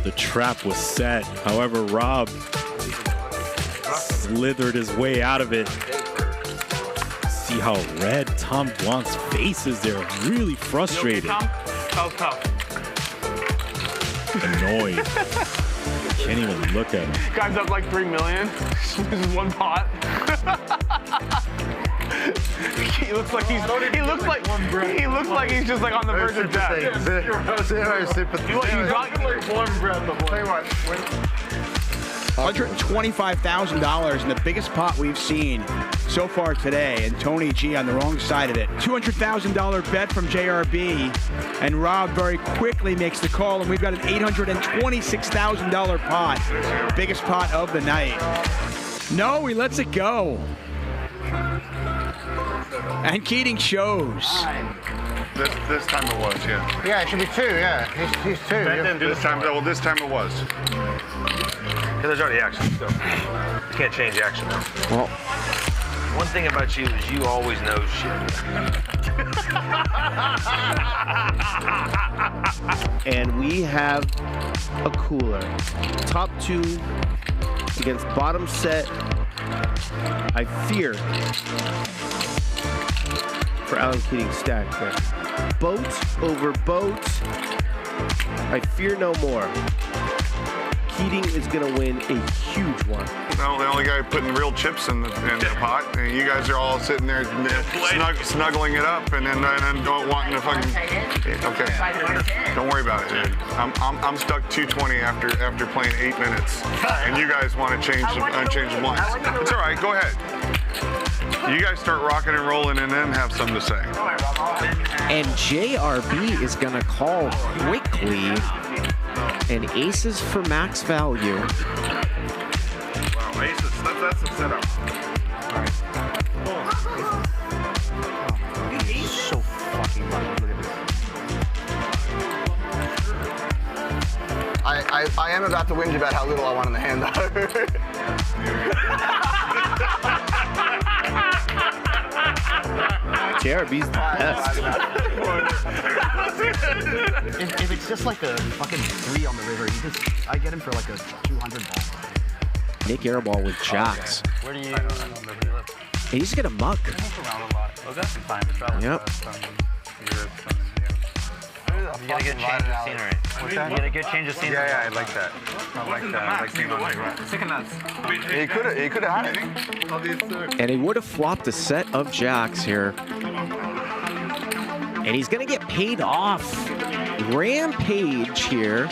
The trap was set. However, Rob slithered his way out of it. See how red Tom Blanc's face is there. Really frustrated. You okay, Tom? Tough. Annoyed. Can't even look at him. Guy's up like 3 million. This is one pot. He looks like he's just like on the verge of death. Zero sympathy. You got like one breath before. Tell you what, $125,000 in the biggest pot we've seen so far today, and Tony G on the wrong side of it. $200,000 bet from JRB, and Rob very quickly makes the call, and we've got an $826,000 pot. Biggest pot of the night. No, he lets it go. And Keating shows. this time it was, yeah. Yeah, it should be 2, yeah. He's 2. This time it was. Because there's already action, so you can't change action. Well, one thing about you is you always know shit. And we have a cooler. Top 2 against bottom set. I fear for Alan Keating's stack there. Boat over boat. I fear no more. Keating is going to win a huge one. No, the only guy putting real chips in the pot. And you guys are all sitting there snuggling it up and then don't wanting to fucking. Okay, don't worry about it, dude. I'm stuck 220 after playing 8 minutes, and you guys want to change the blinds. It's all right. Go ahead. You guys start rocking and rolling and then have something to say. And JRB is going to call quickly. And aces for max value. Wow, aces, that's the setup. He's so fucking lucky. Look at this. I am about to whinge about how little I want in the hand, though. JRB's the best. If it's just like a fucking 3 on the river, I get him for like a 200 ball. Nik Airball with jacks. Where do you live? He's gonna muck. Around a lot. Oh, that's fine to travel. Yep. You gotta get change of scenery. You gotta get change of scenery. Yeah, I like that. I like that. I like being on the right. Chicken nuts. He could have had it. And he would have flopped a set of jacks here. And he's gonna get paid off. Rampage here.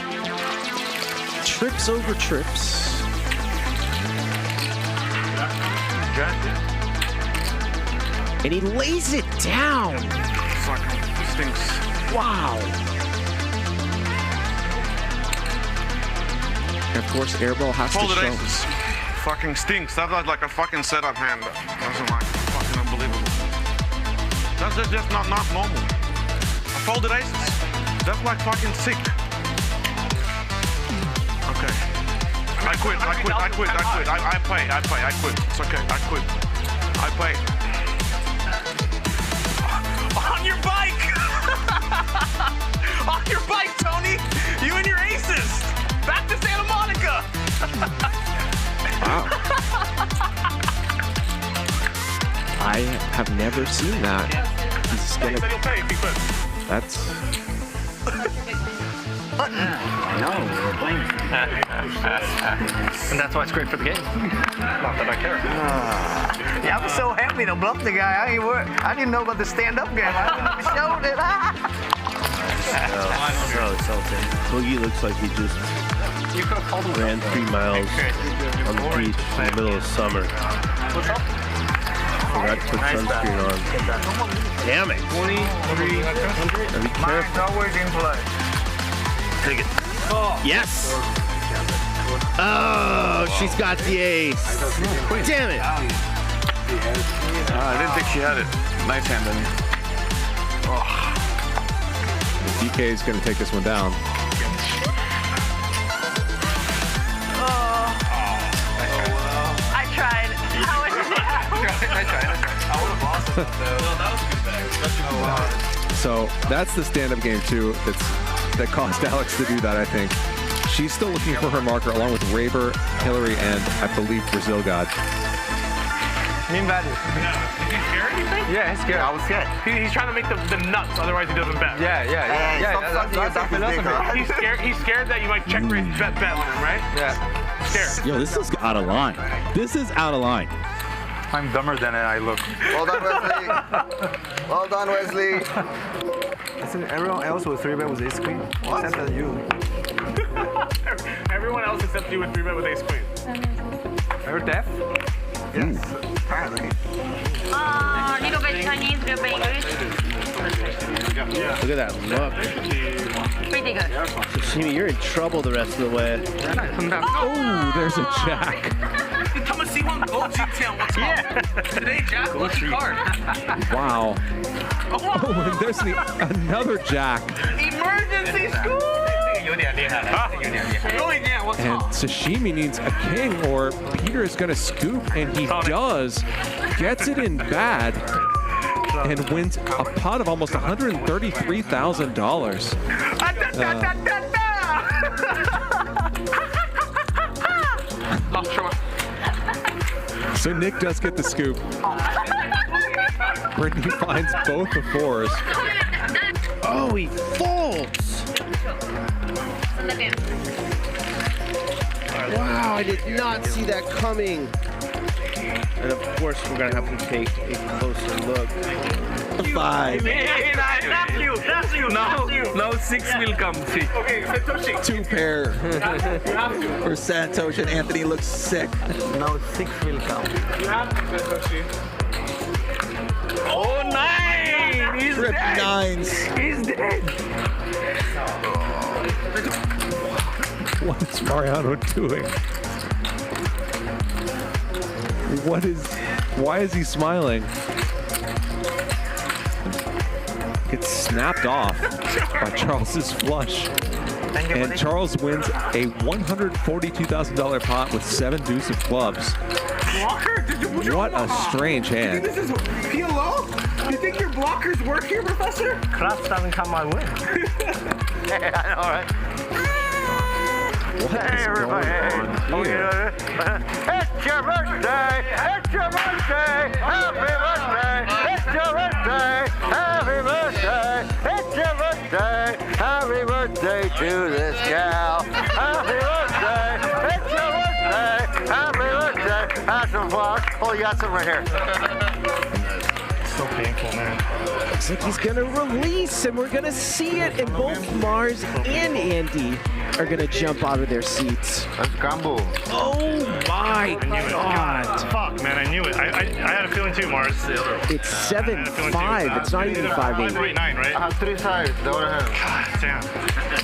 Trips over trips. And he lays it down. Fucking stinks. Wow. And of course, Airball has Folded to show. aces. Fucking stinks. That's like a fucking setup hand. That's like fucking unbelievable. That's just not normal. I folded aces. That's like fucking sick. Okay. I quit. I quit. It's okay. I quit. I play. On your bike! On your bike, Tony! You and your aces! Back to Santa Monica! Wow. I have never seen that. He's He said he'll pay if he quits. That's. I know, we're playing. And that's why it's great for the game. Not that I care. Yeah, I'm so happy to bluff the guy. I didn't know about the stand-up game. I showed it. Boogie looks like he just ran 3 miles on the beach in the middle of summer. Forgot to put sunscreen on. Damn it. 2,300. Be careful. Always in play. Take it. Yes. Oh, she's got the ace. Damn it. I didn't think she had it. Nice hand, didn't you? DK is going to take this one down. I tried. How was it? I would have lost it, though. That was a good bag. So that's the stand-up game, too. That caused Alex to do that, I think. She's still looking for her marker along with Raver, Hillary, and I believe Brazil God. Mean value. Is he scared, you think? Yeah, he's scared. I was scared. He's trying to make the nuts, otherwise he doesn't bet. Yeah. He's scared that you might check raise bet on him, right? Yeah. Scared. Yo, this is out of line. This is out of line. I'm dumber than I look. Well done, Wesley. Well done, Wesley. Isn't everyone else with 3-bet with ace queen? What? Except you. Everyone else except you with 3-bet with ace queen. You're deaf? Yes, apparently. Little bit Chinese, little bit English. Look at that look. Pretty good. Sashimi, you're in trouble the rest of the way. Oh, there's a jack. Come and see one gold GTM. What's up? Today, Jack, what's your card? Wow. Oh, and there's another jack. Emergency school! And Sashimi needs a king, or Peter is going to scoop, and he does. Gets it in bad, and wins a pot of almost $133,000. So Nick does get the scoop. Brittany finds both the fours. Oh, he folds. Wow, I did not see that coming. And of course, we're gonna have to take a closer look. 5. No 6 will come. See. Okay, Santhosh. 2 pair. For Santhosh, and Anthony looks sick. No 6 will come. You have to, Santhosh. Oh, 9! He's Trip dead. 9s. He's dead. What is Mariano doing? Why is he smiling? Gets snapped off by Charles's flush. And Charles wins a $142,000 pot with 7 deuce of clubs. What a strange hand. This is PLO? You think your blockers work here, Professor? Class doesn't come my way. Yeah, I know, right? What is going on here? It's your birthday! It's your birthday! Happy birthday! It's your birthday! Happy birthday! It's your birthday! Happy birthday to this gal! Happy birthday! It's your birthday! Happy birthday! Have some fun. Oh, you got some right here. So painful, man. Looks like he's gonna release, and we're gonna see it, and both Mars and Andy are gonna jump out of their seats. That's Gambo. Oh my God. Fuck, man, I knew it. I had a feeling too, Mars. It's 7-5. It's not even 5-8. 5-8-9, right? I have 3 sides. That would have. God damn.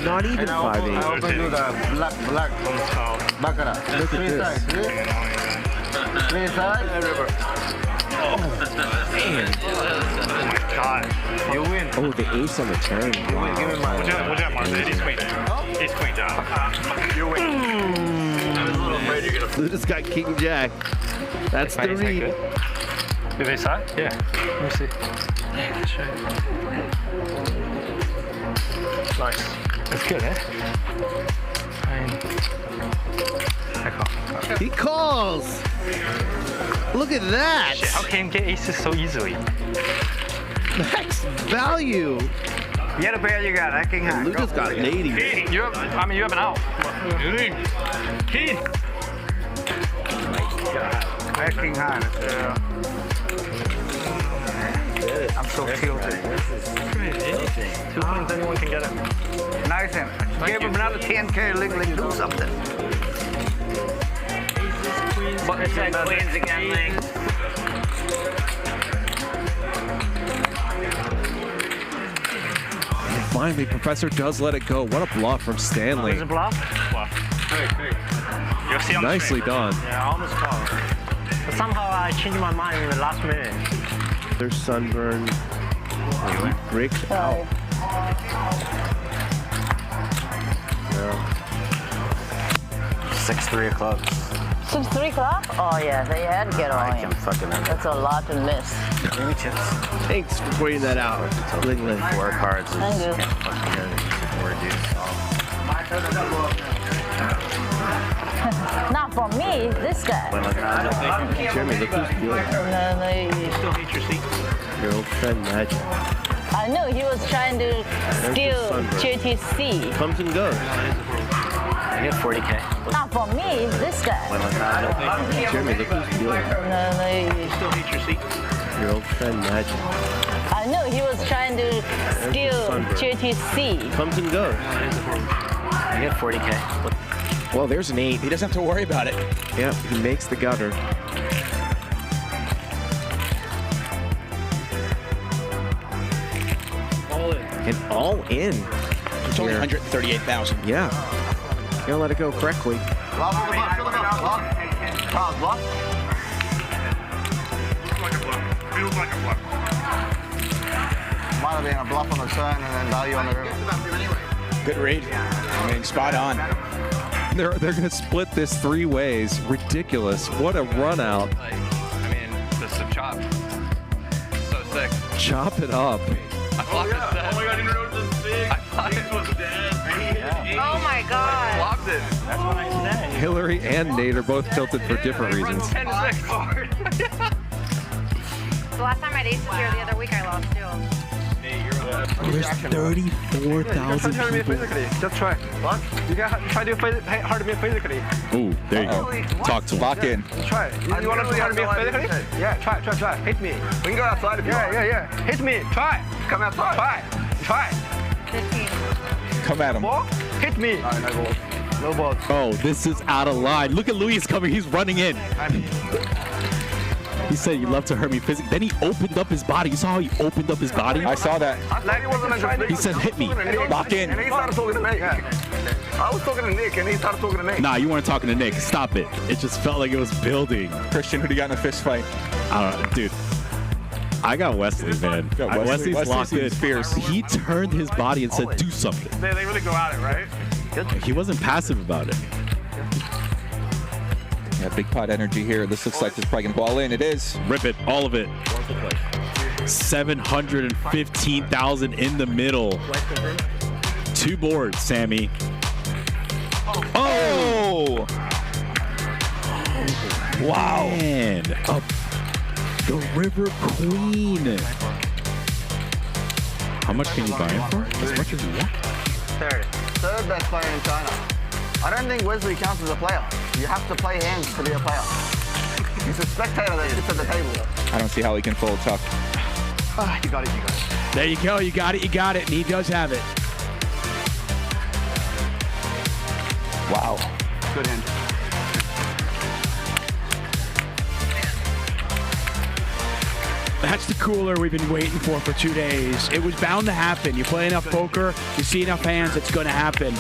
Not even I 5-8. open you the black baccarat. Look at 3 this. sides. See? 3 sides. Man. God. You win. Oh, the ace on the turn. Wow. Give me my. What you have, Mars? Ace queen. Ace queen, John. You win. I was a little afraid you're gonna. Luda's got King Jack. That's the read. Did they side? Yeah. Let me see. Yeah, that's right. Nice. That's good, eh? He calls. Look at that. Shit, how can you get aces so easily? Max value. Get a pair you got. I can have. Luda's got ladies. King, you have an out. King. I can have. Yeah. I'm so tilted. 2 points, anyone can get it. Nice him. Give him another 10K. Ling, do something. It's like queens again, Ling. Finally, Professor does let it go. What a bluff from Stanley. There's a bluff? Bluff. Hey. You'll see on the Nicely screen. done. Yeah, I almost called. But somehow I changed my mind in the last minute. There's sunburn. He breaks out. Yeah. 6-3 o'clock. 6-3 club? Oh yeah, they had to get on him. That's a lot to miss. Thanks for pointing that out. Ling Ling. 4 cards. Thank you. Can't fucking get it. 4 dudes. Not for me, this guy. Jeremy, look who's good. No, You still hate your seat? Your old friend Magic. I know he was trying to steal JTC. Comes and goes. I get 40K. Not for me, this guy. Jeremy, look who's good. You still hate your seat? Your old friend Magic. I know he was trying to steal JTC. Comes and goes. I get 40K. Well, there's an 8. He doesn't have to worry about it. Yep, he makes the gutter. All in. And all in. It's only Here. 138,000. Yeah. Gotta let it go correctly. Block. Looks like a bluff. Feels like a bluff. Might have been a bluff on the turn and then value on the river. Good read. I mean, spot on. They're going to split this 3 ways. Ridiculous. What a run out. I mean, this is a chop. So sick. Chop it up. I flopped it set. Oh my god, you know this is big. I thought it was dead. Oh my god. Flopped it. That's what I said. Hillary and Nate are both tilted for different reasons. 10-6. The last time I had aces here the other week, I lost too. There's 34,000 people. Just try. What? You gotta try to hard to be physically. Ooh, there you go. Talk to him. Lock in. Try. You want to see how to be physically? Yeah, try. Hit me. We can go outside if you want. Yeah. Hit me. Try. Come outside. Try. 15. Come at him. Ball? Hit me. No balls. No balls. Oh, this is out of line. Look at Luis coming. He's running in. He said he loved to hurt me physically. Then he opened up his body. You saw how he opened up his body? I saw that. He said, hit me. Lock in. And he started talking to me. I was talking to Nick and he started talking to me. Nah, you weren't talking to Nick. Stop it. It just felt like it was building. Christian, who do you got in a fist fight? I don't know, dude. I got Wesley, man. Wesley's locked in. Fierce. He turned his body and said, do something. They really go at it, right? He wasn't passive about it. Yeah, big pot energy here. This looks like it's probably going to ball in. It is. Rip it, all of it. 715,000 in the middle. 2 boards, Sammy. Oh! Wow. Man, the River Queen. How much can you buy him for? As much as you want. Third best player in China. I don't think Wesley counts as a player. You have to play hands to be a player. He's a spectator that sits at the table. I don't see how he can fold, Chuck. You got it. There you go. You got it. And he does have it. Wow. Good hand. That's the cooler we've been waiting for 2 days. It was bound to happen. You play enough poker, you see enough hands, it's going to happen.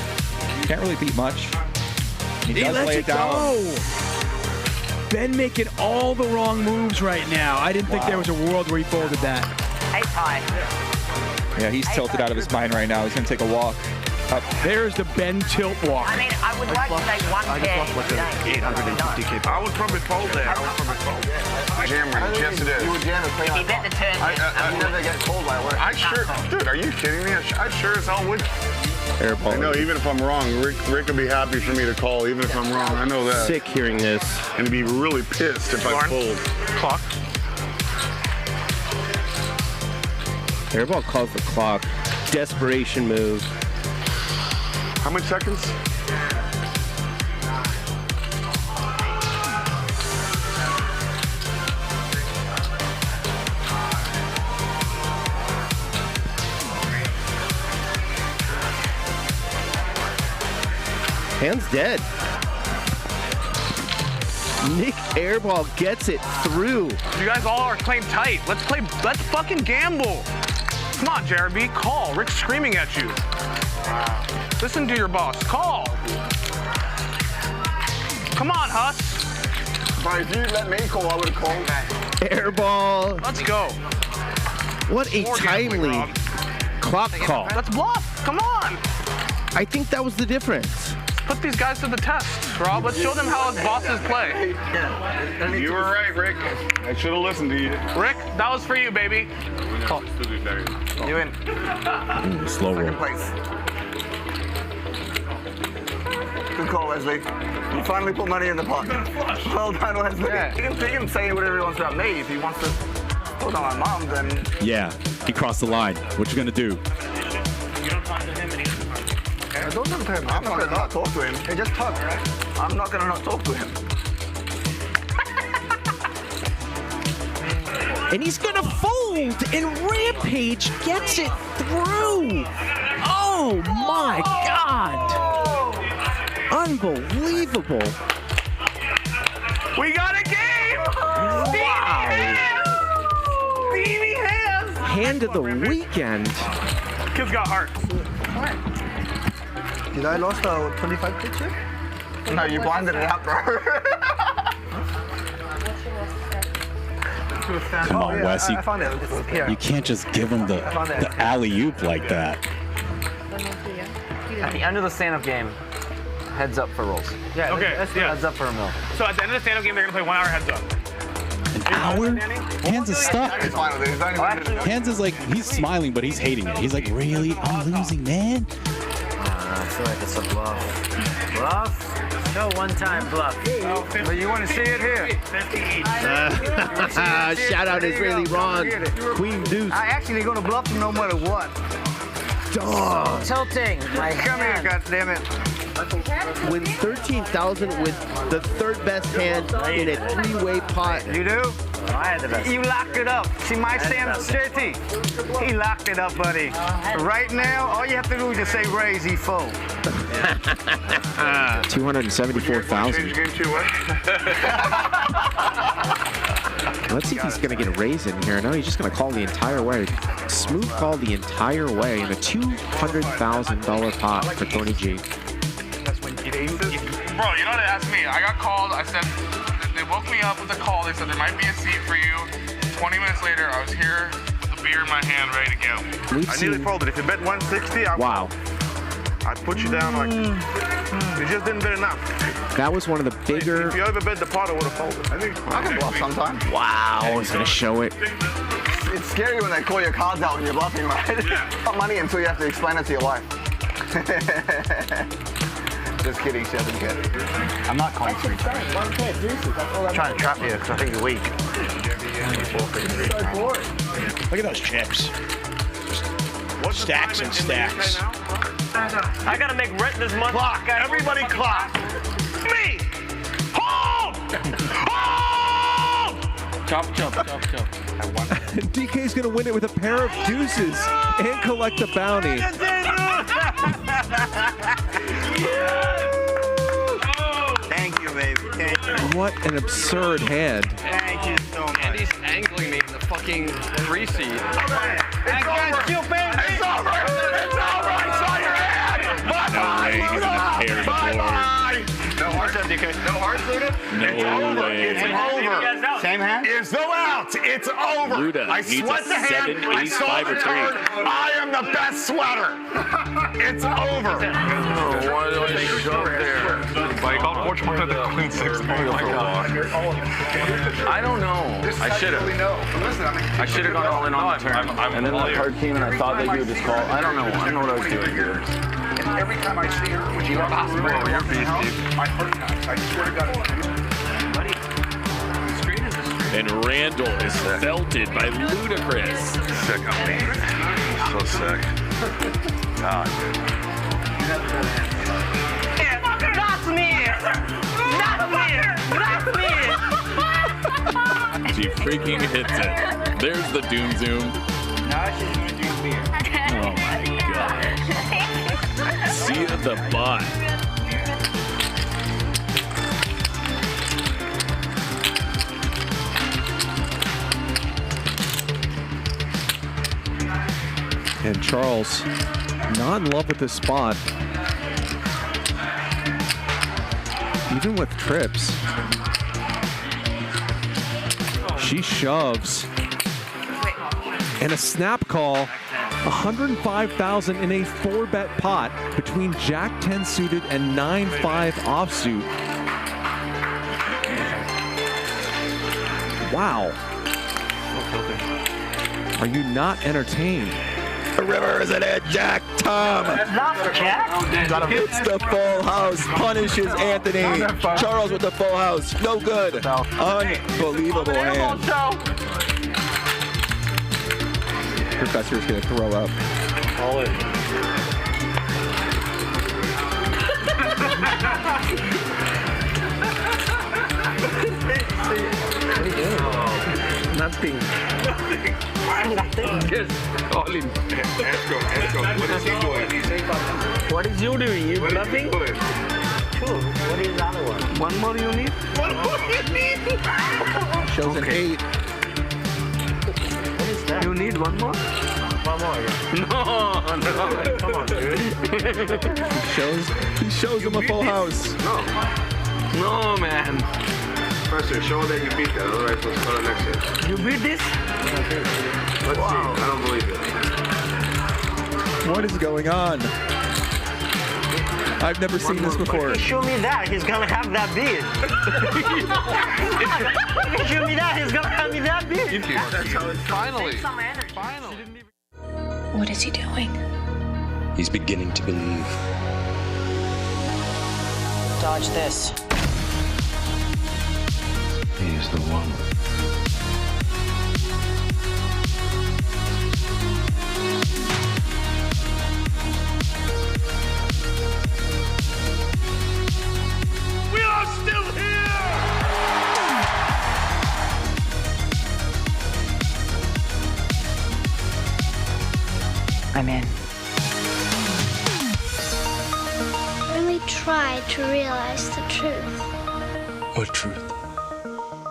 Can't really beat much. He He does lets lay it it down. go. Ben making all the wrong moves right now. I didn't think there was a world where he folded that. Ace high. Yeah, he's tilted out of his mind right now. He's going to take a walk up. There's the Ben tilt walk. I mean, I would like to say 1K. 850K. I would probably fold there. Jam range, yes it is. You would jam it. If he bet the turn, You never get called by a word. I sure, dude, are you kidding me? I sure as hell would. Airball. I know, even if I'm wrong, Rick would be happy for me to call, even if I'm wrong. I know that. Sick hearing this. And he'd be really pissed if I fold. Clock. Airball calls the clock. Desperation move. How many seconds? Hand's dead. Nik Airball gets it through. You guys all are playing tight. Let's fucking gamble. Come on, JRB, call. Rick's screaming at you. Listen to your boss. Call. Come on, Huss. But if you let me call, I would have called. Airball. Let's go. What a More gambling, timely Rob. clock call. Let's bluff. Come on. I think that was the difference. Put these guys to the test, Rob. Let's show them how his bosses play. You were right, Rick. I should have listened to you. Rick, that was for you, baby. Call. You in. Slow roll. Place. Good call, Wesley. You finally put money in the pot. Well done, Wesley. Yeah. He can say whatever he wants about me. If he wants to put on my mom, then... Yeah, he crossed the line. What you gonna do? You don't talk to him and he doesn't talk to you. Don't talk to him. I'm not gonna not talk to him. Hey, just talk, right? I'm not gonna not talk to him. And he's gonna fold, and Rampage gets it through. Oh my God! Unbelievable. We got a game! Wow. Stevie hands! Hand of the weekend. Kids got hearts. Did I lost a 25 picture? No, you blinded it out, bro. Come on, Wes. I found it. Here. You can't just give him the alley-oop like that. At the end of the stand-up game, heads up for rolls. Yeah, okay, Heads up for a mill. So at the end of the stand-up game, they're gonna play 1 hour heads up. An hour? Hands is stuck. Hands is like, he's smiling, but he's hating it. He's like, really? I'm losing, man? I feel like it's a bluff. Bluff? No one-time bluff. But you want to see it here? 50 each. Shout out Israeli Ron. Queen Deuce. I actually going to bluff him no matter what. Dog. Tilting. My Come here, goddammit. Wins 13,000 with the third best hand in a three-way pot. You do? I had the best. You locked it up. See my JT? He locked it up, buddy. Right now, all you have to do is just say raise, he fold. 274,000. Let's see if he's going to get a raise in here. No, he's just going to call the entire way. Smooth call the entire way in a $200,000 pot for Tony G. Bro, you know what they asked me? I got called. I said, they woke me up with a call. They said there might be a seat for you. 20 minutes later, I was here with a beer in my hand, ready to go. I nearly folded. If you bet 160, I'd put you down like you just didn't bet enough. That was one of the bigger. If you ever bet the pot, I would have folded. I think I can bluff sometimes. Wow, he's going to show it. It's scary when they call your cards out when you're bluffing, right? It's not money until you have to explain it to your wife. Just kidding, she doesn't get it. I'm not calling 3 times. I'm trying to trap you because I think you're weak. Look at those chips. Stacks and stacks. I gotta make rent this month. Clock. Everybody clock. Me. Hold. Hold. Chop. DK's gonna win it with a pair of deuces and collect the bounty. Thank you, baby. Thank you. What an absurd hand. Thank you so much. And he's angling me in the fucking 3 seat. It's over. It's over. It's over. I saw your hand. Bye-bye. Bye-bye. No hearts, DK. No hearts, Luda? No way. It's over. Same hand? It's no out. It's over. Luda I needs sweat a the hand. 7, I 8, saw 5, the or 3. card. I am the best sweater. It's over. Why do I shove there? But he called fortune at the Queen 6. Oh my God. I don't know. I should have. I should have gone all in on the turn. And then the card came and I thought that you would just call. I don't know. I don't know what I was doing here. And every time I see her, when she got hospital, my heart counts. I swear to God. And Randall is felted by Ludacris. Sick of me. So sick. God, dude. Not me! Not me! Not me! She freaking hits it. There's the Doom Zoom. Now she's going to drink beer. Oh my God. See the bot. And Charles, not in love with this spot. Even with trips. She shoves. And a snap call. 105,000 in a 4-bet pot between Jack 10 suited and 9-5 offsuit. Wow. Are you not entertained? The river is an edge, Jack. Tom. Hits the full house, punishes Anthony. Charles with the full house, no good. Unbelievable hand. Professor's gonna throw up. All in. What are you doing? Nothing. Just all in. Let's go. What is he doing? What is you doing? You bluffing? Two. What is the other one? One more you need? One more you need? Shows an 8. What is that? You need one more? One more, yeah. No. Come on, dude. He shows him a full house. No, man. Professor, show that you beat that. Otherwise, let's go to the next hit. You beat this? Let's see. I don't believe it. What is going on? I've never seen this before. If you show me that, he's gonna have that beat. If you show me that, he's gonna have me that beat. That's how it's finally. What is he doing? He's beginning to believe. Dodge this. He is the one. We are still here! I'm in. Really try to realize the truth. What truth?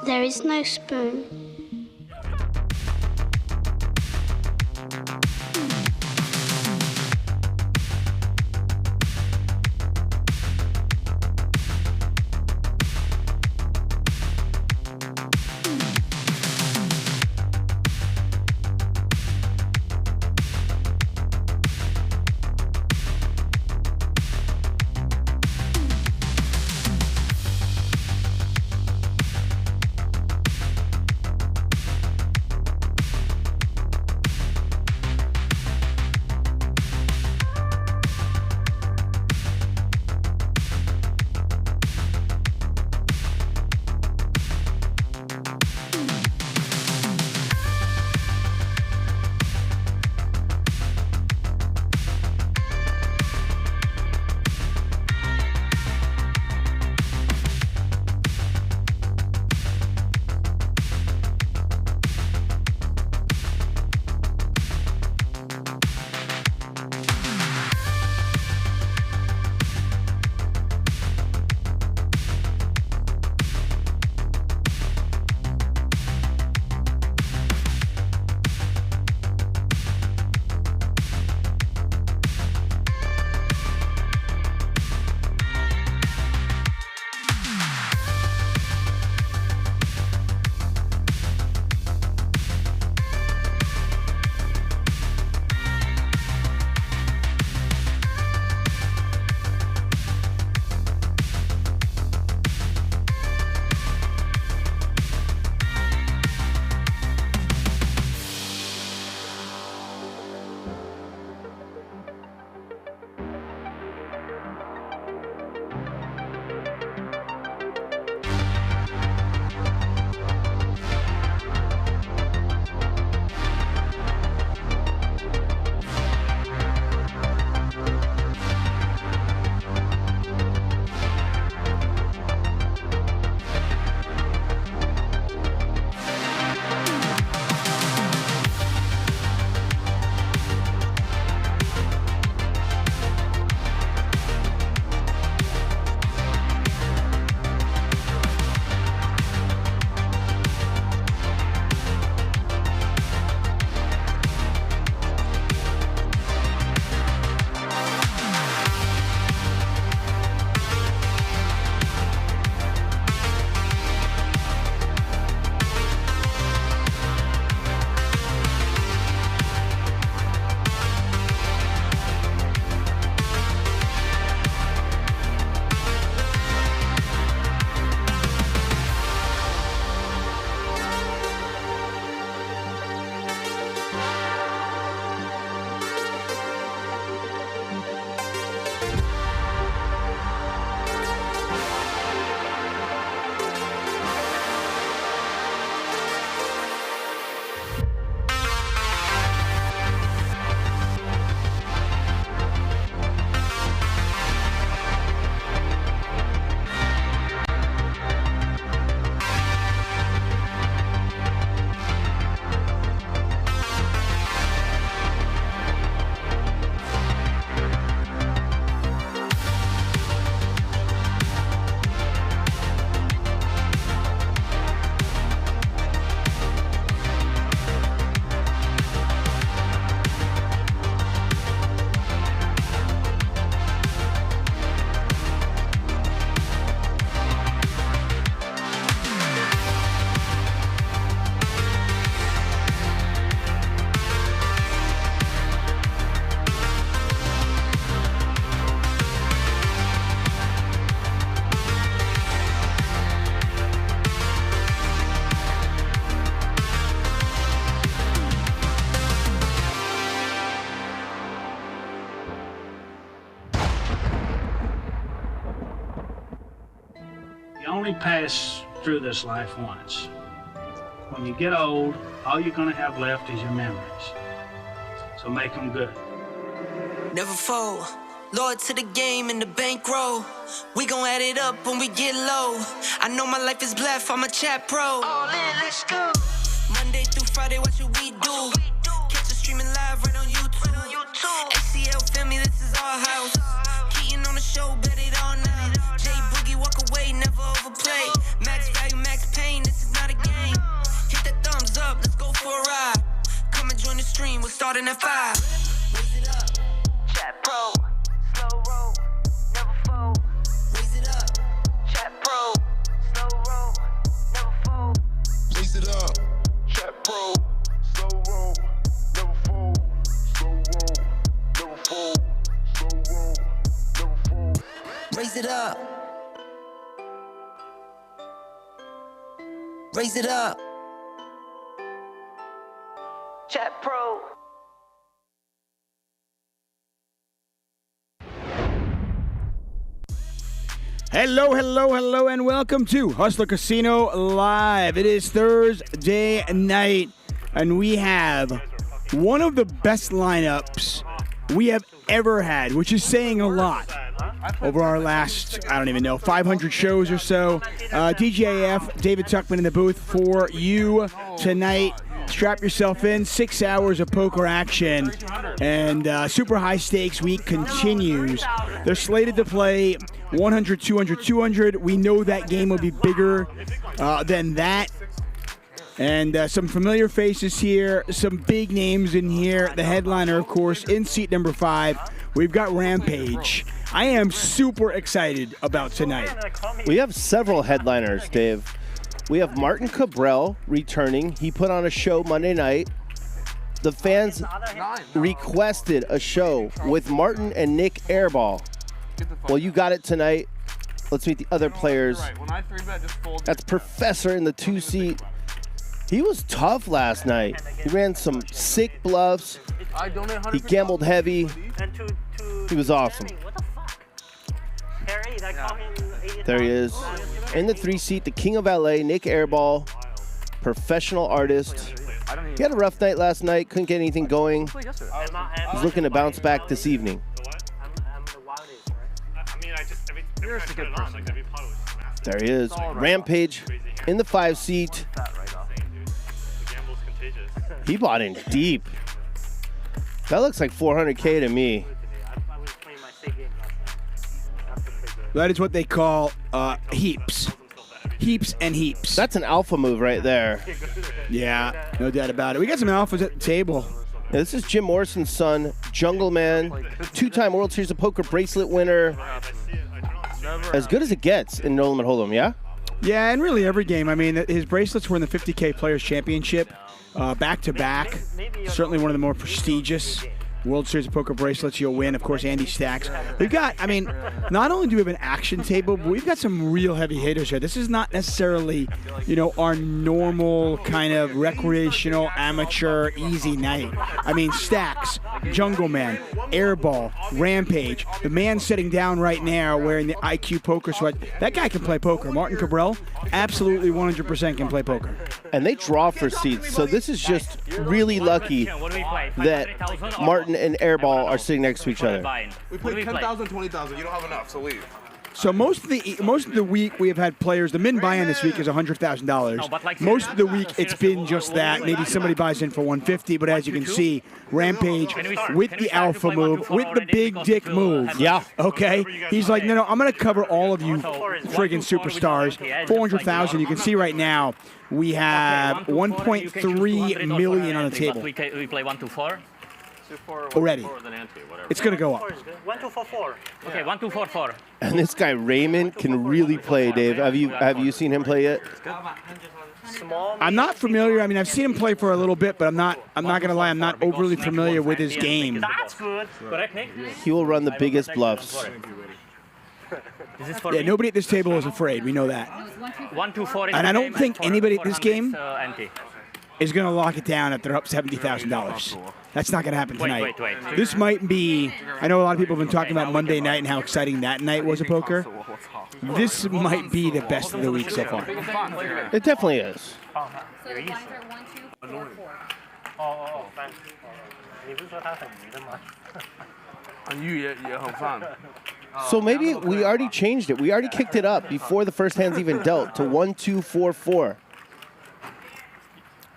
There is no spoon. only pass through this life once. When you get old, all you're gonna have left is your memories. So make them good. Never fold. Loyal to the game and the bankroll. We gon' add it up when we get low. I know my life is blessed, I'm a chat pro. All in, let's go. Monday through Friday, what should we do? Catch us streaming live right on YouTube. ACL, feel me, this is our house. Keaton on the show, bet it all night. J Boogie, walk away, never overplay. Max value, max pain, this is not a game. Hit that thumbs up, let's go for a ride. Come and join the stream, we're starting at 5. Raise it up, chat pro. Slow roll, never fold. Raise it up, chat pro. Slow roll, never fold. Raise it up, chat pro. Slow roll, never fold. Slow roll, never fold. Slow roll, never fold. Raise it up. Raise it up. Chat pro. Hello, hello, hello, and welcome to Hustler Casino Live. It is Thursday night, and we have one of the best lineups we have ever had, which is saying a lot. Over our last, I don't even know, 500 shows or so. DJF, David Tuckman in the booth for you tonight. Strap yourself in, 6 hours of poker action, and Super High Stakes Week continues. They're slated to play 100, 200, 200. We know that game will be bigger than that. And some familiar faces here, some big names in here. The headliner, of course, in seat number 5. We've got Rampage. I am super excited about tonight. We have several headliners, Dave. We have Martin Cabral returning. He put on a show Monday night. The fans requested a show with Martin and Nik Airball. Well, you got it tonight. Let's meet the other players. That's Professor in the 2-seat. He was tough last night. He ran some sick bluffs. He gambled heavy. He was awesome. There he is. In the 3-seat, the King of LA, Nik Airball, professional artist. He had a rough night last night, couldn't get anything going. He's looking to bounce back this evening. There he is. Rampage in the 5-seat. He bought in deep. That looks like 400K to me. That is what they call heaps. Heaps and heaps. That's an alpha move right there. Yeah, no doubt about it. We got some alphas at the table. Yeah, this is Jim Morrison's son, Jungleman, 2-time World Series of Poker bracelet winner. As good as it gets in No Limit Hold'em, yeah? Yeah, and really every game. I mean, his bracelets were in the 50K Players Championship, back-to-back. Certainly one of the more prestigious World Series of Poker bracelets you'll win. Of course, Andy Stacks. We've got, I mean, not only do we have an action table, but we've got some real heavy hitters here. This is not necessarily, you know, our normal kind of recreational, amateur, easy night. I mean, Stacks, Jungleman, Airball, Rampage, the man sitting down right now wearing the IQ poker sweat. That guy can play poker. Martin Cabral, absolutely 100% can play poker. And they draw for seats, so this is just really lucky that Martin and Airball are sitting next to each other. We played 10,000, 20,000. You don't have enough, so leave. So most of the week we have had players. The min buy-in this week is $100,000. Most of the week it's been just that. Maybe somebody buys in for $150, but as you can see, Rampage with the alpha move, with the big dick move. Yeah. Okay. He's like, no, I'm gonna cover all of you friggin' superstars. $400,000. You can see right now we have 1.3 million on the table. We play 1 to 4. Already. It's going to go up. 1 2 4 4. Okay, 1 2 4 4. And this guy Raymond can really play, Dave. Have you seen him play yet? I'm not familiar. I mean, I've seen him play for a little bit, but I'm not going to lie, I'm not overly familiar with his game. That's good. Correct, Nick? He will run the biggest bluffs. Yeah, nobody at this table is afraid. We know that. 1 2 4. And I don't think anybody at this game is going to lock it down if they're up $70,000. That's not going to happen tonight. Wait. This might be, I know a lot of people have been talking about Monday night and how exciting that night was of poker. This might be the best of the week so far. It definitely is. So maybe we already changed it. We already kicked it up before the first hand's even dealt to 1, 2, 4, 4.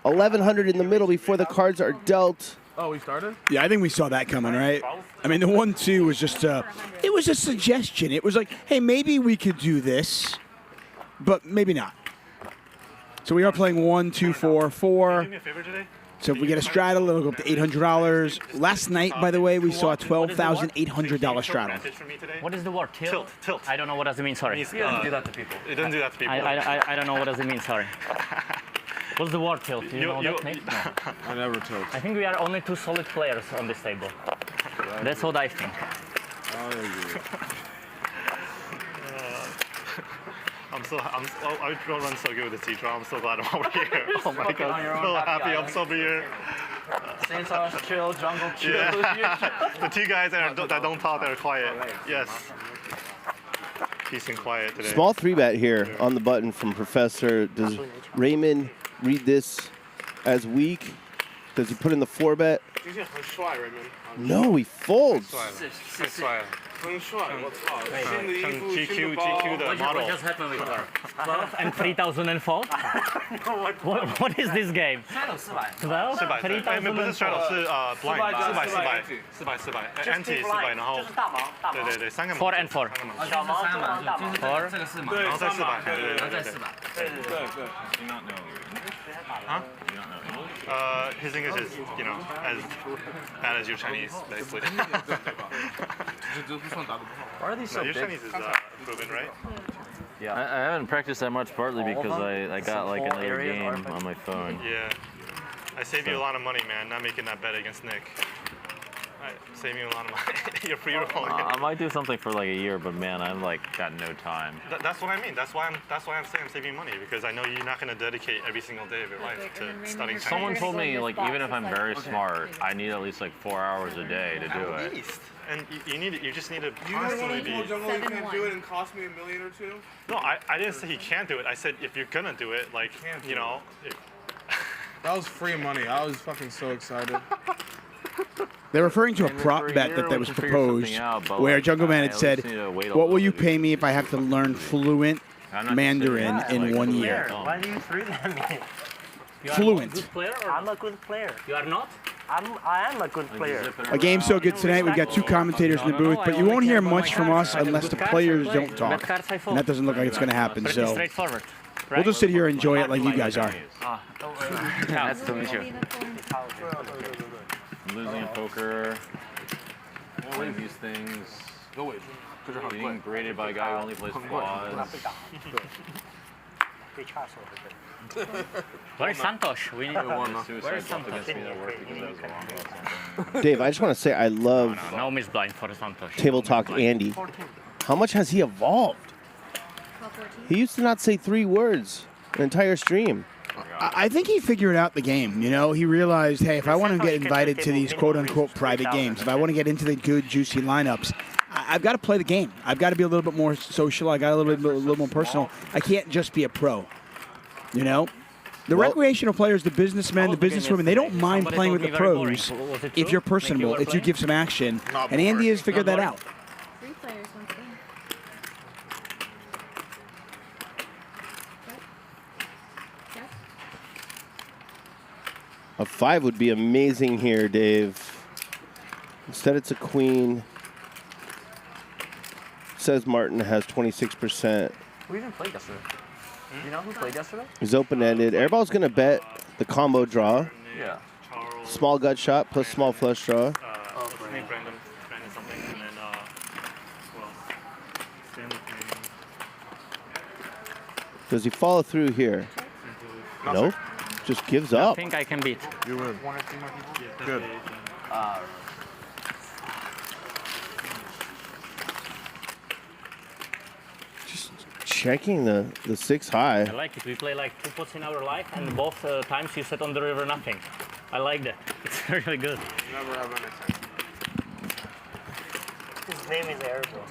1,100 in the middle before the cards are dealt. Oh, we started? Yeah, I think we saw that coming, right? I mean, the 1-2 was just it was a suggestion. It was like, hey, maybe we could do this, but maybe not. So we are playing 1, 2, 4, 4. So if we get a straddle, it'll go up to $800. Last night, by the way, we saw a $12,800 straddle. What is the word? Tilt? Tilt. I don't know what does it mean, sorry. It doesn't do that to people. It doesn't do that to people. I don't know what does it mean, sorry. What's the word tilt? Do you know that, Nick? No. I never tilt. I think we are only 2 solid players on this table. That's what I think. I run so good with the T-Draw. I'm so glad I'm over here. Oh my God, I'm so happy I'm so over here. Santhosh, chill, jungle, chill. Yeah. The 2 guys that don't talk, that are quiet. Yes. Peace and quiet today. Small 3-bet here on the button from Professor. Does Raymond read this as weak? Does he put in the 4-bet? No, he folds. GQ the model. What just happened with her? 12 and 3,004? What is this game? 12? 3,000？不是 straddle， 是blind， 400 anti 400， 然后对3个 4 and 4。小毛4，这个是嘛，然后再400，对，然后再400，对。Huh? His English is, you know, as bad as your Chinese, basically. Why are these so your big? Chinese is proven, right? Yeah. I haven't practiced that much, partly because I got like another game on my phone. Yeah. I saved you a lot of money, man, not making that bet against Nick. Saving you a lot of money. You're free rolling. I might do something for like a year, but man, I've like got no time. That's what I mean. That's why I'm saying I'm saving money, because I know you're not going to dedicate every single day of your life to studying Chinese. Someone told me like even if I'm very smart, I need at least like 4 hours a day to do it. At least. And you just need to constantly be. You can't do it and cost me $1 million or $2 million? No, I didn't say he can't do it. I said if you're gonna do it, like you know. That was free money. I was fucking so excited. They're referring to a prop bet that was proposed where Jungleman had said, what will you pay me if I have to learn fluent Mandarin in 1 year? Why do you throw that? Fluent. I'm a good player. You are not? I am a good player. A game so good tonight, we've got 2 commentators in the booth, but you won't hear much from us unless the players don't talk. And that doesn't look like it's going to happen, so we'll just sit here and enjoy it like you guys are. Nice to meet you. I'm losing in poker. Playing these things. Being graded by a guy who only plays quads. Where's Santhosh? We need Where's Santhosh? Dave, I just want to say I love no miss blind for Santhosh. Table Talk Andy. How much has he evolved? He used to not say 3 words an entire stream. I think he figured out the game. You know, he realized, hey, if I want to get invited to these quote-unquote private games, if I want to get into the good, juicy lineups, I've got to play the game. I've got to be a little bit more social. I got a little more personal. I can't just be a pro. You know, the recreational players, the businessmen, the businesswomen, they don't mind playing with the pros if you're personable, if you give some action. And Andy has figured that out. A 5 would be amazing here, Dave. Instead, it's a queen. Says Martin has 26%. Who even played yesterday? You know who played yesterday? He's open-ended. Airball's going to bet the combo draw. Yeah. Small gut shot plus small flush draw. Brandon something, and then Does he follow through here? Nope. Just gives up. I think I can beat. You win. Good. Just checking the 6 high. I like it. We play like 2 pots in our life, and both times you set on the river nothing. I like that. It's really good. Never have anything. His name is Airball.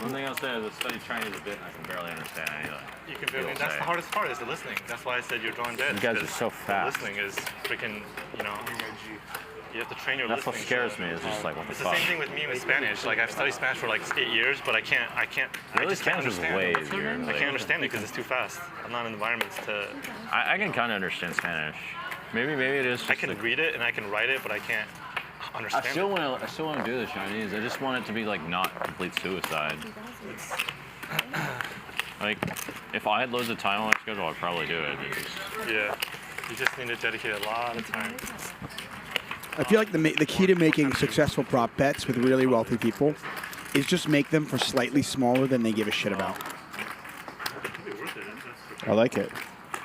One thing I'll say is I studied Chinese a bit and I can barely understand any of that. You can barely, that's the hardest part is the listening. That's why I said you're drawing dead. You guys are so fast. The listening is freaking, you know, you have to train your That's listening. what scares me is just like, what the It's fuck. the same thing with me with Spanish. Like I've studied Spanish for like 8 years, but I Really, just can't Spanish is understand. way it. easier. I can't understand it because it's too fast. I'm not in environments to. I can kind of understand Spanish. Maybe it is. I can read it and I can write it, but I can't understand I still want to do the Chinese. I just want it to be like not complete suicide. Like, if I had loads of time on my schedule, I'd probably do it. Yeah, you just need to dedicate a lot of time. I feel like the key to making successful prop bets with really wealthy people is just make them for slightly smaller than they give a shit about. I like it.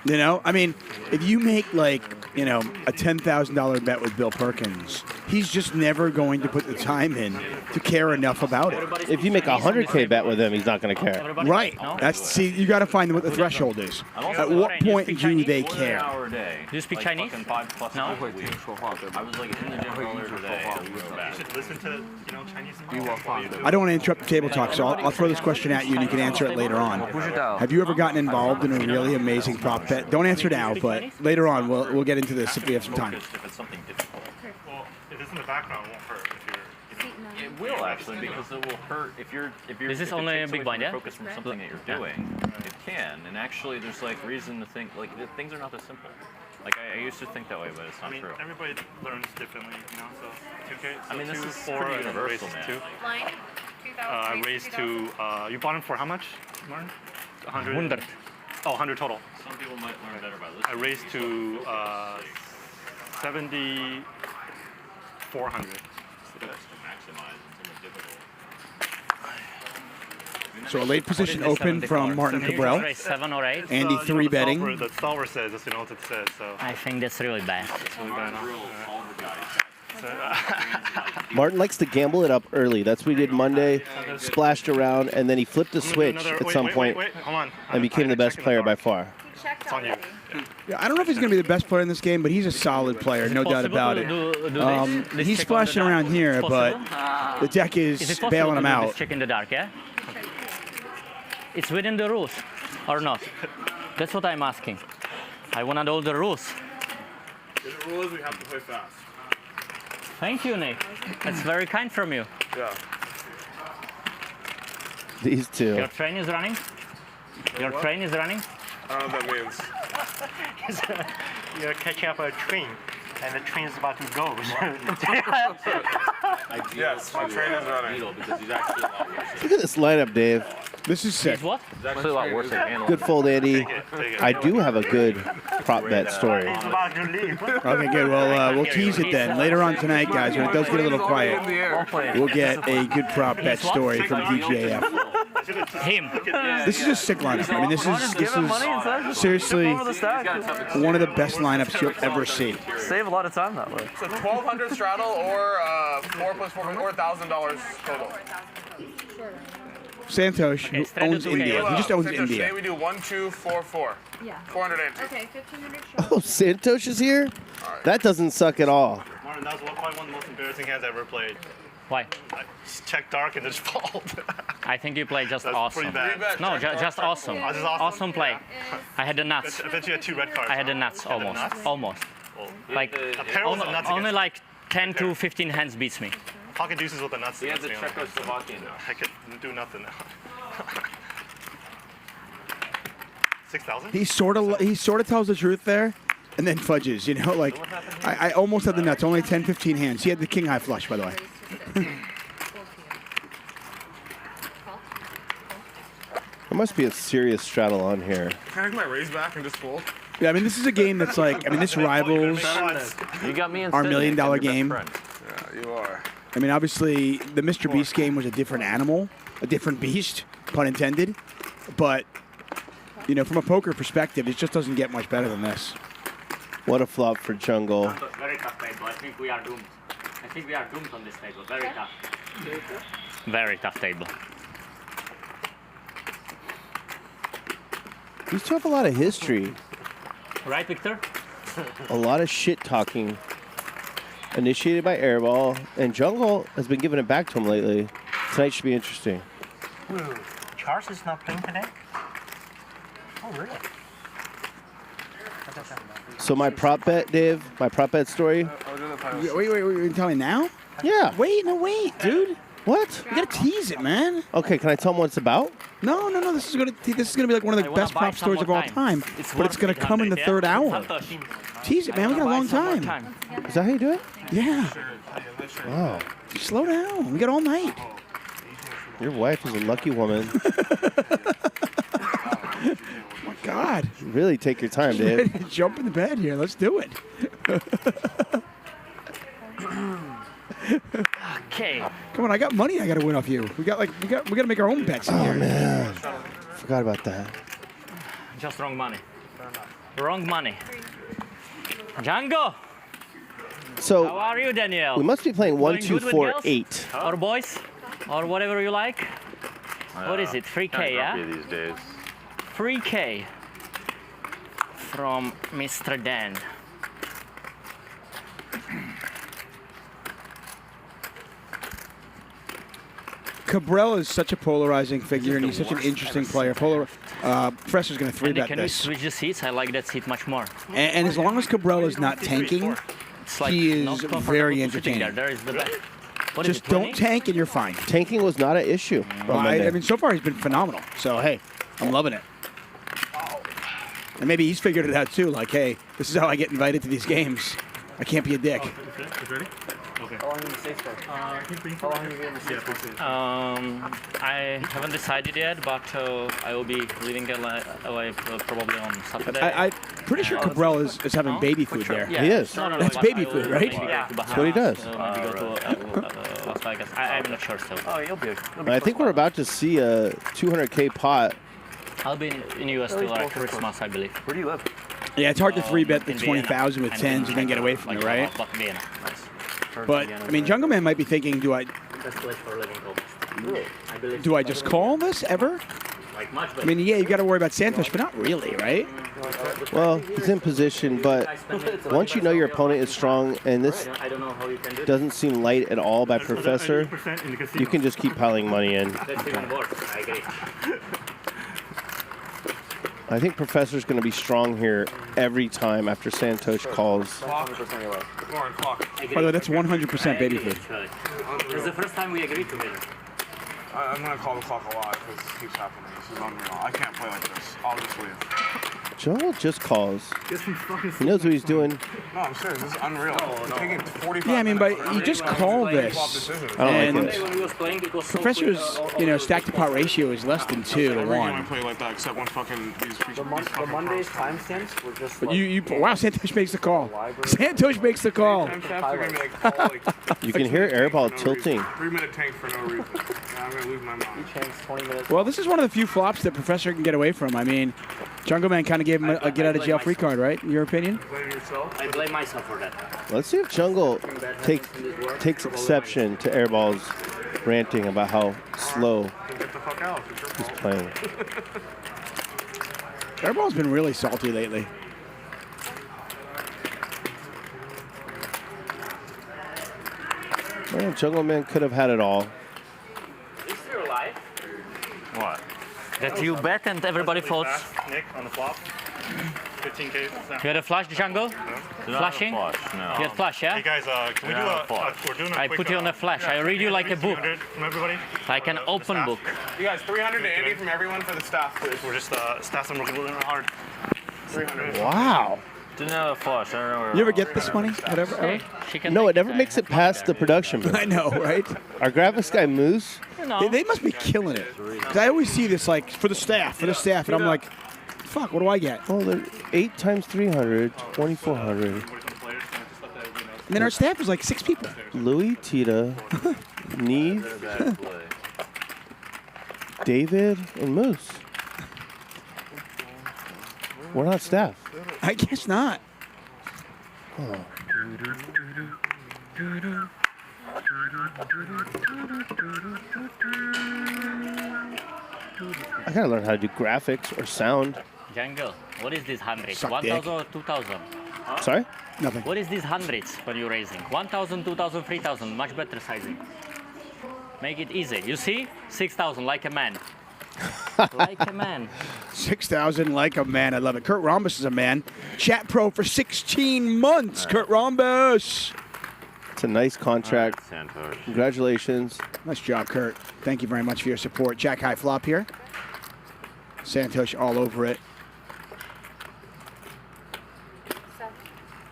You know, I mean, if you make like, you know, a $10,000 bet with Bill Perkins, he's just never going to put the time in to care enough about it. If you make a 100K bet with him, he's not going to care. Right. See, you got to find what the threshold is. At what point do they care? Do you speak Chinese? No. I was like in the gym earlier today. You should listen to, you know, Chinese. I don't want to interrupt the table talk, so I'll throw this question at you and you can answer it later on. Have you ever gotten involved in a really amazing prop bet? Don't answer now, but later on we'll get into this if we have some time. If it's something difficult. Well, if it's in the background, it won't hurt if you're. It will actually, because it will hurt if you're. Is this only a big blind? Yeah. Focus from something that you're doing. It can, and actually, there's like reason to think like things are not that simple. Like I used to think that way, but it's not true. Everybody learns differently, you know. So 2K. I mean, this is 4 pretty and universal, raised man. 2. I raised to. You bought him for how much, Martin? 100. Oh, 100 total. Some people might learn better by listening. I raised to 7,400. So a late position open from Martin Cabral. 7 or 8. Andy 3 betting. The solver says, that's what it says. So. I think that's really bad. That's really bad. Martin likes to gamble it up early. That's what he did Monday. Splashed around, and then he flipped a switch at some point and became the best player by far. It's on you. Yeah, I don't know if he's going to be the best player in this game, but he's a solid player, no doubt about it. He's splashing around here, but the deck is bailing him out. Check in the dark, yeah? It's within the rules, or not? That's what I'm asking. I want to know the rules. The rule is we have to play fast. Thank you, Nick. That's very kind from you. Yeah. These two. Your train is running? Your train is running? I don't know what that means. You're catching up a train, and the train is about to go. Yes, my train is running. Look at this lineup, Dave. This is sick. What? It's actually a lot worse than analyzing. Good fold, Andy. I do have a good prop bet story. Okay, good. Well, we'll tease it then. Later on tonight, guys, when it does get a little quiet, we'll get a good prop bet story from DJF. Him. This is a sick lineup. I mean, this is seriously one of the best lineups you'll ever see. Save a lot of time that way. So 1,200 straddle or 4 plus 4 or $1,000 total. Santhosh, who owns India. He just owns Santhosh, India. Today we do 1, 2, 4, 4. Yeah. 480. Okay, 1,500. Oh, Santhosh is here? That doesn't suck at all. Martin, that was probably one of the most embarrassing hands I ever played. Why? I just checked dark and just fold. I think you played just That's awesome. pretty bad. No, just awesome. Oh, just awesome? Awesome play. I had the nuts. I bet you had 2 red cards. I had the nuts almost. Almost. Like nuts only like 10 to 15 hands beats me. Pocket deuces with the nuts. He has a Czechoslovakian. I could do nothing now. 6,000? He sort of tells the truth there, and then fudges. You know, like I almost had the nuts. Only 10, 15 hands. He had the king high flush, by the way. There must be a serious straddle on here. Can I take my raise back and just fold? Yeah, I mean, this is a game that's like, I mean, this rivals You got me our $1 million game. Yeah, you are. I mean, obviously, the Mr. Beast game was a different animal, a different beast, pun intended. But, you know, from a poker perspective, it just doesn't get much better than this. What a flop for Jungle. Very tough table. I think we are doomed. I think we are doomed on this table. Very tough. Very tough table. These two have a lot of history. Right, Victor? A lot of shit talking. Initiated by Airball, and Jungle has been giving it back to him lately. Tonight should be interesting. Ooh, Charles is not playing today? Oh, really? So my prop bet, Dave, my prop bet story. Wait, you tell me now? Yeah. Wait, dude. What? You gotta tease it, man. Okay, can I tell him what it's about? No. This is gonna be like one of the best prop stories of all time. But it's gonna come in the third hour. Tease it, man. We got a long time. Is that how you do it? Yeah. Wow. Slow down. We got all night. Your wife is a lucky woman. Oh my God. Really take your time, Dave. Jump in the bed here. Let's do it. Okay. Come on, I got money I gotta win off you. We gotta make our own bets in here. Man. Forgot about that. Just wrong money. Wrong money. Django. So how are you, Danielle? we must be playing 1, Doing 2, good with 4, girls? 8. Or boys? Or whatever you like? What is it? 3K, yeah? These days. 3K from Mr. Dan. Cabral is such a polarizing figure, and he's such an interesting player. Professor's going to Andy, three-bet can we this. switch the seats? I like that seat much more. And as long as Cabral is not tanking, It's like he not is comfortable very sitting entertaining. There. There is the back. What is Just it, don't 20? tank and you're fine. Tanking was not an issue. Well, I mean, so far he's been phenomenal. So, hey, I'm loving it. And maybe he's figured it out, too. Like, hey, this is how I get invited to these games. I can't be a dick. Ready? Okay. How long are you in the safe for? How long are you in the safe for? I haven't decided yet, but I will be leaving LA probably on Saturday. I'm pretty sure Cabral is having baby food there. Yeah. He is. No, That's but baby I will food, right? maybe go to That's what he does. Bahamas, maybe go to Las Vegas. I'm not sure still. Oh, you'll be. I think we're about to see a 200K pot. I'll be in US till like Christmas, I believe. Where do you live? Yeah, it's hard to three-bet the In Vienna. 20,000 with 10s and then get away from it, right? Like Vienna. But, I mean, Jungleman might be thinking, Best place for living almost. I believe. do I just call this ever? Like much better. I mean, yeah, you got to worry about Santhosh, but not really, right? Well, he's in position, but once you know your opponent is strong, and this I don't know how you can do it. doesn't seem light at all by Professor, you can just keep piling money in. That's even worse. I agree. I think Professor's going to be strong here every time after Santhosh calls. By the way, that's 100% baby food. It's the first time we agreed together. I'm gonna call the clock a lot because this keeps happening. This is unreal. I can't play like this. I'll just leave. Jungle just calls. He knows what he's doing. No, I'm serious. This is unreal. It's taking 45 Yeah, I mean, but minutes. you just call this. I don't like When we was playing, it was so Professor's, stack to pot ratio is less than 2 to Every game I 1. play like that except when fucking these The Monday's timestamps were just But like... wow, Santhosh makes the call. Santhosh makes the call. timestamps are gonna be like, call, like You can hear Airball tilting. 3-minute tank for no reason. Yeah, I'm gonna lose my mind. Each hang's 20 minutes. Well, this is one of the few flops that Professor can get away from. I mean, Jungleman kind of gave him a get-out-of-jail-free card, right? In your opinion? Blame yourself. I blame myself for that. Let's see if Jungle takes exception to Airball's ranting about how slow Get the fuck out. he's playing. Airball's been really salty lately. Man, Jungleman could have had it all. Is still alive? What? That you bet and everybody folds. Nick on the flop. 15K. You had a flash, Django? Flashing? Flush, no. You had flash, yeah? Hey guys, can we do we're doing a I quick, put you on a flash. I read you like a book. 300 from everybody. Like an open book. You guys, 300 to Andy from everyone for the staff, please. We're just staff them working really hard. 300. Wow. Didn't have a flush. I don't know where You ever get this money? Whatever, ever? No, it never makes it past the production booth. I know, right? Our graphics guy, Moose, They must be killing it. 'Cause I always see this, like, for the staff, and I'm like, fuck, what do I get? oh, they're 8 times 300, 2,400. And then our staff is like 6 people. Louis, Tita, Neve, David, and Moose. We're not staff. I guess not. Oh. I gotta learn how to do graphics or sound. Jungle, what is this hundreds? Suck 1,000 or 2,000? Sorry? Nothing. What is these hundreds when you're raising? 1,000, 2,000, 3,000, much better sizing. Make it easy. You see? 6,000, like a man. Like a man. 6,000 like a man. I love it. Kurt Rhombus is a man. Chat Pro for 16 months. Kurt Rhombus. It's a nice contract. Santhosh. Congratulations. Nice job, Kurt. Thank you very much for your support. Jack high flop here. Santhosh all over it.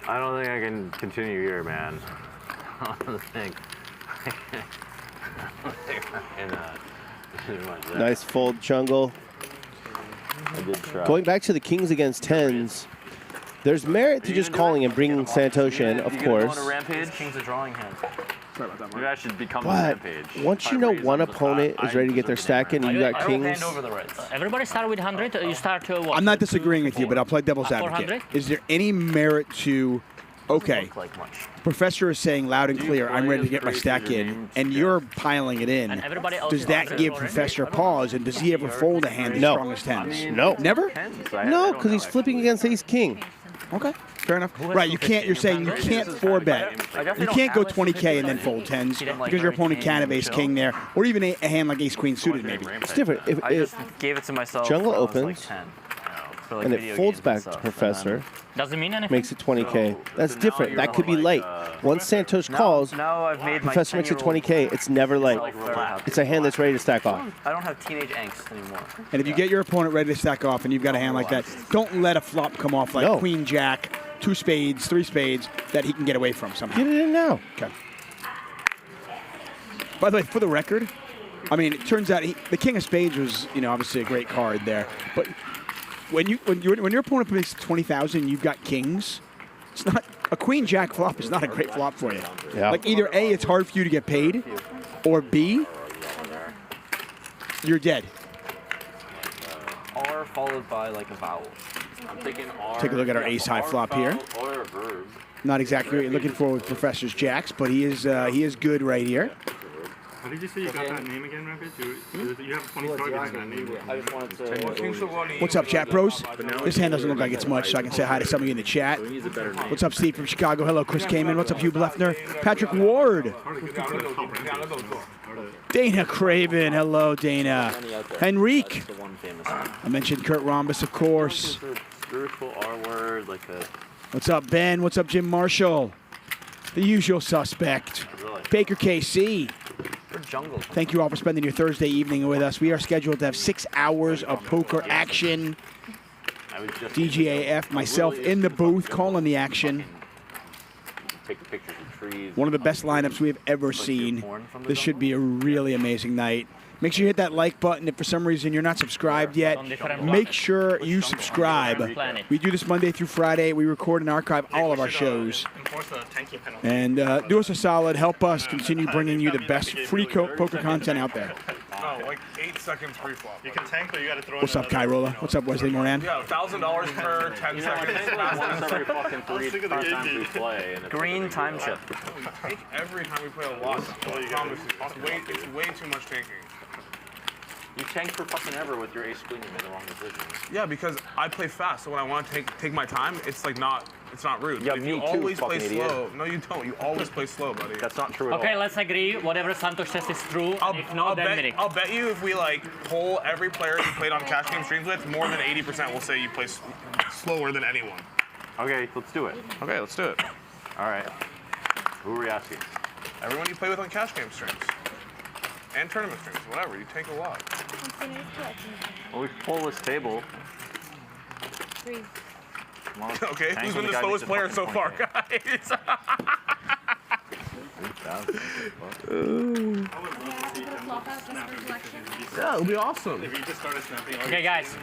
I don't think I can continue here, man. I don't think. Nice fold, Jungle. I did try. Going back to the kings against tens, there's merit to just calling and bringing Santhosh in, of course. Rampage? King's a drawing hand. Sorry about that, Maybe I should become a But Rampage. once you know one opponent is ready to get their stack in and you got kings, Everybody start with 100. You start to what? I'm not disagreeing with you, but I'll play devil's advocate. 400? Is there any merit to, okay, Professor is saying loud and clear, I'm ready to get my stack in, and you're piling it in. Does that give Professor pause, and does he ever fold a hand as strong as tens? No. Never? No, because he's flipping against ace-king. Okay, fair enough. Right, you can't, you're saying you can't 4-bet. You can't go 20K and then fold tens, because your opponent can have ace-king there, or even a hand like ace-queen suited, maybe. It's different. If I just gave it to myself. Jungle when I was, like, opens, 10. Like and it video folds games back and to stuff, Professor, doesn't mean anything. makes it 20K. That's different. That could be light. Once Santhosh calls, now I've made my Professor makes it 10-year-old 20K. It's never light. It's a hand that's ready to stack off. I don't have teenage angst anymore. And if you get your opponent ready to stack off and you've got a hand like that, don't let a flop come off like queen, jack, 2 spades, 3 spades that he can get away from somehow. Get it in now. Okay. By the way, for the record, I mean, it turns out the king of spades was, you know, obviously a great card there. But when your opponent makes 20,000, you've got kings. It's not a queen jack flop is not a great flop for you. Yeah. Like either A, it's hard for you to get paid, or B, you're dead. R followed by like a vowel. I'm thinking R. Take a look at our ace high flop here. Or a verb. Not exactly what you're looking for with Professor's jacks, but he is good right here. How did you say you got that name again, Rampage? You have 20 targets in that name. I just wanted to. What's up, chat pros? This hand doesn't look like it's much, so I can say hi to somebody in the chat. What's up, Steve from Chicago? Hello, Chris Kamen. What's up, Hugh Bleffner? Patrick Ward. Dana Craven. Hello, Dana. Henrique. I mentioned Kurt Rhombus, of course. Spiritual R word, like a. What's up, Ben? What's up, Jim Marshall? The usual suspect. Baker KC. Thank you all for spending your Thursday evening with us. We are scheduled to have 6 hours of poker action. DGAF, myself in the booth, calling the action. Take pictures of trees. One of the best lineups we have ever seen. This should be a really amazing night. Make sure you hit that like button. If for some reason you're not subscribed yet, make sure you subscribe. We do this Monday through Friday. We record and archive all of our shows. And do us a solid. Help us continue bringing you the best free poker content out there. No, like 8 seconds pre-flop. You can tank, but you got to throw What's up, Kyrola? What's up, Wesley Moran? Yeah, $1,000 per 10 seconds. Green time chip. Tank every time we play a lot. I promise you. It's way too much tanking. You tanked for fucking ever with your ace queen. You made the wrong decision. Yeah, because I play fast, so when I want to take my time, it's like it's not rude. Yeah, if me you too, always play fucking slow. idiot. No, you don't. You always play slow, buddy. That's not true at all. Okay, let's agree. Whatever Santhosh says is true. If not, then Minik. I'll bet you if we like poll every player you played on cash game streams with, more than 80% will say you play slower than anyone. Okay, let's do it. Okay, let's do it. All right. Who are we asking? Everyone you play with on cash game streams. And tournament streams, whatever. You take a lot. Well, we pull this table. 3. Okay, who's been the slowest player so far, guys? Yeah, it'll be awesome. Okay, guys,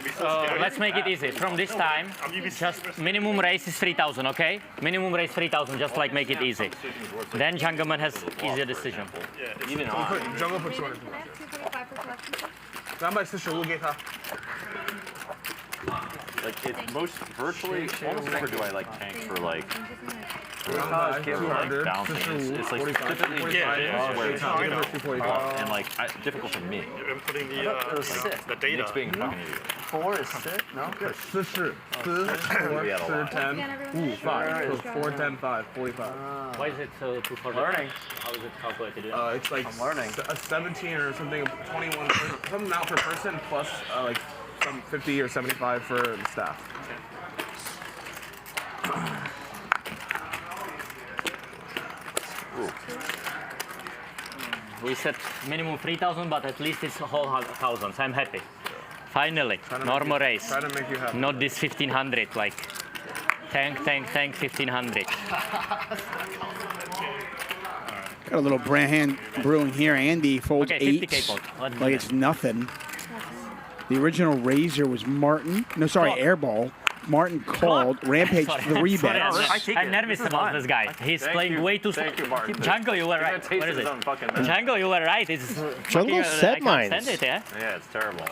let's make it easy. From this time, just minimum raise is 3,000, okay? Minimum raise 3,000, just like make it easy. Then Jungleman has easier decision. Even Jungle put 200. Rampage sister will get her. Like it's most virtually almost never do I like tank for like. Bouncing. It's like typically where it's and like difficult for me. I'm putting the data. Nick's being fucking idiot. 4 is sit? No? Yeah, 4, 10. Ooh, 5. So 4, 10, 5, 45. Why is it so too far? Learning. How is it calculated? It's like I'm learning. a 17 or something, 21, some amount per person plus like some 50 or 75 for the staff. We set minimum 3,000, but at least it's a whole 1,000. So I'm happy. Finally, normal race. Try to make you happy. Not this 1,500 like tank 1,500. Got a little brand brewing here. Andy folds Okay, 8 50K fold. like it's nothing. The original Razor was Martin. No, sorry, Airball. Martin called Rampage 3 bet. I'm nervous about this guy. He's playing way too slow. Jungle, you were right. What is it? Jungle, you were right. It's Jungle set mines. Stand it, yeah? Yeah, it's terrible.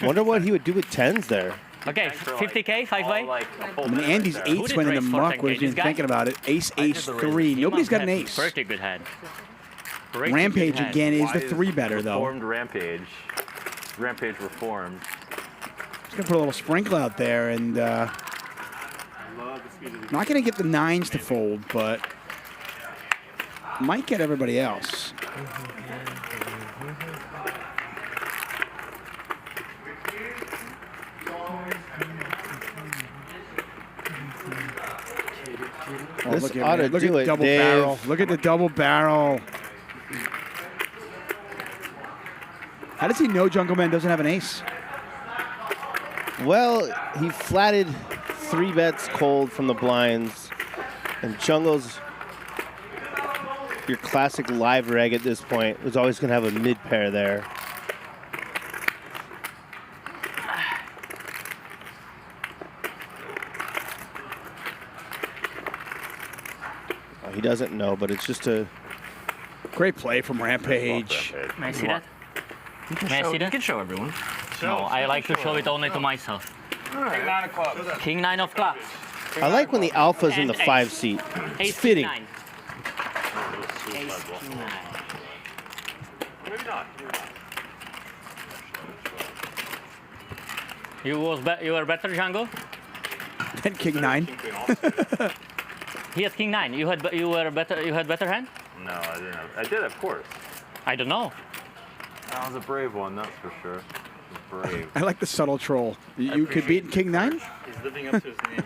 Wonder what he would do with 10s there. Okay, 50K, 5-way. I mean, Andy's 8's winning the muck. Wasn't even thinking about it. Ace, ace, 3. Nobody's got an ace. Pretty good hand. Rampage again is the 3 better though. Reformed Rampage. Rampage reformed. Just gonna put a little sprinkle out there and not gonna get the 9s to fold, but might get everybody else. Oh, This look ought to at, look do at it, double Dave. barrel. Look at the double barrel. How does he know Jungleman doesn't have an ace? Well, he flatted 3 bets cold from the blinds, and Jungle's your classic live reg at this point. Was always going to have a mid pair there. Oh, he doesn't know, but it's just a great play from Rampage. May I see that? May I see that? You can show everyone. No, I like to show it only to myself. King 9 of clubs. King 9 of clubs. I like when the alpha's in the 5 seat. It's fitting. Ace King 9. Maybe not. You were better, Jungle? Then King 9. He has King 9. You had better hand? No, I didn't. I did, of course. I don't know. That was a brave one, that's for sure. Brave. I like the subtle troll. You could beat King 9? He's living up to his name.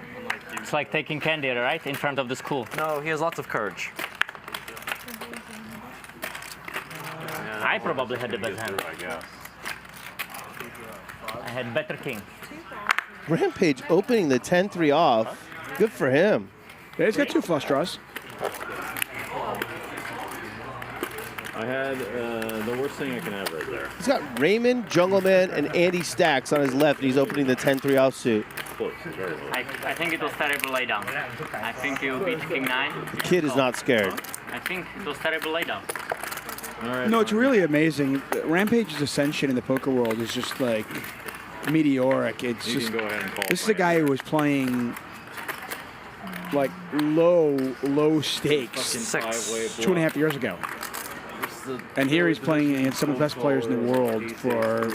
It's like taking candy, right? In front of the school. No, he has lots of courage. I probably had the best hand. I guess. I had better king. Rampage opening the 10-3 off. Good for him. Yeah, he's got 2 flush draws. I had the worst thing I can have right there. He's got Raymond, Jungleman, and Andy Stacks on his left, and he's opening the 10-3 offsuit. I think it was terrible laydown. I think you beat King 9. The kid is not scared. I think it was terrible laydown. No, it's really amazing. Rampage's ascension in the poker world is just like meteoric. It's You just can go ahead and call this is a guy who was playing like low stakes 2.5 years ago. And here he's playing against some of the best players in the world for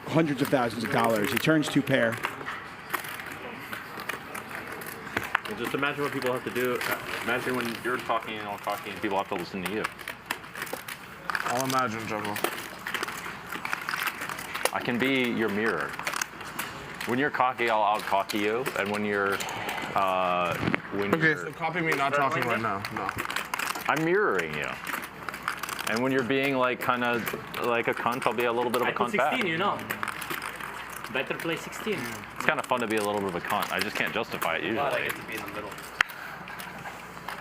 hundreds of thousands of dollars. He turns 2 pair. Well, just imagine what people have to do. Imagine when you're talking and I'm talking and people have to listen to you. I'll imagine, Jungle. I can be your mirror. When you're cocky, I'll out-cocky you. And when you're... Okay, so copy me not talking right now. No. I'm mirroring you. And when you're being like kind of like a cunt, I'll be a little bit of a cunt 16, back. you know. Better play 16. It's kind of fun to be a little bit of a cunt. I just can't justify it usually. I get to be in the middle.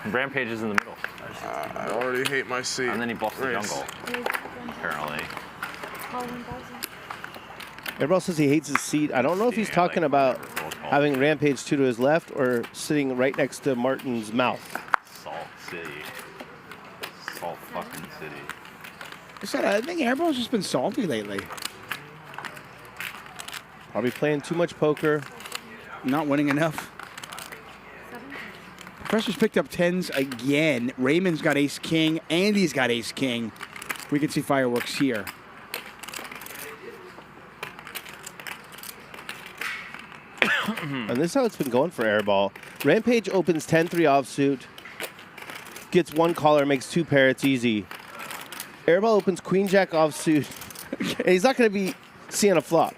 Rampage is in the middle. I already hate my seat. And then he bluffs the jungle, apparently. Everybody says he hates his seat. I don't know if he's talking about having Rampage 2 to his left or sitting right next to Martin's mouth. Salt City. Salt fucking city. I think Airball's just been salty lately. Probably playing too much poker. Not winning enough. Professor's picked up 10s again. Raymond's got ace king. Andy's got ace king. We can see fireworks here. And this is how it's been going for Airball. Rampage opens 10-3 offsuit, gets one caller, makes 2 pair, it's easy. Airball opens Queen Jack offsuit, and he's not going to be seeing a flop.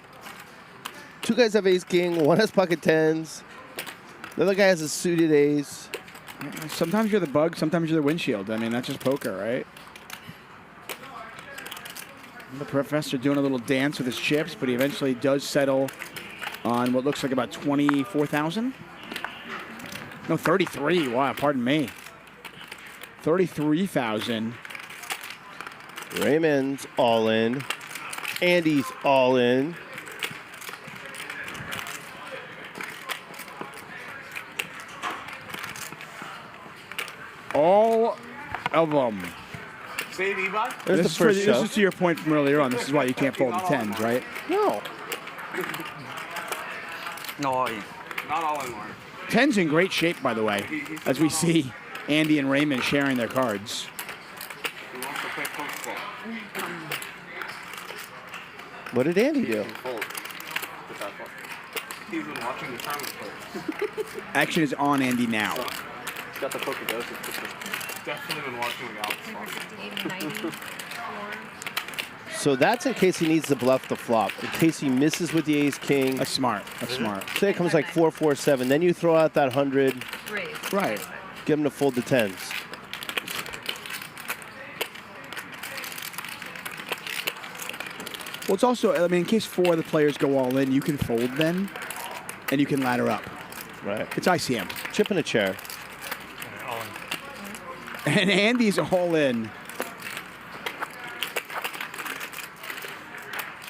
2 guys have ace king, 1 has pocket 10s, the other guy has a suited ace. Sometimes you're the bug, sometimes you're the windshield. I mean, that's just poker, right? The professor doing a little dance with his chips, but he eventually does settle on what looks like about 24,000. No, 33. Wow, pardon me. 33,000. Raymond's all in. Andy's all in. All of them. Save E-Bot? This is to your point from earlier on. This is why you can't fold the 10s, right? No. No, not all in one. 10's in great shape, by the way, as we see Andy and Raymond sharing their cards. He wants to play football. What did Andy do? He's been watching the tournament play. Action is on Andy now. He's got the poker doses. Definitely been watching the outs. So that's in case he needs to bluff the flop. In case he misses with the ace king. That's smart. That's smart. Say it comes like 4-4-7. Then you throw out that 100. Right. Get him to fold the 10s. Well, it's also, I mean, in case 4 of the players go all in, you can fold then, and you can ladder up. Right. It's ICM. Chip in a chair. And Andy's all in.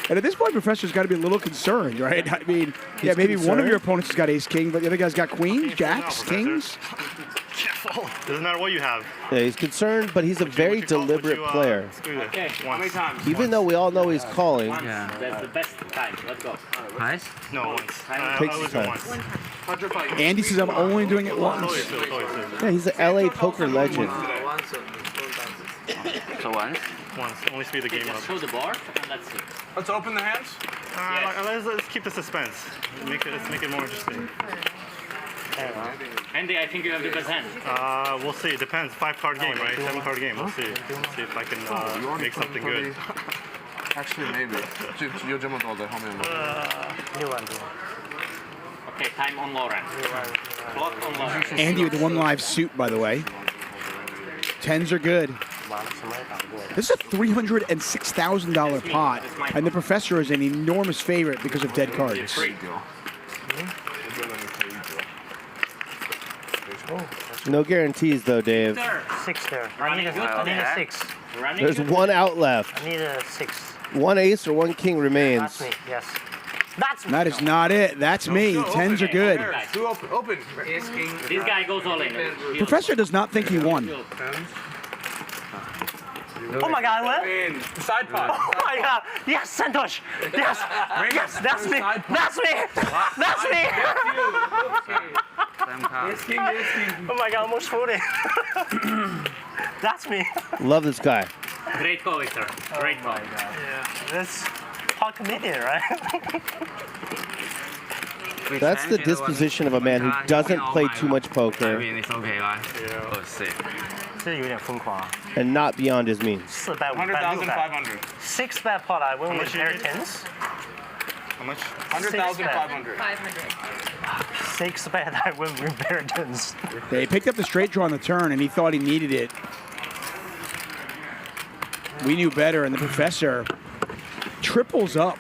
And at this point, Professor's got to be a little concerned, right? I mean, yeah, maybe one of your opponents has got ace king, but the other guy's got queens, jacks, kings. Doesn't matter what you have. Yeah, he's concerned, but he's a very deliberate player. Okay, how many times? Even though we all know he's calling. Yeah. That's the best time. Let's go. Nice? No, once. Takes his time. Andy says, I'm only doing it once. Yeah, he's an LA poker legend. So once? Once. Only speed the game up. Show the board and let's see. Let's open the hands. Let's keep the suspense. Let's make it more interesting. Andy, I think you have the best hand. We'll see. It depends. 5-card game, right? 7-card game. We'll see. See if I can make something good. Actually, maybe. Okay, time on Lauren. Clock on Lauren. Andy with 1 live suit, by the way. 10s are good. This is a $306,000 pot, and the Professor is an enormous favorite because of dead cards. No guarantees, though, Dave. 6 there. I need a 6. There's 1 out left. I need a 6. 1 ace or 1 king remains. That's me, yes. That's me. That is not it. That's me. 10s are good. Two open. This guy goes all in. Professor does not think he won. Oh my God, I win? Side pot. Oh my God. Yes, Santhosh. Yes. Yes, that's me. That's me. That's me. Oh my God, almost 40. That's me. Love this guy. Great call, Victor. Great call. Yeah, that's pot comedian, right? That's the disposition of a man who doesn't play too much poker and not beyond his means. 100,500. 6 bet pot, I win with pair 10s. How much? 100,500. 6 bet, I win with pair 10s. They picked up the straight draw on the turn, and he thought he needed it. We knew better, and the Professor triples up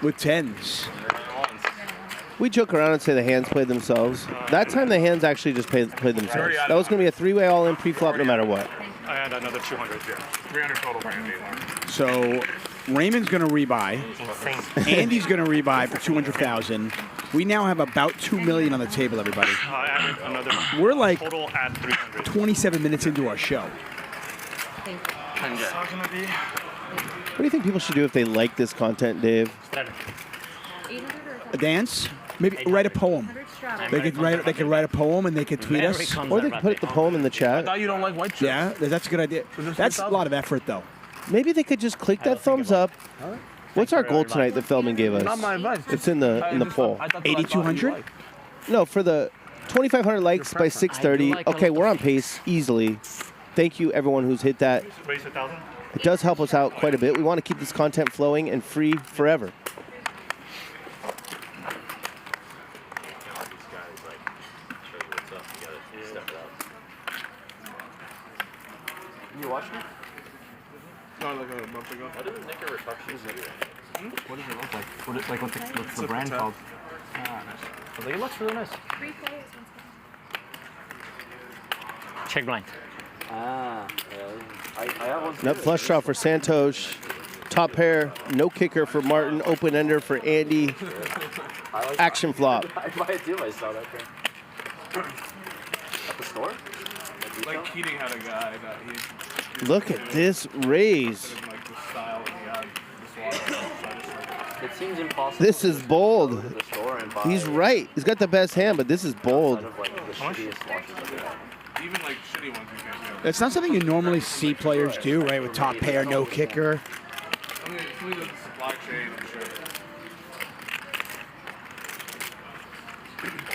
with 10s. We joke around and say the hands played themselves. That time the hands actually just played themselves. That was going to be a 3-way all-in pre-flop no matter what. I had another 200 here. 300 total for Andy. So Raymond's going to rebuy. Andy's going to rebuy for 200,000. We now have about 2 million on the table, everybody. I added another. We're like total at 300. 27 minutes into our show. What do you think people should do if they like this content, Dave? A dance? Maybe write a poem. They could write a poem and they could tweet us. Or they could put the poem in the chat. I thought you don't like white chips. Yeah, that's a good idea. That's a lot of effort, though. Maybe they could just click that thumbs up, What's our goal tonight that Feldman gave us? Not my advice. It's in the poll. 8,200? No, for the 2,500 likes by 6:30. Okay, we're on pace easily. Thank you, everyone who's hit that. Raise 1,000. It does help us out quite a bit. We want to keep this content flowing and free forever. You watched it? No, like a month ago. What does Nik ever touch this video? What does it look like? What's the brand called? Ah, nice. It looks really nice. Check blind. Ah, yeah. I have one. Nut flush draw for Santhosh. Top pair, no kicker for Martin. Open ender for Andy. Action flop. I buy it too. I saw that thing. At the store? Like Keating had a guy that he. Look at this raise. Like the style that he had. It seems impossible. This is bold. To the store and buy He's right. He's got the best hand, but this is bold. Kind of like the shittiest watches that they have. Even like shitty ones you can't get. It's not something you normally see players do, right? With top pair, no kicker. I mean, it's really the supply chain, I'm sure.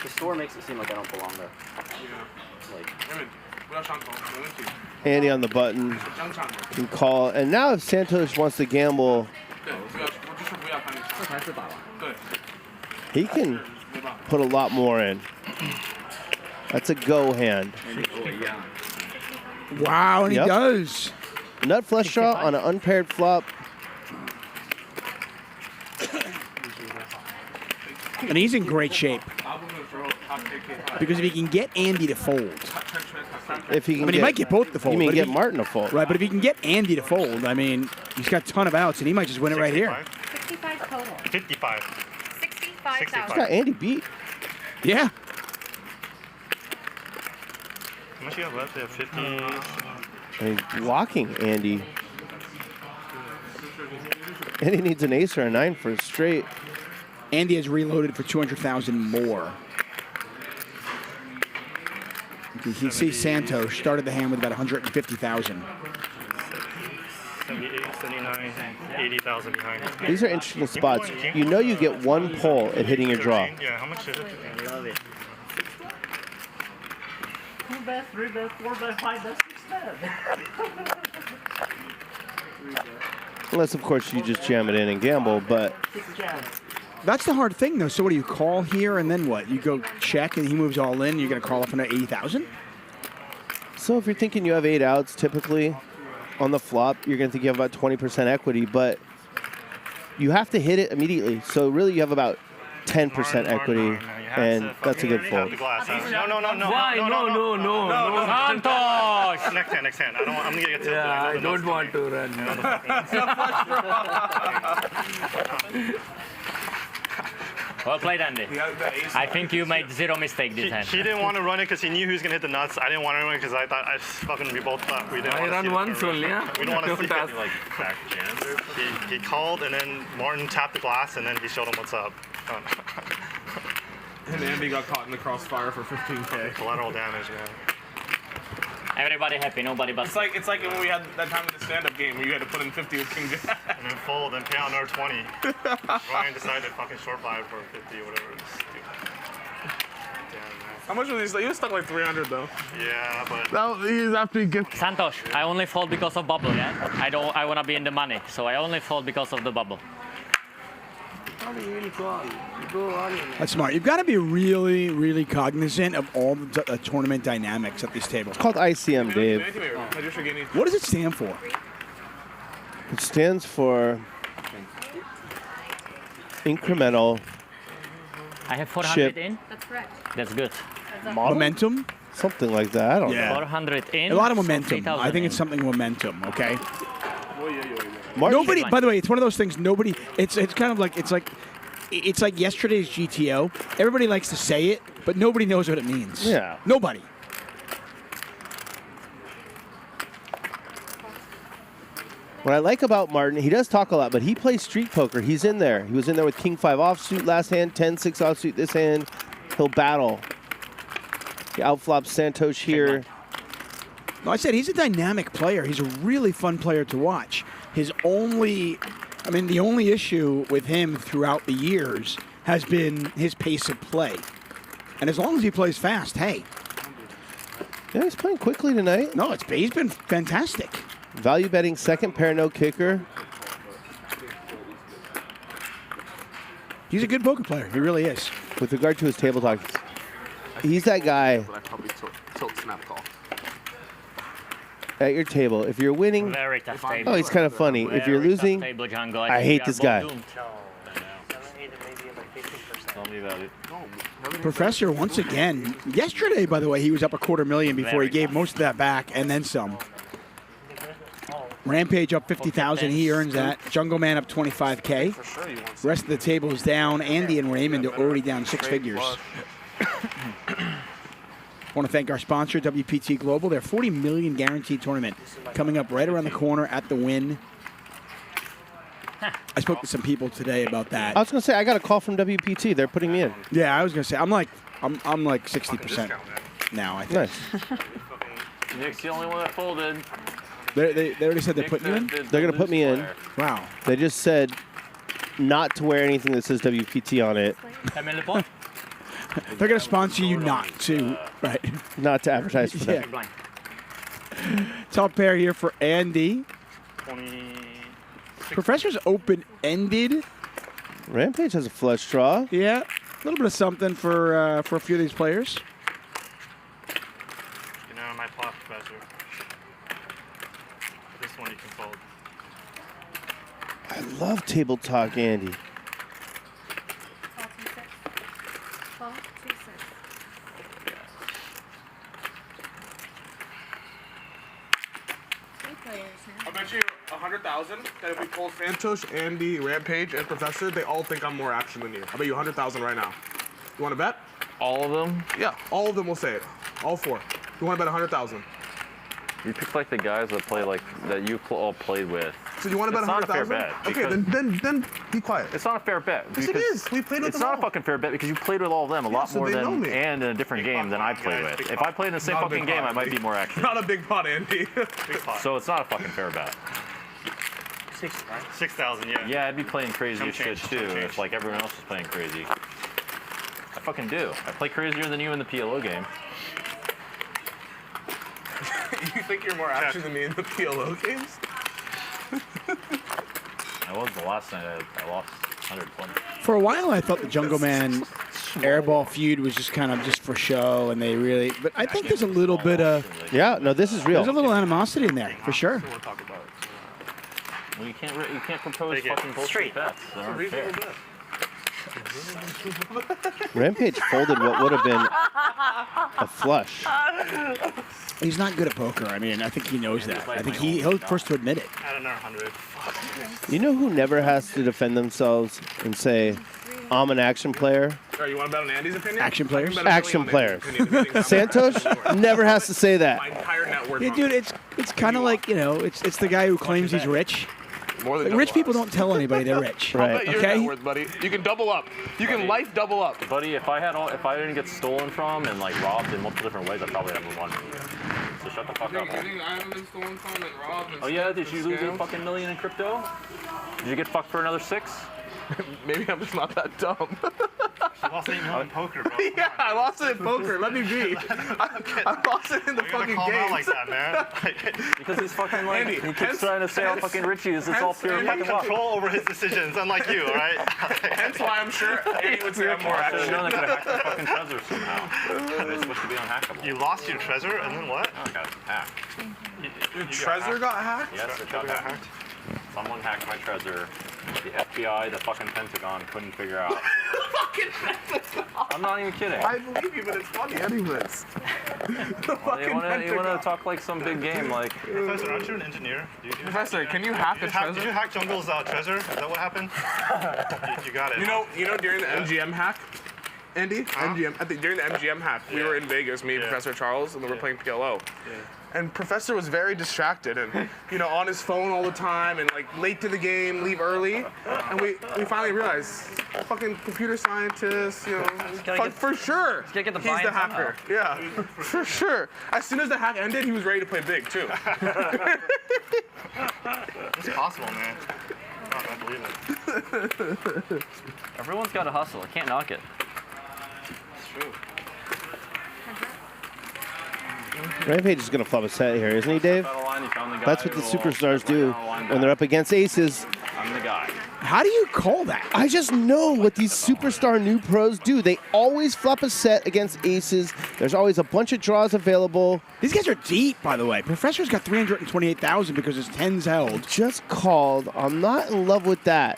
The store makes it seem like I don't belong there. Yeah. Like, Raymond, we are Santhosh. We went to. Andy on the button. Can call. And now if Santhosh wants to gamble, he can put a lot more in. That's a go hand. Wow, and he does. Nut flush draw on an unpaired flop. And he's in great shape. Because if he can get Andy to fold. If he can he might get both to fold. You mean but get Martin to fold? Right, but if he can get Andy to fold, I mean, he's got a ton of outs, and he might just win it right here. 65 total. 55. 65,000. He's got Andy beat. Yeah. How much you have left? You have 50. And he's blocking Andy. And he needs an ace or a 9 for a straight. Andy has reloaded for 200,000 more. You can see Santhosh started the hand with about 150,000. 78, 79, 80,000 behind. These are interesting spots. You know you get one pull at hitting your draw. Yeah, how much is it? I love it. 2 bet, 3 bet, 4 bet, 5 bet, 6 bet. Unless, of course, you just jam it in and gamble, but... That's the hard thing, though. So what do you call here, and then what? You go check, and he moves all in, you're going to call off another 80,000? So if you're thinking you have 8 outs, typically, on the flop, you're going to think you have about 20% equity, but you have to hit it immediately. So really, you have about 10% equity, and that's a good fold. No. Why? No. Santhosh! Next hand. I'm going to get to I don't want to run. Well played, Andy. I think you made 0 mistake this hand. He didn't want to run it because he knew he was going to hit the nuts. I didn't want to run it because I thought we both thought we didn't want to run see once only, yeah? We don't want to see it. like back jams. He called, and then Martin tapped the glass, and then he showed him what's up. And Andy got caught in the crossfire for 15K. Collateral damage, man. Everybody happy, nobody but. It's like when we had that time in the stand-up game where you had to put in 50 with King Jack. And then fold, then pay out another 20. Ryan decided to fucking short buy it for 50 or whatever. How much was he? He was stuck like 300 though. Yeah, but he's after he gets. Santhosh, I only fold because of bubble, yeah? I want to be in the money, so I only fold because of the bubble. That's smart. You've got to be really, really cognizant of all the tournament dynamics at these tables. It's called ICM, Dave. What does it stand for? It stands for incremental I have 400 chip in. That's correct. That's good. Momentum? Something like that. I don't know. 400 in. A lot of so momentum. 3,000 I think in. it's something momentum, okay? Martin, Nobody, by the way, it's one of those things nobody, it's kind of like, it's like yesterday's GTO. Everybody likes to say it, but nobody knows what it means. Yeah. Nobody. What I like about Martin, he does talk a lot, but he plays street poker. He's in there. He was in there with King 5 offsuit last hand, 10-6 offsuit this hand. He'll battle. He outflops Santhosh here. No, I said he's a dynamic player. He's a really fun player to watch. His only I mean, the only issue with him throughout the years has been his pace of play. And as long as he plays fast, hey. Yeah, he's playing quickly tonight. No, he's been fantastic. Value betting second pair, no kicker. He's a good poker player. He really is. With regard to his table talk, he's that guy But I probably tilt snap call. at your table. If you're winning, Very tough table. oh, he's kind of funny. If you're Very losing, tough table, Jungle. I think hate we this are guy. both doomed. Tell me about it. Professor, once again, yesterday, by the way, he was up $250,000 before he gave most of that back and then some. Rampage up 50,000, he earns that. Jungleman up 25K. Rest of the table is down. Andy and Raymond are already down 6 figures. Want to thank our sponsor, WPT Global. Their 40 million guaranteed tournament coming up right around the corner at the Win. I spoke to some people today about that. I was going to say, I got a call from WPT. They're putting me in. Yeah, I was going to say, I'm like 60% now, I think. Nice. Nick's the only one that folded. They already said they're putting you in? They're going to put me in. Wow. They just said not to wear anything that says WPT on it. They're going to sponsor you not to, right? Not to advertise for them. Yeah. Top pair here for Andy. Professor's open-ended. Rampage has a flush draw. Yeah, a little bit of something for a few of these players. You know, my plot, Professor. This one you can fold. I love table talk, Andy. I bet you 100,000 that if we pull Santhosh, Andy, Rampage, and Professor, they all think I'm more action than you. I bet you 100,000 right now. You want to bet? All of them? Yeah, all of them will say it. All 4. You want to bet 100,000? You picked like the guys that play like that you all played with. So you want to bet 100,000? It's not a fair bet. Okay, then be quiet. It's not a fair bet. Yes, it is. We played with It's them not all. a fucking fair bet because you played with all of them a lot so more they know than me. and in a different game than I played with. If I played in the same Not a fucking big game, pot, I might Andy. be more active. Not a big pot, Andy. So it's not a fucking fair bet. 6,000, yeah. Yeah, I'd be playing crazy Some as shit change, too some change. if like everyone else was playing crazy. I fucking do. I play crazier than you in the PLO game. You think you're more action than me in the PLO games? I was the last night. I lost 120. For a while, I thought the Jungleman airball feud was just kind of just for show, and they really. But I think there's a little bit of. Yeah, no, this is real. There's a little animosity in there, for sure. Well, you can't propose fucking bullshit bets. That aren't fair. Rampage folded what would have been a flush. He's not good at poker. I mean, I think he knows that. I think he'll first to admit it. I don't know, 100. You know who never has to defend themselves and say, I'm an action player? Sure, you want to bet on Andy's opinion? Action players? Action players. Santhosh never has to say that. My entire net worth. Yeah, dude, it's kind of like, you know, it's the guy who claims he's rich. More than Like, rich people don't tell anybody they're rich. Right. I'll bet your net worth, buddy. You can double up. You can life double up. Buddy, if I didn't get stolen from and like robbed in multiple different ways, I probably haven't won. So shut the fuck up. I haven't been stolen from and robbed and Oh yeah, did you lose a fucking million in crypto? Did you get fucked for another 6? Maybe I'm just not that dumb. You lost 8 million in poker, bro. Yeah, I lost it in poker. Let me be. I lost it in the fucking call him out game. like that, man. Because he's fucking like, Andy, he keeps trying to say how fucking rich he is. It's all pure You have fucking luck. control over his decisions, unlike you, all right? Hence why I'm sure Andy would say I'm more I should have action. known they could have hacked the fucking treasure somehow. It's supposed to be unhackable. You lost your treasure, and then what? Oh, I got hacked. Your treasure got hacked? Yes, it got hacked. Someone hacked my treasure. The FBI, the fucking Pentagon couldn't figure out. Fucking Pentagon. I'm not even kidding. I believe you, but it's funny anyways. Well, you want to talk like some big game, like. Professor, aren't you an engineer? Professor, can you hack a treasure? Did you hack Jungle's treasure? Is that what happened? you got it. You know, during the MGM hack, Andy, during the MGM hack, we were in Vegas, me and Professor Charles, and we were playing PLO. And Professor was very distracted and, you know, on his phone all the time and, like, late to the game, leave early. And we finally realized, fucking computer scientist, you know, for sure, he's the hacker. Yeah, for sure. As soon as the hack ended, he was ready to play big, too. It's possible, man. I believe it. Everyone's got to hustle. I can't knock it. It's true. Rampage is going to flop a set here, isn't he, Dave? That's what the superstars do when they're up against aces. I'm the guy. How do you call that? I just know what these superstar new pros do. They always flop a set against aces. There's always a bunch of draws available. These guys are deep, by the way. Professor's got 328,000 because his 10's held. Just called. I'm not in love with that.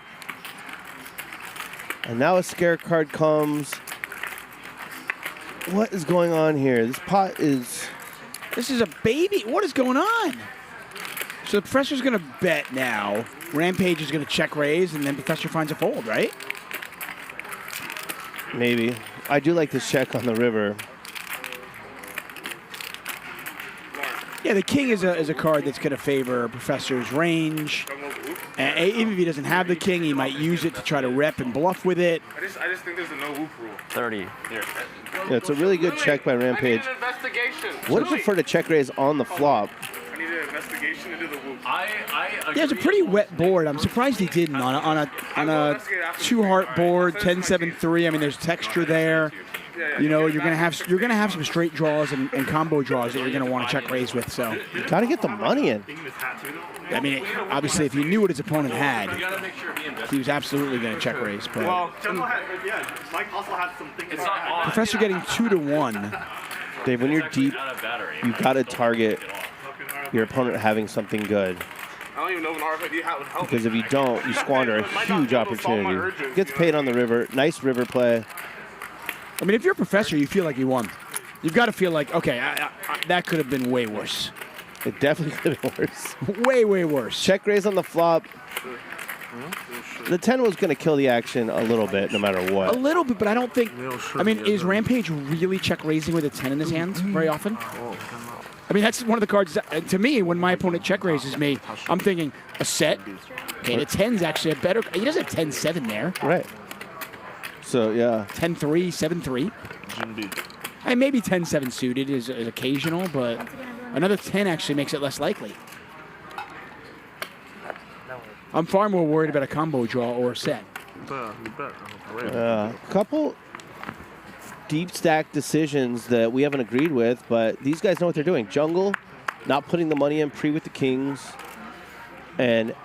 And now a scare card comes. What is going on here? This pot is... This is a baby. What is going on? So the Professor's going to bet now. Rampage is going to check raise, and then Professor finds a fold, right? Maybe. I do like this check on the river. Yeah, the king is a card that's going to favor Professor's range. And even if he doesn't have the king, he might use it to try to rep and bluff with it. I just think there's a no whoop rule. 30. Yeah, it's a really good check by Rampage. I need an investigation. Would prefer to check raise on the flop. I need an investigation into the whoop. Yeah, it's a pretty wet board. I'm surprised he didn't on a 2-heart board, 10-7-3. I mean, there's texture there. You know, you're gonna have some straight draws and combo draws that you're gonna want to check raise with. So you gotta get the money in. I mean, obviously, if he knew what his opponent had, he was absolutely gonna check raise. But Mike also had some things. Professor getting 2-1. Dave, when you're deep, you gotta target your opponent having something good. I don't even know if an RFID hat would help. Because if you don't, you squander a huge opportunity. Gets paid on the river. Nice river play. I mean, if you're a Professor, you feel like you won. You've got to feel like, okay, that could have been way worse. It definitely could have been worse. Way, way worse. Check raise on the flop. The 10 was going to kill the action a little bit, no matter what. A little bit, but I don't think... I mean, is Rampage really check raising with a 10 in his hands very often? I mean, that's one of the cards that, to me, when my opponent check raises me, I'm thinking a set. Okay, the 10's actually a better... He doesn't have 10-7 there. Right. So, yeah. 10-3, 7-3. I mean, maybe 10-7 suited is occasional, but another 10 actually makes it less likely. I'm far more worried about a combo draw or a set. Couple deep stack decisions that we haven't agreed with, but these guys know what they're doing. Jungle, not putting the money in pre with the kings, and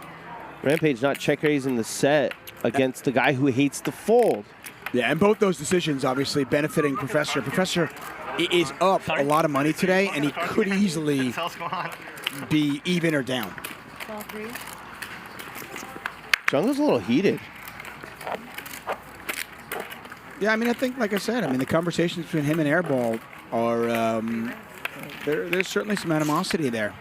Rampage not check raising the set against the guy who hates the fold. Yeah, and both those decisions obviously benefiting Professor. Professor is up a lot of money today, and he could easily be even or down. Jungle's a little heated. Yeah, I mean, I think, like I said, I mean, the conversations between him and Airball are, there's certainly some animosity there.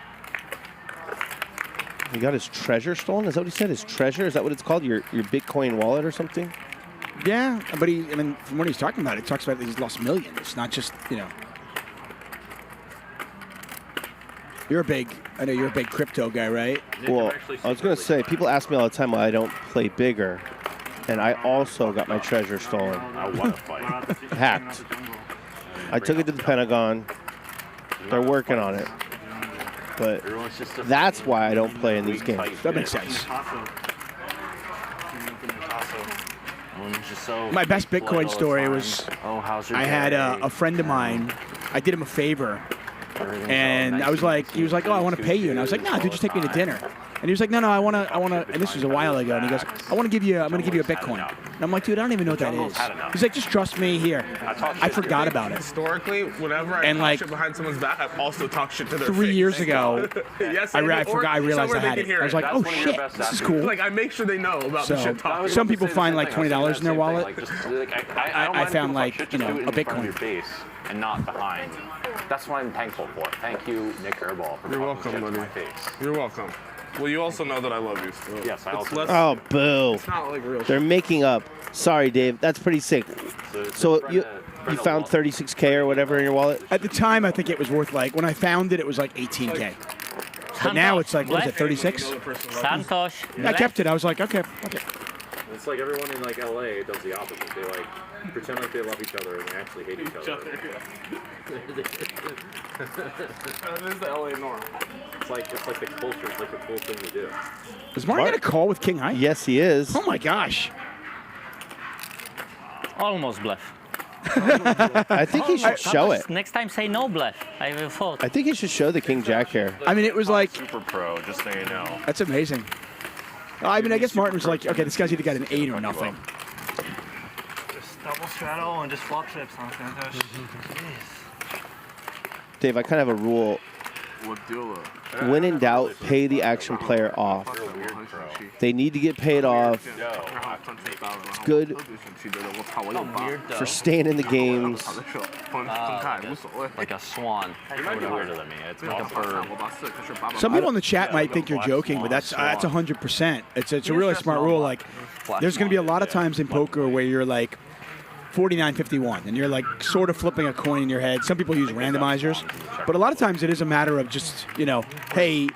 He got his treasure stolen? Is that what he said? His treasure? Is that what it's called? Your Bitcoin wallet or something? Yeah, but I mean, from what he's talking about, it talks about that he's lost millions. It's not just, you know. I know you're a big crypto guy, right? Well, I was going to say, people ask me all the time why I don't play bigger. And I also got my treasure stolen. I want to fight. Hacked. I took it to the Pentagon. They're working on it. But that's why I don't play in these games. That makes sense. So my best Bitcoin story was I had a friend of mine. I did him a favor, and I was like, he was like, "Oh, I want to pay you," and I was like, "No, dude, just take me to dinner." And he was like, "No, I want to," and this was a while ago. And he goes, I'm going to give you a Bitcoin. And I'm like, "Dude, I don't even know what that is." He's like, "Just trust me here." I forgot about it. Historically, whenever I talk shit behind someone's back, I've also talked shit to their face. 3 years ago, yes, I realized I had it. I was like, "Oh shit, this is cool." Like I make sure they know about the shit talk. Some people find like $20 in their wallet. I found like a Bitcoin. And not behind. That's what I'm thankful for. Thank you, Nik Airball, for You're welcome, buddy. My face. You're welcome. Well, you also know that I love you still. Yes, I also. Oh, boo. It's not like real They're making up. Sorry, Dave. That's pretty sick. So you found 36K or whatever in your wallet? At the time, I think it was worth like, when I found it, it was like 18K. But now it's like, what is it, 36? Santhosh. I kept it. I was like, okay. It's like everyone in like LA does the opposite. They like pretend like they love each other and they actually hate each other. That is the LA norm. It's like the culture. It's like a cool thing to do. Is Martin going to call with king high? Yes, he is. Oh my gosh. Almost bluff. I think he should show it. Next time, say no bluff. I will fold. I think he should show the king jack here. I mean, it was like super pro, just so you know. That's amazing. I mean, I guess Martin was like, okay, this guy's either got an 8 or nothing. Just double straddle and just flop chips on Santhosh. Dave, I kind of have a rule. When in doubt, pay the action player off. They need to get paid off. It's good for staying in the games. Like a swan. You might be weirder than me. It's like a bird. Some people in the chat might think you're joking, but that's 100%. It's a really smart rule. Like, there's going to be a lot of times in poker where you're like 49-51, and you're like sort of flipping a coin in your head. Some people use randomizers, but a lot of times it is a matter of just, you know, hey,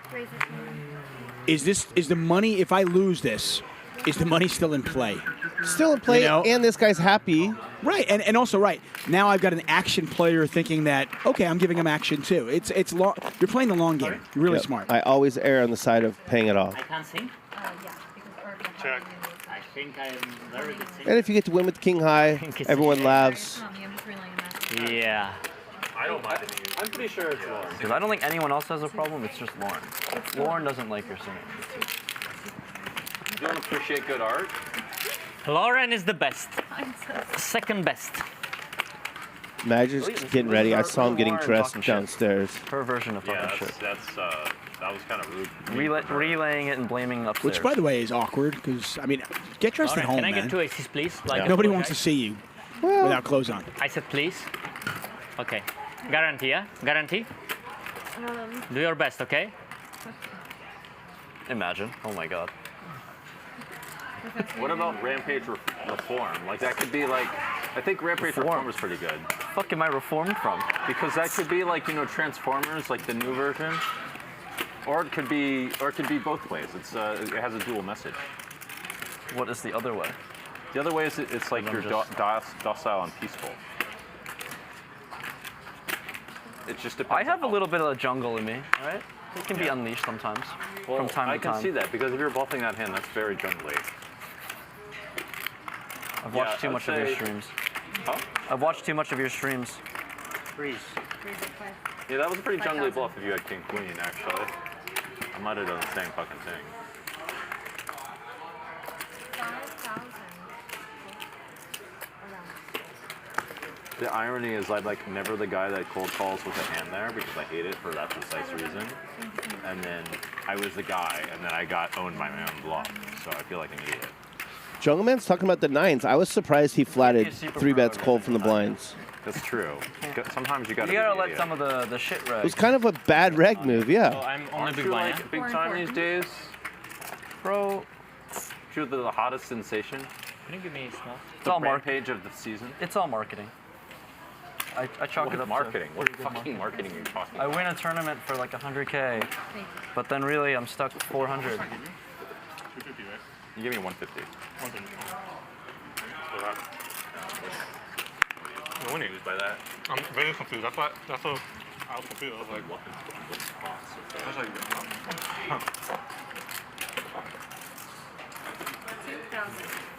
is the money, if I lose this, is the money still in play? Still in play, you know? And this guy's happy. Right, and also, right, now I've got an action player thinking that, okay, I'm giving him action too. It's long, you're playing the long game. You're really smart. I always err on the side of paying it off. I can't see. Check. I think I'm very good singer. And if you get to win with king high, everyone laughs. Yeah. I don't mind it. I'm pretty sure it's Lauren. Because I don't think anyone else has a problem. It's just Lauren. Lauren doesn't like your singing. You don't appreciate good art? Lauren is the best. Second best. Magic's getting ready. I saw him getting dressed downstairs. Her version of fucking shit. That was kind of rude. Relaying it and blaming upstairs. Which, by the way, is awkward because, I mean, get dressed at home, Can I man. get 2 aces, please? Like Nobody wants to see you without clothes on. I said please. Okay. Guarantee, yeah? Guarantee? Do your best, okay? Imagine. Oh my god. What about Rampage Reform? Like, that could be like, I think Rampage Reform is pretty good. Fuck am I reformed from? Because that could be like, you know, Transformers, like the new version. Or it could be both ways. It's it has a dual message. What is the other way? The other way is it's like you're docile and peaceful. It just depends. I have a little bit of the jungle in me, right? It can be unleashed sometimes, from time to time. I can see that, because if you're bluffing that hand, that's very jungly. I've watched too much of your streams. Huh? I've watched too much of your streams. Freeze. Yeah, that was a pretty jungly bluff if you had king queen, actually. I might have done the same fucking thing. The irony is I'm like never the guy that cold calls with a hand there because I hate it for that precise reason. And then I was the guy, and then I got owned by my own bluff. So I feel like an idiot. Jungleman's talking about the 9s. I was surprised he flatted 3 bets cold from the blinds. That's true. Sometimes you gotta let some of the shit reg. It was kind of a bad reg move, yeah. So I'm only big blind. blind. Big time these days, bro. You're the hottest sensation. Can you give me a small? It's all Rampage of the season. It's all marketing. I chalk it up marketing. What fucking marketing are you talking about? I win a tournament for like 100K, but then really I'm stuck with 400. 250, right? You give me 150. 150. I'm winning by that. I'm very confused. That's what I was confused. I was like, what? I was like,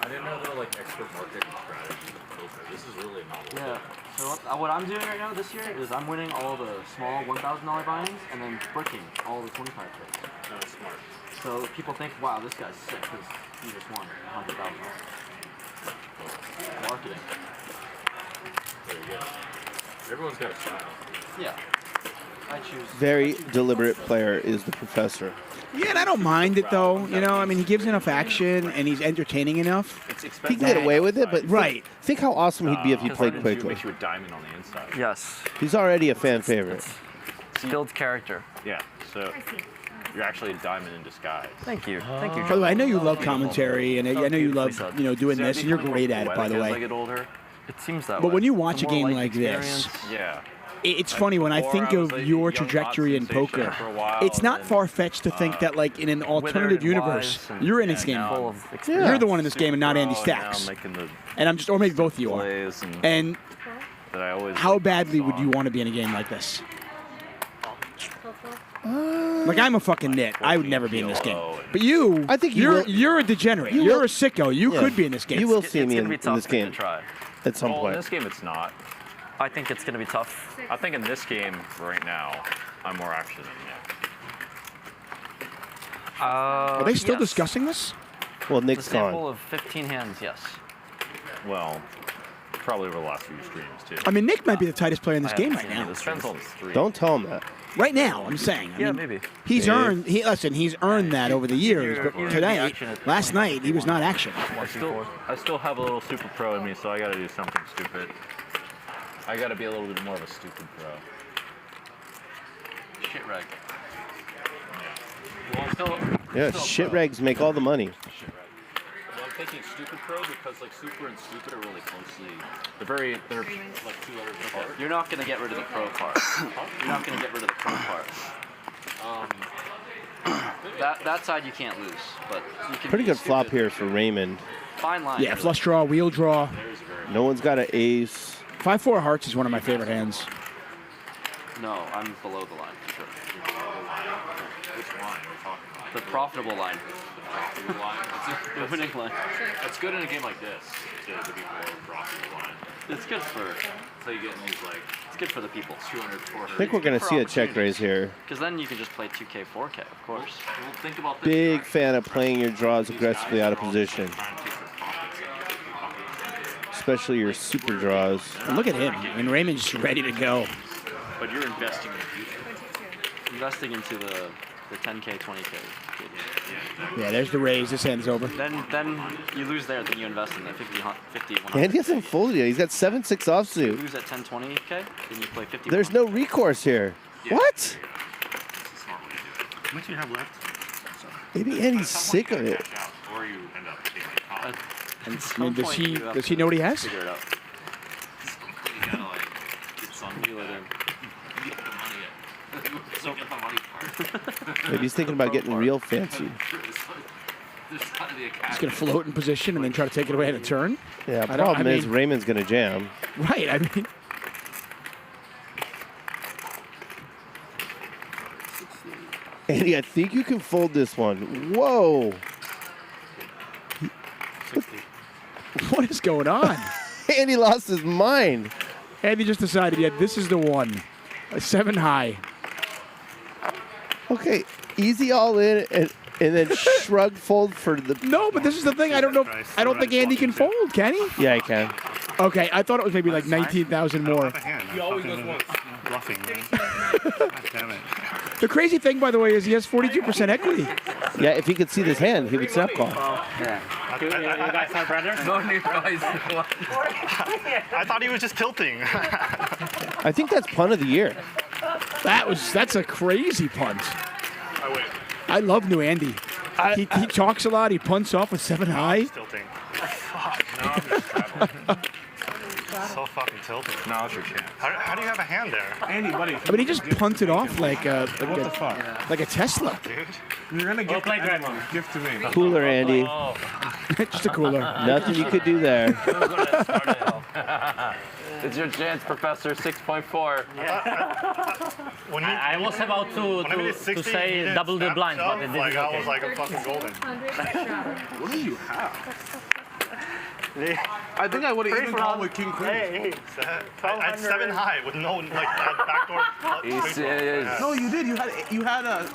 I didn't know there were like expert marketing strategies in poker. This is really novel. Yeah. So what I'm doing right now this year is I'm winning all the small $1,000 buy-ins and then bricking all the 25K. That's smart. So people think, wow, this guy's sick because he just won $100,000. Marketing. There you go. Everyone's got a style. Yeah. I choose. Very deliberate player is the professor. Yeah, and I don't mind it though. You know, I mean, he gives enough action and he's entertaining enough. He can get away with it, but think how awesome he'd be if he played quickly. Makes you a diamond on the inside. Yes. He's already a fan favorite. Builds character. Yeah. So you're actually a diamond in disguise. Thank you. Thank you. By the way, I know you love commentary, and I know you love doing this, and you're great at it. By the way. It seems that way. But when you watch a game like this, it's funny when I think of your trajectory in poker. It's not far-fetched to think that, like, in an alternative universe, you're in this game. You're the one in this game, and not Andy Stacks. And I'm just, or maybe both of you are. And how badly would you want to be in a game like this? Like, I'm a fucking nit. I would never be in this game. But you, I think you're a degenerate. You're a sicko. You Yeah. could be in this game. You will see me in be tough this game try. at some Well, in point. this game, it's not. I think it's going to be tough. I think in this game, right now, I'm more action than you. Are they still discussing this? Well, It's a Nick's sample gone. of 15 hands, yes. Well, probably over the last few streams, too. I mean, Nick might be the tightest player in this I game haven't right seen now. it. Depends on the stream. Don't tell him that. Right now, I'm saying. I mean, maybe. He's Yeah. earned. He's earned that over the years. But today, last night, he was not action. I still have a little super pro in me, so I gotta do something stupid. I gotta be a little bit more of a stupid pro. Shit reg. Yeah, shit regs make all the money. Well, I'm thinking stupid pro because like super and stupid are really closely. They're like 2 letters apart. You're not going to get rid of the pro part. You're not going to get rid of the pro part. That side you can't lose, but you can Pretty be good flop stupid. here for Raymond. Fine line. Yeah, flush draw, wheel draw. No one's got an ace. 5-4 hearts is one of my favorite hands. No, I'm below the line for sure. Which line are we talking about? The profitable line. The line. The winning line. It's good in a game like this to be more profitable line. It's good for. So you get these like. It's good for the people. 200, 400. I think we're going to see a check raise here. Because then you can just play 2K, 4K, of course. Well, think about this. Big fan of playing your draws aggressively out of position. Especially your super draws. And look at him. I mean, Raymond's just ready to go. But you're investing in the future. Investing into the 10K, 20K. Yeah, there's the raise. This hand's over. Then you lose there, then you invest in the 50, 100. And he hasn't folded yet. He's got 7-6 You offsuit. lose at 10, 20K, then you play 50. There's no recourse here. What? How much do you have left? Maybe Andy's sick of it. Or you end up taking a top. I mean, does he know what he has? Figure it out. You gotta like get some Feel it in. get the money in. So get the money part. Maybe he's thinking about getting real fancy. He's going to float in position and then try to take it away at a turn? Yeah, problem is Raymond's going to jam. Right, I mean... Andy, I think you can fold this one. Whoa. What is going on? Andy lost his mind. Andy just decided, yeah, this is the one. A 7 high. Okay, easy all in and then shrug fold for the... No, but this is the thing. I don't know. I don't think Andy can fold, can he? Yeah, he can. Okay, I thought it was maybe like 19,000 more. He always goes once. Bluffing, man. God damn it. The crazy thing, by the way, is he has 42% equity. Yeah, if he could see this hand, he would snap call. You guys are brothers? No need, guys. I thought he was just tilting. I think that's punt of the year. That's a crazy punt. I love new Andy. He talks a lot. He punts off with 7 high. Tilting. Fuck. No, I'm just traveling. So fucking tilting. Now it's your chance. How do you have a hand there? Andy, buddy. I mean, he just punted off like a Tesla. Dude. You're gonna give gift to me. Cooler, Andy. Just a cooler. Nothing you could do there. It's your chance, Professor 6.4. I was about to say double the blind, but it didn't. Like, I was like, I'm fucking golden. What do you have? I think I would have even called with King Queen. I had 7 high with no backdoor. No, you did. You had a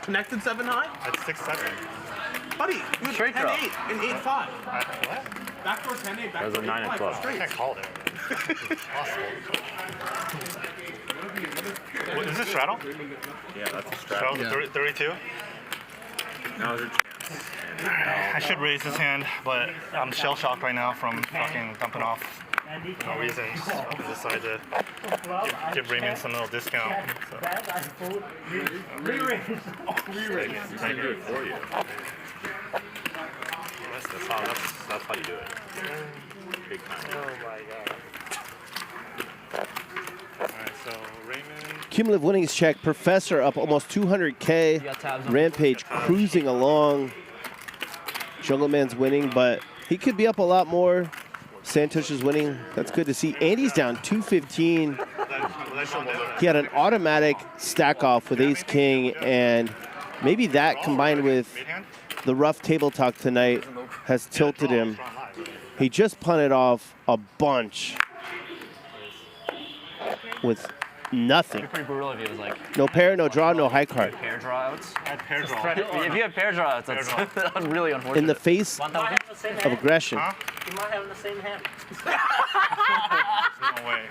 connected 7 high. At 6-7. Buddy, you had 10-8 and 8-5. What? Backdoor 10-8. That was a 9 and 12. I can't call it. What, is this straddle? Yeah, that's a straddle. Straddle 32? Now's your chance. I should raise this hand, but I'm shell shocked right now from fucking dumping off for no reason. I decided to give Raymond some little discount. So. I can do it for you. That's how you do it. Big time. Oh my god. Alright, so Raymond. Cumulative winnings check. Professor up almost 200K. Rampage cruising along. Jungleman's winning, but he could be up a lot more. Santhosh is winning. That's good to see. Andy's down 215. He had an automatic stack off with Ace King, and maybe that combined with the rough table talk tonight has tilted him. He just punted off a bunch with nothing. Pretty brutal if he was like. No pair, no draw, no high card. Pair draw outs. Pair draw. If you have pair draw outs, that's really unfortunate. In the face of aggression. You might have the same hand. No way.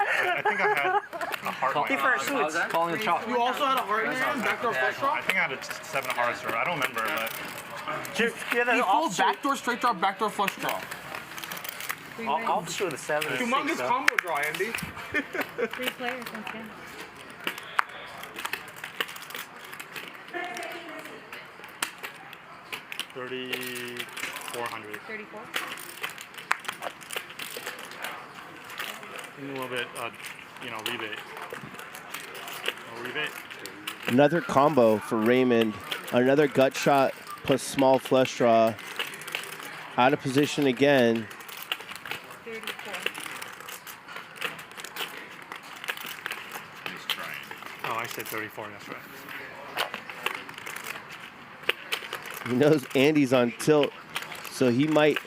I think I had a heart. Call suits. Calling the chop. You also had a heart hand, backdoor flush draw? I think I had a 7 of hearts, or I don't remember, but. He full backdoor straight draw, backdoor flush draw. I'll show the 7. Humongous combo draw, Andy. 3 players once again. $3,400. 34. A little bit, rebate. No rebate. Another combo for Raymond. Another gut shot plus small flush draw. Out of position again. 34. He's trying. Oh, I said 34, that's right. He knows Andy's on tilt, so he might.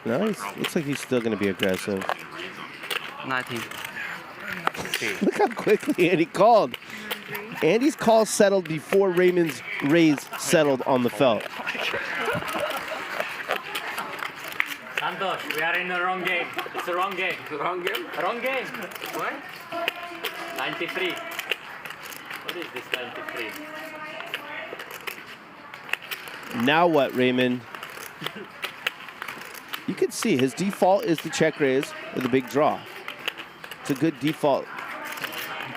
No, looks like he's still going to be aggressive. 19. Look how quickly Andy called. Andy's call settled before Raymond's raise settled on the felt. Santhosh, we are in the wrong game. It's the wrong game. The wrong game? Wrong game. What? 93. What is this 93? Now what, Raymond? You can see his default is the check raise with a big draw. It's a good default.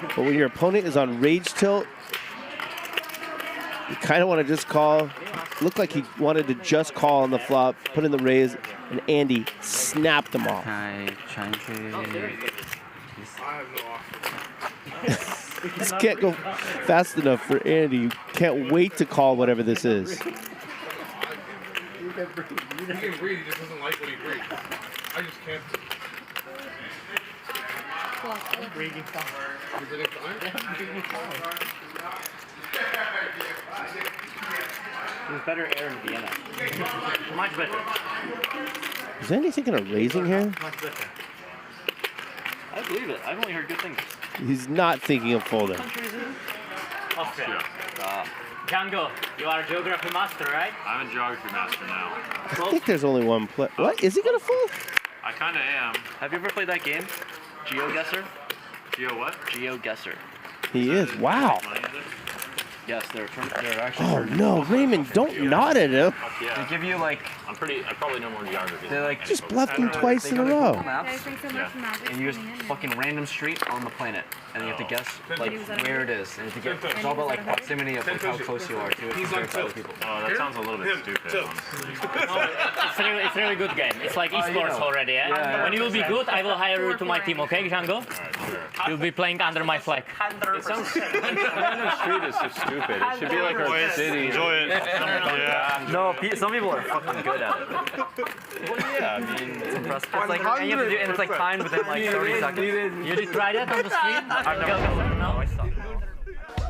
But when your opponent is on rage tilt, you kind of want to just call. Looked like he wanted to just call on the flop, put in the raise, and Andy snapped them off. This can't go fast enough for Andy. You can't wait to call whatever this is. He can breathe, he just doesn't like when he breathes. I just can't. Breathing fine. You're breathing fine? There's better air in Vienna. Much better. Is Andy thinking of raising here? Much better. I believe it. I've only heard good things. He's not thinking of folding. Austria. Django, you are a geography master, right? I'm a geography master now. I think there's only one play. What? Is he going to fold? I kind of am. Have you ever played that game? GeoGuessr? Geo what? GeoGuessr. He is. Wow. Yes, they're actually. Oh, no. Raymond, don't nod at him. Yeah. They give you like. I probably know more geography. They like just bluffed him twice in a row. Guys, thanks so much for Magic. And you just fucking random street on the planet, and you have to guess like where it is. And you have to get, it's all about like proximity of like how close you are to it compared to other people. Oh, that sounds a little bit stupid. It's really good game. It's like esports already, eh? Yeah. When you will be good, I will hire you to my team, okay, Django? You'll be playing under my flag. It sounds random street is so stupid. It should be like a city. Enjoy it. Yeah. No, some people are fucking good at it. Well, yeah, I mean, it's impressive. It's like, and you have to do, and it's like timed within like 30 seconds. You did try that on the street? I've never. No, I suck.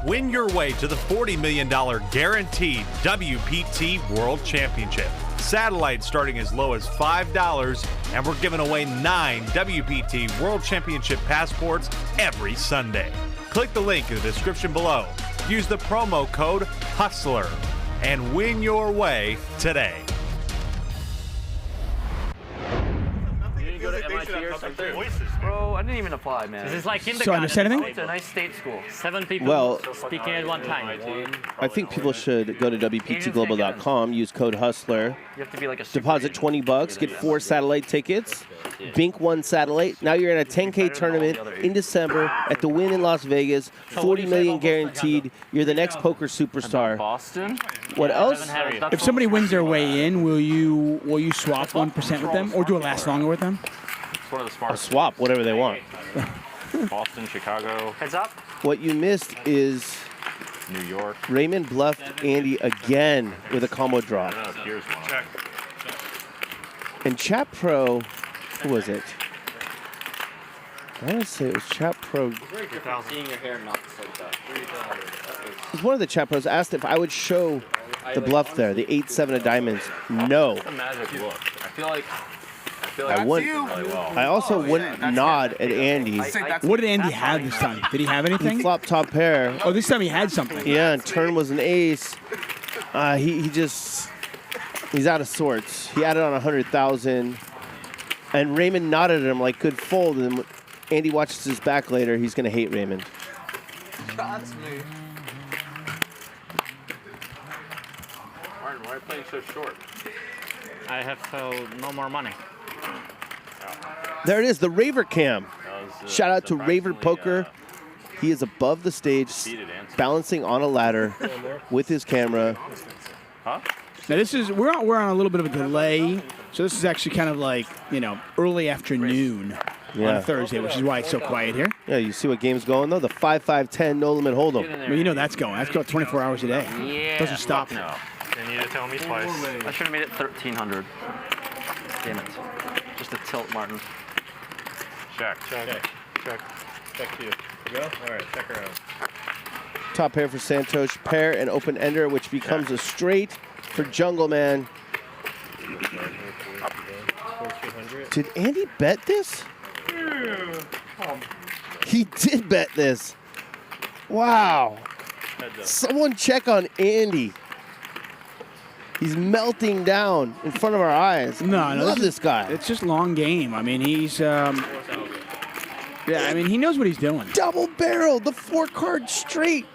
Win your way to the $40 million guaranteed WPT World Championship. Satellite starting as low as $5, and we're giving away 9 WPT World Championship passports every Sunday. Click the link in the description below. Use the promo code HUSTLER and win your way today. Go to MIT or something? Bro, I didn't even apply, man. This is like So kindergarten. understand anything? It's a nice state school. 7 people Well, speaking at one time. I think people should go to WPTglobal.com, use code HUSTLER, You have to be like a super deposit $20, get 4 satellite tickets, bink 1 satellite. Now you're in a 10K tournament in December at the Wynn in Las Vegas, 40 million guaranteed. You're the next poker superstar. Boston? What else? If somebody wins their way in, will you swap 1% with them, or do it last longer with them? It's one of the I'll smartest. swap whatever they want. Boston, Chicago, Heads up. What you missed is New York. Raymond bluffed Andy again with a combo draw. No, here's one. And Chat Pro, who was it? I want to say it was Chat Pro. It's very different seeing your hair knocked like that. It was one of the Chat Pros asked if I would show the bluff there, the 8-7 of diamonds. No. It's a magic look. I feel like I wouldn't. really well. I also wouldn't nod at Andy. What did Andy have this time? Did he have anything? He flopped top pair. Oh, this time he had something. Yeah, and turn was an ace. He's out of sorts. He added on 100,000, and Raymond nodded at him like good fold. And when Andy watches his back later, he's gonna hate Raymond. That's me. Martin, why are you playing so short? I have no more money. There it is, the Raver cam. Shout out to Raver Poker. He is above the stage, balancing on a ladder with his camera. Huh? Now this is we're on a little bit of a delay, so this is actually kind of like early afternoon on a Thursday, which is why it's so quiet here. Yeah, you see what game's going though? The 5-5-10 no limit hold'em. Well, you know that's going. That's going 24 hours a day. Yeah. Doesn't stop. You need to tell me twice. I should have made it 1,300. Damn it. Just a tilt, Martin. Check. Check to you. Go? All right, check her out. Top pair for Santhosh, pair and open ender, which becomes a straight for Jungleman. Did Andy bet this? He did bet this. Wow. Someone check on Andy. He's melting down in front of our eyes. No, Love this guy. It's just long game. I mean, he's yeah, I mean, he knows what he's doing. Double barrel, the 4-card straight.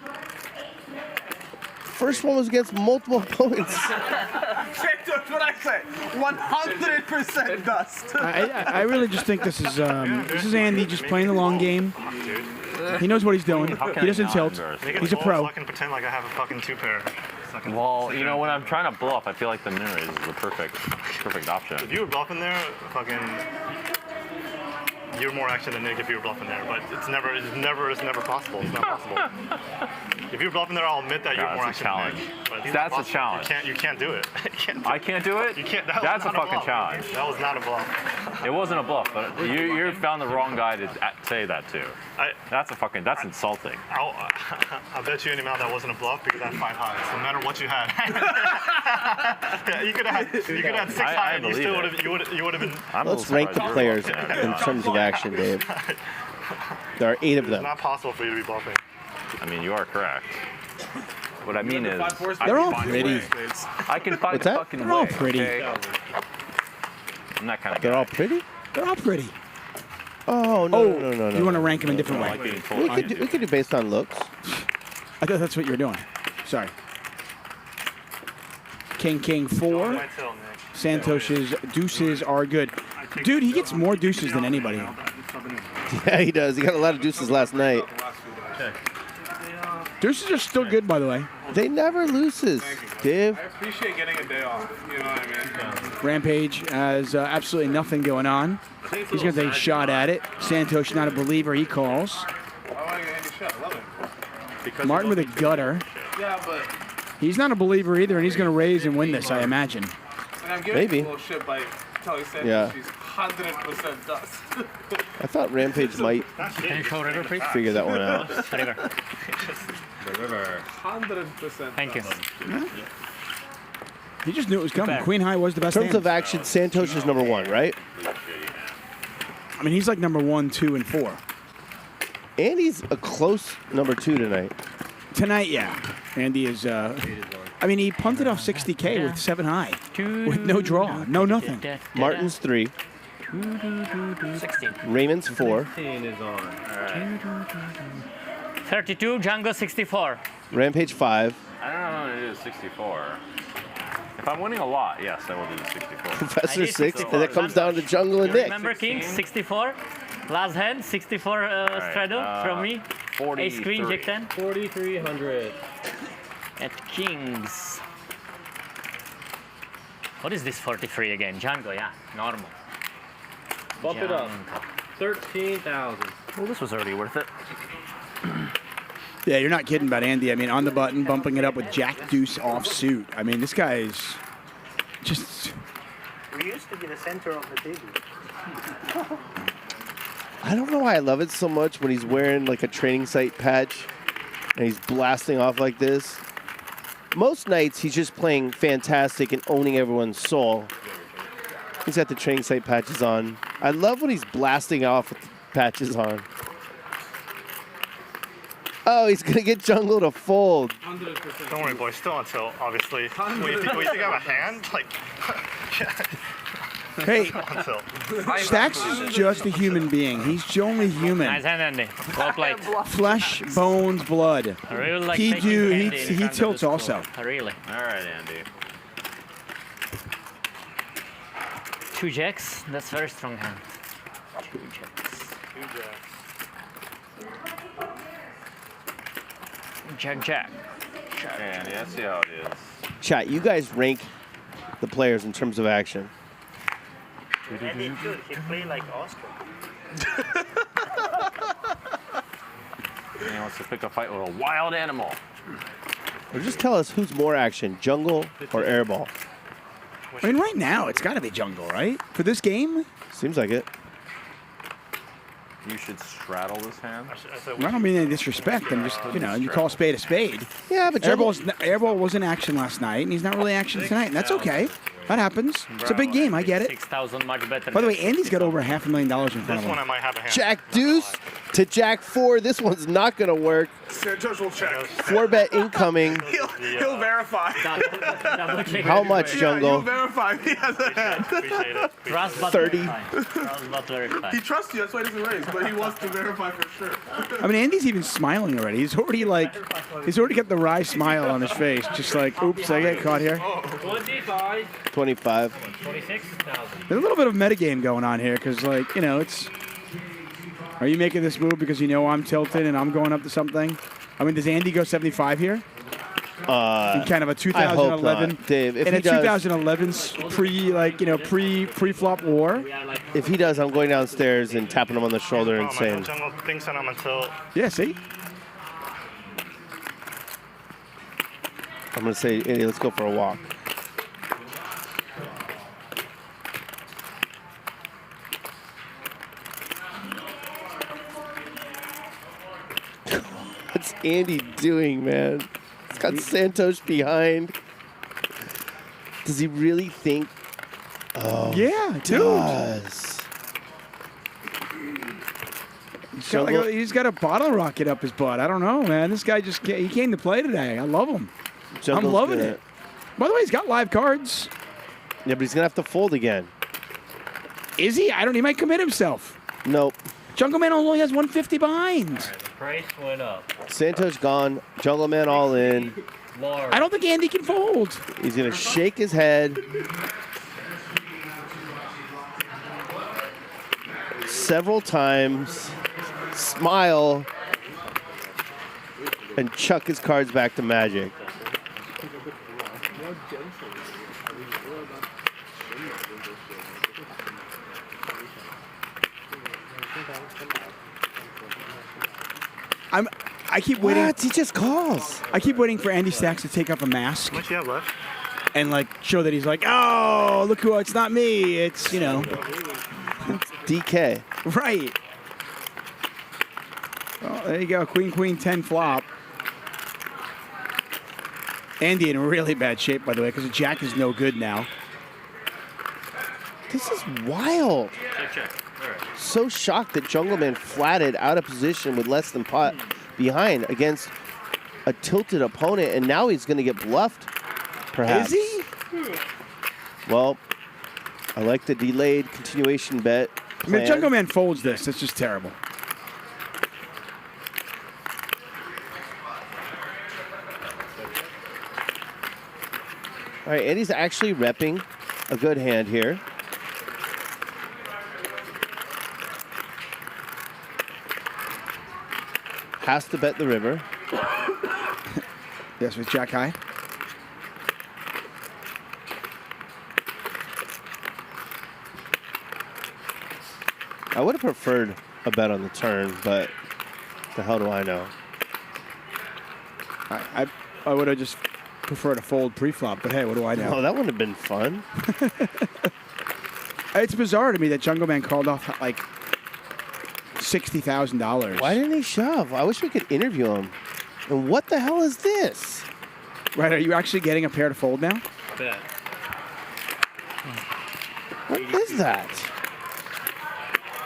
First one was against multiple opponents. That's what I say. 100% dust. I really just think this is Andy just playing the long game. He knows what he's doing. He doesn't tilt. He's a pro. So I can pretend like I have a fucking 2-pair. Well, you know, when I'm trying to bluff, I feel like the mirror is the perfect option. If you were bluffing there, you're more action than Nick if you were bluffing there, but it's never possible. It's not possible. If you're bluffing there, I'll admit that you're more action than Nick. But That's a challenge. You can't do it. I can't do it? You can't. That's a fucking challenge. That was not a bluff. It wasn't a bluff, but you found the wrong guy to say that to. That's insulting. I'll bet you any amount that wasn't a bluff because I had 5 highs. No matter what you had. you could have had 6 highs and you still would have been. Let's rank the players in terms of action, Dave. There are 8 of them. It's not possible for you to be bluffing. I mean, you are correct. What I mean is, they're all pretty. I can find What's a that? fucking They're all way, pretty. okay? I'm that kind of guy. They're all pretty? They're all pretty. Oh, no. You want to rank them in a different way? We could do based on looks. I thought that's what you were doing. Sorry. King 4. Santhosh's deuces are good. Dude, he gets more deuces than anybody. Yeah, he does. He got a lot of deuces last night. Deuces are still good, by the way. They never loses, Dave. I appreciate getting a day off. You know what I mean? Rampage has absolutely nothing going on. He's going to take a shot at it. Santhosh, not a believer, he calls. I want to get Andy shot. I love it. Martin with a gutter. Yeah, but. He's not a believer either, and he's going to raise and win this, I imagine. And I'm giving Maybe. a little shit by telling Santhosh Yeah. she's 100% dust. I thought Rampage might Can you show River, please? figure that one out. River. The river. 100%. Thank you. He just knew it was coming. Queen high was the best In terms hand. of action, Santhosh is number 1, right? I mean, he's like number 1, 2, and 4. Andy's a close number 2 tonight. Tonight, yeah. Andy is, I mean, he punted off 60K with 7 high. With no draw, no nothing. Martin's 3. 16. Raymond's 4. 15 is on. All right. 32, Django 64. Rampage 5. I don't know how to do 64. If I'm winning a lot, yes, I will do the 64. Professor 6. And it comes down to Jungle and Nick. Remember King, 64. Last hand, 64 straddle from me. 43. Ace Queen, Jack 10. 4,300. At Kings. What is this 43 again? Django, yeah, normal. Bump it up. 13,000. Well, this was already worth it. Yeah, you're not kidding about Andy. I mean, on the button, bumping it up with Jack Deuce offsuit. I mean, this guy is just... We used to be the center of the table. I don't know why I love it so much when he's wearing like a training site patch and he's blasting off like this. Most nights he's just playing fantastic and owning everyone's soul. He's got the training site patches on. I love when he's blasting off with the patches on. Oh, he's gonna get Jungle to fold. Don't worry, boys. Still on tilt, obviously. When you think I have a hand, like. Hey, Stacks is just a human being. He's only human. Nice hand, Andy. Well played. Flesh, bones, blood. I really like he taking Andy he tilts also. Really. All right, Andy. 2 jacks. That's very strong hand. 2 jacks. Jack. Okay, Andy, I see how it is. Chat, you guys rank the players in terms of action. Andy, good. He played like Oscar. He wants to pick a fight with a wild animal. Or just tell us who's more action, Jungle or Airball. I mean, right now it's got to be Jungle, right? For this game, seems like it. You should straddle this hand. I don't mean any disrespect. I'm just, you call a spade a spade. Yeah, but Airball was in action last night, and he's not really action tonight, and that's okay. That happens. It's a big game. I get it. 6,000 much better. By the way, Andy's got over $500,000 in front of him. This one I might have a hand. Jack Deuce to Jack 4. This one's not going to work. Santhosh will check. 4-bet incoming. He'll verify. How much, Jungle? He'll verify. He has a hand. Appreciate it. Trust but 30. verify. He trusts you. That's why he doesn't raise, but he wants to verify for sure. I mean, Andy's even smiling already. He's already got the wry smile on his face. Just like, oops, I get caught here. 25. 26,000. There's a little bit of metagame going on here because, it's. Are you making this move because you know I'm tilted and I'm going up to something? I mean, does Andy go 75 here? In kind of a 2011, Dave. If in he a does, 2011's pre-flop war. If he does, I'm going downstairs and tapping him on the shoulder and saying, Jungle thinks that I'm until. Yeah, see? I'm going to say, Andy, let's go for a walk. What's Andy doing, man? He's got Santhosh behind. Does he really think? Oh, yeah, he dude. does. He's got a bottle rocket up his butt. I don't know, man. This guy he came to play today. I love him. Jungle's I'm loving gonna- it. By the way, he's got live cards. Yeah, but he's going to have to fold again. Is he? He might commit himself. Nope. Jungleman only has 150 behind. Price went up. Santhosh gone. Jungleman all in. I don't think Andy can fold. He's going to shake his head. Several times. Smile. And chuck his cards back to Magic. I keep waiting. What? He just calls. I keep waiting for Andy Stacks to take up a mask How much do you have left? and show that he's oh, look who, it's not me. It's, DK. Right. Well, there you go. Queen, 10 flop. Andy in really bad shape, by the way, because the Jack is no good now. This is wild. So shocked that Jungleman flatted out of position with less than pot behind against a tilted opponent, and now he's going to get bluffed, perhaps. Is he? Well, I like the delayed continuation bet. I mean, if Jungleman folds this, it's just terrible. All right, Andy's actually repping a good hand here. Has to bet the river. Yes, with Jack high. I would have preferred a bet on the turn, but the hell do I know? I would have just preferred a fold pre-flop, but hey, what do I know? Oh, that would have been fun. It's bizarre to me that Jungleman called off $60,000. Why didn't he shove? I wish we could interview him. And what the hell is this? Right, are you actually getting a pair to fold now? Bet. What is that?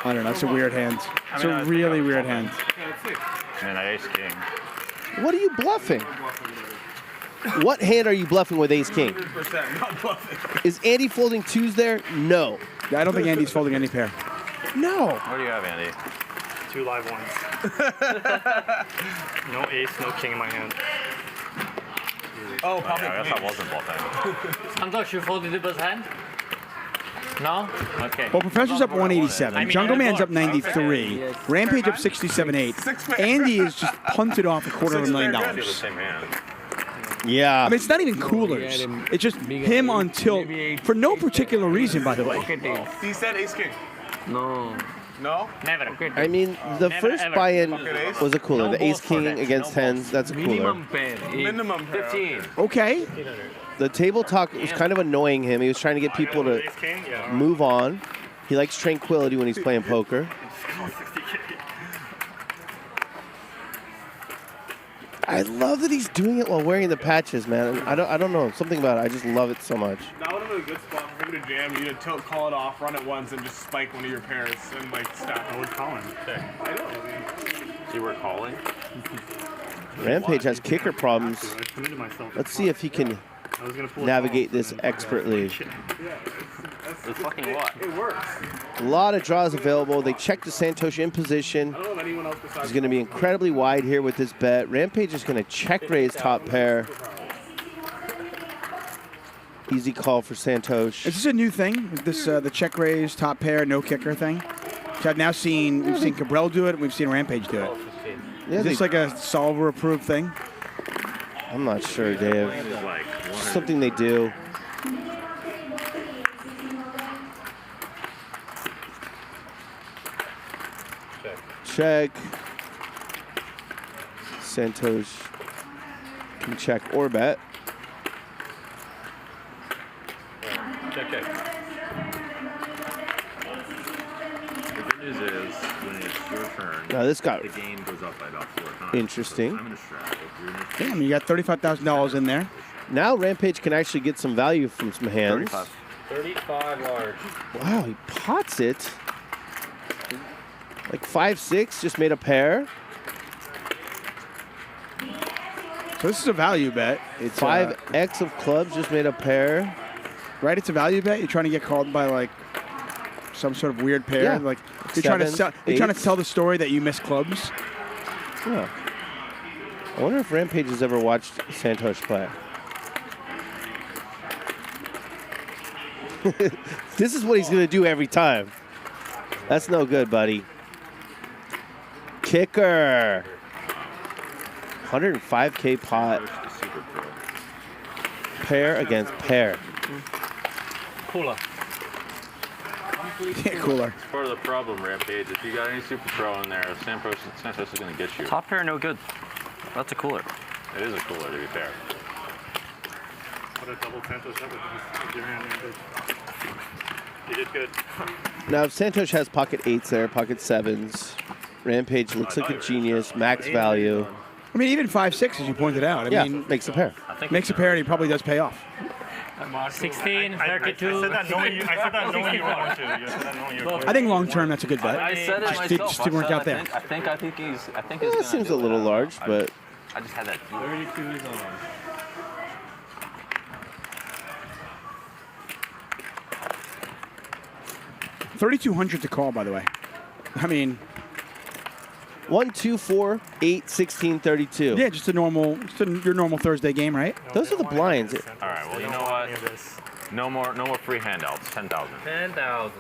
I don't know. It's a weird hand. It's a really weird hand. Man, I ace king. What are you bluffing? What hand are you bluffing with ace king? 100% not bluffing. Is Andy folding twos there? No. I don't think Andy's folding any pair. No. What do you have, Andy? 2 live ones. No ace, no king in my hand. Oh, yeah, I guess I wasn't bluffing. Santhosh, you folded the best hand? No? Okay. Well, Professor's up 187. I mean, Jungleman's up okay. 93. Rampage up 67.8. Andy is just punted off $250,000. Yeah. I mean, it's not even coolers. It's just him on tilt for no particular reason, by the way. He said ace king. No. No? Never. I mean, the Never, first ever. buy-in Okay. was a cooler. No The ace balls for king that. against No tens, that's a cooler. Minimum pair. Minimum pair. 15. Okay. The table talk was kind of annoying him. He was trying to get people to Ace king? Yeah. move on. He likes tranquility when he's playing poker. I love that he's doing it while wearing the patches, man. I don't know. Something about it. I just love it so much. That would have been a good spot for him to jam. You to tilt, call it off, run it once, and just spike one of your pairs and like stack. I was calling. I know. You were calling? Rampage has kicker problems. I committed myself. Let's see if he can I was gonna pull it navigate off, this and then- expertly. It's fucking what? It works. A lot of draws available. They check the Santhosh in position. I don't know if anyone else besides. He's going to be incredibly wide here with this bet. Rampage is going to check raise top pair. Easy call for Santhosh. Is this a new thing? This the check raise, top pair, no kicker thing? So I've now seen, we've seen Cabral do it, and we've seen Rampage do it. Yeah, Is this like a solver approved thing? I'm not sure, Dave. Just something they do. Check. Santhosh can check or bet. Check it. The good news is, when it's your turn, Now this got the game goes up by about 4 times. interesting. I'm gonna strap. If you're gonna Damn, you got $35,000 in there. Now Rampage can actually get some value from some hands. 35 large. Wow, he pots it. Like 5-6, just made a pair. So this is a value bet. It's 5x of clubs, just made a pair. Right, it's a value bet. You're trying to get called by like some sort of weird pair. Yeah. Like you're trying to sell. You're trying to tell the story that you miss clubs. Yeah. I wonder if Rampage has ever watched Santhosh play. This is what he's going to do every time. That's no good, buddy. Kicker. 105K pot. Pair against pair. Cooler. Yeah, cooler. It's part of the problem, Rampage. If you got any super pro in there, Santhosh is going to get you. Top pair, no good. That's a cooler. It is a cooler, to be fair. What a double Santhosh up with your hand. You did good. Now, if Santhosh has pocket 8s there, pocket 7s, Rampage looks like a genius, max value. I mean, even 5-6, as you pointed out. I mean, makes a pair. Makes a pair, and he probably does pay off. 16, 32. I said that knowing you. I said that knowing you were going to. You said that knowing you were going to. I think long term, that's a good bet. I said it myself. Just didn't work out there. I think he's. I think Yeah, it's that seems a little large, but I just had that. 32 is on. $3,200 to call, by the way. I mean, 1, 2, 4, 8, 16, 32. yeah, just a normal, your normal Thursday game, right? Those are the blinds. All right. Well, you know what? No more free handouts. 10,000. 10,000.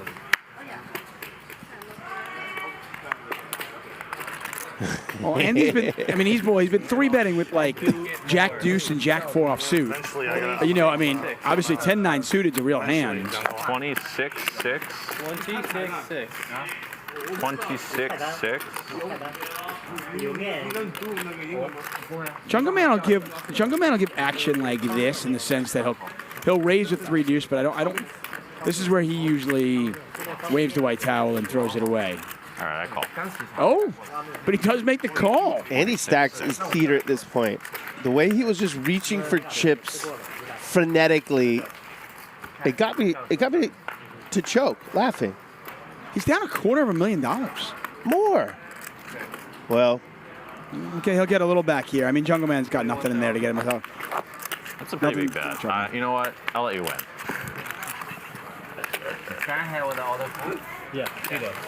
Well, Andy's been, I mean, he's been 3-betting with like Jack Deuce and Jack 4 offsuit. You know, I mean, obviously 10-9 suited's a real hand. 26-6. 26-6. 26-6. Jungleman will give action like this in the sense that he'll raise with 3 deuce, but I don't. This is where he usually waves the white towel and throws it away. All right, I call. Oh, but he does make the call. Andy Stacks is theater at this point. The way he was just reaching for chips frenetically, it got me to choke, laughing. He's down $250,000. More. Well. Okay, he'll get a little back here. I mean, Jungleman's got nothing in there to get him without. That's a pretty big bet. You know what? I'll let you win. Can I handle the other food? Yeah.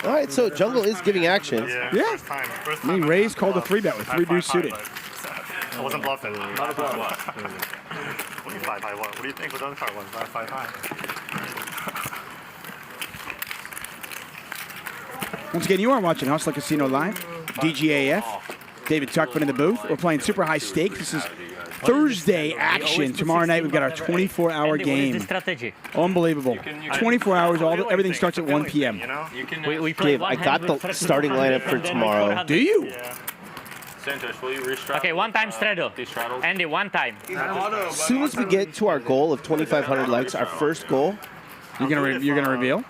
All right, so Jungle is giving action. Yeah. I mean, Ray's called a 3-bet with 3 deuce suited. I wasn't bluffing. Not a bluff. What do you 5 high? What do you think was the other card was? 5 high. Once again, you are watching Hustler Casino Live. DGAF. David Tuckman in the booth. We're playing super high stakes. This is Thursday action. Tomorrow night we've got our 24-hour game. Unbelievable. 24 hours. Everything starts at 1 p.m. Dave, I got the starting lineup for tomorrow. Do you? Santhosh, will you restraddle? Okay, one time straddle. Andy, one time. As soon as we get to our goal of 2,500 likes, our first goal. You're gonna reveal?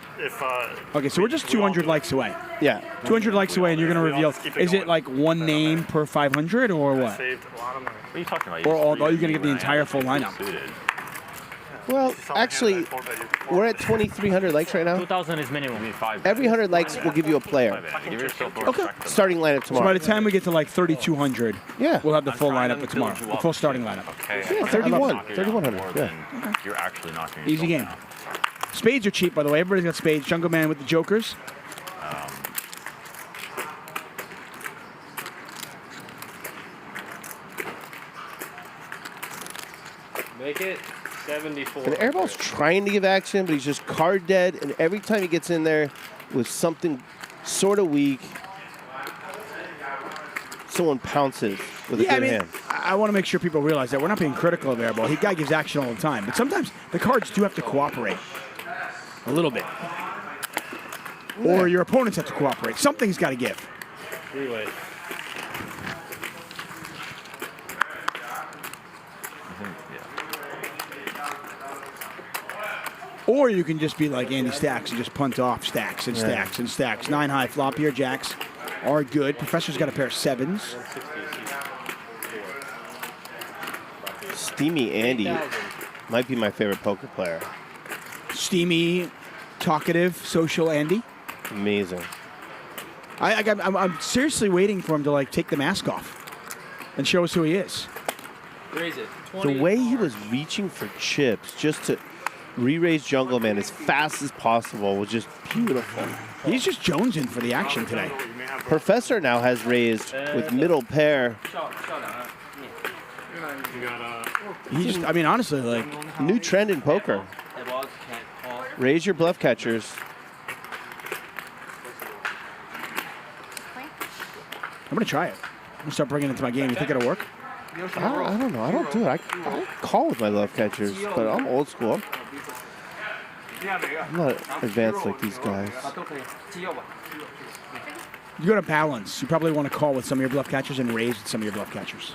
Okay, so we're just 200 likes away. Yeah. 200 likes away, and you're gonna reveal. Is it like one name per 500 or what? What are you talking about? Or are you gonna get the entire full lineup? Well, actually, we're at 2,300 likes right now. 2,000 is minimum. Every 100 likes will give you a player. Okay. Starting lineup So tomorrow. by the time we get to like 3,200, we'll have the full lineup for tomorrow. The full starting lineup. Yeah, 3,100. Yeah. You're actually knocking Easy game. Spades are cheap, by the way. Everybody's got spades. Jungleman with the jokers. Make it 74. And Airball's trying to give action, but he's just card dead. And every time he gets in there with something sort of weak, someone pounces with a good hand. I want to make sure people realize that we're not being critical of Airball. He guy gives action all the time, but sometimes the cards do have to cooperate a little bit, or your opponents have to cooperate. Something's got to give. 3-way. Or you can just be like Andy Stacks and just punt off stacks and stacks and stacks. 9 high flop here. Jacks are good. Professor's got a pair of 7s. Steamy Andy might be my favorite poker player. Steamy, talkative, social Andy. Amazing. I'm seriously waiting for him to like take the mask off and show us who he is. Raise it. The way he was reaching for chips just to re-raise Jungleman as fast as possible was just beautiful. He's just jonesing for the action today. Professor now has raised with middle pair. He just, I mean, honestly, like new trend in poker. Raise your bluff catchers. I'm gonna try it. I'm gonna start bringing it into my game. You think it'll work? I don't know. I don't do it. I call with my love catchers, but I'm old school. I'm not advanced like these guys. You go to balance. You probably want to call with some of your bluff catchers and raise with some of your bluff catchers.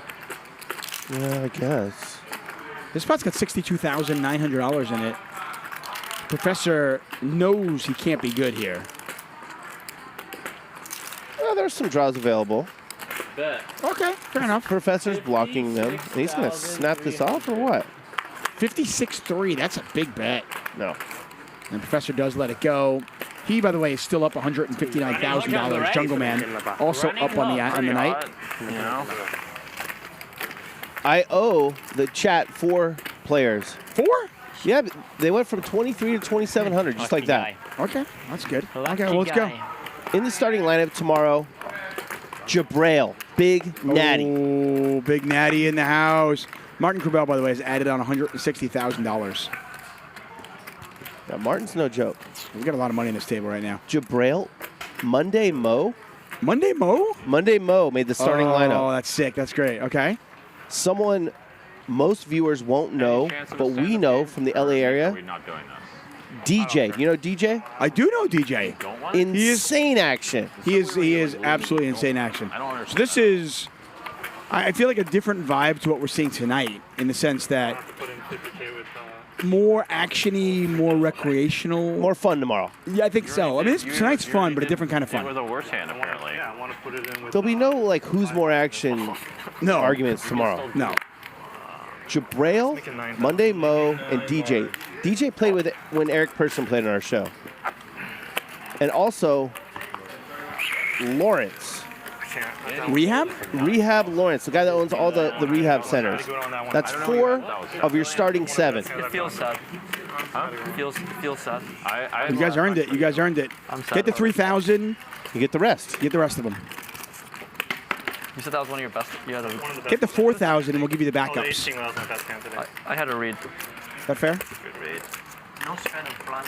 Yeah, I guess. This spot's got $62,900 in it. Professor knows he can't be good here. Well, there's some draws available. Bet. Okay, fair enough. Professor's blocking them. And he's going to snap this off or what? 56-3. That's a big bet. No. And Professor does let it go. He, by the way, is still up $159,000. Jungleman also up on the night. You know? I owe the chat 4 players. 4? Yeah, they went from 23 to 2,700, just like that. Okay, that's good. Okay, well, let's go. In the starting lineup tomorrow, Jabrail, Big Natty. Oh, Big Natty in the house. Martin Krubell, by the way, has added on $160,000. Yeah, Martin's no joke. We've got a lot of money in this table right now. Jabrail, Monday Mo. Monday Mo? Monday Mo made the starting lineup. Oh, that's sick. That's great. Okay. Someone most viewers won't know, but we know from the LA area. We're not doing this. DJ. You know DJ? I do know DJ. Insane action. He is absolutely insane action. So this is, I feel like a different vibe to what we're seeing tonight in the sense that more actiony, more recreational. More fun tomorrow. Yeah, I think so. I mean, tonight's fun, but a different kind of fun. With a worse hand, apparently. Yeah, I want to put it in with. There'll be no like who's more action arguments tomorrow. No. Jabrail, Monday Mo, and DJ. DJ played with it when Eric Person played on our show. And also Lawrence. Rehab? Rehab Lawrence, the guy that owns all the rehab centers. That's 4 of your starting 7. It feels sad. Huh? It feels sad. You guys earned it. You guys earned it. I'm sad. Get the 3,000. You get the rest. Get the rest of them. You said that was one of your best. Yeah, Get the 4,000 and we'll give you the backups. I had to read. Is that fair? Good read. No spend of plan.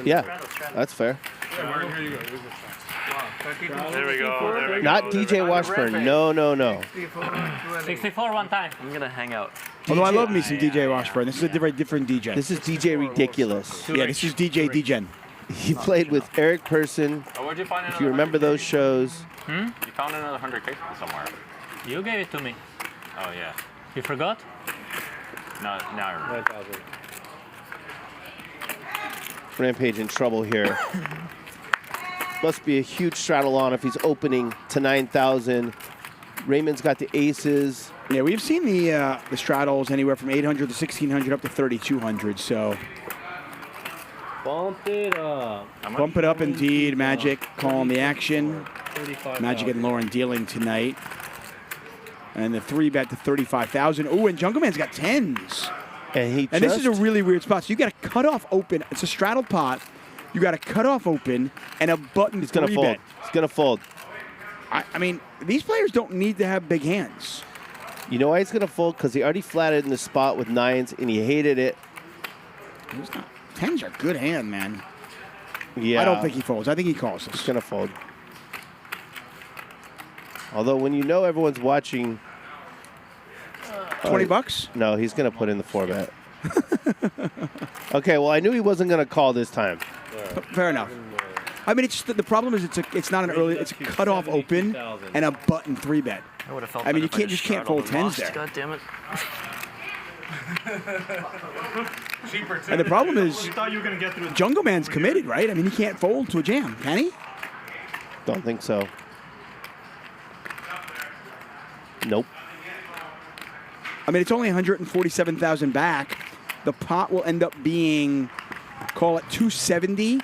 Yeah, that's fair. There we go. Not DJ Washburn. No. 64 one time. I'm gonna hang out. Although I love me some DJ Washburn. This is a different DJ. This is DJ Ridiculous. Yeah, this is DJ Degen. He played with Eric Person. Where'd you find If you remember those shows. You found another 100K somewhere. You gave it to me. Oh, yeah. You forgot? No, now I remember. Rampage in trouble here. Must be a huge straddle on if he's opening to 9,000. Raymond's got the aces. Yeah, we've seen the straddles anywhere from 800 to 1,600 up to 3,200. So Bump it up. bump it up indeed. Magic calling the action. Magic and Lauren dealing tonight. And the 3-bet to 35,000. Oh, and Jungleman's got 10s. And this is a really weird spot. So you got a cutoff open. It's a straddle pot. You got a cutoff open and a button. It's gonna fold. It's gonna fold. I mean, these players don't need to have big hands. You know why he's gonna fold? Because he already flatted in the spot with 9s and he hated it. He's not. 10s are a good hand, man. Yeah. I don't think he folds. I think he calls this. He's gonna fold. Although when you know everyone's watching. 20 bucks? No, he's gonna put in the 4-bet. Okay, well I knew he wasn't gonna call this time. Fair enough. I mean, it's the problem is it's not an early. It's a cutoff open and a button 3-bet. I would have felt. I mean, you better if can't just fold straddled 10s and there. lost. God damn it. And the problem is, We thought you were gonna get through. Jungleman's committed, right? I mean, he can't fold to a jam, can he? Don't think so. Nope. I mean, it's only 147,000 back. The pot will end up being, call it 270,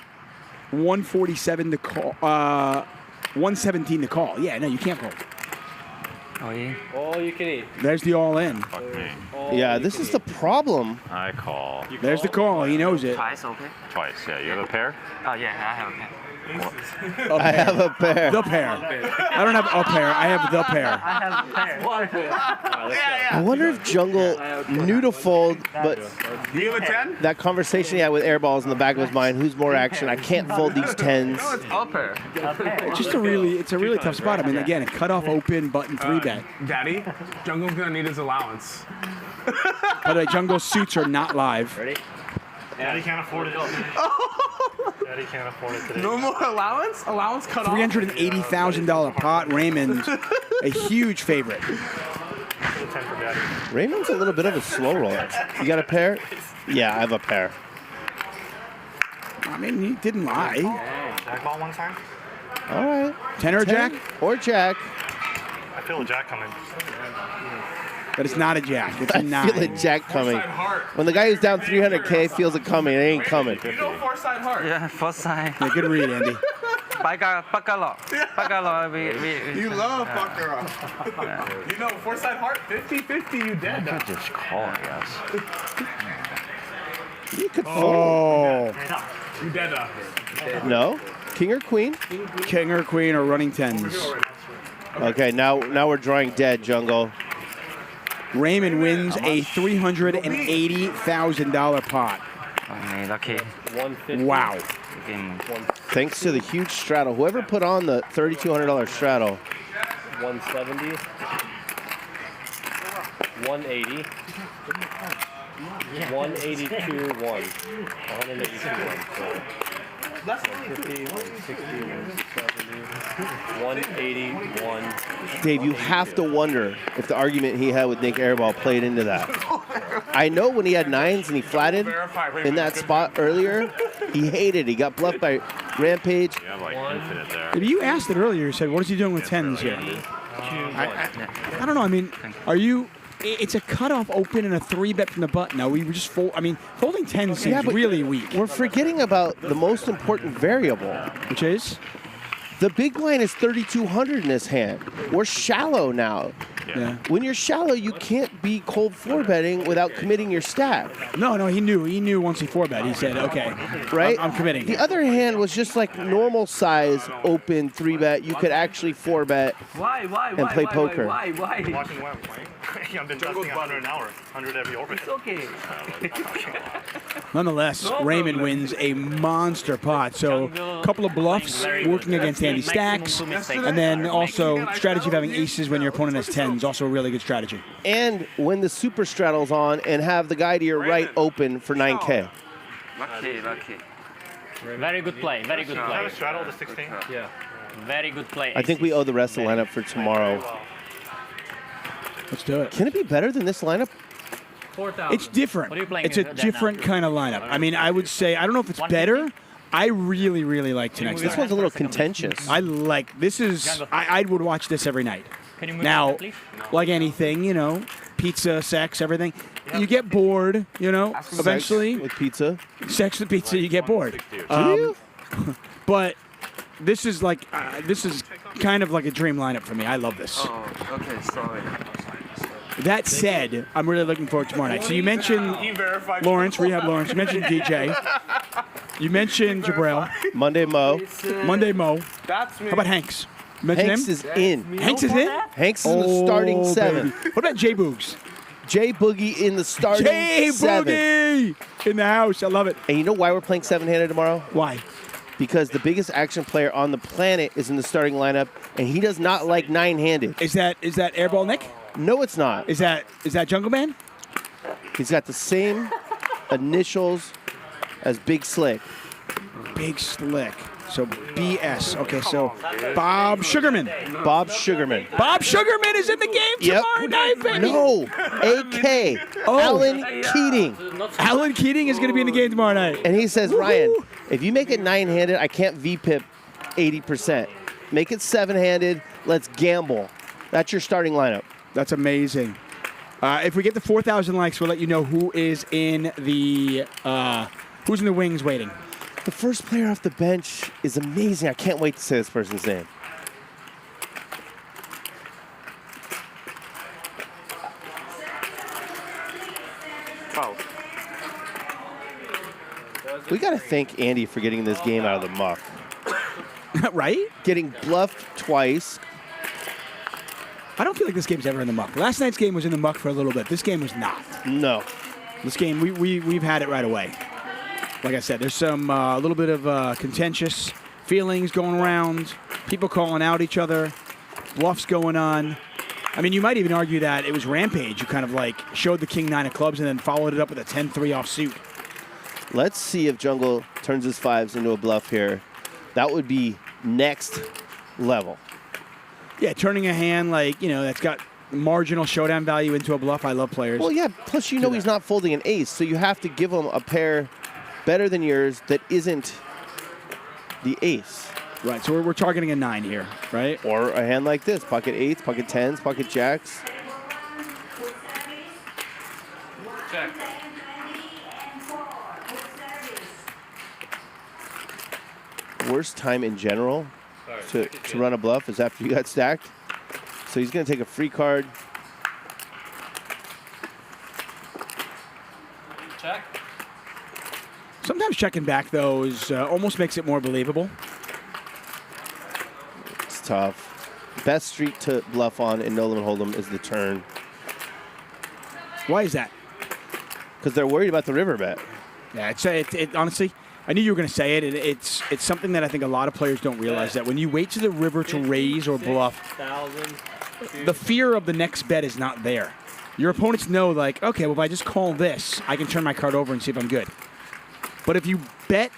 147 to call, 117 to call. Yeah, no, you can't fold. Oh, yeah. All you can eat. There's the all in. Fuck me. Yeah, this is the problem. I call. There's the call. He knows it. Twice, okay. Twice, yeah. You have a pair? Oh, yeah, I have a pen. I have a pair. The pair. I don't have a pair. I have the pair. I have a pen. One pen. I wonder if Jungle knew to fold, but You have a 10? that conversation he had with Airballs in the back of his mind, who's more action? I can't fold these 10s. No, it's a pair. It's just it's a really tough spot. I mean, again, a cutoff open button 3-bet. Daddy, Jungle's gonna need his allowance. By the way, Jungle suits are not live. Ready? Daddy can't afford it. Daddy can't afford it today. No more allowance? Allowance cut off? $380,000 pot. Raymond, a huge favorite. Raymond's a little bit of a slow roller. You got a pair? Yeah, I have a pair. I mean, he didn't lie. Jack ball one time? All right. 10 or jack? Or jack. I feel a jack coming. But it's not a jack. It's a 9. I feel a jack coming. When the guy who's down 300K feels it coming, it ain't coming. You know four-side heart? Yeah, first side. Yeah, good read, Andy. Pagalo. You love Baccarat. You know four-side heart? 50-50, you dead now. Just call, I guess. You could Oh. You dead now. No? King or queen? King or queen or running 10s. Okay, now we're drawing dead, Jungle. Raymond wins a $380,000 pot. Okay, lucky. 150. Wow. Thanks to the huge straddle. Whoever put on the $3,200 straddle. 170. 180. 182, 1. 182, 1. So 150, 160, 170, 181. Dave, you have to wonder if the argument he had with Nik Airball played into that. I know when he had 9s and he flatted in that spot earlier, he hated it. He got bluffed by Rampage. Yeah, like infinite there. If you asked it earlier, you said, what is he doing with 10s here? I don't know. I mean, are you... It's a cutoff open and a 3-bet from the button. Now, we were just folding 10 seems really weak. We're forgetting about the most important variable. Which is? The big blind is 3,200 in this hand. We're shallow now. Yeah. When you're shallow, you can't be cold 4-betting without committing your stack. No, he knew. He knew once he 4-bet. He said, okay, right? I'm committing. The other hand was just like normal size open 3-bet. You could actually 4-bet and play poker. Why? Watching where I'm playing. I've been testing 100 an hour, 100 every orbit. It's okay. Nonetheless, Raymond wins a monster pot. So a couple of bluffs working against Andy stacks, and then also strategy of having aces when your opponent has 10s, also a really good strategy. And when the super straddle's on and have the guy to your right open for 9K. Lucky. Very good play. Very good play. Straddle the 16? Yeah. Very good play. I think we owe the rest of the lineup for tomorrow. Let's do it. Can it be better than this lineup? 4,000. It's different. What are you playing It's a different kind of lineup. I mean, I would say, I don't know if it's better. I really, really like tonight's This one's a little contentious. I like, this is, I would watch this every night. Now, like anything, you know, pizza, sex, everything, you get bored, you know, eventually. Sex with pizza. Sex with pizza, you get bored. But this is like, this is kind of like a dream lineup for me. I love this. Oh, okay, sorry. That said, I'm really looking forward to tomorrow night. So you mentioned Lawrence, Rehab Lawrence. You mentioned DJ. You mentioned Jabril. Monday Mo. Monday Mo. That's me. How about Hanks? Mention Hanks him? is in. Hanks is in? Hanks is in the starting 7. Baby. What about J Boogs? J Boogie in the starting J 7. Boogie in the house. I love it. And you know why we're playing 7-handed tomorrow? Why? Because the biggest action player on the planet is in the starting lineup, and he does not like 9-handed. Is that Airball Nik? No, it's not. Is that Jungleman? He's got the same initials as Big Slick. Big Slick. So BS. Okay, so Bob Sugarman. Bob Sugarman. Bob Sugarman is in the game tomorrow night, baby. No, AK. Alan Keating. Alan Keating is going to be in the game tomorrow night. And he says, Ryan, if you make it 9-handed, I can't VPIP 80%. Make it 7-handed. Let's gamble. That's your starting lineup. That's amazing. If we get the 4,000 likes, we'll let you know who is in the wings waiting. The first player off the bench is amazing. I can't wait to say this person's name. Oh. We got to thank Andy for getting this game out of the muck. Right? Getting bluffed twice. I don't feel like this game's ever in the muck. Last night's game was in the muck for a little bit. This game was not. No. This game, we've had it right away. Like I said, there's some a little bit of contentious feelings going around, people calling out each other, bluffs going on. I mean, you might even argue that it was Rampage who kind of like showed the King 9 of clubs and then followed it up with a 10-3 offsuit. Let's see if Jungle turns his 5s into a bluff here. That would be next level. Yeah, turning a hand like, you know, that's got marginal showdown value into a bluff. I love players. Well, yeah, plus you know he's not folding an ace, so you have to give him a pair better than yours that isn't the ace. Right, so we're targeting a 9 here, right? Or a hand like this, pocket 8s, pocket 10s, pocket jacks. Check. Worst time in general to run a bluff is after you got stacked. So he's going to take a free card. Check. Sometimes checking back, though, is almost makes it more believable. It's tough. Best street to bluff on in No Limit Hold'em is the turn. Why is that? Because they're worried about the river bet. Yeah, it honestly, I knew you were going to say it. It's something that I think a lot of players don't realize, that when you wait to the river to raise or bluff, the fear of the next bet is not there. Your opponents know, like, okay, well, if I just call this, I can turn my card over and see if I'm good. But if you bet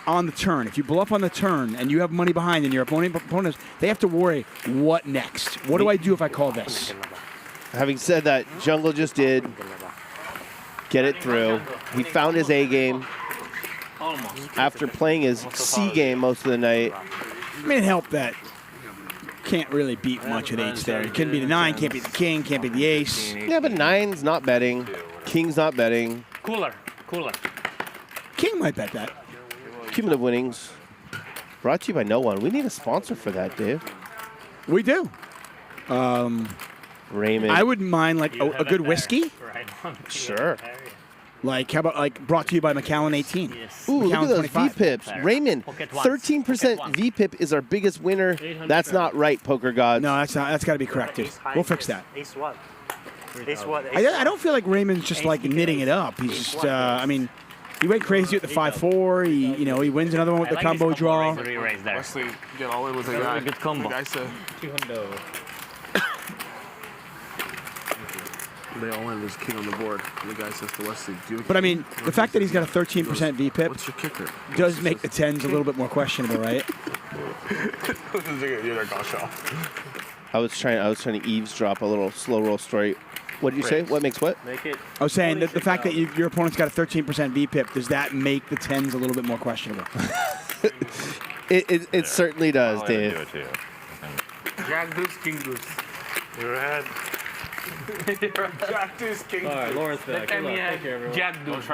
on the turn, if you bluff on the turn and you have money behind and your opponents, they have to worry, what next? What do I do if I call this? Having said that, Jungle just did get it through. He found his A game after playing his C game most of the night. I mean, it helped that can't really beat much with 8s there. It can't beat the 9, can't beat the king, can't beat the ace. Yeah, but 9's not betting. King's not betting. Cooler. King might bet that. Cumulative Winnings. Brought to you by no one. We need a sponsor for that, Dave. We do. Raymond. I wouldn't mind like a good whiskey. Sure. Like, how about like brought to you by Macallan 18? Ooh, look at those V-pips. Raymond, 13% V-pip is our biggest winner. That's not right, Poker Gods. No, that's not. That's got to be corrected. We'll fix that. Ace what? Ace what? I don't feel like Raymond's just like knitting it up. He's just, I mean, he went crazy with the 5-4. He wins another one with the combo draw. Wesley, get all in with the guy. Good combo. The guy said 200. they all in was king on the board. And the guy says to Wesley, But I mean, the fact that he's got a 13% VPIP what's your kicker? does make the 10s a little bit more questionable, right? I was trying to eavesdrop a little slow roll story. What did you say? What makes what? Make it. I was saying that the fact that your opponent's got a 13% VPIP, does that make the 10s a little bit more questionable? It certainly does, I'll Dave. do it too. Jack deuce, king deuce. You're ahead. Jack deuce, king All right, Lawrence back. Good luck. Take care, everyone. Jack deuce.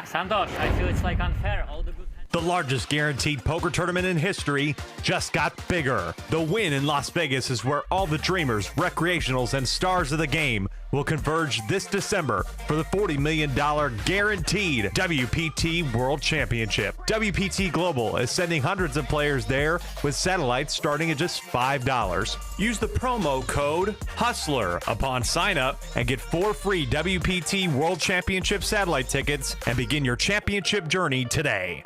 Santhosh, I feel it's like unfair. All the good. The largest guaranteed poker tournament in history just got bigger. The Win in Las Vegas is where all the dreamers, recreationals, and stars of the game will converge this December for the $40 million guaranteed WPT World Championship. WPT Global is sending hundreds of players there with satellites starting at just $5. Use the promo code HUSTLER upon sign up and get 4 free WPT World Championship satellite tickets and begin your championship journey today.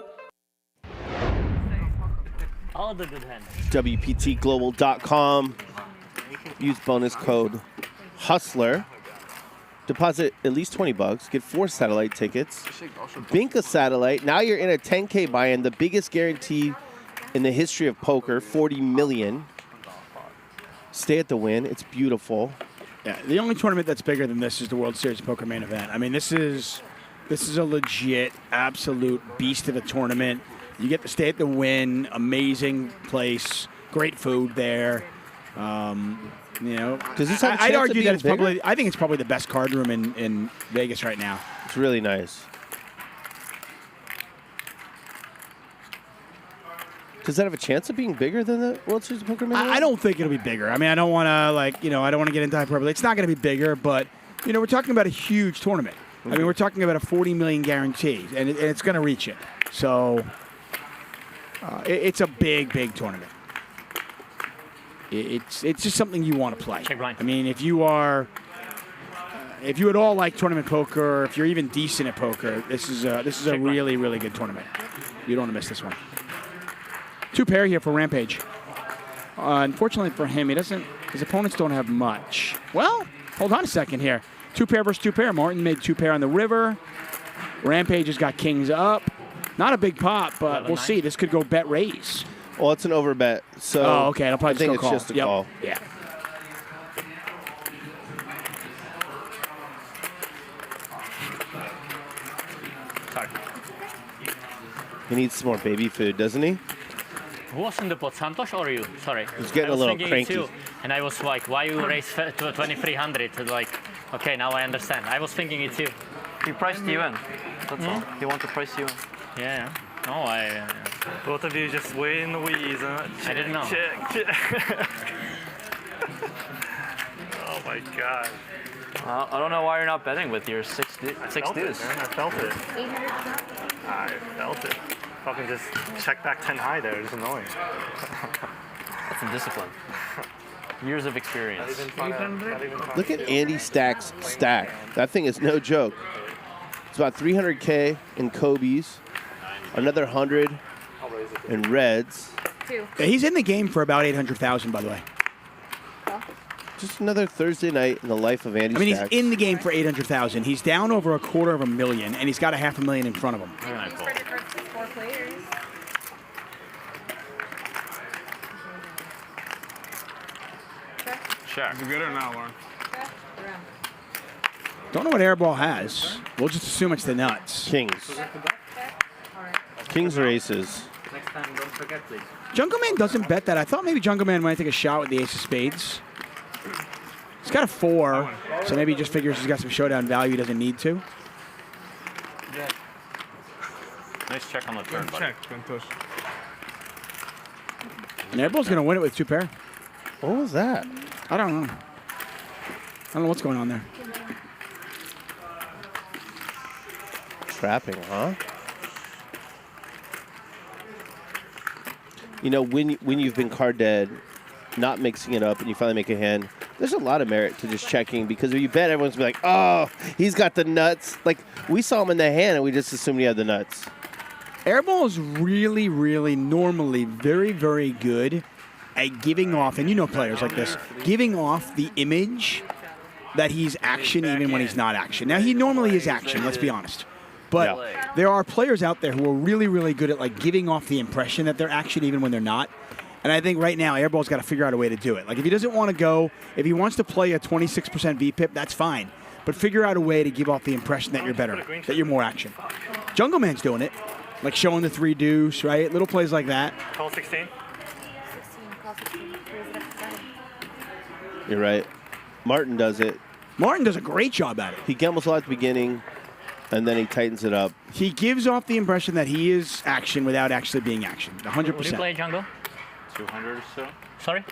All the good hands. WPTglobal.com. Use bonus code HUSTLER. Deposit at least $20. Get 4 satellite tickets. Bink a satellite. Now you're in a 10K buy-in, the biggest guarantee in the history of poker, $40 million. Stay at the Win. It's beautiful. Yeah, the only tournament that's bigger than this is the World Series Poker Main Event. I mean, this is a legit, absolute beast of a tournament. You get to stay at the Win, amazing place, great food there. I'd argue that it's probably, I think it's probably the best card room in Vegas right now. It's really nice. Does that have a chance of being bigger than the World Series of Poker? I don't think it'll be bigger. I mean, I don't want to I don't want to get into hyperbole. It's not going to be bigger, but we're talking about a huge tournament. I mean, we're talking about a $40 million guarantee, and it's going to reach it. So it's a big, big tournament. It's just something you want to play. I mean, if you at all like tournament poker, if you're even decent at poker, this is a really, really good tournament. You don't want to miss this one. 2 pair here for Rampage. Unfortunately for him, his opponents don't have much. Well, hold on a second here. 2 pair versus 2 pair. Martin made 2 pair on the river. Rampage has got kings up. Not a big pot, but we'll see. This could go bet raise. Well, it's an overbet, so okay. It'll probably I think it's just a call. Yeah. Sorry. He needs some more baby food, doesn't he? Who was in the pot, Santhosh or you? Sorry. He's getting a little cranky. Too, and I was like, why you raise to 2,300? Like, okay, now I understand. I was thinking it's you. He priced you in. That's all. He wanted to price you in. Yeah. No, Both of you just way in the weeds. Huh? I didn't know. Check. Oh my God. I don't know why you're not betting with your six dudes. I felt it. Fucking just check back 10 high there. It's annoying. That's some discipline. Years of experience. Look at Andy Stack's stack. That thing is no joke. It's about 300K in Kobe's, another 100 in Reds. Yeah, he's in the game for about 800,000, by the way. Just another Thursday night in the life of Andy Stacks. He's in the game for 800,000. He's down over $250,000, and he's got a $500,000 in front of him. Sure. Is it good or not, Lauren? Don't know what Airball has. We'll just assume it's the nuts. Kings. Kings or aces? Next time, don't forget, please. Jungleman doesn't bet that. I thought maybe Jungleman might take a shot with the ace of spades. He's got a 4, so maybe he just figures he's got some showdown value he doesn't need to. Nice check on the turn, buddy. And Airball's going to win it with 2 pair. What was that? I don't know. I don't know what's going on there. Trapping, huh? You know, when you've been card dead, not mixing it up, and you finally make a hand, there's a lot of merit to just checking, because if you bet, everyone's gonna be like, oh, he's got the nuts. Like, we saw him in the hand, and we just assumed he had the nuts. Airball is really, really normally very, very good at giving off, and you know players like this, giving off the image that he's action even when he's not action. Now, he normally is action, let's be honest. But there are players out there who are really, really good at like giving off the impression that they're action even when they're not. And I think right now, Airball's got to figure out a way to do it. Like, if he doesn't want to go, if he wants to play a 26% VPIP, that's fine. But figure out a way to give off the impression that you're better, that you're more action. Jungleman's doing it, like showing the 3 deuce, right? Little plays like that. Call 16. You're right. Martin does it. Martin does a great job at it. He gambles a lot at the beginning, and then he tightens it up. He gives off the impression that he is action without actually being action, 100%. Would you play jungle? 200 or so. Sorry?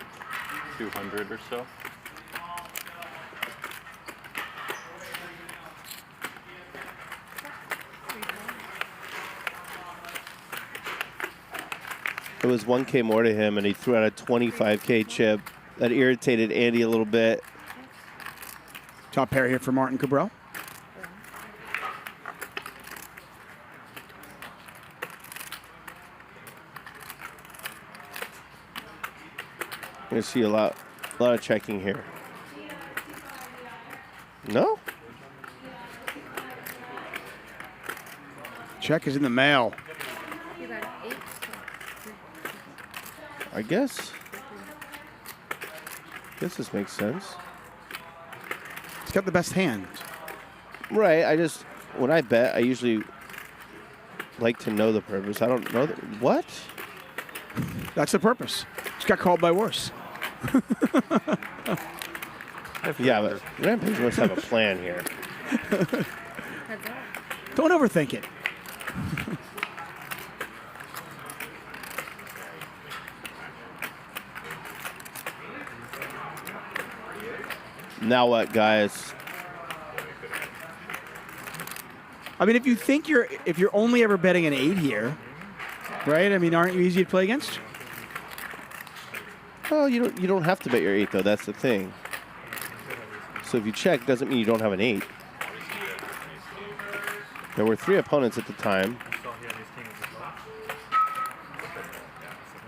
200 or so. It was 1K more to him, and he threw out a 25K chip. That irritated Andy a little bit. Top pair here for Martin Cabral. You're gonna see a lot of checking here. No? Check is in the mail. I guess this makes sense. He's got the best hand. Right, when I bet, I usually like to know the purpose. I don't know what? That's the purpose. Just got called by worse. Yeah, but Rampage must have a plan here. Don't overthink it. Now what, guys? I mean, if you think if you're only ever betting an 8 here, right? I mean, aren't you easy to play against? Well, you don't have to bet your 8 though. That's the thing. So if you check, doesn't mean you don't have an 8. There were 3 opponents at the time,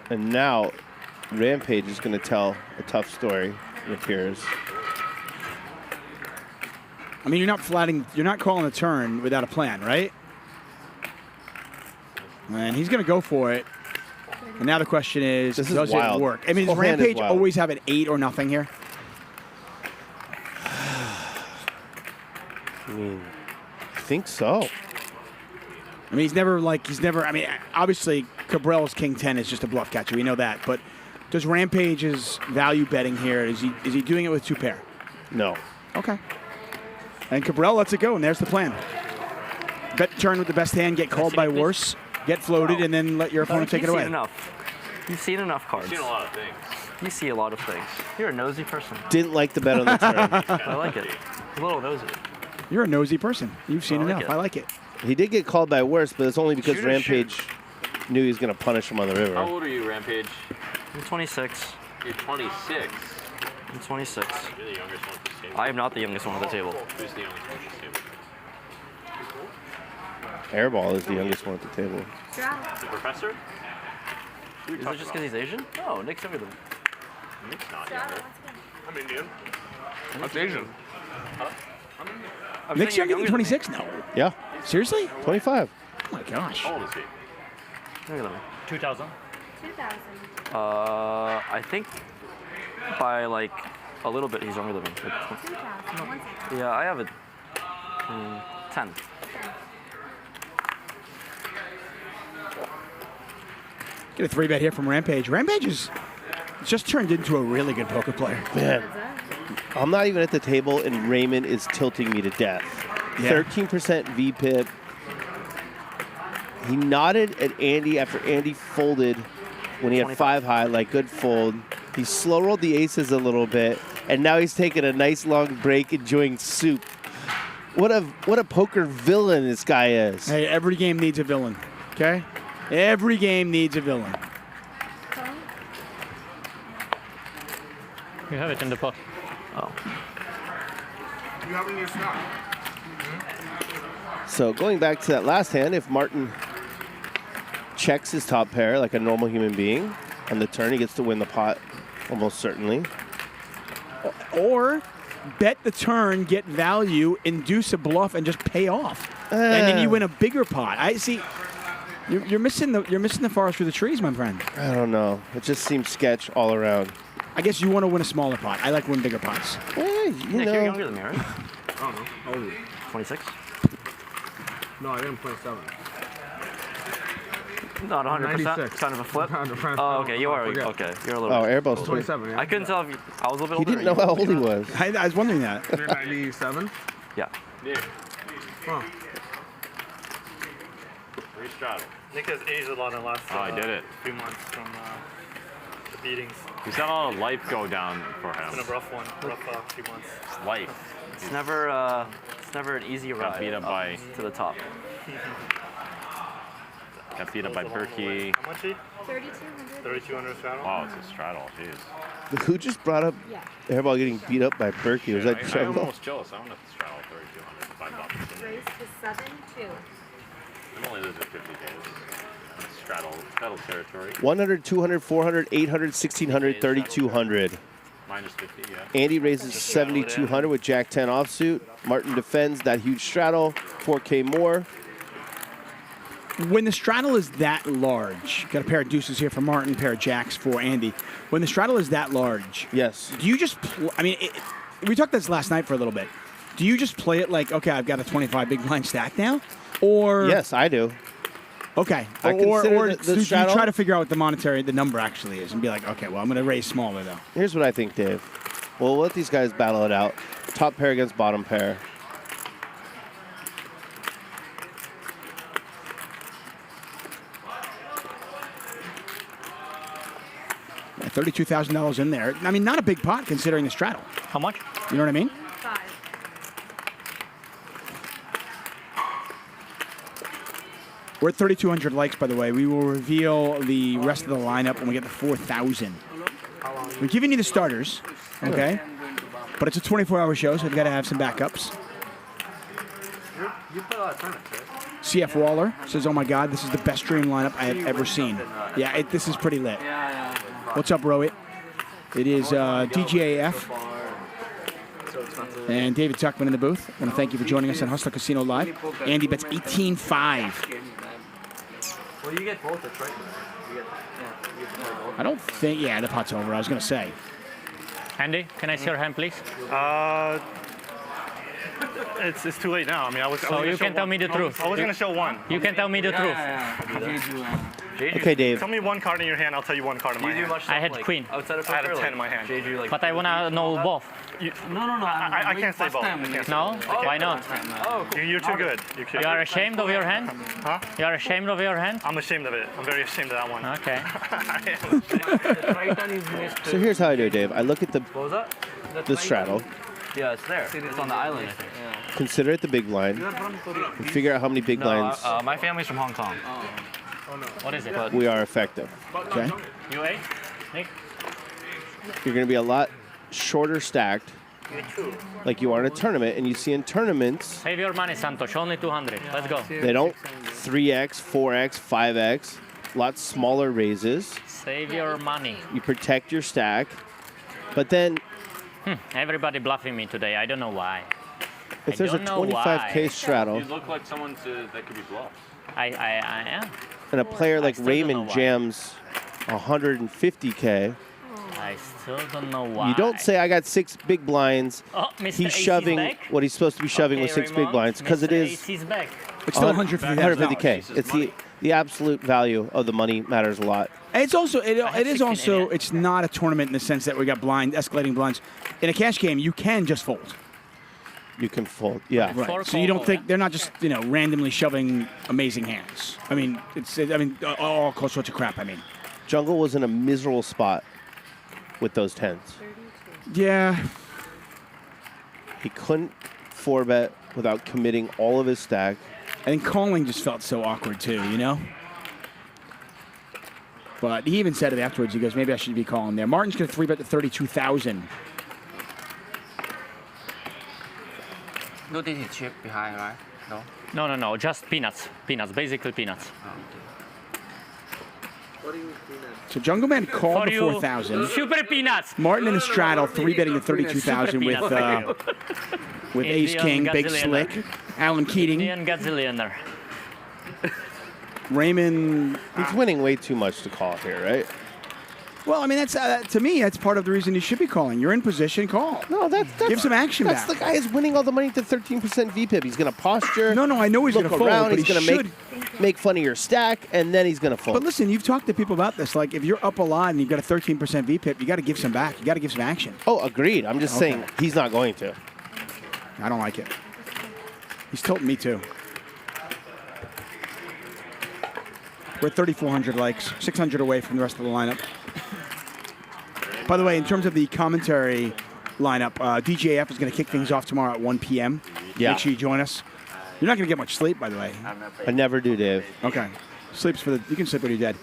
and now Rampage is going to tell a tough story. It appears. I mean, you're not calling a turn without a plan, right? And he's going to go for it. And now the question is, does it work? I mean, does Rampage always have an 8 or nothing here? I mean, I think so. I mean, I mean, obviously, Cabral's King 10 is just a bluff catcher. We know that. But does Rampage's value betting here, is he doing it with 2 pair? No. Okay. And Cabral lets it go, and there's the plan. Bet turn with the best hand, get called by worse, get floated, and then let your opponent take it away. You've seen enough cards. You've seen a lot of things. You see a lot of things. You're a nosy person. Didn't like the bet on the turn. I like it. A little nosy. You're a nosy person. You've seen enough. I like it. He did get called by worse, but it's only because Rampage knew he was going to punish him on the river. How old are you, Rampage? I'm 26. You're 26. I'm 26. You're the youngest one at this table. I am not the youngest one at the table. Who's the youngest one at this table? Airball is the youngest one at the table. The professor? Is it just because he's Asian? No, Nick's younger than me. Nick's not younger. I'm Indian. That's Asian. Nick's younger than 26? No. Yeah. Seriously? 25. Oh my gosh. How old is he? Younger than me. 2000. I think by like a little bit he's younger than me. Yeah, I have a 10. Get a 3-bet here from Rampage. Rampage has just turned into a really good poker player. Man, I'm not even at the table, and Raymond is tilting me to death. 13% VPIP. He nodded at Andy after Andy folded when he had 5 high, like good fold. He slow rolled the aces a little bit, and now he's taking a nice long break, enjoying soup. What a poker villain this guy is. Hey, every game needs a villain, okay? Every game needs a villain. You have it in the pot. Oh. You have it in your snack. So going back to that last hand, if Martin checks his top pair like a normal human being on the turn, he gets to win the pot almost certainly. Or bet the turn, get value, induce a bluff, and just pay off. And then you win a bigger pot. I see. You're missing the forest through the trees, my friend. I don't know. It just seems sketch all around. I guess you want to win a smaller pot. I like win bigger pots. Hey, you Nick, know. you're younger than me, right? I don't know. How old are you? 26? No, I am 27. Not 100%. 96. Kind of a flip. Oh, okay. You are. Okay. You're a little. Oh, bit Airball's older. 27, yeah. I couldn't tell if you, I was a little bit He older. didn't know how old he was. I was wondering that. You're 97? Yeah. Huh. Restraddle. Nick has aged a lot in the last Oh, I did it. few months from the beatings. He's had a lot of life go down for him. It's been a rough one, rough few months. It's life. It's never an easy Got ride beat up by to the top. got beat up by Berkey. How much? 3,200. 3,200 straddle. Oh, it's a straddle. Jeez. Who just brought up Airball getting beat up by Berkey? Was that I'm Trevor? almost jealous. I want to straddle 3,200. $5. Race to 7-2. I'm only losing 50 days. Straddle territory. 100, 200, 400, 800, 1,600, 3,200. Minus 50, yeah. Andy raises 7,200 with Jack 10 offsuit. Martin defends that huge straddle, 4K more. When the straddle is that large, got a pair of deuces here for Martin, pair of jacks for Andy. When the straddle is that large, yes. Do you just? I mean, we talked this last night for a little bit. Do you just play it like, okay, I've got a 25 big blind stack now, or? Yes, I do. Okay. I or consider do you straddle- try to figure out what the number actually is, and be like, okay, well, I'm going to raise smaller though. Here's what I think, Dave. We'll let these guys battle it out. Top pair against bottom pair. $32,000 in there. I mean, not a big pot considering the straddle. How much? You know what I mean? 5. We're at 3,200 likes, by the way. We will reveal the rest of the lineup when we get to 4,000. We're giving you the starters, okay? But it's a 24-hour show, so we've got to have some backups. You play a lot of tournaments, right? CF Waller says, oh my God, this is the best stream lineup I have ever seen. Yeah, this is pretty lit. What's up, Rohit? It is DJAF and David Tuckman in the booth. I want to thank you for joining us on Hustler Casino Live. Andy bets 18-5. Well, you get both at right now. I don't think, yeah, the pot's over. I was going to say. Andy, can I see your hand, please? It's too late now. I mean, I was. So you can tell me the truth. I was going to show one. You can tell me the truth. Okay, Dave. Tell me one card in your hand. I'll tell you one card in my hand. I had queen. I had a 10 in my hand. But I want to know both. No. I can't say both. No? Why not? You're too good. You are ashamed of your hand? Huh? You are ashamed of your hand? I'm ashamed of it. I'm very ashamed of that one. Okay. So here's how I do it, Dave. I look at the straddle. Yeah, it's there. It's on the island, I think. Consider it the big blind. And figure out how many big blinds My family's from Hong Kong. What is it? we are effective. Okay? UA? Nick? You're going to be a lot shorter stacked like you are in a tournament. And you see in tournaments, Save your money, Santhosh. Only 200. Let's go. they don't 3x, 4x, 5x. Lots smaller raises. Save your money. You protect your stack. But then Everybody bluffing me today. I don't know why. if there's a 25K straddle You look like someone that could be bluffed. I am. and a player like still don't know Raymond why. jams 150K, I still don't know why. You don't say I got 6 big blinds. Oh, Mr. He's AC shoving back? what he's supposed to be shoving with 6 big Raymond, blinds because it Mr. is AC's back. It's still $150K. It's the absolute value of the money matters a lot. And it's also it's not a tournament in the sense that we got escalating blinds. In a cash game, you can just fold. You can fold, yeah. Right. So you don't think they're not just randomly shoving amazing hands. I mean, all sorts of crap. I mean, Jungle was in a miserable spot with those 10s. Yeah. He couldn't 4-bet without committing all of his stack. I think calling just felt so awkward too, But he even said it afterwards. He goes, maybe I should be calling there. Martin's going to 3-bet to 32,000. No DT chip behind, right? No. No. Just peanuts. Peanuts. Basically peanuts. So Jungleman called the 4,000. Super peanuts. Martin in a straddle, 3-betting to 32,000 with Ace King, Big Slick, Alan Keating. Indian gazillionaire. Raymond, he's winning way too much to call here, right? Well, I mean, that's to me, that's part of the reason you should be calling. You're in position, call. No, that's give some action that's back. The guy is winning all the money to 13% VPIP. He's going to posture. No, I know he's going to fold, around. but He's going to make fun of your stack, and then he's going to fold. But listen, you've talked to people about this. Like, if you're up a lot and you've got a 13% VPIP, you got to give some back. You got to give some action. Oh, agreed. I'm just saying he's not going to. I don't like it. He's tilting me too. We're at 3,400 likes, 600 away from the rest of the lineup. By the way, in terms of the commentary lineup, DJF is going to kick things off tomorrow at 1 p.m. Yeah. Make sure you join us. You're not going to get much sleep, by the way. I never do, Dave. Okay. Sleeps for you can sleep when you're dead.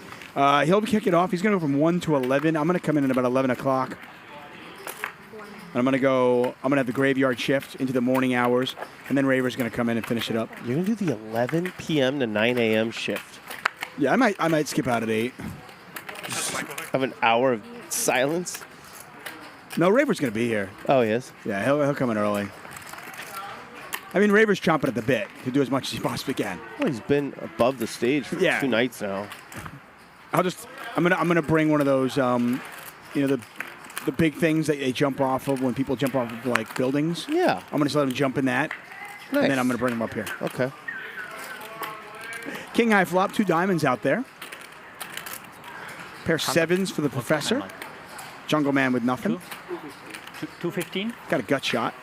He'll kick it off. He's going to go from 1 to 11. I'm going to come in at about 11 o'clock. And I'm going to have the graveyard shift into the morning hours, and then Raver's going to come in and finish it up. You're going to do the 11 p.m. to 9 a.m. shift. Yeah, I might skip out at 8. Just have an hour of silence. No, Raver's going to be here. Oh, he is? Yeah, he'll come in early. I mean, Raver's chomping at the bit to do as much as he possibly can. Well, he's been above the stage for 2 nights now. I'm gonna bring one of those, the big things that they jump off of when people jump off of like buildings. Yeah. I'm gonna just let them jump in that, Nice. and then I'm gonna bring them up here. Okay. King high flop, 2 diamonds out there. Pair 7s for the professor. Jungleman with nothing. 215. Got a gut shot.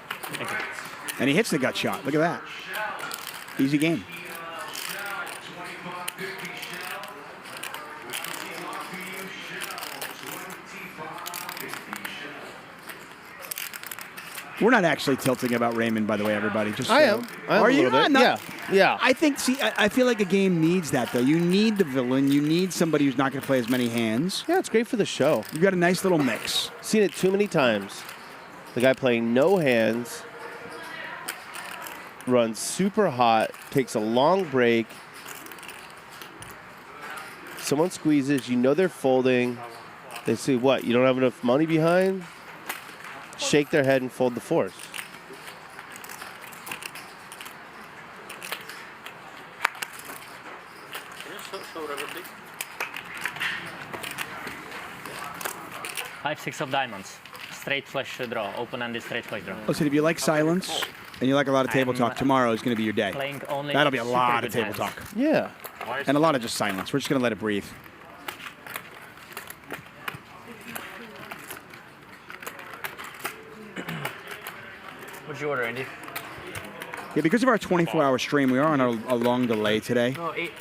And he hits the gut shot. Look at that. Easy game. We're not actually tilting about Raymond, by the way, everybody. Just I am. Are you? Yeah. I think. See, I feel like a game needs that, though. You need the villain. You need somebody who's not going to play as many hands. Yeah, it's great for the show. You've got a nice little mix. Seen it too many times. The guy playing no hands runs super hot, takes a long break. Someone squeezes. You know they're folding. They say, "What? You don't have enough money behind?" Shake their head and fold the 4s. Five, 6 of diamonds. Straight flush draw. Open-ended straight flush draw. Listen, if you like silence and you like a lot of table talk, tomorrow is going to be your day. Playing only That'll be a super lot of good table hands. talk. Yeah. And a lot of just silence. We're just going to let it breathe. What'd you order, Andy? Yeah, because of our 24-hour stream, we are on a long delay today. No, 8.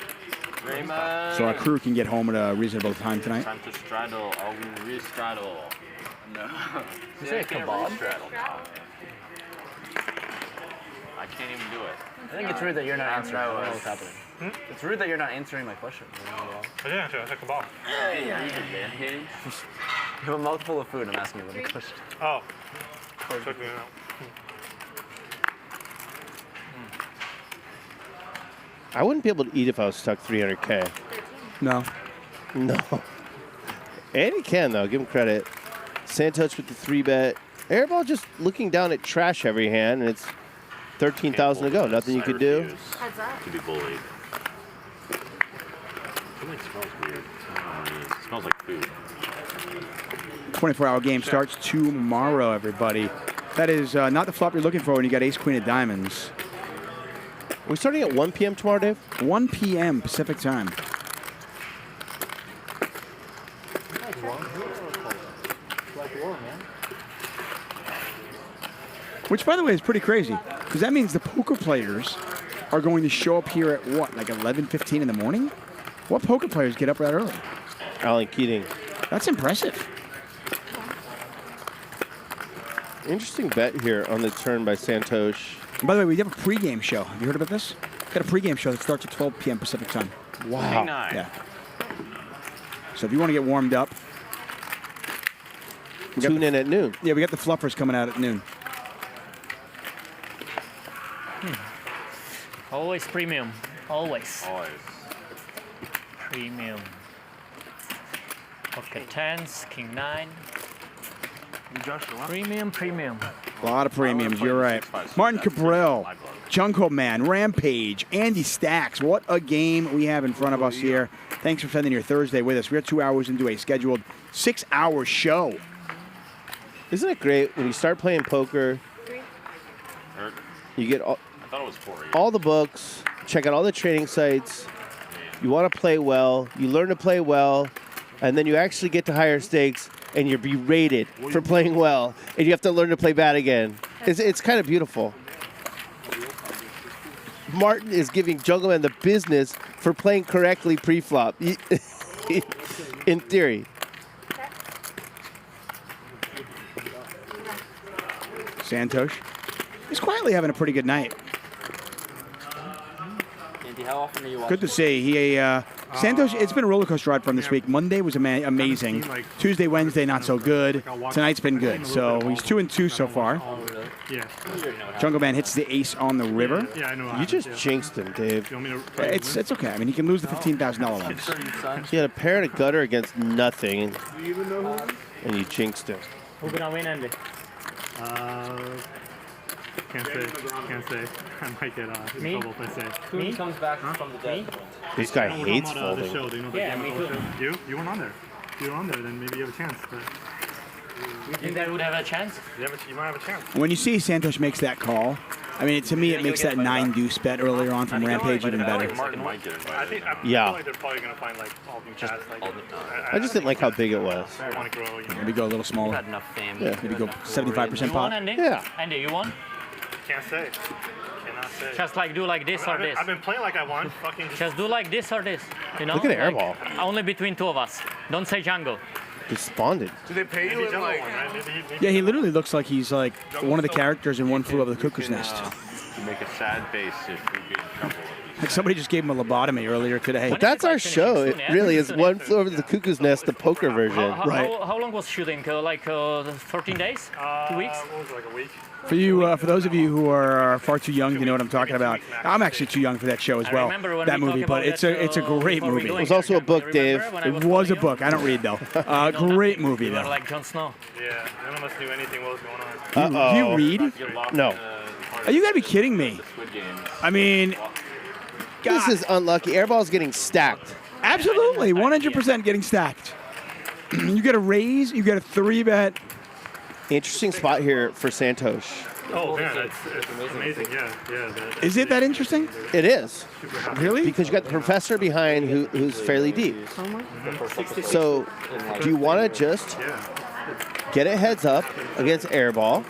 So our crew can get home at a reasonable time tonight. Time to straddle. I'll re-straddle. No. You say a kebab? I can't even do it. I think it's rude that you're not answering. I don't know what's happening. It's rude that you're not answering my question. I didn't answer. I said kebab. Yeah, you did, man. You have a mouthful of food. I'm asking you one question. Oh. Check me out. I wouldn't be able to eat if I was stuck 300K. No. No. And he can, though. Give him credit. Santhosh with the 3-bet. Airball just looking down at trash every hand, and it's 13,000 to go. Nothing you could do. To be bullied. Everything smells weird. It smells like food. 24-hour game starts tomorrow, everybody. That is not the flop you're looking for when you got ace queen of diamonds. We're starting at 1 p.m. tomorrow, Dave? 1 p.m. Pacific time. Which, by the way, is pretty crazy, because that means the poker players are going to show up here at what, like 11:15 in the morning? What poker players get up that early? Alan Keating. That's impressive. Interesting bet here on the turn by Santhosh. And by the way, we have a pregame show. Have you heard about this? Got a pregame show that starts at 12 p.m. Pacific time. Wow. Yeah. So if you want to get warmed up, tune in at noon. Yeah, we got the fluffers coming out at noon. Always premium. Always. Always. Premium. Pocket 10s, King 9. Premium, premium. A lot of premiums, you're right. Martin Cabral, Jungleman, Rampage, Andy Stacks. What a game we have in front of us here. Thanks for spending your Thursday with us. We're 2 hours into a scheduled 6-hour show. Isn't it great when you start playing poker, you get I thought it was 4. all the books, check out all the trading sites, you want to play well, you learn to play well, and then you actually get to higher stakes and you're berated for playing well, and you have to learn to play bad again. It's kind of beautiful. Martin is giving Jungleman the business for playing correctly pre-flop, in theory. Santhosh is quietly having a pretty good night. Andy, how often are you watching? Good to see. Santhosh, it's been a roller coaster ride for him this week. Monday was amazing. Tuesday, Wednesday, not so good. Tonight's been good. So he's 2-2 so far. Yeah. Jungleman hits the ace on the river. Yeah, I know. You just jinxed him, Dave. It's okay. I mean, he can lose the $15,000 lumps. He had a pair and a gutter against nothing, and you jinxed him. Who's gonna win, Andy? Can't say. I might get in trouble if I say. Who comes back from the dead? This guy hates folding. The show. Do you know the Yeah, Game me of too. Thrones show? You weren't on there. If you were on there, then maybe you have a chance. But You think that would have a chance? you might have a chance. When you see Santhosh makes that call, I mean, to me, it makes that 9-deuce bet earlier on from Rampage even better. Martin might get invited. I feel Yeah. like they're probably gonna find like all new paths. I just didn't like how big it was. I want to grow. You know. Maybe go a little smaller. Had enough fame. Yeah. Maybe go 75% You won, pot. Andy? Yeah. Andy, you won? Can't say. Cannot say. Just like do like this or this. I've been playing like I won. Fucking Just do like this or this. You know? Look at Like, Airball. Only between two of us. Don't say jungle. Despondent. Do they pay you in like? Yeah, he literally looks like he's like one of the characters in One Flew Over the Cuckoo's Nest. You make a sad face if you get in trouble. Like somebody just gave him a lobotomy earlier today. But that's our show. It really is One Flew Over the Cuckoo's Nest, the poker version. How long was shooting? Like 14 days? 2 weeks? What was it, like a week? For you, for those of you who are far too young to know what I'm talking about, I'm actually too young for that show as well. That movie, but it's a great movie. It was also a book, Dave. It was a book. I don't read though. Great movie You were though. like Jon Snow. Yeah, none of us knew anything what was going on. Do you read? No. Are you gotta be kidding me? I mean, This is unlucky. Airball's getting stacked. absolutely, 100% getting stacked. You get a raise, you get a 3-bet. Interesting spot here for Santhosh. Oh man, it's amazing. Yeah. Is it that interesting? It is. Really? Because you got the professor behind who's fairly deep. So, do you want to just get a heads up against Airball?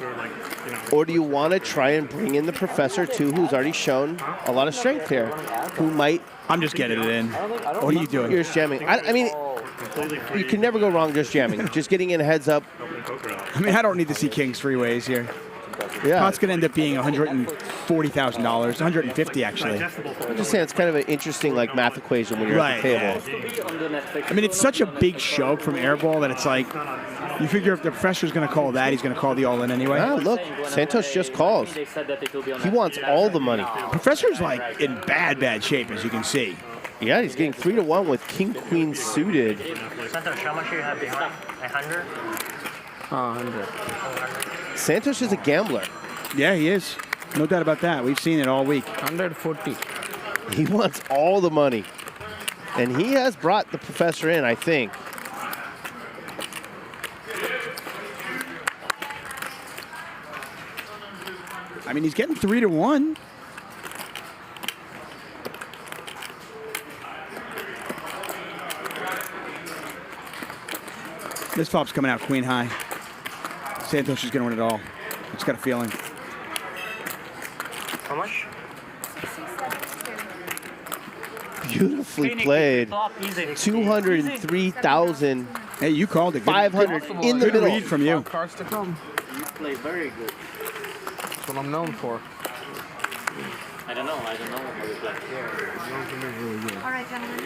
Or do you want to try and bring in the professor too, who's already shown a lot of strength here? Who might... I'm just getting it in. What are you doing? You're just jamming. I mean, you can never go wrong just jamming. Just getting in a heads up. I mean, I don't need to see Kings 3 ways here. Yeah. Pot's going to end up being $140,000, $150 actually. I'm just saying it's kind of an interesting like math equation when you're at the table. I mean, it's such a big show from Airball that it's like, you figure if the professor's going to call that, he's going to call the all-in anyway. Ah, look, Santhosh just calls. He wants all the money. Professor's like in bad shape, as you can see. Yeah, he's getting 3-1 with King Queen suited. Santhosh, how much do you have behind? 100? 100. Santhosh is a gambler. Yeah, he is. No doubt about that. We've seen it all week. 140. He wants all the money. And he has brought the professor in, I think. I mean, he's getting 3-1. This flop's coming out queen high. Santhosh is going to win it all. Just got a feeling. How much? Beautifully played. 203,000. Hey, you called it. 500 in the middle. Lead from you. Cards to come. You play very good. That's what I'm known for. I don't know how you play. All right, gentlemen.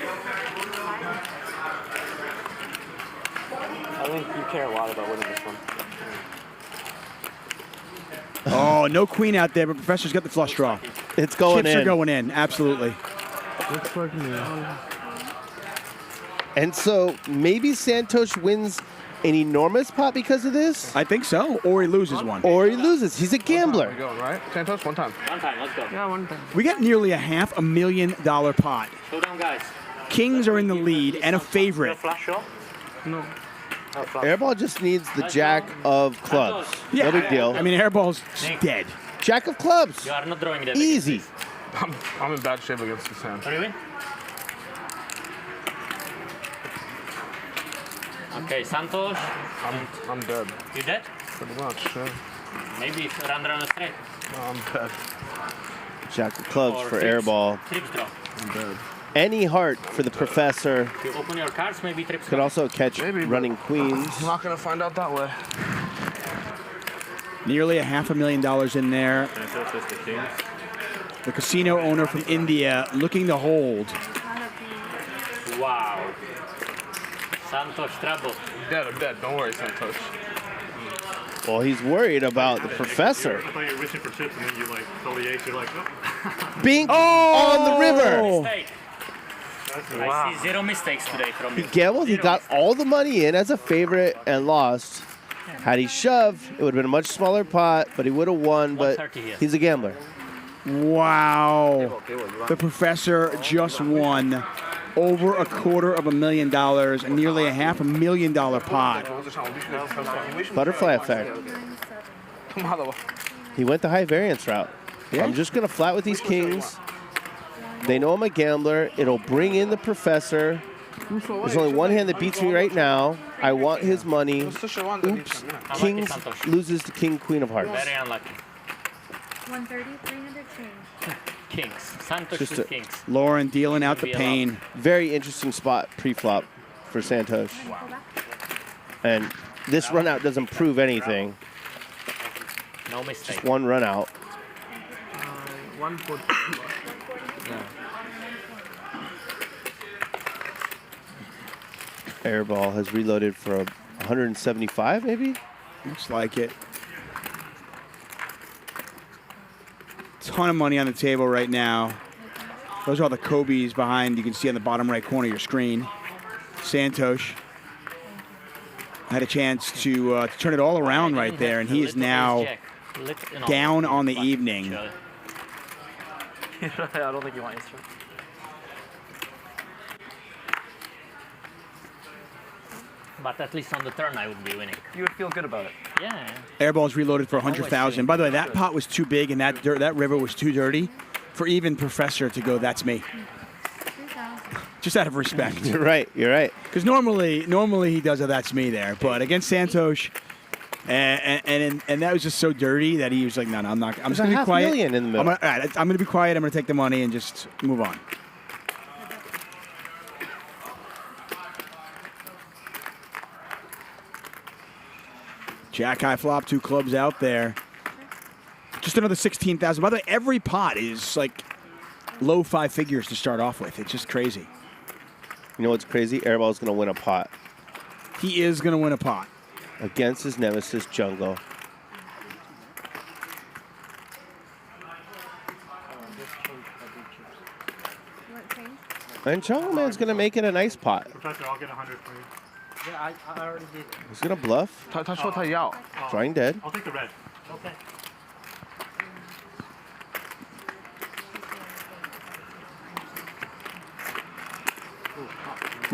I think you care a lot about winning this one. Oh, no queen out there, but Professor's got the flush draw. It's going Chips in. are going in, absolutely. And so maybe Santhosh wins an enormous pot because of this? I think so, or he loses one. Or he loses. He's a gambler. We're going, right? Santhosh, one time. One time, let's go. Yeah, one time. We got nearly a $500,000 pot. Show down, guys. Kings are in the lead and a favorite. Flash show? No. Airball just needs the jack of clubs. Yeah, no big deal. I mean, Airball's dead. Jack of clubs. You are not drawing that. Easy. I'm in bad shape against this hand. Really? Okay, Santhosh. I'm dead. You dead? Pretty much, yeah. Maybe run straight. No, I'm dead. Jack of clubs Or for trips. Airball. Trips draw. I'm dead. Any heart for the professor. If you open your cards, maybe trips Could draw. also catch running queens. I'm not going to find out that way. Nearly $500,000 in there. The casino owner from India looking to hold. Wow. Santhosh trouble. I'm dead. Don't worry, Santhosh. Well, he's worried about the professor. I thought you were wishing for chips and then you like tell the ace, you're like, oh. Bink on the river. Mistake. I see 0 mistakes today from He you. gambled. He got all the money in as a favorite and lost. Had he shoved, it would have been a much smaller pot, but he would have won. But 130 here. he's a gambler. Wow. The professor just won over $250,000 and nearly $500,000 pot. Butterfly effect. He went the high variance route. Yeah. I'm just going to flat with these kings. They know I'm a gambler. It'll bring in the professor. There's only one hand that beats me right now. I want his money. Oops. Kings loses to king, queen of hearts. Very unlucky. 130, 300 change. Kings. Santhosh Just with kings. Lauren dealing out the pain. Very interesting spot pre-flop for Santhosh. And this run out doesn't prove anything. No mistake. Just one run out. 140. Airball has reloaded for 175, maybe? Looks like it. Ton of money on the table right now. Those are all the Kobe's behind. You can see on the bottom right corner of your screen. Santhosh had a chance to turn it all around right there, and he is now down on the evening. I don't think you want instrument. But at least on the turn, I would be winning. You would feel good about it. Yeah. Airball's reloaded for 100,000. By the way, that pot was too big and that river was too dirty for even Professor to go, that's me. Just out of respect. You're right. You're right. Because normally he does a that's me there, but against Santhosh, and that was just so dirty that he was like, no, I'm not. I'm just gonna be quiet. $500,000 in the middle. I'm gonna be quiet. I'm gonna take the money and just move on. Jack high flop, 2 clubs out there. Just another 16,000. By the way, every pot is like low 5 figures to start off with. It's just crazy. You know what's crazy? Airball's going to win a pot. He is going to win a pot. Against his nemesis, Jungle. And Jungleman's going to make it a nice pot. Professor, I'll get 100 for you. Yeah, I already did. He's going to bluff. Drawing dead. I'll take the red. Okay.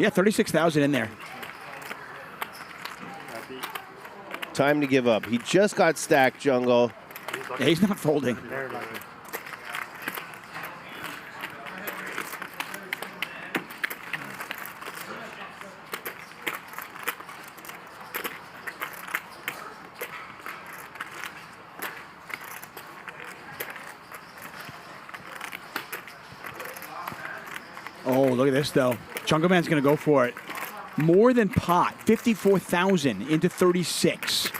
Yeah, 36,000 in there. Time to give up. He just got stacked, Jungle. Yeah, he's not folding. Oh, look at this, though. Jungleman's going to go for it. More than pot. 54,000 into 36.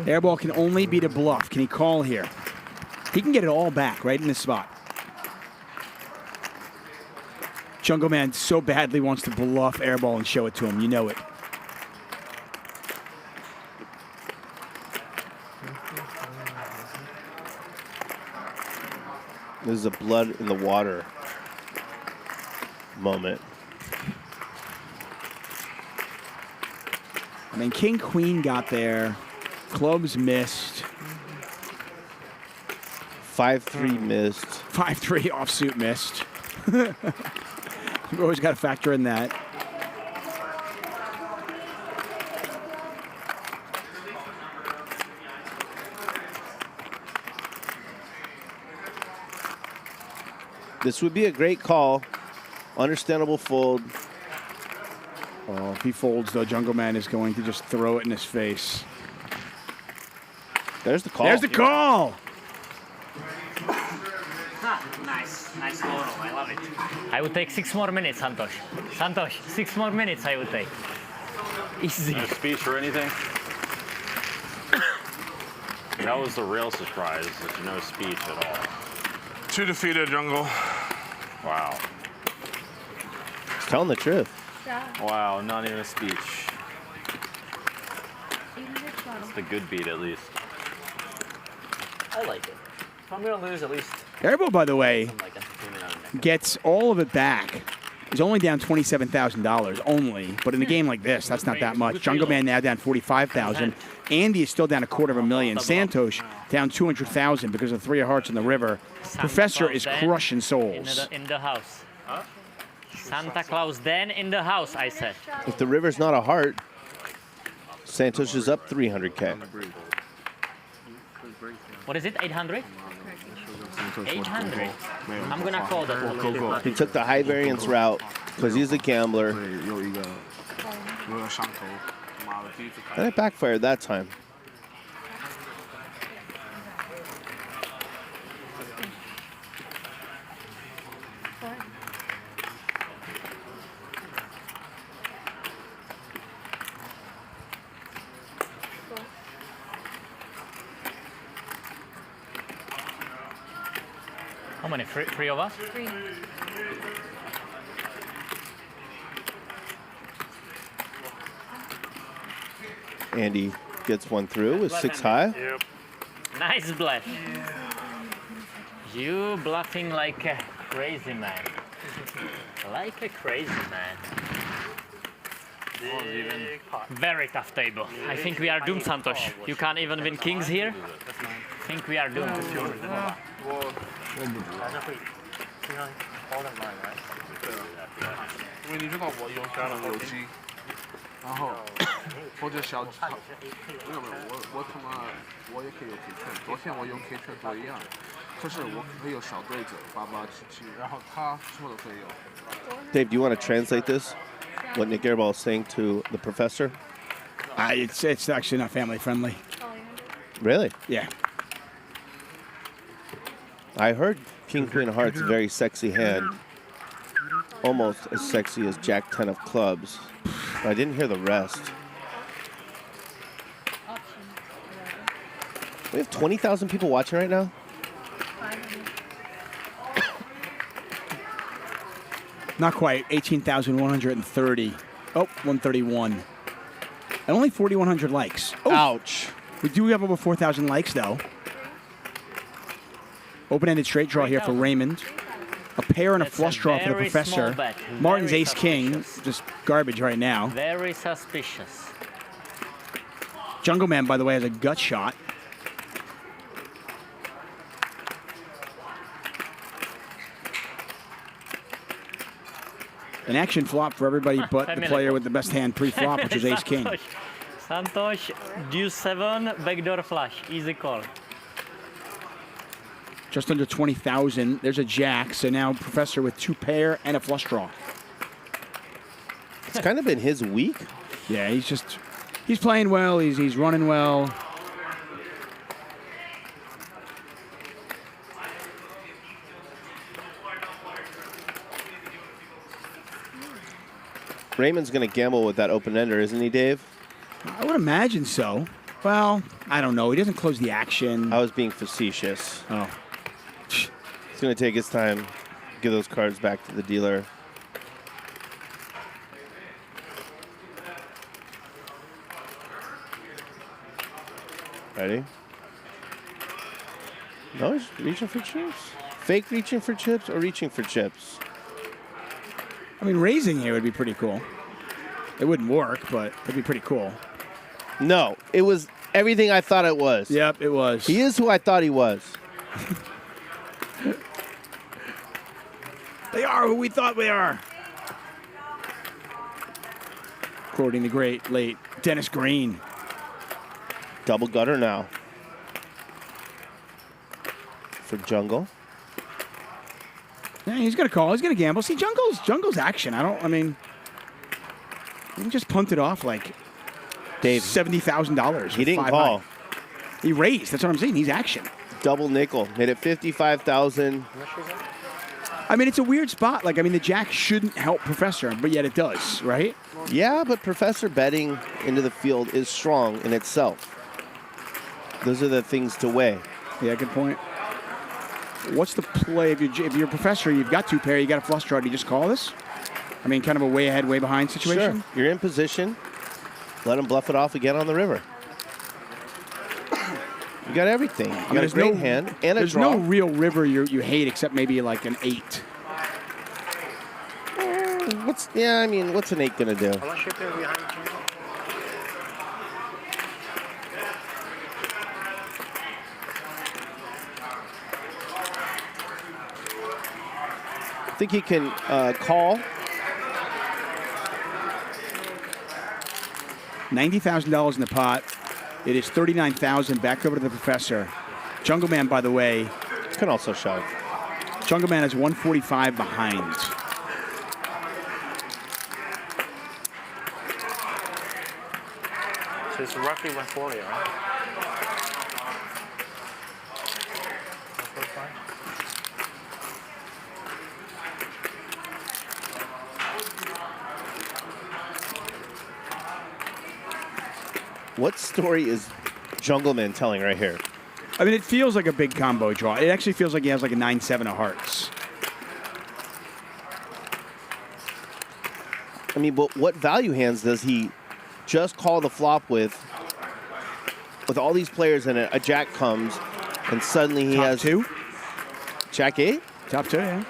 Airball can only beat a bluff. Can he call here? He can get it all back right in this spot. Jungleman so badly wants to bluff Airball and show it to him. You know it. This is a blood in the water moment. I mean, King Queen got there. Clubs missed. 5-3 missed. 5-3 offsuit missed. You've always got to factor in that. This would be a great call. Understandable fold. Oh, if he folds, though, Jungleman is going to just throw it in his face. There's the call. There's the call. Nice, nice photo. I love it. I would take 6 more minutes, Santhosh. Santhosh, 6 more minutes I would take. Easy. No speech or anything? That was the real surprise, there's no speech at all. 2 defeated, Jungle. Wow. He's telling the truth. Wow, not even a speech. That's the good beat, at least. I like it. If I'm gonna lose, at least. Airball, by the way, Like entertainment out of it. gets all of it back. He's only down $27,000 only, but in a game like this, that's not that much. Jungleman now down 45,000. Andy is still down $250,000. Santosh down 200,000 because of 3 of hearts in the river. Professor is crushing souls. In the house. Santa Claus then in the house, I said. If the river's not a heart, Santhosh is up 300K. What is it, 800? 800. I'm gonna call that. He took the high variance route because he's a gambler. And it backfired that time. How many? Three of us? 3. Andy gets one through with 6 high. Yep. Nice bluff. You bluffing like a crazy man. Like a crazy man. Very tough table. I think we are doomed, Santhosh. You can't even win kings here. I think we are doomed. Dave, do you want to translate this? What Nik Airball is saying to the professor? It's actually not family friendly. Really? Yeah. I heard King Queen of Hearts, very sexy hand. Almost as sexy as Jack 10 of clubs. But I didn't hear the rest. We have 20,000 people watching right now? Not quite. 18,130. Oh, 131. And only 4,100 likes. Oh. Ouch. We do have over 4,000 likes, though. Open-ended straight draw here for Raymond. A pair and a flush draw for the professor. Martin's ace-king, just garbage right now. Very suspicious. Jungleman, by the way, has a gut shot. An action flop for everybody but the player with the best hand pre-flop, which is ace-king. Santhosh, deuce 7, backdoor flush. Easy call. Just under 20,000. There's a jack, so now Professor with 2 pair and a flush draw. It's kind of been his week. Yeah, he's playing well. He's running well. Raymond's going to gamble with that open ender, isn't he, Dave? I would imagine so. Well, I don't know. He doesn't close the action. I was being facetious. Oh. He's going to take his time, give those cards back to the dealer. Ready? No, he's reaching for chips. Fake reaching for chips or reaching for chips? I mean, raising here would be pretty cool. It wouldn't work, but it'd be pretty cool. No, it was everything I thought it was. Yep, it was. He is who I thought he was. They are who we thought we are. Quoting the great late Dennis Green. Double gutter now for Jungle. Yeah, he's gonna call. He's gonna gamble. See, Jungle's action. I mean, you can just punt it off like Dave, $70,000. He didn't call. He raised. That's what I'm saying. He's action. Double nickel. Made it 55,000. I mean, it's a weird spot. Like, I mean, the jack shouldn't help Professor, but yet it does, right? Yeah, but Professor betting into the field is strong in itself. Those are the things to weigh. Yeah, good point. What's the play if you're a Professor? You've got 2 pair. You got a flush draw. Do you just call this? I mean, kind of a way ahead, way behind situation. Sure. You're in position. Let him bluff it off again on the river. You got everything. You got a great hand and a draw. There's no real river you hate except maybe like an 8. What's an 8 gonna do? I think he can call. $90,000 in the pot. It is $39,000 back over to the Professor. Jungleman, by the way, can also shove. Jungleman is 145 behind. So it's roughly 140, right? What story is Jungleman telling right here? I mean, it feels like a big combo draw. It actually feels like he has like a 9-7 of hearts. I mean, but what value hands does he just call the flop with all these players in it? A jack comes, and suddenly he has 2? Jack 8? Top 2, yeah.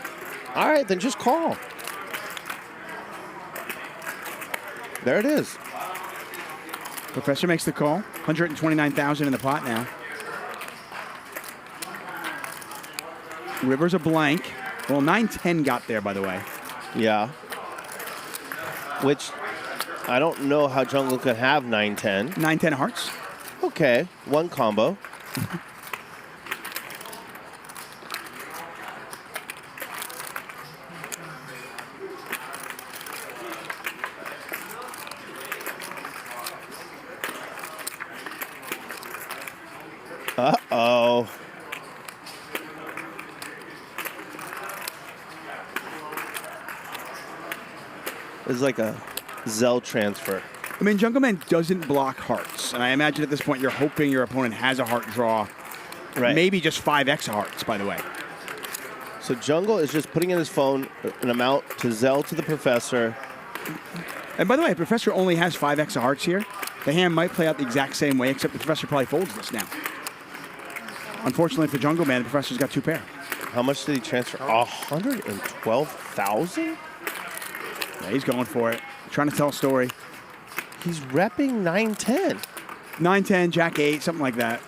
All right, then just call. There it is. Professor makes the call. 129,000 in the pot now. River's a blank. Well, 9-10 got there, by the way. Yeah. Which, I don't know how Jungle could have 9-10. 9-10 hearts. Okay, one combo. Uh-oh. It's like a Zell transfer. I mean, Jungleman doesn't block hearts. And I imagine at this point you're hoping your opponent has a heart draw. Right. Maybe just 5x hearts, by the way. So Jungle is just putting in his phone an amount to Zell to the Professor. And by the way, the Professor only has 5x of hearts here. The hand might play out the exact same way, except the Professor probably folds this now. Unfortunately for Jungleman, the Professor's got 2 pair. How much did he transfer? 112,000? Yeah, he's going for it. Trying to tell a story. He's repping 9-10. 9-10, Jack 8, something like that.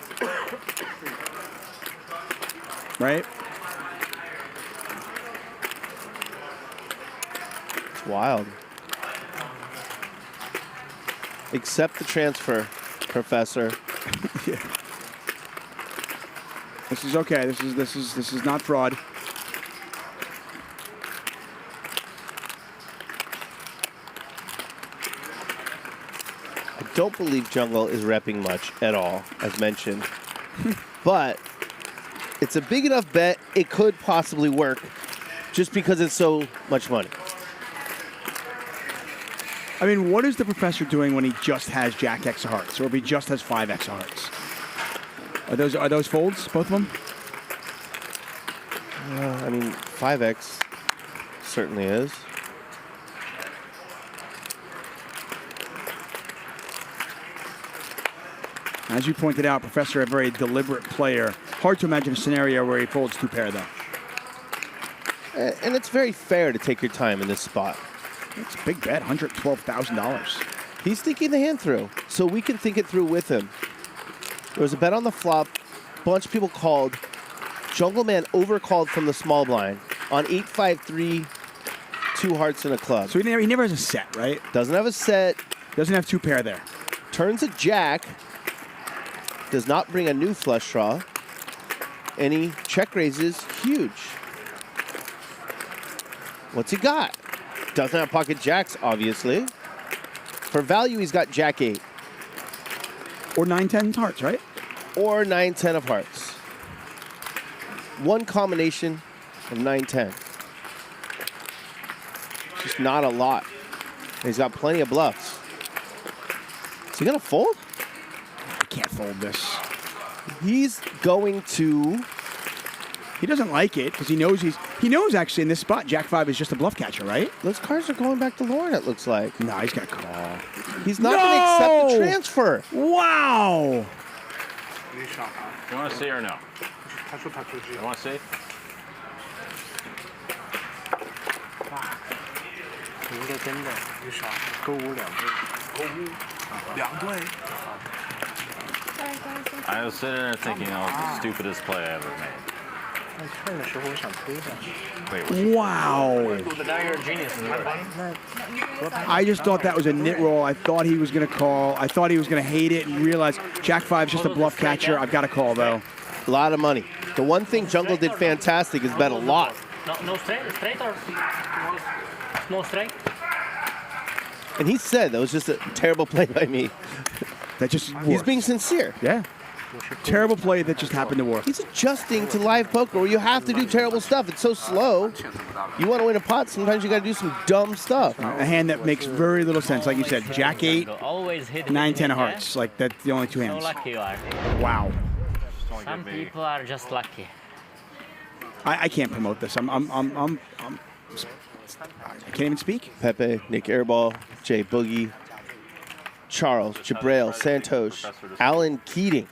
Right? Wild. Accept the transfer, Professor. Yeah. This is okay. This is not fraud. I don't believe Jungle is repping much at all, as mentioned. But it's a big enough bet, it could possibly work just because it's so much money. I mean, what is the Professor doing when he just has Jack X of hearts, or if he just has 5 X of hearts? Are those folds, both of them? I mean, 5X certainly is. As you pointed out, Professor, a very deliberate player. Hard to imagine a scenario where he folds 2 pair, though. And it's very fair to take your time in this spot. It's a big bet, $112,000. He's thinking the hand through, so we can think it through with him. There was a bet on the flop. A bunch of people called. Jungleman overcalled from the small blind on 8-5-3, 2 hearts and a club. So he never has a set, right? Doesn't have a set. Doesn't have 2 pair there. Turns a jack. Does not bring a new flush draw. And he check raises huge. What's he got? Doesn't have pocket jacks, obviously. For value, he's got jack 8. Or 9-10 hearts, right? Or 9-10 of hearts. One combination of 9-10. Just not a lot. And he's got plenty of bluffs. Is he gonna fold? I can't fold this. He's going to. He doesn't like it because he knows actually in this spot Jack 5 is just a bluff catcher, right? Those cards are going back to Lauren, it looks like. No, he's got to call. He's not going to accept the transfer. Wow. You want to see or no? You want to see? I was sitting there thinking that was the stupidest play I ever made. Wait, wow. But now you're a genius. I just thought that was a nit roll. I thought he was going to call. I thought he was going to hate it and realize Jack 5 is just a bluff catcher. I've got to call, though. A lot of money. The one thing Jungle did fantastic is bet a lot. No straight or small straight? And he said that was just a terrible play by me. That just He's being sincere. Yeah. Terrible play that just happened to work. He's adjusting to live poker where you have to do terrible stuff. It's so slow. You want to win a pot, sometimes you got to do some dumb stuff. A hand that makes very little sense. Like you said, Jack 8, Always hit 9-10 of hearts. Like, that's the only 2 hands. So lucky you are. Wow. Some people are just lucky. I can't promote this. I can't even speak. Pepe, Nik Airball, Jay Boogie, Charles, Jabrail, Santhosh, Alan Keating.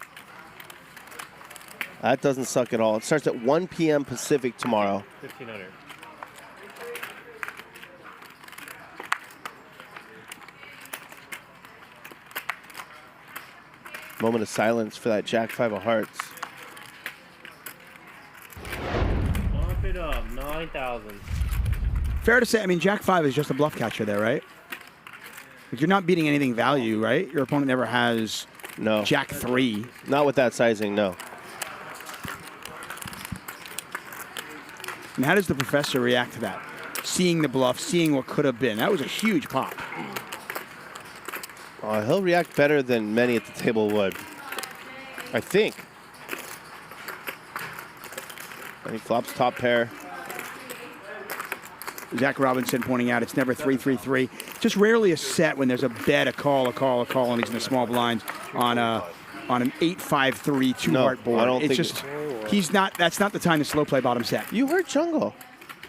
That doesn't suck at all. It starts at 1 p.m. Pacific tomorrow. 1,500. Moment of silence for that Jack 5 of hearts. Bump it up, 9,000. Fair to say, I mean, Jack 5 is just a bluff catcher there, right? Like, you're not beating anything value, right? Your opponent never has Jack 3. Not with that sizing, no. And how does the Professor react to that? Seeing the bluff, seeing what could have been. That was a huge pop. He'll react better than many at the table would. I think. And he flops top pair. Zach Robinson pointing out it's never 3-3-3. Just rarely a set when there's a bet, a call, and he's in the small blinds on an 8-5-3 2-heart board. I don't it's think just he's not. That's not the time to slow play bottom set. You heard Jungle.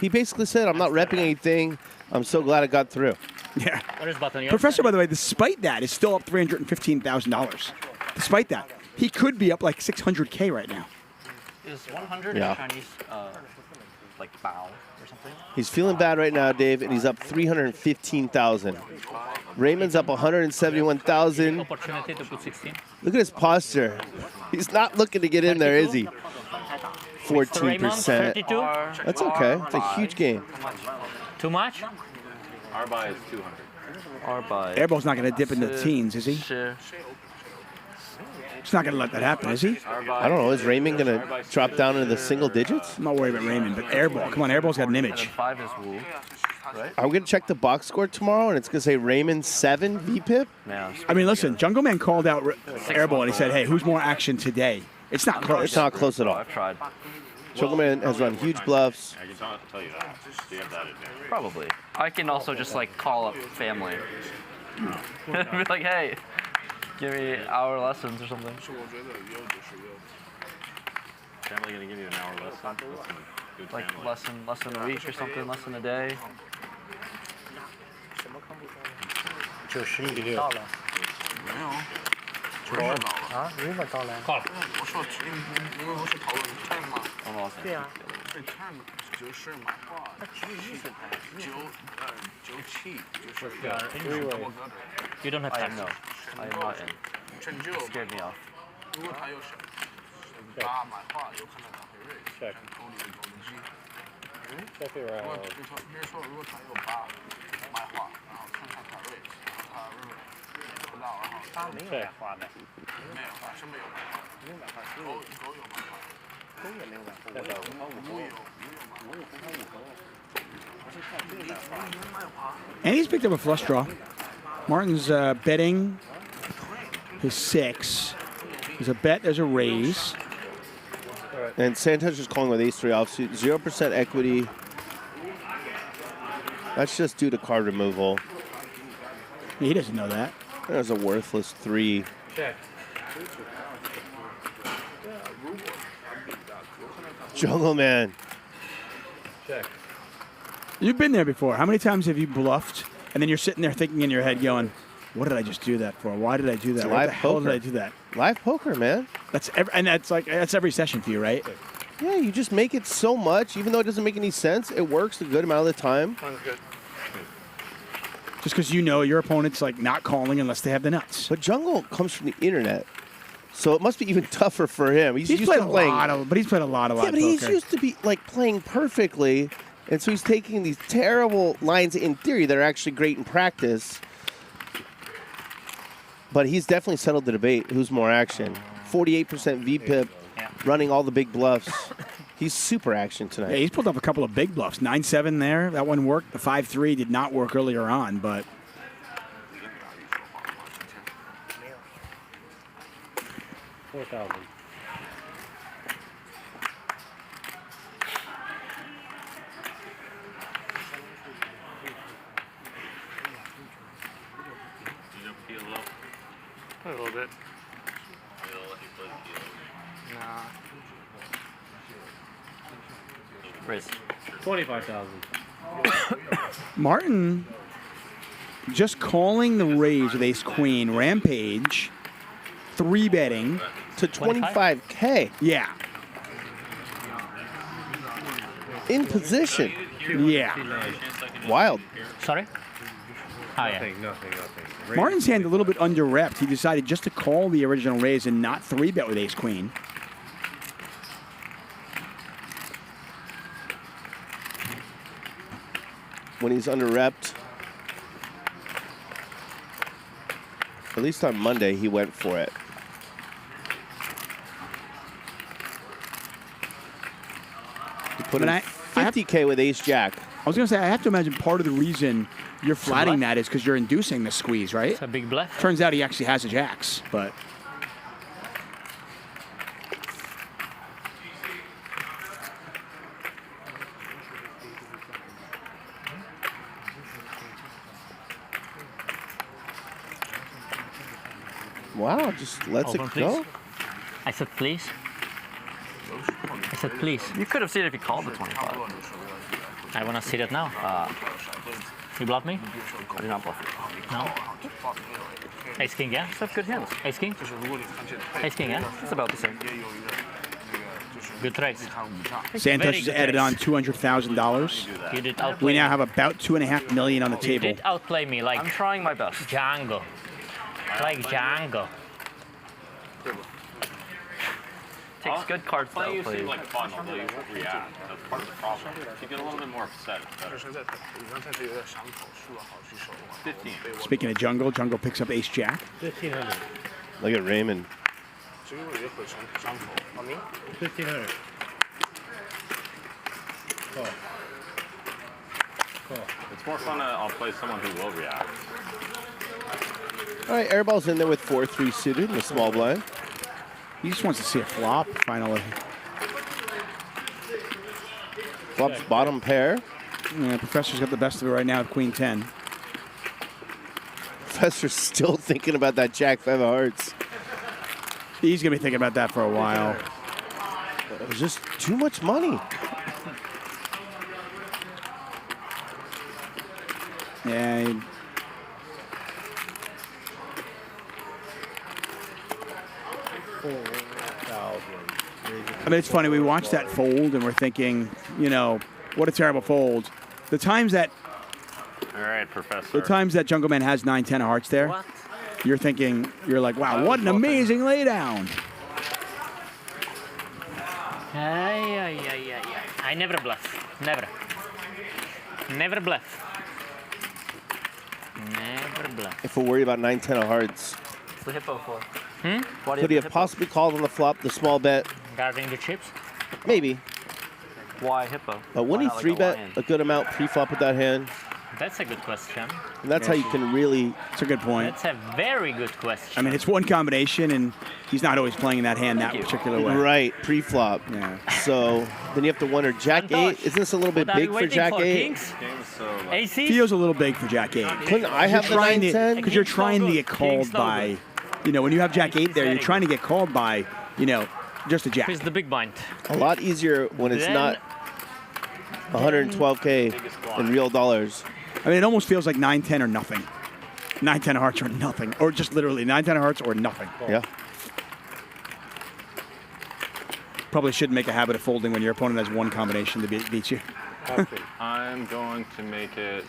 He basically said, "I'm not repping anything. I'm so glad I got through." Yeah. What is button? Professor, by the way, despite that, is still up $315,000. Despite that, he could be up like $600K right now. Is 100 Yeah. Chinese like bao or something? He's feeling bad right now, Dave, and he's up 315,000. Raymond's up 171,000. Opportunity to put 16. Look at his posture. He's not looking to get in there, is he? 14%. That's okay. It's a huge game. Too much? Our buy is 200. Our buy. Airball's not going to dip in the teens, is he? Sure. He's not going to let that happen, is he? I don't know. Is Raymond going to drop down into the single digits? I'm not worried about Raymond, but Airball. Come on, Airball's got an image. 5 is Wu, right? I'm going to check the box score tomorrow, and it's going to say Raymond 7 VPIP. Yeah. I mean, listen, Jungleman called out Airball, and he said, hey, who's more action today? It's not close. It's not close at all. I've tried. Jungleman has run huge bluffs. I can tell you that. Do you have that in there? Probably. I can also just like call up family. Be like, hey, give me hour lessons or something. Family gonna give you an hour lesson? Good Like family. lesson a week or something, lesson a day. 96到了。没有。啊，500到了。我说因为我是讨论 turn 嘛。对呀。这 turn 就是买话。97就是。You don't have time. No, I am not in. 成就 Scared me off. 如果他有8买话，有可能他会 raise。口里的口机。比如说，如果他有8买话，然后看看他 raise， 他 raise 不到，然后他没有买话的，没有是没有买话，没有买话，狗有买话，狗也没有买话，我有买话。 And he's picked up a flush draw. Martin's betting his 6. There's a bet, there's a raise. And Santhosh is calling with ace-3 offsuit. 0% equity. That's just due to card removal. He doesn't know that. There's a worthless 3. Check. Jungleman. Check. You've been there before. How many times have you bluffed, and then you're sitting there thinking in your head going, what did I just do that for? Why did I do that? It's Why live the hell poker. did I do that? Live poker, man. That's every session for you, right? Yeah, you just make it so much, even though it doesn't make any sense. It works a good amount of the time. Sounds good. Just because you know your opponent's like not calling unless they have the nuts. But Jungle comes from the internet, so it must be even tougher for him. He's used played to playing. but he's played a lot of Yeah, but he's used to be like playing perfectly, and so he's taking these terrible lines in theory that are actually great in practice. But he's definitely settled the debate. Who's more action? 48% VPIP, running all the big bluffs. He's super action tonight. Yeah, he's pulled up a couple of big bluffs. 9-7 there. That one worked. The 5-3 did not work earlier on, but 4,000. A little bit. Nah. Raise. 25,000. Martin just calling the raise with ace queen. Rampage 3-betting to 25K. Yeah. In position. Yeah. Wild. Sorry? Oh, yeah. Nothing. Martin's hand a little bit under-repped. He decided just to call the original raise and not 3-bet with ace queen. When he's under-repped, at least on Monday, he went for it. He put in 50K with ace-jack. I was going to say, I have to imagine part of the reason you're flatting that is because you're inducing the squeeze, right? It's a big bluff. Turns out he actually has a jacks, but... Wow, just lets Open, it please. go. I said please. I said please. You could have seen it if you called the 25. I want to see that now. You bluff me? I did not bluff you. No. Ace king, yeah? That's good hands. Ace king? Ace king, yeah? It's about the same. Good trades. Santhosh has added on $200,000. You did outplay We now me. have about $2.5 million on the You table. did outplay me like... I'm trying my best. Django. Like Django. takes good cards though. You Please. seem like fun, although you won't react. That's part of the problem. If you get a little bit more upset, it's better. 15. Speaking of Jungle, Jungle picks up Ace Jack. 1500. Look at Raymond. 1500. Call. It's more fun to outplay someone who will react. All right, Airball's in there with 4-3 suited in the small blind. He just wants to see a flop, finally. Flop's bottom pair. Yeah, Professor's got the best of it right now with Queen 10. Professor's still thinking about that Jack 5 of hearts. He's going to be thinking about that for a while. It was just too much money. Yeah. I mean, it's funny. We watched that fold and we're thinking, you know, what a terrible fold. The times that All right, Professor. the times that Jungleman has 9-10 of hearts there, you're thinking, you're like, wow, what an amazing laydown. I never bluff. Never. Never bluff. Never bluff. If we're worried about 9-10 of hearts, What's the hippo for? could he have possibly called on the flop the small bet? Guarding the chips? Maybe. Why hippo? But wouldn't Why he not like a 3-bet lion? a good amount pre-flop with that hand? That's a good question. And that's how you can really... It's a good point. That's a very good question. I mean, it's one combination, and he's not always playing that hand that particular way. Right, pre-flop. Yeah. So then you have to wonder, Jack 8, isn't this a little bit big for Jack 8? AC? Feels a little big for Jack 8. Couldn't I have the 9-10? Because you're trying to get called by, you know, when you have Jack 8 there, you're trying to get called by, you know, just a Jack. Who's the big bind? A lot easier when it's Then- not 112K in real dollars. I mean, it almost feels like 9-10 or nothing. 9-10 of hearts or nothing. Or just literally 9-10 of hearts or nothing. Yeah. Probably shouldn't make a habit of folding when your opponent has one combination to beat you. I'm going to make it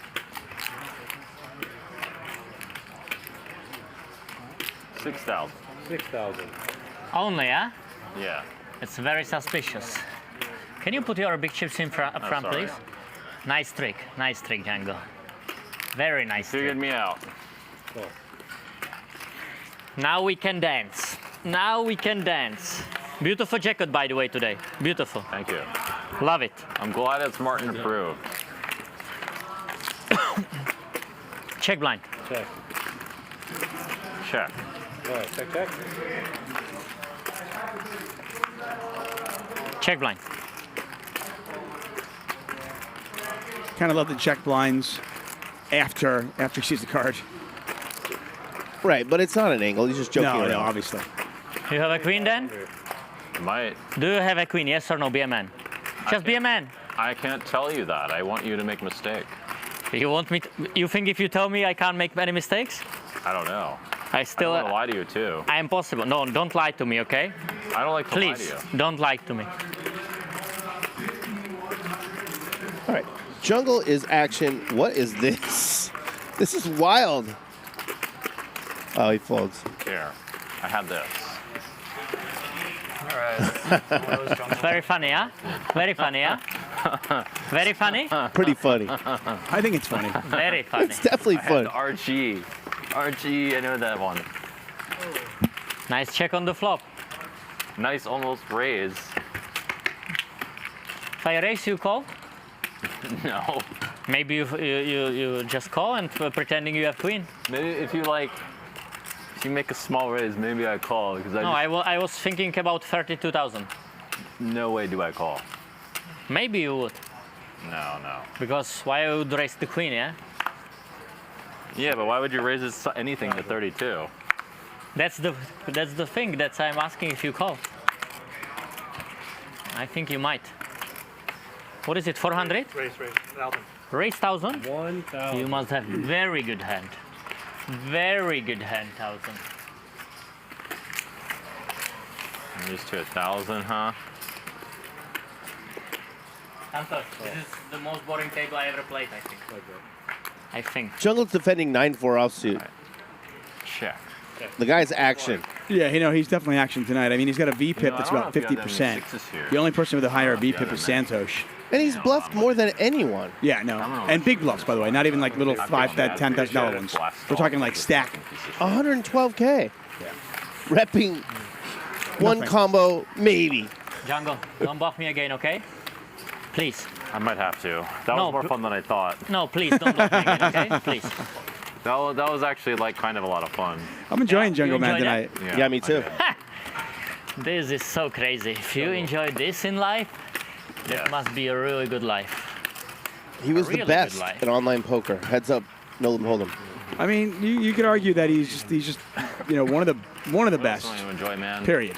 6,000. 6,000. Only, huh? Yeah. It's very suspicious. Can you put your big chips in up front, sorry. please? Nice trick, Django. Very nice. Figured me out. Now we can dance. Now we can dance. Beautiful jacket, by the way, today. Beautiful. Thank you. Love it. I'm glad it's Martin approved. Check blind. Check. Check. All right, check, check. Check blind. Kind of love the check blinds after he sees the card. Right, but it's not an angle. He's just joking around. No, obviously. You have a queen then? Might. Do you have a queen? Yes or no? Be a man. Just be a man. I can't tell you that. I want you to make a mistake. You want me? You think if you tell me I can't make any mistakes? I don't know. I still. I don't want to lie to you too. I am possible. No, don't lie to me, okay? I don't like to lie to Please, you. don't lie to me. All right. Jungle is action. What is this? This is wild. Oh, he folds. Here. I had this. Alright. Very funny, huh? Very funny, huh? Very funny? Pretty funny. I think it's funny. Very funny. It's definitely I had fun. the RG. RG, I know that one. Nice check on the flop. Nice almost raise. If I raise, you call? No. Maybe you just call and pretending you have queen. Maybe if you make a small raise, maybe I call because No, I was thinking about 32,000. No way do I call. Maybe you would. No. Because why would raise the queen, yeah? Yeah, but why would you raise anything to 32? That's the thing. That's I'm asking if you call. I think you might. What is it? 400? Raise, 1,000. Raise 1,000? 1,000. You must have very good hand. Very good hand, 1,000. I'm used to 1,000, huh? Santhosh, this is the most boring table I ever played, I think. I think. Jungle's defending 9-4 offsuit. Check. The guy's action. Yeah, you know, he's definitely action tonight. I mean, he's got a VPIP that's about 50%. The only person with a higher VPIP is Santhosh. And he's bluffed more than anyone. Yeah, no. And big bluffs, by the way. Not even like little $5,000, $10,000 ones. We're talking like stack. 112K. Yeah. Repping one combo, maybe. Jungle, don't buff me again, okay? Please. I might have to. That was more fun than I thought. No, please don't buff me again, okay? Please. That was actually like kind of a lot of fun. I'm enjoying Jungleman tonight. Yeah, me too. This is so crazy. If you enjoy this in life, that must be a really good life. He was the best in online poker. Heads up, no hold'em. I mean, you could argue that he's just you know one of the best. Enjoy, man. Period.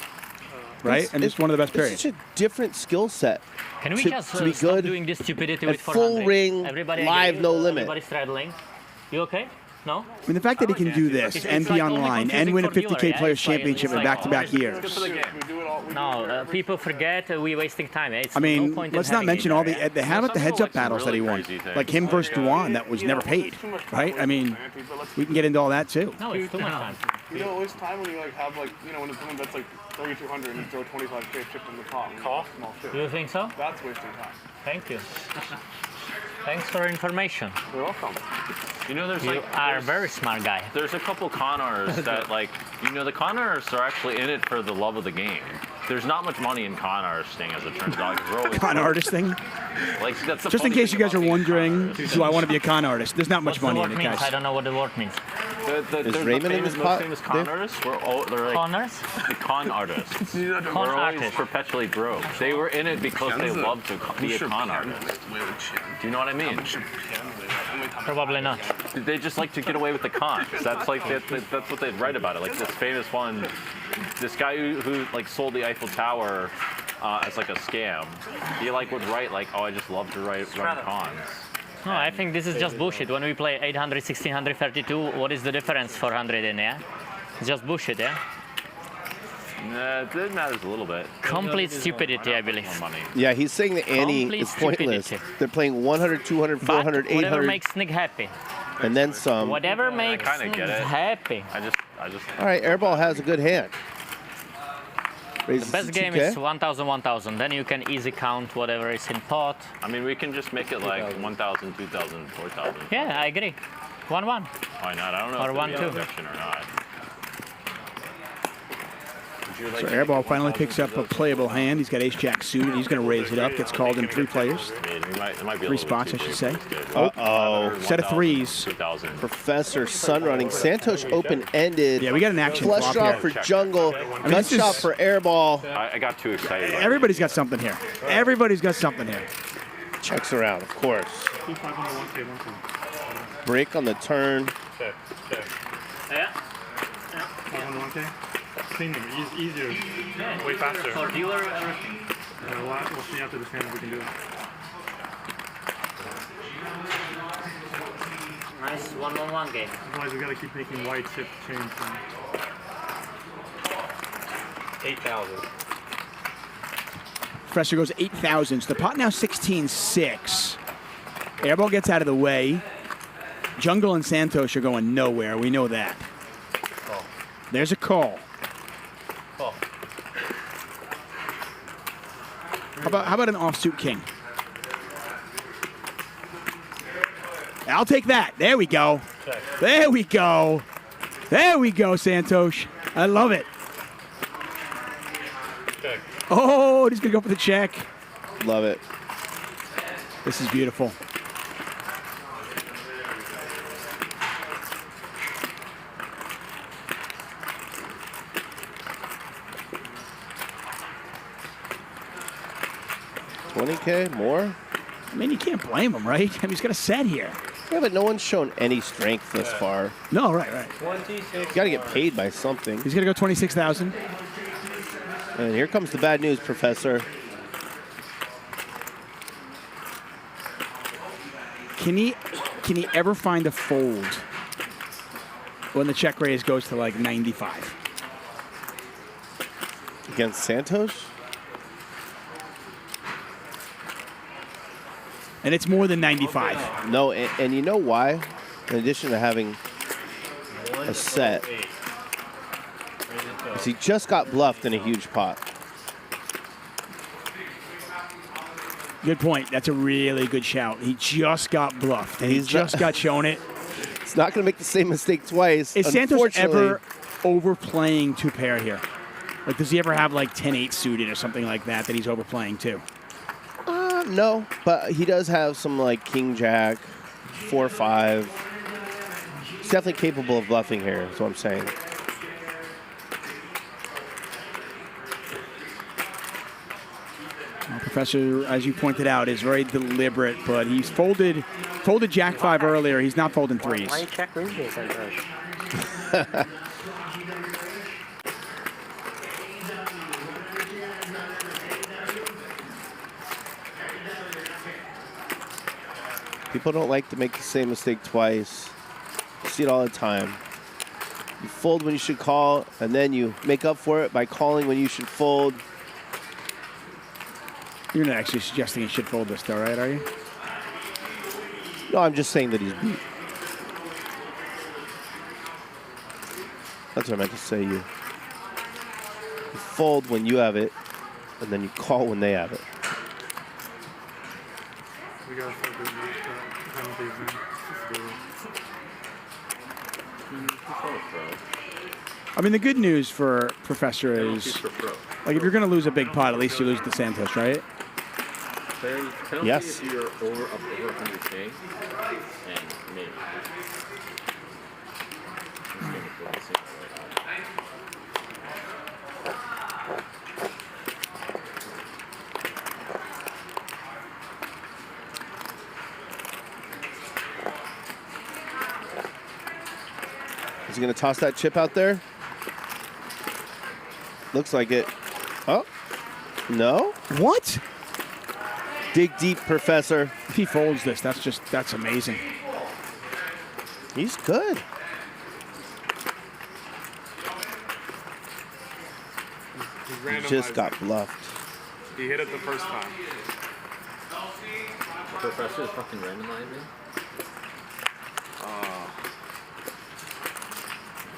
Right, and just one of the best. Period. It's such a different skill set. Can we just to be stop good doing this stupidity at with 400? full ring, Everybody live, no limit. Everybody straddling. You okay? No? I mean, the fact that he can do this and be online and win a 50K Players Championship in back-to-back years. No, people forget we're wasting time. It's I mean, no point let's in not mention all the how about the heads-up battles that he won? Like him versus Duan, that was never paid, right? I mean, we can get into all that too. No, it's too much time. You know, it was time when you like have like, you know, when someone bets like 3,200 and you throw 25K chip in the pot. Call? Small chip. Do you think so? That's wasting time. Thank you. Thanks for information. You're welcome. You know, there's You are a very smart guy. There's a couple con artists that, like, you know, the con artists are actually in it for the love of the game. There's not much money in con artisting, as it turns out. Con artisting? Like, that's the Just in funny case thing you guys are about wondering, do I want to be a con artist? There's not much What's money the in word it, means? guys. I don't know what the word means. Is Raymond in this pot? Most famous con artists were all, they're like Connors? the con artists. Con They're always artists. perpetually broke. They were in it because they loved to be a con artist. Do you know what I mean? Probably not. They just like to get away with the cons. That's like that's what they write about it. Like this famous one, this guy who like sold the Eiffel Tower as like a scam. He like would write like, oh, I just love to run cons. No, I think this is just bullshit. When we play 800, 1632, what is the difference 400 in, yeah? It's just bullshit, yeah? Nah, it matters a little bit. Complete stupidity, I believe. Yeah, he's saying the ante Complete is pointless. stupidity. They're playing 100, 200, 400, But whatever 800, makes Nik happy. and then some. Whatever makes kinda Nik get it. happy. I just. All right, Airball has a good hand. The Raises best to game 2K. is 1,000, 1,000. Then you can easy count whatever is in pot. I mean, we can just make it like 1,000, 2,000, 4,000. Yeah, I agree. 1-1. Why not? I don't know Or if 1-2. there's an objection or not. So Airball finally picks up a playable hand. He's got ace-jack suited. He's going to raise it up. Gets called in 3 players. It might be a 3 little spots, I bit should too say. big, but it's good. Uh-oh. Set of 3s. 2,000. Professor Sun running. Santosh open-ended. Yeah, we got an action Flush flop draw here. for Jungle. mean, Gut this is- shot for Airball. I got too excited. Everybody's got something here. Everybody's got something here. Checks around, of course. Break on the turn. Check. Yeah. 501K? Clean them. Easier. Way faster. For dealer, everything. We'll see after this hand if we can do it. Nice 1-1-1 game. Otherwise, we gotta keep making wide chip change. 8,000. Professor goes 8,000. So the pot now 16-6. Airball gets out of the way. Jungle and Santhosh are going nowhere. We know that. Call. There's a call. Call. How about an offsuit king? I'll take that. There we go. Check. There we go. There we go, Santhosh. I love it. Check. Oh, he's going to go for the check. Love it. This is beautiful. $20K more? I mean, you can't blame him, right? I mean, he's got a set here. Yeah, but no one's shown any strength this far. No, right. 26. You got to get paid by something. He's going to go 26,000. And here comes the bad news, Professor. Can he ever find a fold when the check raise goes to like 95? Against Santhosh? And it's more than 95. No, and you know why? In addition to having a set, 'Cause he just got bluffed in a huge pot. Good point. That's a really good shout. He just got bluffed. And he just got shown it. It's not going to make the same mistake twice. Is Santhosh ever overplaying two pair here? Like, does he ever have like 10-8 suited or something like that he's overplaying too? No, but he does have some like King Jack, 4-5. He's definitely capable of bluffing here, is what I'm saying. Well, Professor, as you pointed out, is very deliberate, but he's folded Jack 5 earlier. He's not folding threes. Why you check raise me, Santhosh? People don't like to make the same mistake twice. You see it all the time. You fold when you should call, and then you make up for it by calling when you should fold. You're not actually suggesting he should fold this, though, right? Are you? No, I'm just saying that he's beat. That's what I meant to say. You fold when you have it, and then you call when they have it. We got I mean, the good news for Professor is, like, if you're going to lose a big pot, at least you lose to Santhosh, right? Yes. If you're over 100K, and maybe. Is he going to toss that chip out there? Looks like it. Oh, no. What? Dig deep, Professor. If he folds this, that's amazing. He's good. He just got bluffed. He hit it the first time. The Professor is fucking randomizing?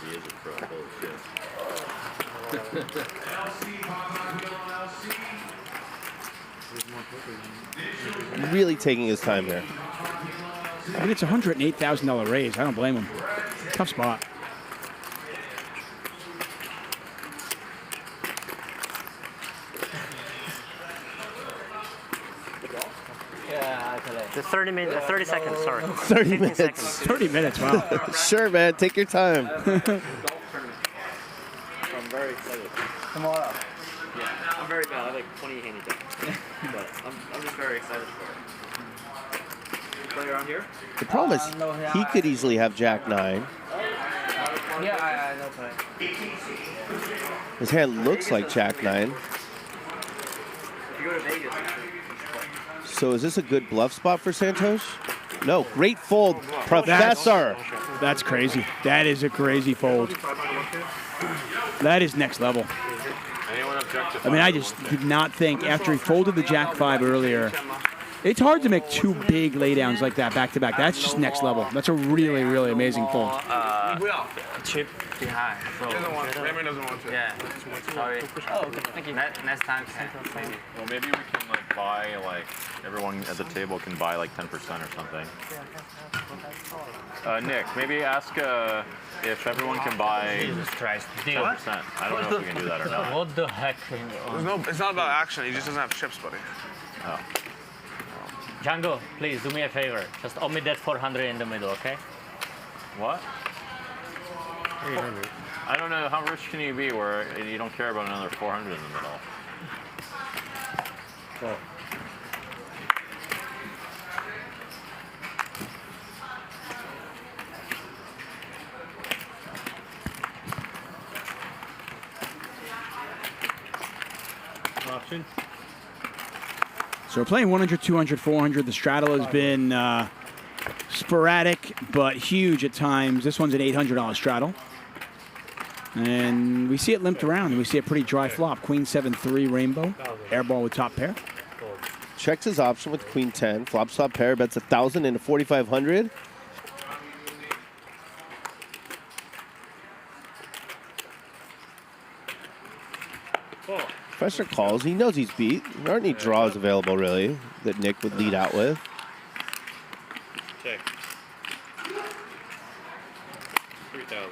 He is a pro. Holy shit. Really taking his time there. I mean, it's a $108,000 raise. I don't blame him. Tough spot. The 30 seconds, sorry. 30 minutes. 30 minutes, wow. Sure, man. Take your time. I'm very excited. Tomorrow. Yeah, I'm very bad. I have like 20 handicap. But I'm just very excited for it. Play around here? The problem is he could easily have Jack 9. Yeah, I know play. His hand looks like Jack 9. If you go to Vegas, So is this a good bluff spot for Santhosh? No, great fold, Professor. That's crazy. That is a crazy fold. That is next level. Anyone object to I mean, I just did not think after he folded the Jack 5 earlier. It's hard to make two big laydowns like that back to back. That's just next level. That's a really, really amazing fold. Chip behind. Raymond doesn't want to. Yeah. Sorry. Oh, okay. Thank you. Next time, maybe. Well, maybe we can like buy like everyone at the table can buy like 10% or something. Nick, maybe ask if everyone can buy Jesus Christ. 10%. I don't know if we can do that or not. What the heck? It's not about action. He just doesn't have chips, buddy. Oh. Django, please do me a favor. Just omit that 400 in the middle, okay? What? I don't know. How rich can you be where you don't care about another 400 in the middle? Oh. Option. So we're playing 100, 200, 400. The straddle has been sporadic, but huge at times. This one's an $800 straddle. And we see it limped around, and we see a pretty dry flop. Queen 7-3 rainbow, airball with top pair. Checks his option with Queen 10. Flops top pair, bets 1,000 into 4,500. Professor calls. He knows he's beat. There aren't any draws available, really, that Nick would lead out with. Check. 3,000.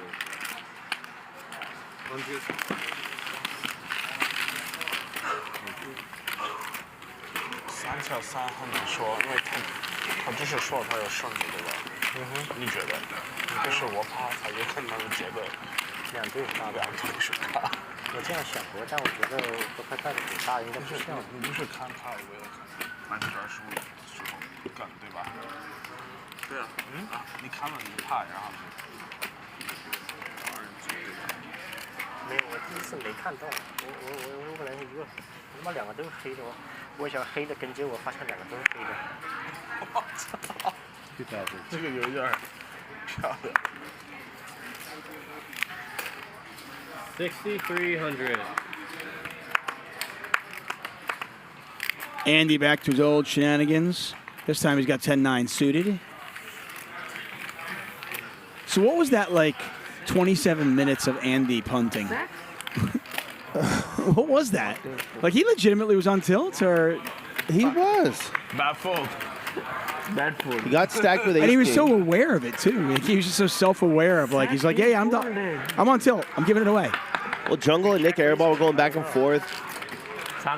100.3跳3很难说，因为他只是说他有胜利，对吧？你觉得？就是我怕他有可能觉得两队是他。我这样想过，但我觉得和他干的挺大，应该不像。你不是看他为了看25%的时候干对吧？对啊。你看了你怕，然后没有，我第一次没看到。我本来是一个，他妈两个都是黑的，我想黑的跟结果发现两个都是黑的。我操！这个有点漂亮。6,300. Andy back to his old shenanigans. This time he's got 10-9 suited. So what was that like 27 minutes of Andy punting? What was that? Like he legitimately was on tilt or? He was. Bad fold. Bad fold. He got stacked with ace. And he was king. so aware of it too. Like, he was just so self-aware of like, he's like, yeah, I'm done. I'm on tilt. I'm giving it away. Well, Jungle and Nik Airball were going back and forth.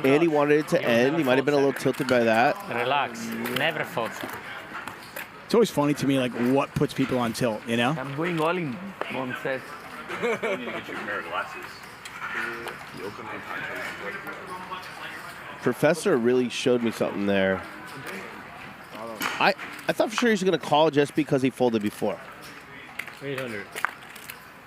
Andy wanted it to end. He might have been a little tilted by that. Relax. Never fold. It's always funny to me, like, what puts people on tilt, you know? I'm going all in one set. You need to get you a pair of glasses. Professor really showed me something there. I thought for sure he was going to call just because he folded before. 800.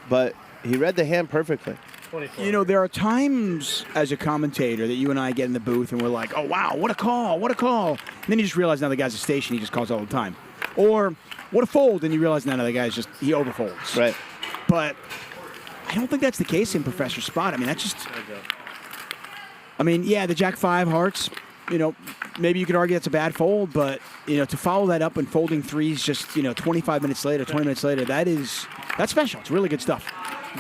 But he read the hand perfectly. 24. You know, there are times as a commentator that you and I get in the booth and we're like, oh, wow, what a call, what a call. And then you just realize now the guy's a station, he just calls all the time. Or, what a fold, and you realize now the guy's just, he overfolds. Right. But I don't think that's the case in Professor's spot. I mean, that's just, I mean, yeah, the Jack-5 hearts, you know, maybe you could argue that's a bad fold, but, you know, to follow that up and folding threes just, you know, 25 minutes later, 20 minutes later, that's special. It's really good stuff.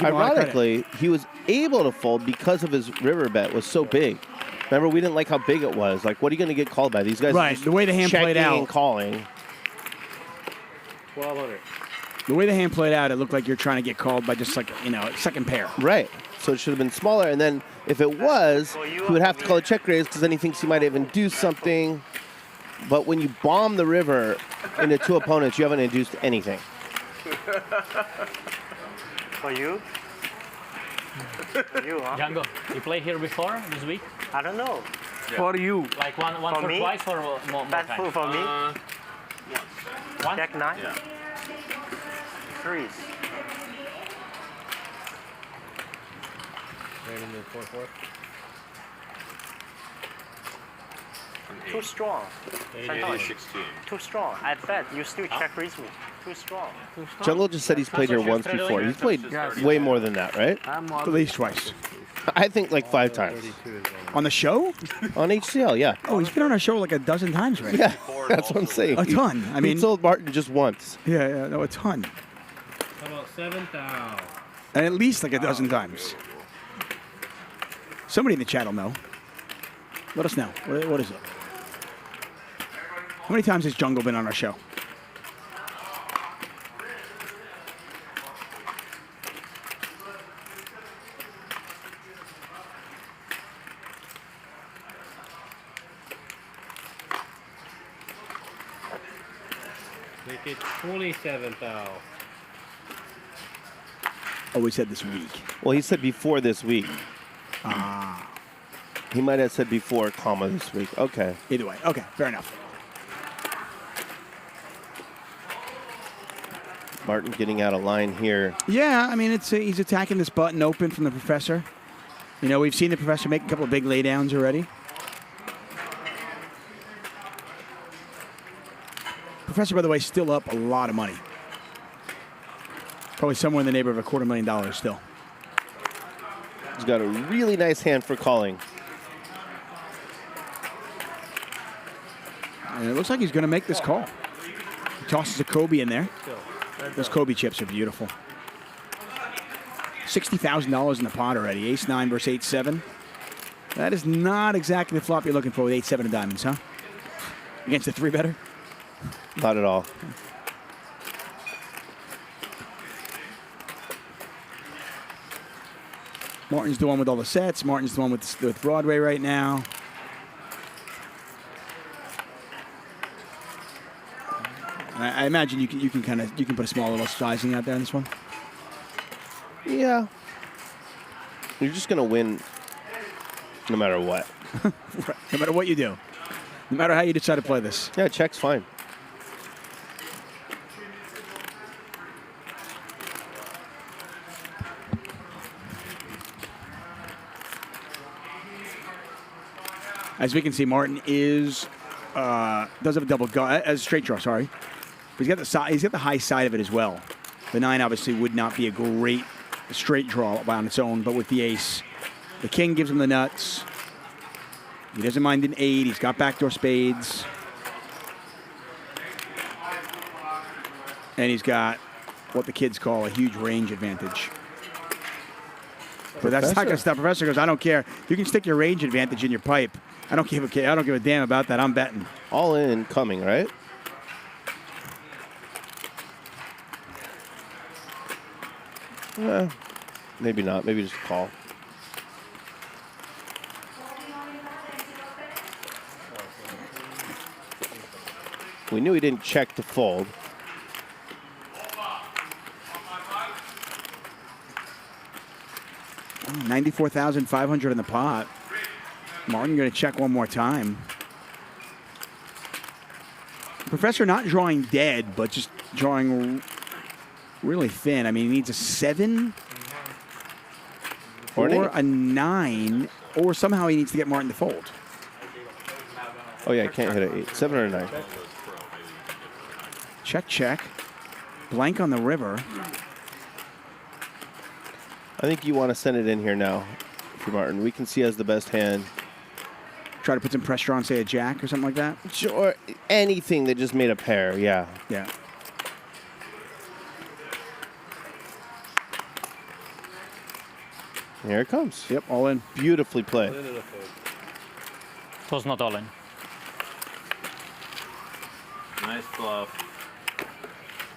Ironically, he was able to fold because of his river bet was so big. Remember, we didn't like how big it was. Like, what are you going to get called by? These guys right, are the way the hand played out. And calling. 1,200. The way the hand played out, it looked like you're trying to get called by just like, you know, second pair. Right. So it should have been smaller. And then if it was, he would have to call a check raise because then he thinks he might even do something. But when you bomb the river into two opponents, you haven't induced anything. For you? For you, huh? Django, you played here before this week? I don't know. Yeah. For you. Like one for or me? twice or more Bad times? fool for me? One? Jack 9? Yeah. Threes. Random in 4-4. Too strong. Santhosh. 16. Too strong. I bet you still check raise me. Too strong. Jungle just said he's played here once before. He's played way more than that, right? At least twice. I think like 5 times. On the show? On HCL, yeah. Oh, he's been on our show like a dozen times already. Yeah, that's what I'm saying. A ton. I mean, he told Martin just once. Yeah, no, a ton. How about 7,000? And at least like a dozen times. Somebody in the chat will know. Let us know. What is it? How many times has Jungle been on our show? Make it 27,000. Oh, he said this week. Well, he said before this week. Ah. He might have said before, comma, this week. Okay. Either way. Okay, fair enough. Martin getting out of line here. Yeah, I mean, he's attacking this button open from the Professor. You know, we've seen the Professor make a couple of big laydowns already. Professor, by the way, still up a lot of money. Probably somewhere in the neighborhood of $250,000 still. He's got a really nice hand for calling. And it looks like he's going to make this call. He tosses a Kobe in there. Those Kobe chips are beautiful. $60,000 in the pot already. Ace-9 versus 8-7. That is not exactly the flop you're looking for with 8-7 of diamonds, huh? Against a 3-better? Not at all. Martin's the one with all the sets. Martin's the one with Broadway right now. And I imagine you can put a small little sizing out there in this one. Yeah. You're just gonna win no matter what. Right. No matter what you do. No matter how you decide to play this. Yeah, check's fine. As we can see, Martin does have a double as straight draw. Sorry, but he's got the high side of it as well. The 9 obviously would not be a great straight draw on its own, but with the ace, the king gives him the nuts. He doesn't mind an 8. He's got backdoor spades, and he's got what the kids call a huge range advantage. But that's not going to stop. Professor goes, I don't care. You can stick your range advantage in your pipe. I don't give a damn about that. I'm betting. All in coming, right? Maybe not. Maybe just call. We knew he didn't check to fold. $94,500 in the pot. Martin going to check one more time. Professor not drawing dead, but just drawing really thin. I mean, he needs a 7 or a 9, or somehow he needs to get Martin to fold. Oh, yeah, I can't hit an 8. 7 or a 9. Check, check. Blank on the river. I think you want to send it in here now for Martin. We can see as the best hand. Try to put some pressure on, say, a jack or something like that? Sure. Anything that just made a pair, yeah. Yeah. Here it comes. Yep, all in. Beautifully played. It was not all in. Nice bluff.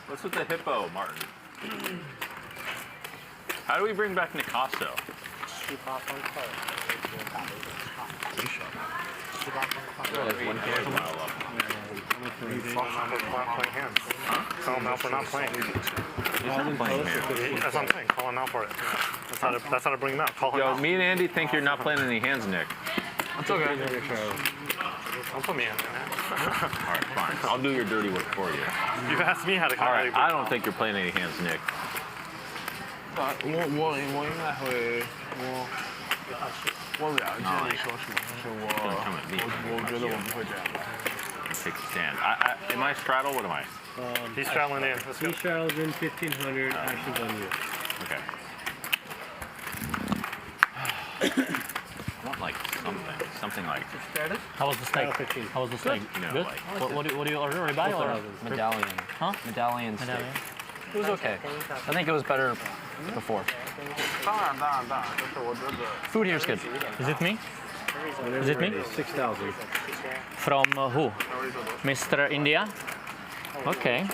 What's with the hippo, Martin? How do we bring back Nicasso? Call him out for not playing. That's what I'm saying. Call him out for it. That's how to bring him out. Call him out. Me and Andy think you're not playing any hands, Nick. That's okay. Don't put me in. All right, fine. I'll do your dirty work for you. You've asked me how to. All right, I don't think you're playing any hands, Nick. 我了解你说什么，是我觉得我不会这样。 Take a stand. Am I straddle? What am I? He's straddling in. He straddles in 1,500. Actions on you. Okay. I want like something like. How was the steak? How was the steak? You know, Good. like, What do you order? Ribeye or Medallion. Huh? Medallion steak. Medallion. It was okay. I think it was better before. 当然，但是我觉得 Food here is good. Is it me? Is it me? 6,000. From who? Mr. India? Okay.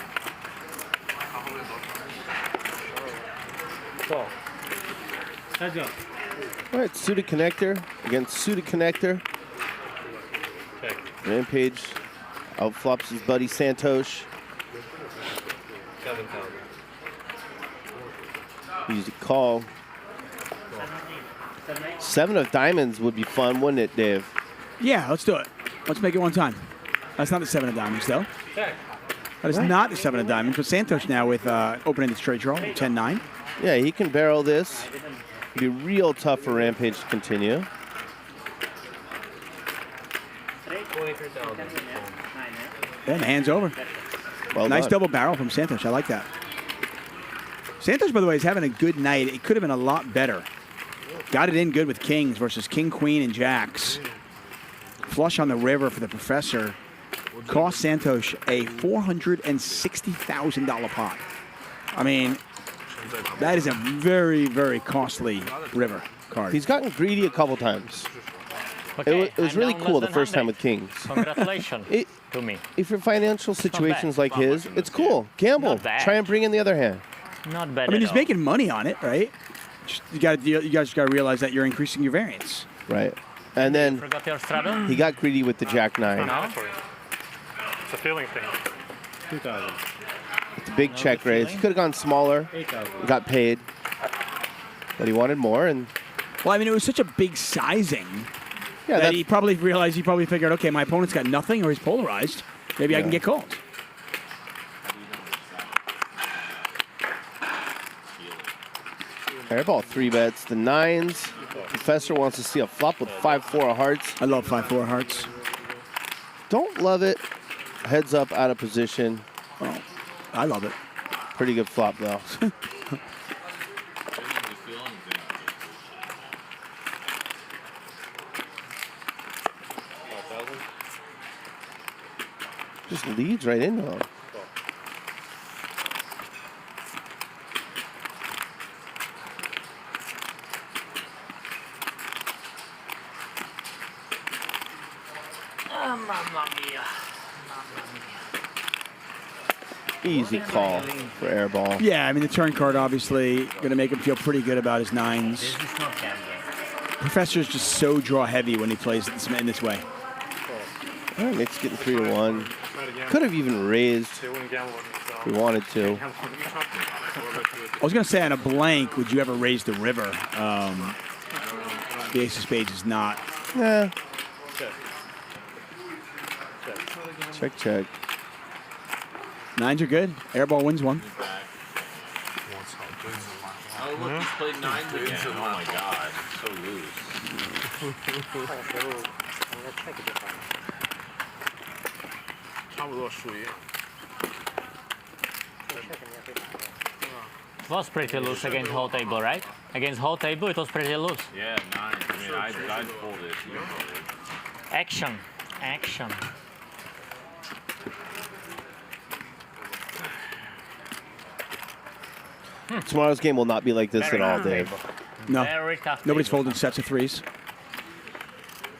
Heads up. All right, suited connector against suited connector. Check. Rampage outflops his buddy Santhosh. 7,000. Easy call. 7 of diamonds would be fun, wouldn't it, Dave? Yeah, let's do it. Let's make it one time. That's not the 7 of diamonds, though. Check. That is not the 7 of diamonds, but Santhosh now with open-ended straight draw, 10-9. Yeah, he can barrel this. It'd be real tough for Rampage to continue. 23,000. And the hand's over. Well nice done. double barrel from Santhosh. I like that. Santhosh, by the way, is having a good night. It could have been a lot better. Got it in good with kings versus king, queen, and jacks. Flush on the river for the professor. Cost Santhosh a $460,000 pot. I mean, that is a very, very costly river card. He's gotten greedy a couple times. Okay, It was I'm really down cool less the than first time 100. with kings. Congratulations to me. If your financial situation's bad. like his, it's cool. Gamble. Not bad. Try and bring in the other hand. Not bad I mean, at he's all. making money on it, right? You guys got to realize that you're increasing your variance. Right. And then Forgot your straddle? he got greedy with the Jack 9. No? It's a feeling thing. 2,000. It's a big check raise. He could have gone smaller. 8,000. Got paid. But he wanted more. And well, I mean, it was such a big sizing yeah, that he probably realized, he probably figured, okay, my opponent's got nothing or he's polarized. Maybe I can get called. Airball 3-bets. The 9s. Professor wants to see a flop with 5-4 of hearts. I love 5-4 of hearts. Don't love it. Heads up, out of position. Oh, I love it. Pretty good flop, though. Just leads right into him. Mamma mia. Easy call for airball. Yeah, I mean, the turn card obviously going to make him feel pretty good about his 9s. Professor's just so draw heavy when he plays in this way. All right, Nick's getting 3-1. Could have even raised if we wanted to. I was going to say on a blank, would you ever raise the river? The ace of spades is not. Nah. Check, check. 9s are good. Airball wins one. Oh, look, he's played 9s again. Oh my god, so loose. It was pretty loose against whole table, right? Against whole table, it was pretty loose. Yeah, 9s. I mean, I'd fold it. You fold it. Action. Action. Tomorrow's game will not be like this at all, Dave. No. Very tough Nobody's table. folding sets of 3s.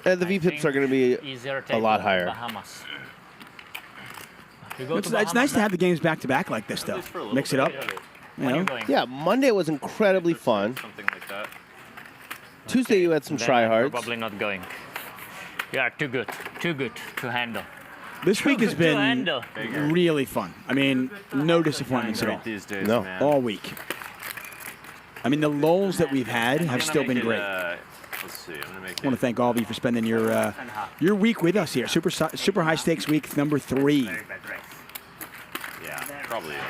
And the VPIPs are going to be Easier a table, lot higher. Bahamas. You go It's to Bahamas nice to now? have the games back-to-back like this, though. Mix it up. You know? Yeah, Monday was incredibly fun. Something like that. Tuesday you had some Then tryhards. I'm probably not going. You are too good to handle. This week has Too good to been handle. really fun. I mean, no disappointments at all. These days, No. man. All week. I mean, the lulls that we've had have still been great. Let's see. I'm gonna make I want to thank all of you for spending your week with us here. Super high stakes week number 3. Yeah, probably is.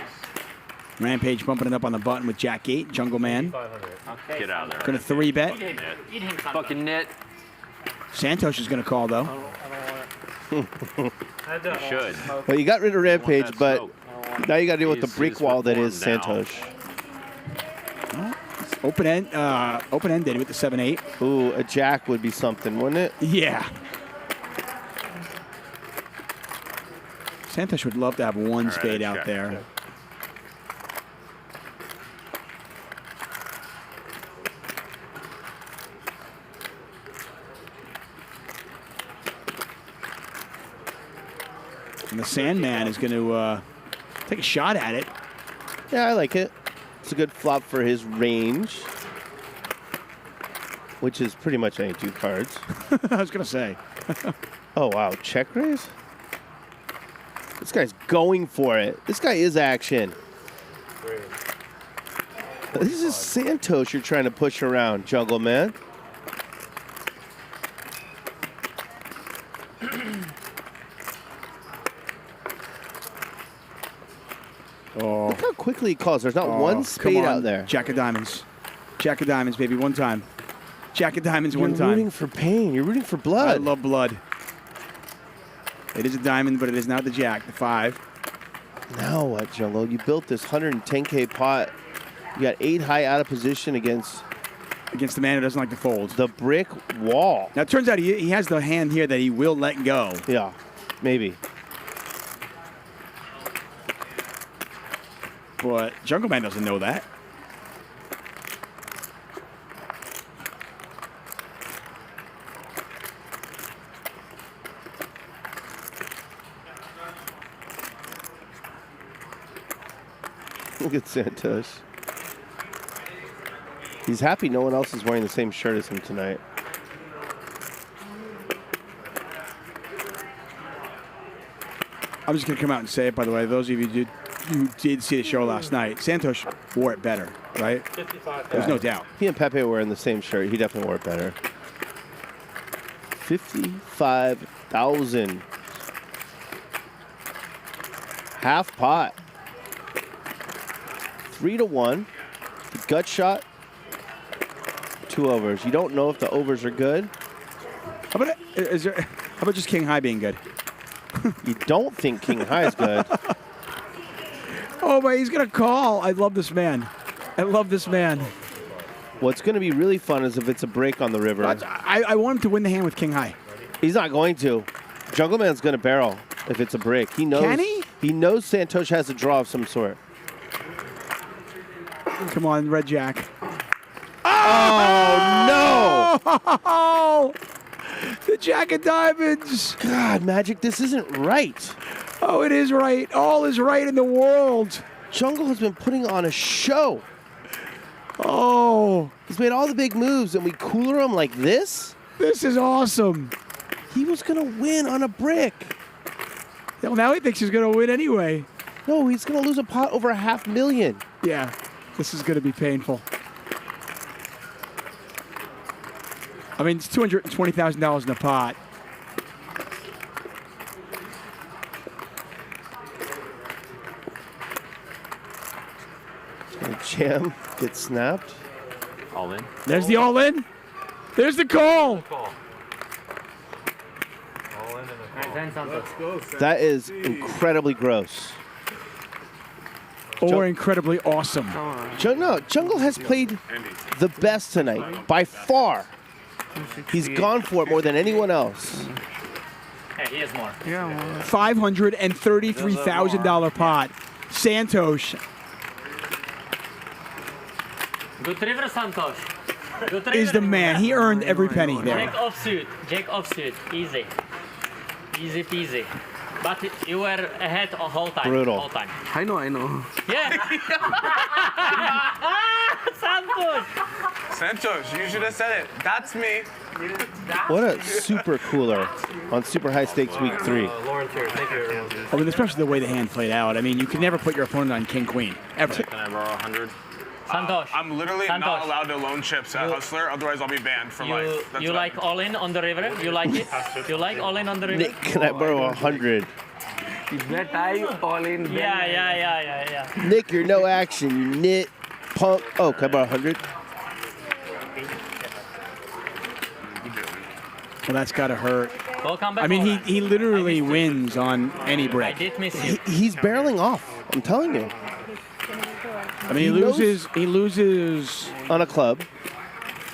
Rampage bumping it up on the button with Jack 8. Jungleman Get out of there. going to 3-bet. Fucking knit. Santhosh is going to call, though. You should. Well, you got rid of Rampage, but now you got to deal with the brick wall that is down. Santhosh. Open-ended with the 7-8. Ooh, a jack would be something, wouldn't it? Yeah. Santhosh would love to have one spade out there. And the Sandman is going to take a shot at it. Yeah, I like it. It's a good flop for his range, which is pretty much any 2 cards. I was going to say. Oh, wow. Check raise? This guy's going for it. This guy is action. This is Santhosh you're trying to push around, Jungleman. Oh. Look how quickly he calls. There's not one spade come on. out there. Jack of diamonds. Jack of diamonds, baby, one time. Jack of diamonds, You're one time. rooting for pain. You're rooting for blood. I love blood. It is a diamond, but it is not the jack, the 5. Now what, Jungle? You built this 110K pot. You got 8 high out of position against the man who doesn't like to fold. The brick wall. Now, it turns out he has the hand here that he will let go. Yeah, maybe. But Jungleman doesn't know that. Look at Santhosh. He's happy no one else is wearing the same shirt as him tonight. I'm just going to come out and say it, by the way. Those of you who did see the show last night, Santhosh wore it better, right? 55. There's no doubt. He and Pepe were wearing the same shirt. He definitely wore it better. 55,000. Half pot. 3-1. The gut shot. 2 overs. You don't know if the overs are good. How about just King High being good? You don't think King High is good. Oh, my, he's going to call. I love this man. I love this man. What's going to be really fun is if it's a break on the river. I want him to win the hand with King High. He's not going to. Jungleman's going to barrel if it's a break. He knows. Can he? He knows Santhosh has a draw of some sort. Come on, Red Jack. Oh, no! The Jack of Diamonds. God, Magic, this isn't right. Oh, it is right. All is right in the world. Jungle has been putting on a show. Oh. He's made all the big moves, and we cooler him like this? This is awesome. He was going to win on a brick. Well, now he thinks he's going to win anyway. No, he's going to lose a pot over $500,000. Yeah, this is going to be painful. I mean, it's $220,000 in the pot. Jam gets snapped. All in. There's the all in. There's the call. That is incredibly gross. Or incredibly awesome. No, Jungle has played the best tonight, by far. He's gone for it more than anyone else. Hey, he has more. $533,000 pot. Santhosh Good river, Santhosh. Good river. is the man. He earned every penny there. Jack offsuit. Jack offsuit. Easy. Easy peasy. But you were ahead the whole time. Brutal. Whole time. I know. Yeah. Santhosh, you should have said it. That's me. What a super cooler on Super High Stakes Week 3. Lawrence here. Thank you. I mean, especially the way the hand played out. I mean, you can never put your opponent on King Queen, ever. Can I borrow 100? Santhosh. I'm literally not allowed to loan chips at Hustler, otherwise I'll be banned for life. That's You what like all in on the river? You like it? You like all in on the river? Nick, can I borrow 100? That I all in. Yeah. Nick, you're no action, you nit punk. Oh, can I borrow 100? Well, that's got to hurt. Welcome back. I mean, he literally wins on any I break. did miss you. He's barreling off, I'm telling you. I mean, he loses on a club.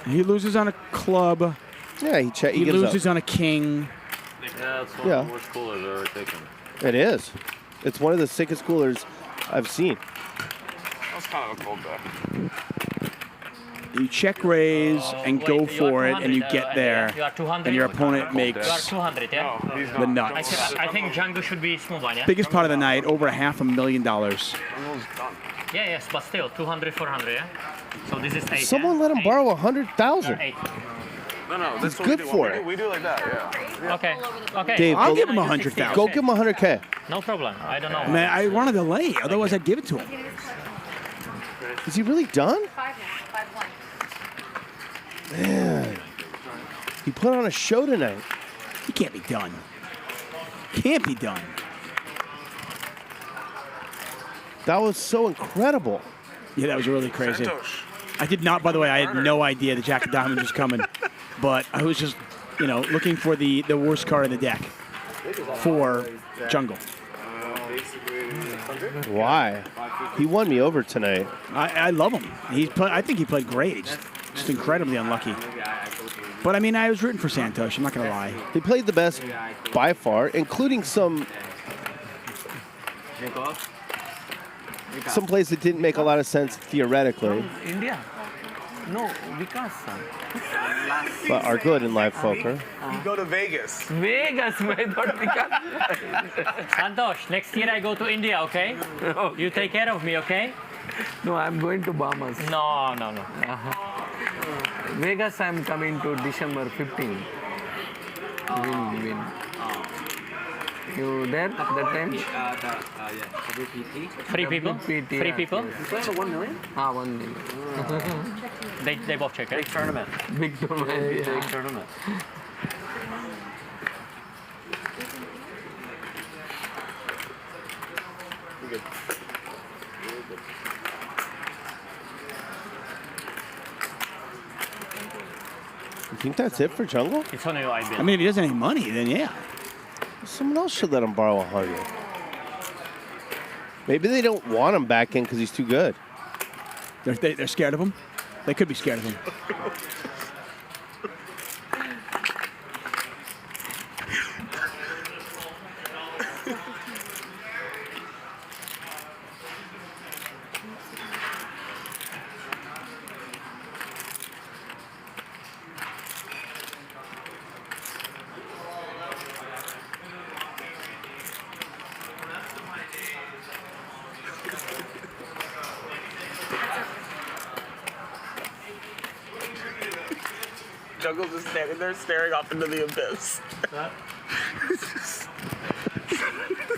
He loses on a club. Yeah, he gives loses up. on a king. Yeah, it's one of the worst coolers I've ever taken. It is. It's one of the sickest coolers I've seen. That was kind of a cold bet. You check raise and go for it, and you get there, You are 200. and your opponent makes You are 200, yeah? the nuts. I think Jungle should be smooth one, yeah? Biggest pot of the night, over $500,000. Yeah, yes, but still, 200, 400, yeah? So this is 8, Someone let him borrow 100,000. 8. No, He's that's what good we do. for it. We do like that, yeah. Okay. Dave, I'll go- give him 100,000. Go give him 100K. No problem. I don't know. Man, I want a delay, otherwise I'd give it to him. Is he really done? Man, he put on a show tonight. He can't be done. Can't be done. That was so incredible. Yeah, that was really crazy. Santhosh. I did not, by the way, I had no idea the Jack of Diamonds was coming. But I was just, looking for the worst card in the deck for Jungle. Why? He won me over tonight. I love him. I think he played great. Just incredibly unlucky. But, I mean, I was rooting for Santhosh. I'm not going to lie. He played the best by far, including some plays that didn't make a lot of sense theoretically, India. No, Vikas. but are good in live poker. You go to Vegas. Vegas, I thought Vikas. Santhosh, next year I go to India, okay? You take care of me, okay? No, I'm going to Bahamas. No, no, no. Vegas, I'm coming to December 15. Win. You there at that time? Three people? PT, Three yeah. people? Yes. You play on the 1 million? 1 million. They both check it. Big tournament. Big tournament. Big Yeah. tournament. You think that's it for Jungle? It's only I I mean, if he doesn't have any money, then yeah. Someone else should let him borrow 100. Maybe they don't want him back in because he's too good. They're scared of him? They could be scared of him. Jungle's just standing there staring off into the abyss.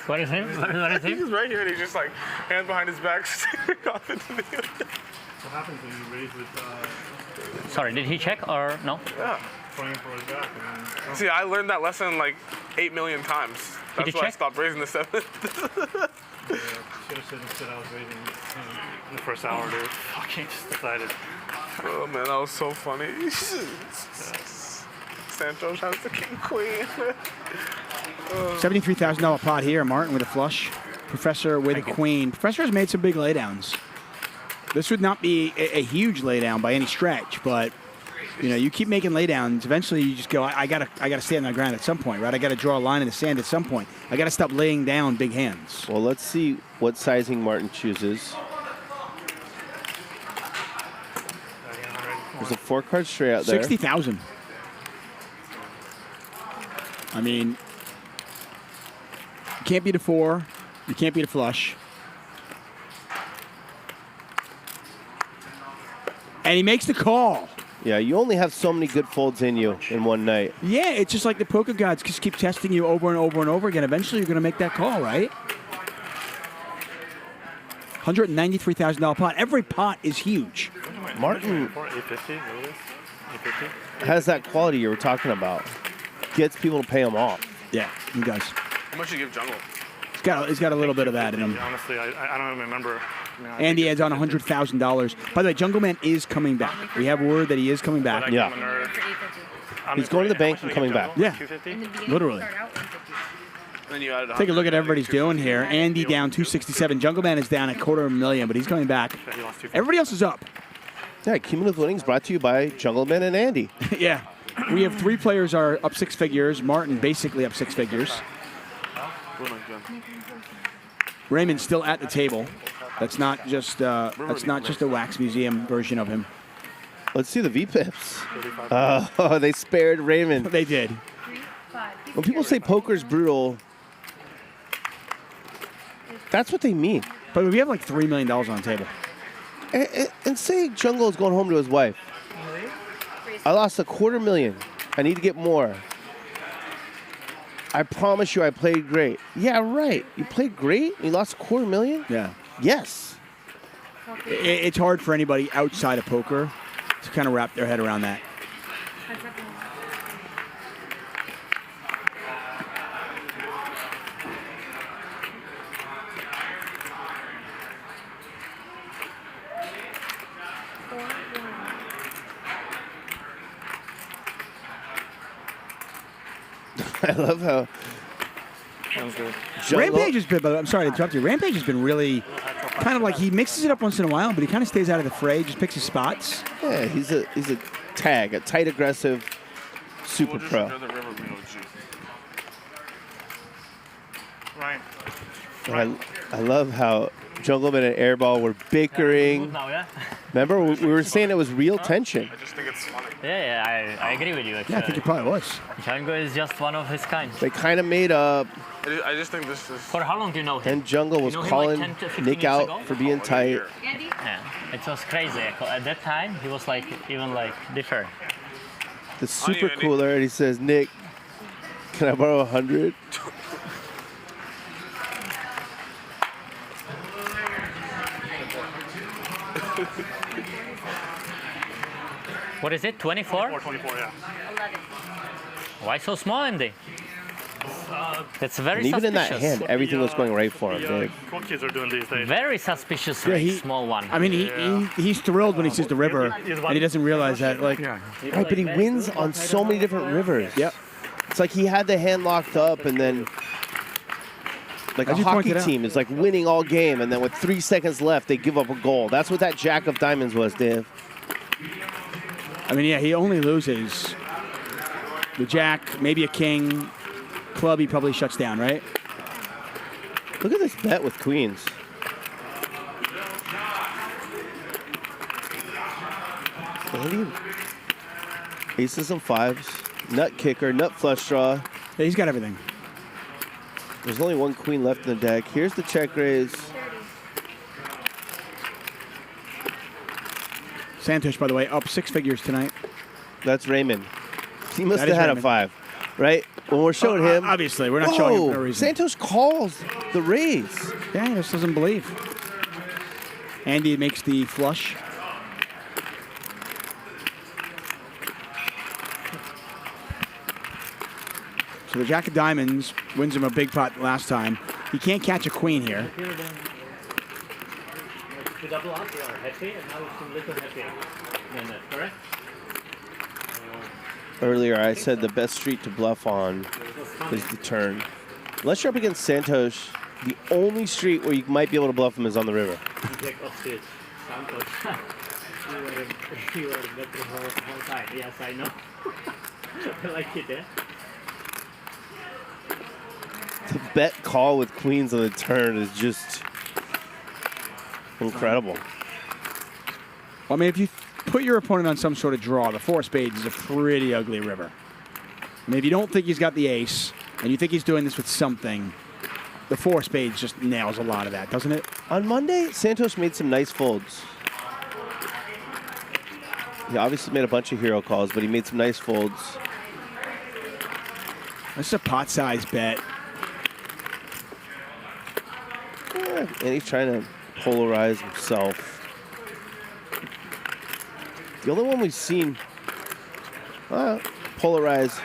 What is him? What is him? He's right here and he's just like, hand behind his back, staring off into the abyss. What happens when you raise with Sorry, did he check or no? Yeah. playing for his back? See, I learned that lesson like 8 million times. Did That's you why I check? stopped raising the 7. Should have said instead I was raising in the first hour, dude. Fucking just decided. Oh man, that was so funny. Santhosh has the king queen. $73,000 pot here. Martin with a flush. Professor with a queen. Professor has made some big laydowns. This would not be a huge laydown by any stretch, but you know, you keep making laydowns. Eventually, you just go, I gotta stay on the ground at some point, right? I gotta draw a line in the sand at some point. I gotta stop laying down big hands. Well, let's see what sizing Martin chooses. There's a 4-card straight out there. 60,000. I mean, you can't beat a 4. You can't beat a flush. And he makes the call. Yeah, you only have so many good folds in you in one night. Yeah, it's just like the poker gods just keep testing you over and over and over again. Eventually, you're going to make that call, right? $193,000 pot. Every pot is huge. Martin 850, what is this? 850? has that quality you were talking about. Gets people to pay him off. Yeah, he does. How much you give Jungle? He's got a little bit of that in him. Honestly, I don't even remember. And he adds on $100,000. By the way, Jungleman is coming back. We have word that he is coming back. Yeah. He's going to the bank and coming back. Yeah, literally. Then you added Take a look at everybody's doing here. Andy down 267. Jungleman is down a $250,000, but he's coming back. Everybody else is up. Yeah, Cumulative Winnings brought to you by Jungleman and Andy. Yeah. We have 3 players are up 6 figures. Martin basically up 6 figures. Raymond's still at the table. That's not just a wax museum version of him. Let's see the V-pips. Oh, they spared Raymond. They did. When people say poker's brutal, that's what they mean. But we have like $3 million on the table. And say Jungle is going home to his wife. I lost $250,000. I need to get more. I promise you I played great. Yeah, right. You played great and you lost $250,000? Yeah. Yes. It's hard for anybody outside of poker to kind of wrap their head around that. I love how Sounds good. Rampage has been, I'm sorry to interrupt you. Rampage has been really kind of like he mixes it up once in a while, but he kind of stays out of the fray, just picks his spots. Yeah, he's a tag, a tight, aggressive super pro. Right. I love how Jungleman and Airball were bickering. Now, yeah? Remember, we were saying it was real tension. I just think it's funny. Yeah, I agree with you. Actually. Yeah, I think it probably was. Django is just one of his kind. They kind of made up. I just think this is. For how long do you know him? And Jungle was You know him calling like 10 to 15 Nik years out ago? for being tight. Yeah, it was crazy. At that time, he was like even like different. The super cooler, and he says, Nick, can I borrow 100? What is it? 24? 24, yeah. Why so small, Andy? That's very And even suspicious. in that hand, everything was going right for him, Dave. What kids are doing these days? Very suspicious, Yeah, small one. I mean, he's thrilled when he sees the river, and he doesn't realize that. Like, Right, but he wins on so many different rivers. Yep. It's like he had the hand locked up, and then like a As you hockey pointed out. team is like winning all game, and then with 3 seconds left, they give up a goal. That's what that Jack of Diamonds was, Dave. I mean, yeah, he only loses the Jack, maybe a King. Club, he probably shuts down, right? Look at this bet with queens. Andy, aces and fives, nut kicker, nut flush draw. Yeah, he's got everything. There's only one queen left in the deck. Here's the check raise. Santhosh, by the way, up 6 figures tonight. That's Raymond. He must That have is had Raymond. a 5, right? When we're showing him. Obviously, we're not showing him for no reason. Santhosh calls the raise. Yeah, he just doesn't believe. Andy makes the flush. So the Jack of Diamonds wins him a big pot last time. He can't catch a queen here. To double up, you are happy, and now it's a little happy. Correct? Earlier, I said the best street to bluff on is the turn. Unless you're up against Santhosh, the only street where you might be able to bluff him is on the river. Like upstage. Santhosh. You were better whole time. Yes, I know. I like it, eh? The bet call with queens on the turn is just incredible. I mean, if you put your opponent on some sort of draw, the 4 of spades is a pretty ugly river. I mean, if you don't think he's got the ace, and you think he's doing this with something, the 4 of spades just nails a lot of that, doesn't it? On Monday, Santhosh made some nice folds. He obviously made a bunch of hero calls, but he made some nice folds. This is a pot-sized bet. Yeah, and he's trying to polarize himself. The only one we've seen polarize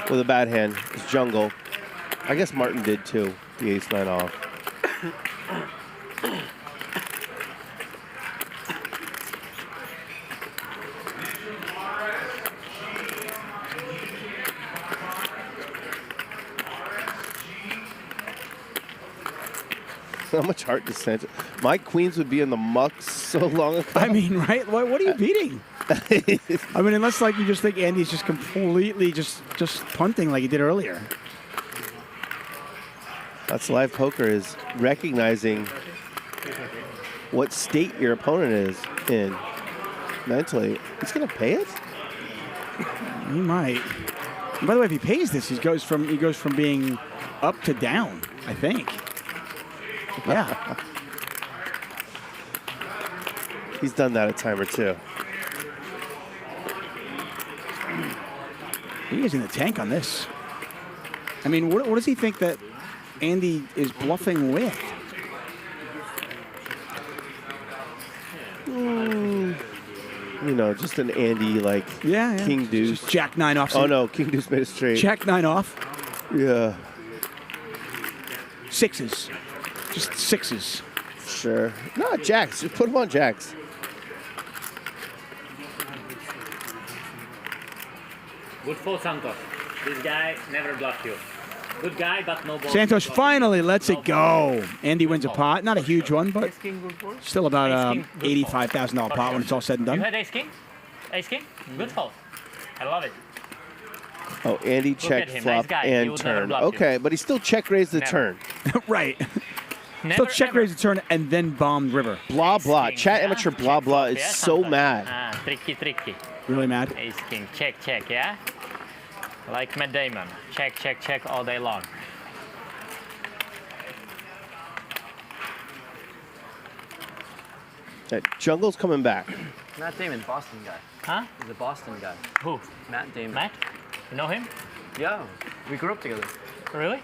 with a bad hand is Jungle. I guess Martin did too, the ace-9 off. How much heart does Santhosh? My queens would be in the muck so long ago. I mean, right? What are you beating? I mean, unless like you just think Andy's just completely just punting like he did earlier. That's live poker, is recognizing what state your opponent is in mentally. He's gonna pay it. He might. And by the way, if he pays this, he goes from being up to down, I think. Yeah. He's done that a time or two. He is in the tank on this. I mean, what does he think that Andy is bluffing with? You know, just an Andy like King Deuce. Just Jack 9 off. Oh no, King Deuce made a straight. Jack 9 off. Yeah. Sixes. Just sixes. Sure. No, jacks. Just put him on jacks. Good for Santhosh. This guy never bluffed you. Good guy, but no ball. Santhosh finally lets it go. Andy wins a pot. Not a huge one, but still about $85,000 pot when it's all said and You done. had ace king? Ace king? Good fold. I love it. Oh, Andy Look check at him, flop nice guy. He and would never turn. bluff you. Okay, but he still check raised the Never. turn. Right. Never, So check raise the turn and then bombed river. Blah blah. Chat amateur blah blah is so mad. Tricky. Really mad? Ace king. Check, yeah? Like Matt Damon. Check all day long. That jungle's coming back. Matt Damon, Boston guy. Huh? He's a Boston guy. Who? Matt Damon. Matt? You know him? Yeah, we grew up together. Really?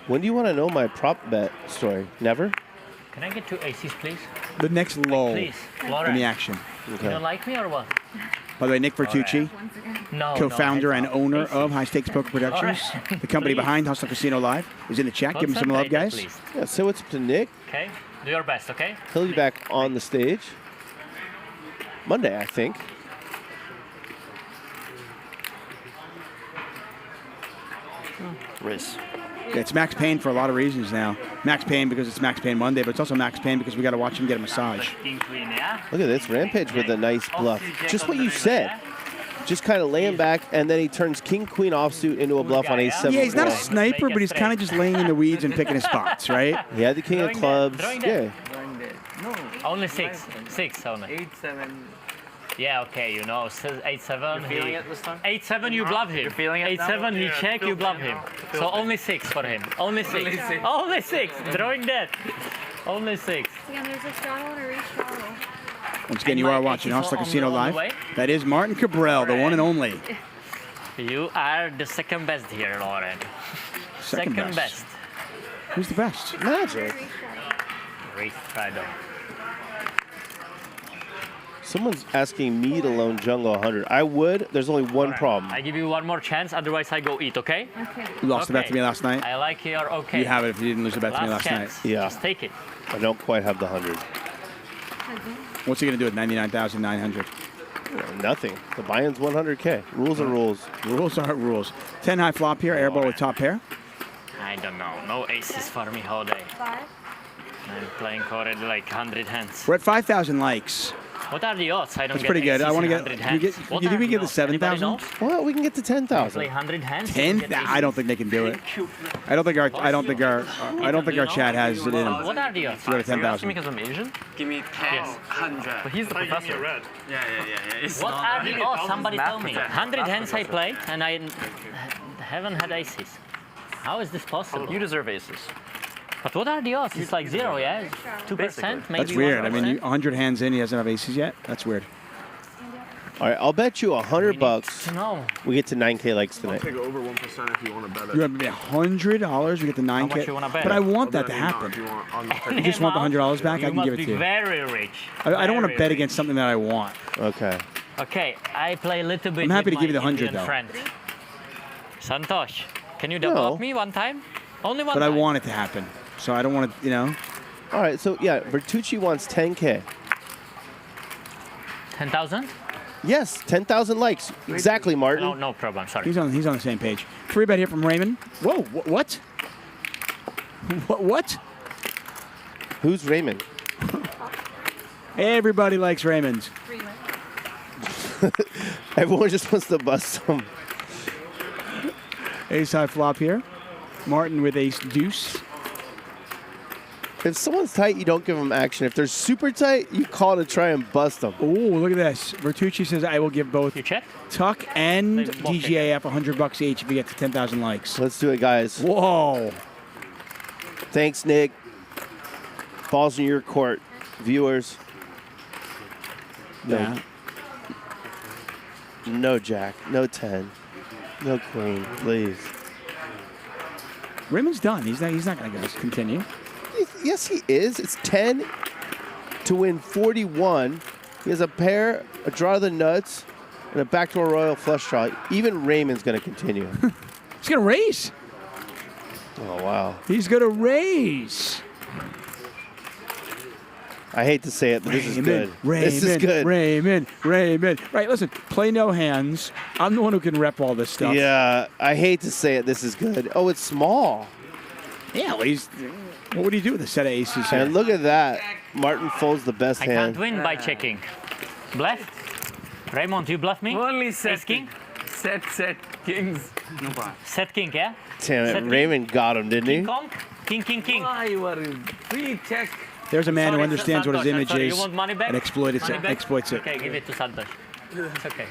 When do you want to know my prop bet story? Never? Can I get 2 aces, please? The next lull Please, in Lauren. the action. You don't like me or what? By the way, Nick Vertucci, No. co-founder and owner of High Stakes Poker Productions, the company behind Hustle Casino Live, is in the chat. Give him some love, guys. Yeah, say what's up to Nick. Okay, do your best, okay? He'll be back on the stage Monday, I think. Race. Yeah, it's Max Payne for a lot of reasons now. Max Payne because it's Max Payne Monday, but it's also Max Payne because we got to watch him get a massage. Look at this, Rampage with a nice bluff. Just what you said. Just kind of laying back, and then he turns King Queen offsuit into a bluff on A7. Yeah, he's not a sniper, but he's kind of just laying in the weeds and picking his spots, right? He had the King of Clubs. Yeah. No. Only 6. 6 only. 8-7. Yeah, okay, you know, 8-7. You're feeling it this time? 8-7, you bluff him. You're feeling it now? 8-7, he Yeah, check, you bluff him. So only 6 for him. Only 6. Only 6. Only 6. Drawing that. Only 6. Again, there's a straddle and a restraddle. Once again, you are watching Hustler Casino on the Live. way. That is Martin Cabral, the one and only. You are the second best here, Lauren. Second best. Who's the best? Magic. Restraddle. Someone's asking me to loan Jungle 100. I would. There's only one problem. I give you one more chance, otherwise I go eat, okay? Okay. You lost the bet to me last night. I like your okay. You have it if you didn't lose the bet to me last night. chance. Yeah. Just take it. I don't quite have the 100. What's he going to do with 99,900? Nothing. The buy-in's 100K. Rules are rules. Rules are rules. 10 high flop here, airball with top pair. I don't know. No aces for me whole day. 5. I'm playing already like 100 hands. We're at 5,000 likes. What are the odds? I don't That's get pretty good. aces I want to in get. 100 Do you hands. think we get the 7,000? Well, we can get to 10,000. Play 100 hands. 10? I don't think they can do it. I don't think our chat has it in them. What are the odds? To go to 10,000. Because I'm Asian? Give me 100. But he's the professor. Yeah. What are the odds? Somebody tell me. 100 hands I play and I haven't had aces. How is this possible? You deserve aces. But what are the odds? It's like 0, yeah? 2%, maybe. That's weird. 1%. I mean, 100 hands in, he doesn't have aces yet. That's weird. All right, I'll bet you $100. No. We get to 9K likes I'll tonight. take over 1% if you want to bet it. You have $100, we get the 9K. much you wanna bet? But I want I'll that to bet any amount happen. if you want. You just want the $100 back? I can must give it be to you. very rich. I don't want to Very bet rich. against something that I want. Okay. Okay, I play a little bit. I'm happy with to give you the my 100 Indian though. Friend. Santhosh, can you double No. up me one time? Only one But I time. want it to happen. So I don't want to, you know. All right, so yeah, Bertucci wants 10K. 10,000? Yes, 10,000 likes. Exactly, Martin. No problem. Sorry. He's on the same page. Free bet here from Raymond. Whoa, what? What? Who's Raymond? Everybody likes Raymond. Everyone just wants to bust some. Ace high flop here. Martin with ace deuce. If someone's tight, you don't give them action. If they're super tight, you call to try and bust them. Oh, look at this. Bertucci says I will give both Tuck and DGAF $100 each if we get to 10,000 likes. Let's do it, guys. Whoa. Thanks, Nick. Ball's in your court. Viewers. No. Yeah. No jack. No 10. No queen, please. Raymond's done. He's not going to continue. Yes, he is. It's 10 to win 41. He has a pair, a draw of the nuts, and a backdoor royal flush draw. Even Raymond's going to continue. He's going to raise. Oh, wow. He's going to raise. I hate to say it, but this is good. This is good. Raymond. Right, listen, play no hands. I'm the one who can rep all this stuff. Yeah, I hate to say it. This is good. Oh, it's small. Yeah, well, what would he do with a set of aces here? And look at that. Martin folds the best I hand. can't win by checking. Bluff? Raymond, you bluff me? Only Ace king? Set kings. No problem. Set king, yeah? Damn it, Set Raymond got him, didn't he? King Kong? King. Why you are free check? There's a man who Sorry, understands what his Santhosh, image sorry, is you want money back? and exploits Money it. back? Exploits it. Okay, give it to Santhosh. It's okay.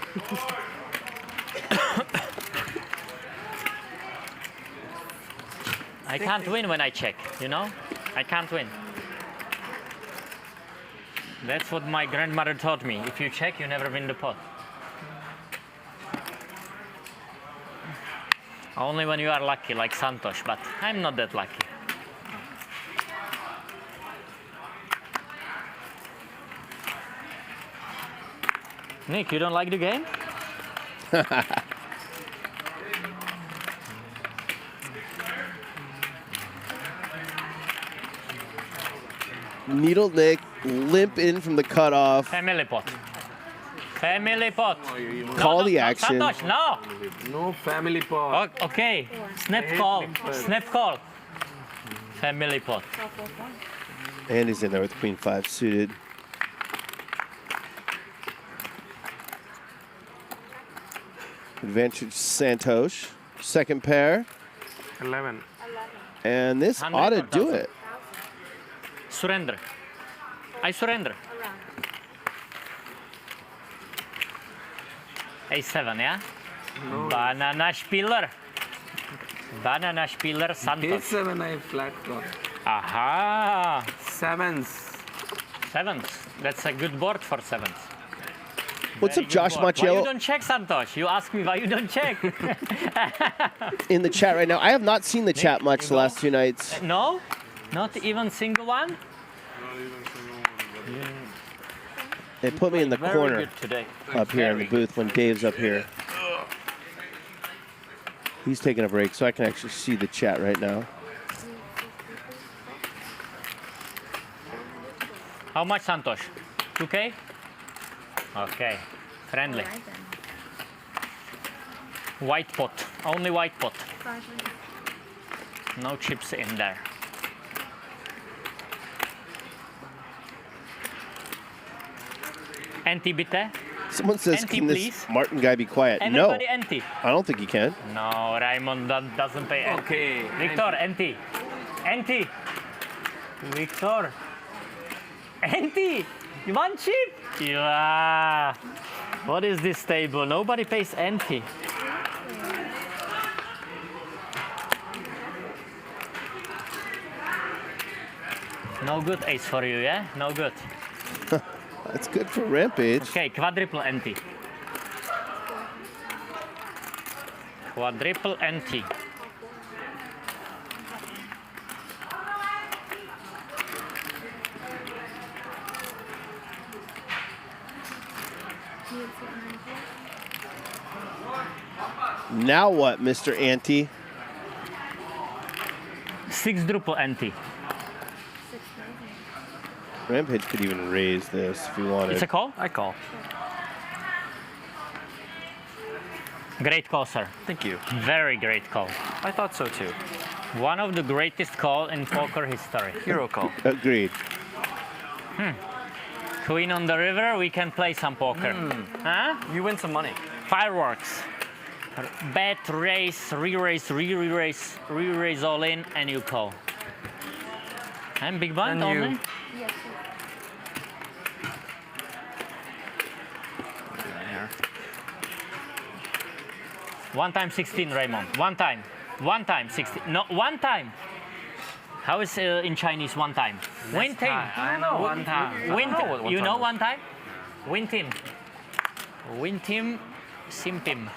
I can't win when I check, you know? I can't win. That's what my grandmother taught me. If you check, you never win the pot. Only when you are lucky, like Santhosh, but I'm not that lucky. Nick, you don't like the game? Needle Nick, limp in from the cutoff. Family pot. Family pot. Call the action. Santhosh, no. No family pot. Okay. Snap call. Snap call. Family pot. And he's in there with Queen 5 suited. Advantage Santhosh. Second pair. 11. And this ought to do it. Surrender. I surrender. A7, yeah? No. Banana Spieler. Banana Spieler Santhosh. A7 I flat call. Aha. Sevens. Sevens. That's a good board for sevens. What's Very up, Josh good board. Why you Macchiello? don't check, Santhosh? You ask me why you don't check. In the chat right now. I have not seen the chat much the last 2 nights. No? Not even single one? They put me in the Very corner good today. up here in the booth when Dave's up here. He's taking a break, so I can actually see the chat right now. How much, Santhosh? 2K? Okay. Friendly. White pot. Only white pot. No chips in there. Anti bitte. Someone says, Anti, can this please. Martin guy be quiet? Everybody No, anti. I don't think he can. No, Raymond doesn't pay anti. Okay. Victor, anti. Anti. Victor. Anti. You want chip? Yeah. What is this table? Nobody pays anti. No good ace for you, yeah? No good. That's good for Rampage. Okay, quadruple anti. Quadruple anti. Now what, Mr. Ante? 6-druple anti. Rampage could even raise this if he wanted. It's a call? I call. Great call, sir. Thank you. Very great call. I thought so too. One of the greatest call in poker history. Hero call. Agreed. Queen on the river, we can play some poker. Huh? You win some money. Fireworks. Bet, race, re-race, re-race, re-race all in, and you call. And big blind And you- only? Yes. There. 1 time 16, Raymond. 1 time. 1 time 16. No, 1 time. How is in Chinese 1 time? Win team. I know 1 time. Win I know what you know time 1 time? Win team. Win team, simpim.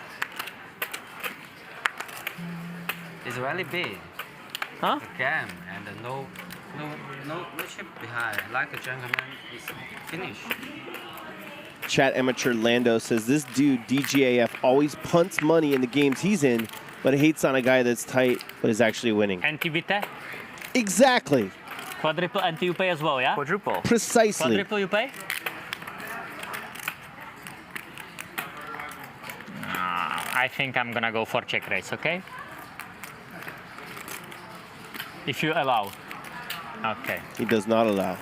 It's really big. Huh? The game and no chip behind. Like a Jungleman is finished. Chat amateur Lando says this dude DGAF always punts money in the games he's in, but hates on a guy that's tight but is actually winning. Anti-bite? Exactly. Quadruple anti you pay as well, yeah? Quadruple. Precisely. Quadruple you pay? I think I'm gonna go for check raise, okay? If you allow. Okay. He does not allow.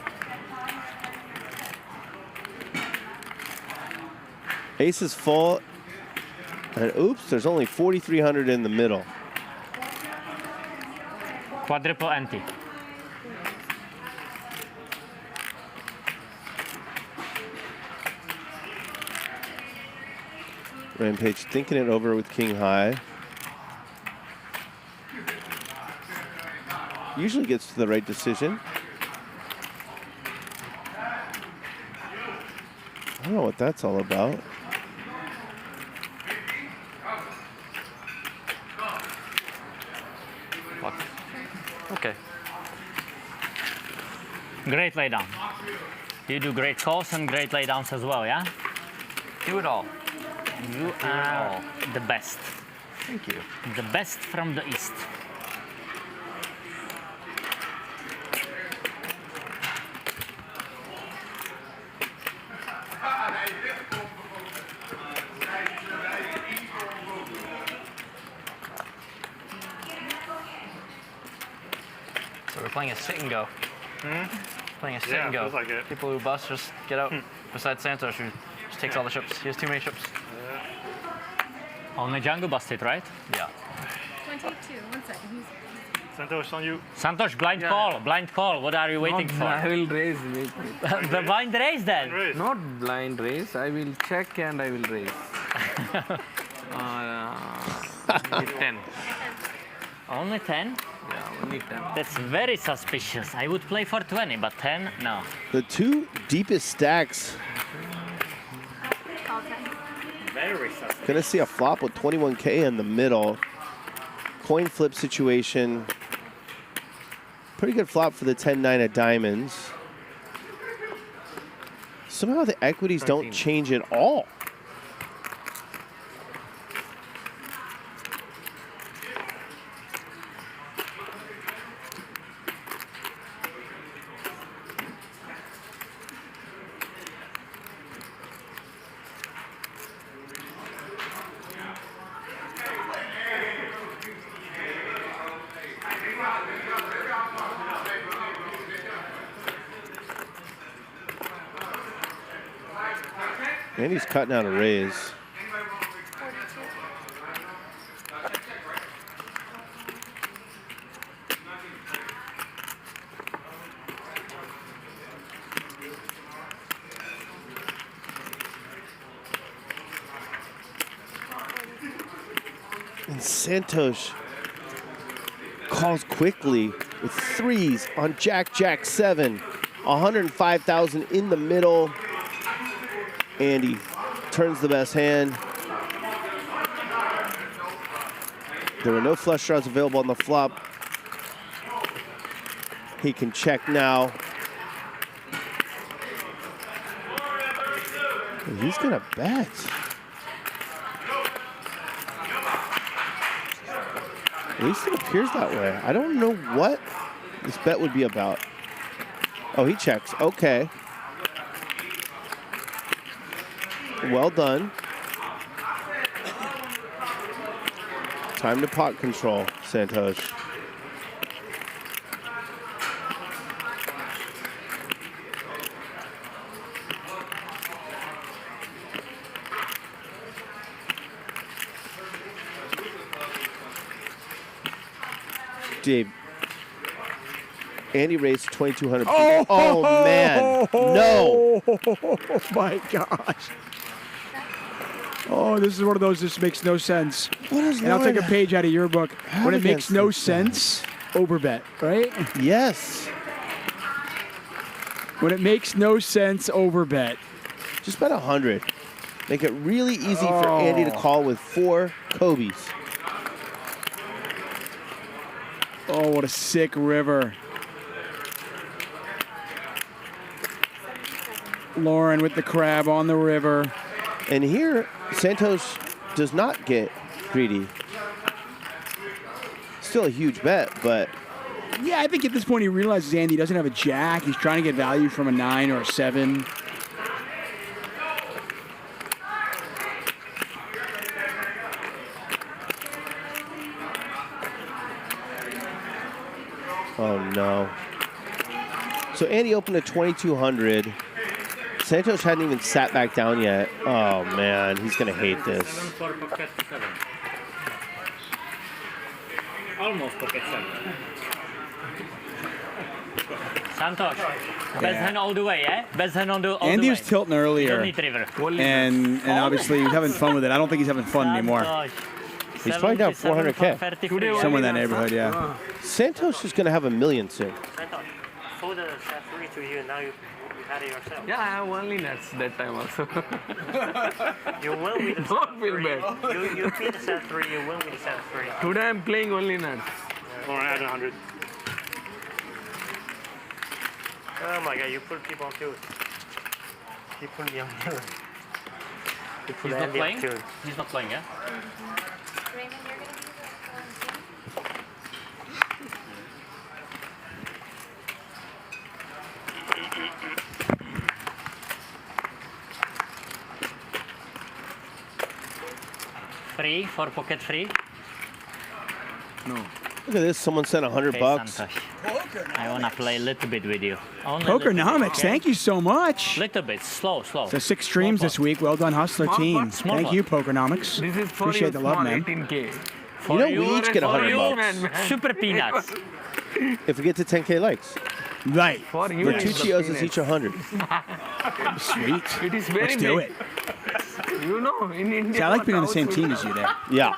Ace is full. And oops, there's only 4,300 in the middle. Quadruple ante. Rampage thinking it over with king high. Usually gets to the right decision. I don't know what that's all about. Okay. Great laydown. You do great calls and great laydowns as well, yeah? Do it all. You are the best. Thank you. The best from the East. So we're playing a sit and go. Playing a sit Yeah, and go. feels like it. People who bust just get out. Besides Santhosh, who just takes all the chips. He has too many chips. Only Django busted, right? Yeah. 22. 1 second. Santhosh on you. Santhosh, blind call. Blind call. What are you waiting for? I will raise. The blind raise then? Not blind raise. I will check and I will raise. 10. Only 10? Yeah, only 10. That's very suspicious. I would play for 20, but 10, no. The two deepest stacks. Very suspicious. Gonna see a flop with 21K in the middle. Coin flip situation. Pretty good flop for the 10-9 of diamonds. Somehow the equities don't change at all. And he's cutting out a raise. And Santhosh calls quickly with threes on Jack, Jack 7. 105,000 in the middle. And he turns the best hand. There were no flush draws available on the flop. He can check now. And he's gonna bet. At least it appears that way. I don't know what this bet would be about. Oh, he checks. Okay. Well done. Time to pot control, Santhosh. Dave. Andy raised 2,200. Oh man. No. Oh my gosh. Oh, this is one of those, this makes no sense. And I'll take a page out of your book. When it makes no sense, overbet, right? Yes. When it makes no sense, overbet. Just bet 100. Make it really easy for Andy to call with 4 Kobe's. Oh, what a sick river. Lauren with the crab on the river. And here, Santhosh does not get greedy. Still a huge bet, but... Yeah, I think at this point he realizes Andy doesn't have a jack. He's trying to get value from a 9 or a 7. Oh, no. So Andy opened at 2,200. Santhosh hadn't even sat back down yet. Oh man, he's gonna hate this. 7 for pocket 7. Almost pocket 7. Santhosh, best hand all the way, eh? Best hand on the all Andy the was way. tilting earlier, Don't need river. and obviously he was having fun with it. I don't think he's having fun anymore. He's probably down 400K. Somewhere in that neighborhood, yeah. Santhosh is gonna have $1 million soon. Sold the set 3 to you, now you had it yourself. Yeah, I have only nuts that time also. You will with the Don't set feel 3. bad. You beat the set 3, you will with the set 3. Today I'm playing only nuts. Or add 100. Oh my god, you put people on tune. You put me on tune. You put He's not Andy on playing? tune. He's not playing, yeah? Raymond, you're going to be Free for pocket free. No. Look at this. Someone sent $100 bucks. I wanna play a little bit with you. Only Pokernomics, thank you so much. Little bit, slow. So 6 streams this week. Well done, Hustler team. Thank you, Pokernomics. This is for Appreciate you, the love, small man. 18K. You know, we each get $100 bucks. Super peanuts. If we get to 10K likes. Right. For you, Bertucci owes us each 100. Sweet. It is very Let's do big. it. You know, in India. See, I like being on the same team as you there. Yeah.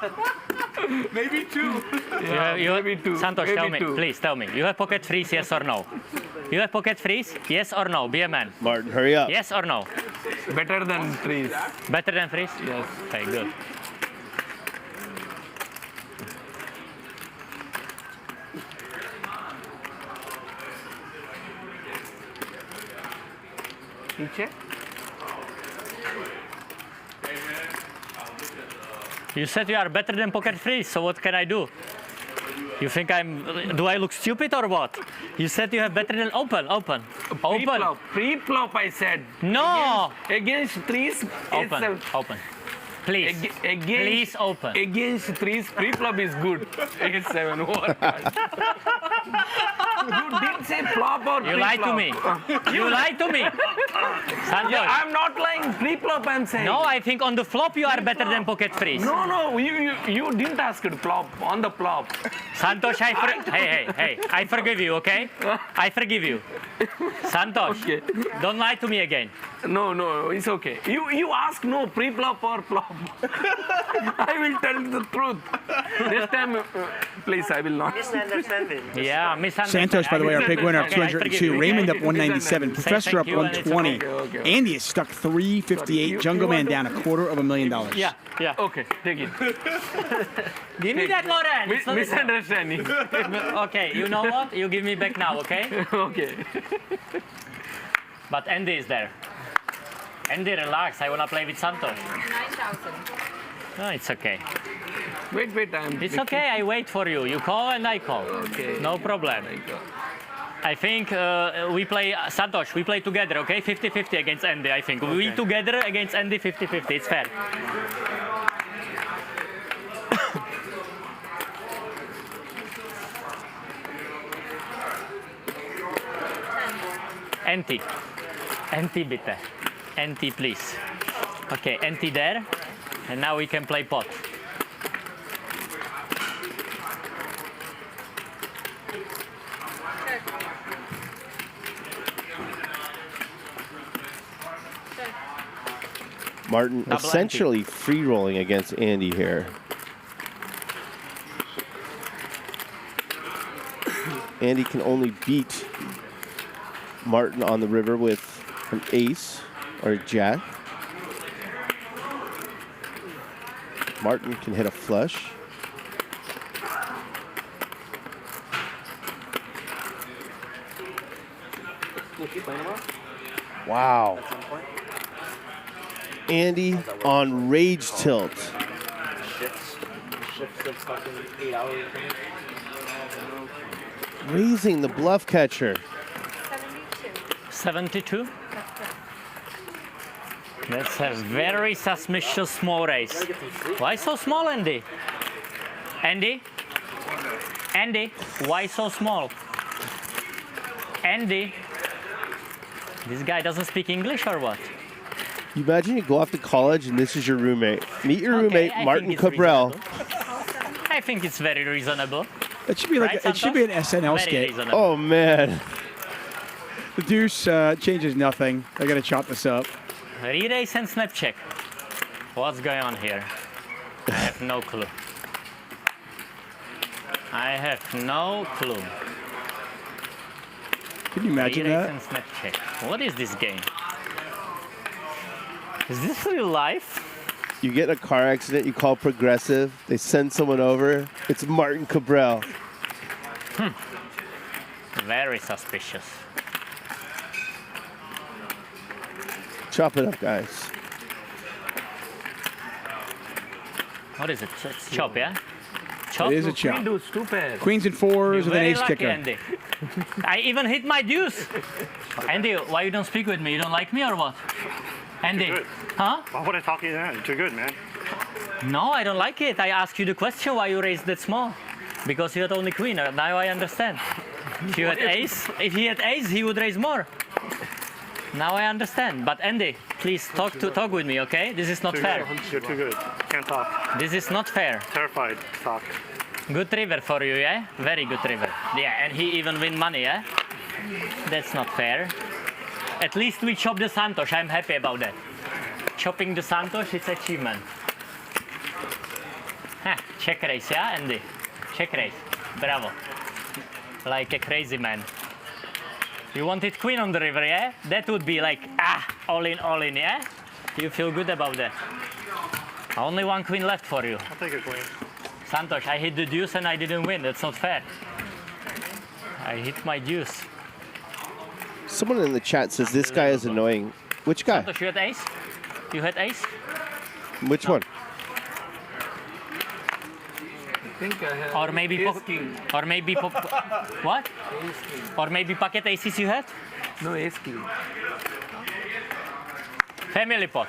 Maybe 2. Maybe 2. Santhosh, tell me, please tell me. You have pocket freeze, yes or no? You have pocket freeze, yes or no? Be a man. Martin, hurry up. Yes or no? Better than freeze. Better than freeze? Yes. Okay, good. You check? You said you are better than pocket freeze, so what can I do? You think do I look stupid or what? You said you have better than open. Pre-flop, I said. No! Against threes, Open. Please. Please open. Against threes, pre-flop is good. 8-7. What? You didn't say flop or pre-flop. You lied to me. You lied to me. Santhosh. Yeah, I'm not lying. Pre-flop, I'm saying. No, I think on the flop you are better than pocket freeze. No, you didn't ask it flop. On the flop. Santhosh, hey, I forgive you, okay? I forgive you. Santhosh, Okay. don't lie to me again. No, it's okay. You ask no pre-flop or flop. I will tell the truth. This time, please, I will not. Misunderstanding. Yeah, misunderstanding. Santosh, by the way, our big winner up Okay, I forgive 202. you. Raymond up 197. Professor up thank you, and it's 120. okay. Andy is stuck 358. Jungleman down $250,000. Yeah. Okay, take it. Give me that, Lauren. It's not- Misunderstanding. Okay, you know what? You give me back now, okay? Okay. But Andy is there. Andy, relax. I wanna play with Santhosh. 9,000. No, it's okay. Wait, It's okay. I wait for you. You call and I call. Okay. No problem. I think we play Santhosh. We play together, okay? 50-50 against Andy. I think we together against Andy 50-50. It's fair. Anti bitte. Anti, please. Okay, anti there. And now we can play pot. Martin Double essentially free rolling against Andy here. Andy can only beat Martin on the river with an ace or a jack. Martin can hit a flush. Wow. Andy on rage tilt. Shifts of fucking 8 hours. Raising the bluff catcher. 72? That's a very suspicious small raise. Why so small, Andy? Andy, why so small? Andy, This guy doesn't speak English or what? You imagine you go off to college and this is your roommate. Meet your roommate, I Martin think it's Cabral. I think it's very reasonable. It should be like Right, it should be an Santhosh? SNL Very skit. reasonable. Oh man. The deuce changes nothing. I gotta chop this up. Re-race and snap check. What's going on here? I have no clue. I have no clue. Can you imagine Re-race that? and snap check. What is this game? Is this real life? You get in a car accident, you call Progressive, they send someone over. It's Martin Cabral. Very suspicious. Chop it up, guys. What is it? It's chop, yeah? Chop? It is a chop. Queen, dude, stupid. Queens and fours You're with an very ace lucky, kicker. Andy. I even hit my deuce. Andy, why you don't speak with me? You don't like me or what? Andy, Good. huh? Why would I talk to you then? You're too good, man. No, I don't like it. I asked you the question why you raised that small. Because you had only queen. Now I understand. If you had ace, if he had ace, he would raise more. Now I understand. But Andy, please talk with me, okay? This is not Too fair. good. You're too good. Can't talk. This is not fair. Terrified to talk. Good river for you, yeah? Very good river. Yeah, and he even win money, yeah? That's not fair. At least we chop the Santhosh. I'm happy about that. Chopping the Santhosh, it's achievement. Check raise, yeah, Andy? Check raise. Bravo. Like a crazy man. You wanted queen on the river, yeah? That would be like, all in, yeah? You feel good about that? Only one queen left for you. I'll take a queen. Santhosh, I hit the deuce and I didn't win. That's not fair. I hit my deuce. Someone in the chat says this guy is annoying. Which guy? Santhosh, you had ace? You had ace? Which one? I think I had Or maybe ace king. or maybe what? Ace king. Or maybe pocket aces you had? No, ace king. Family pot.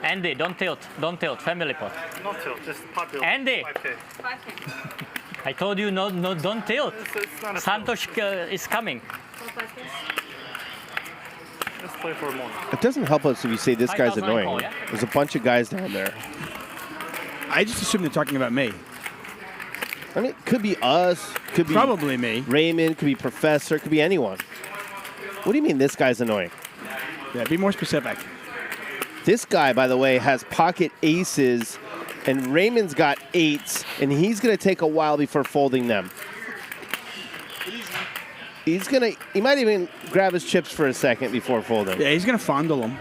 Andy, don't tilt. Don't tilt. Family pot. Not tilt, just pot build. Andy. 5K. I told you no, don't tilt. It's not a Santhosh is coming. Let's play for more. It doesn't help us if you say this guy's 5,000 annoying. call, yeah? There's a bunch of guys down there. I just assume they're talking about me. I mean, it could be us. Could be Probably me. Raymond. Could be Professor. Could be anyone. What do you mean this guy's annoying? Yeah, be more specific. This guy, by the way, has pocket aces, and Raymond's got eights, and he's going to take a while before folding them. He might even grab his chips for a second before folding. Yeah, he's gonna fondle them.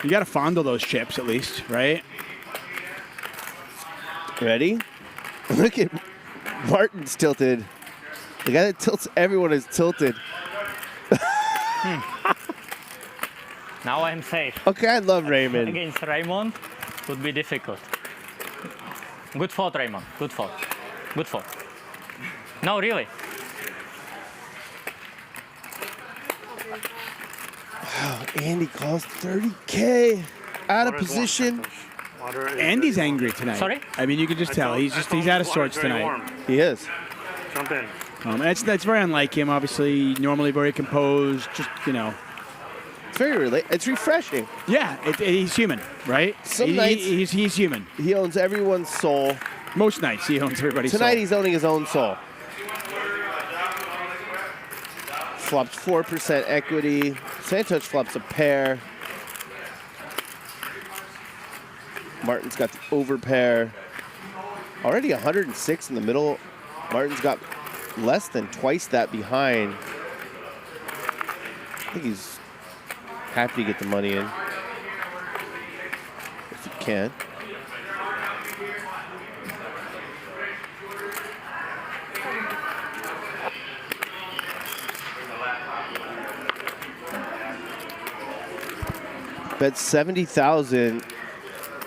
You gotta fondle those chips at least, right? Ready? Look at Martin's tilted. The guy that tilts everyone is tilted. Now I'm safe. Okay, I love Raymond. Against Raymond would be difficult. Good fault, Raymond. Good fault. Good fault. No, really. Wow, Andy calls 30K out of position. Andy's angry tonight. Sorry? I mean, you can just tell he's out of sorts tonight. He is. Jump in. That's very unlike him. Obviously, normally very composed. Just It's very it's refreshing. Yeah, he's human, right? Some nights he's human. He owns everyone's soul. Most nights he owns everybody's soul. Tonight he's owning his own soul. Flops 4% equity. Santhosh flops a pair. Martin's got the overpair. Already 106 in the middle. Martin's got less than twice that behind. I think he's happy to get the money in. If he can. Bet 70,000.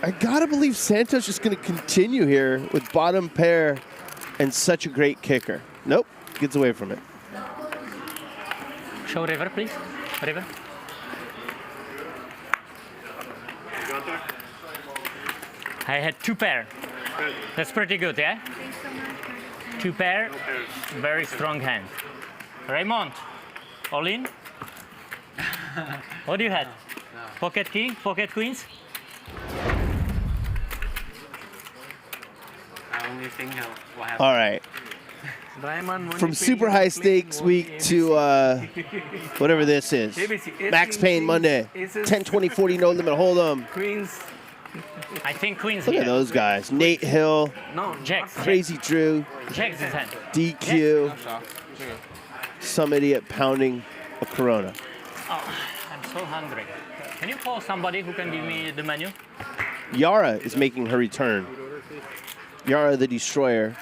I gotta believe Santhosh is gonna continue here with bottom pair and such a great kicker. Nope, gets away from it. Show river, please. River. I had two pair. That's pretty good, yeah? Two pair, very strong hand. Raymond, all in? What do you have? Pocket king, pocket queens? I only think what happened. All right. From super high stakes week to whatever this is. Max Payne Monday. 10, 20, 40, no limit. Hold 'em. Queens. I think queens. Look at those guys. Nate Hill. No, Jacks. Crazy Drew. Jacks is hand. DQ. Some idiot pounding a Corona. Oh, I'm so hungry. Can you call somebody who can give me the menu? Yara is making her return. Yara the Destroyer.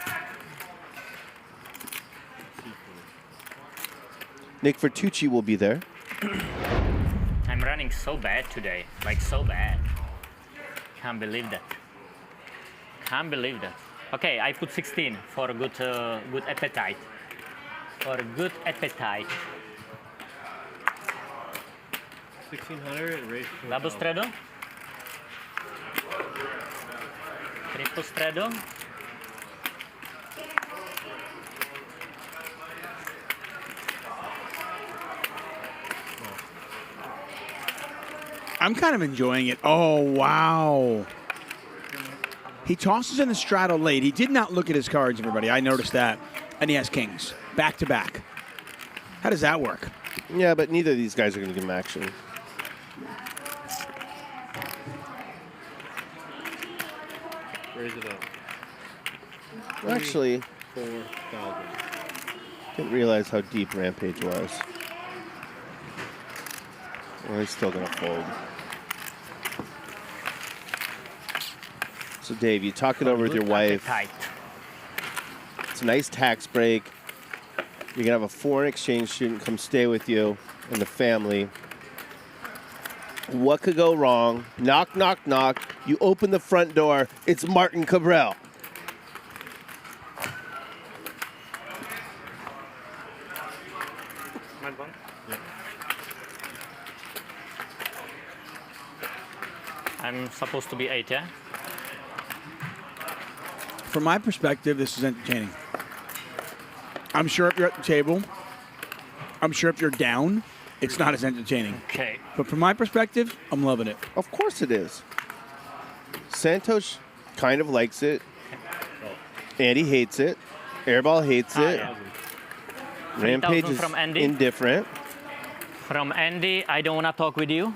Nick Vertucci will be there. I'm running so bad today, like so bad. Can't believe that. Can't believe that. Okay, I put 16 for a good, good appetite. For a good appetite. 1600 raised to Double straddle. Triple straddle. I'm kind of enjoying it. Oh, wow. He tosses in the straddle late. He did not look at his cards, everybody. I noticed that. And he has kings, back to back. How does that work? Yeah, but neither of these guys are going to give him action. Raise it up. Well, actually, 4,000. didn't realize how deep Rampage was. Well, he's still going to fold. So, Dave, you talk it over with your wife. It's a nice tax break. You're going to have a foreign exchange student come stay with you and the family. What could go wrong? Knock, knock, knock. You open the front door. It's Martin Cabral. I'm supposed to be 8, yeah? From my perspective, this is entertaining. I'm sure if you're at the table, I'm sure if you're down, it's not as entertaining. Okay. But from my perspective, I'm loving it. Of course it is. Santhosh kind of likes it. Andy hates it. Airball hates it. Yeah. Rampage 3,000 is from Andy. indifferent. From Andy, I don't want to talk with you.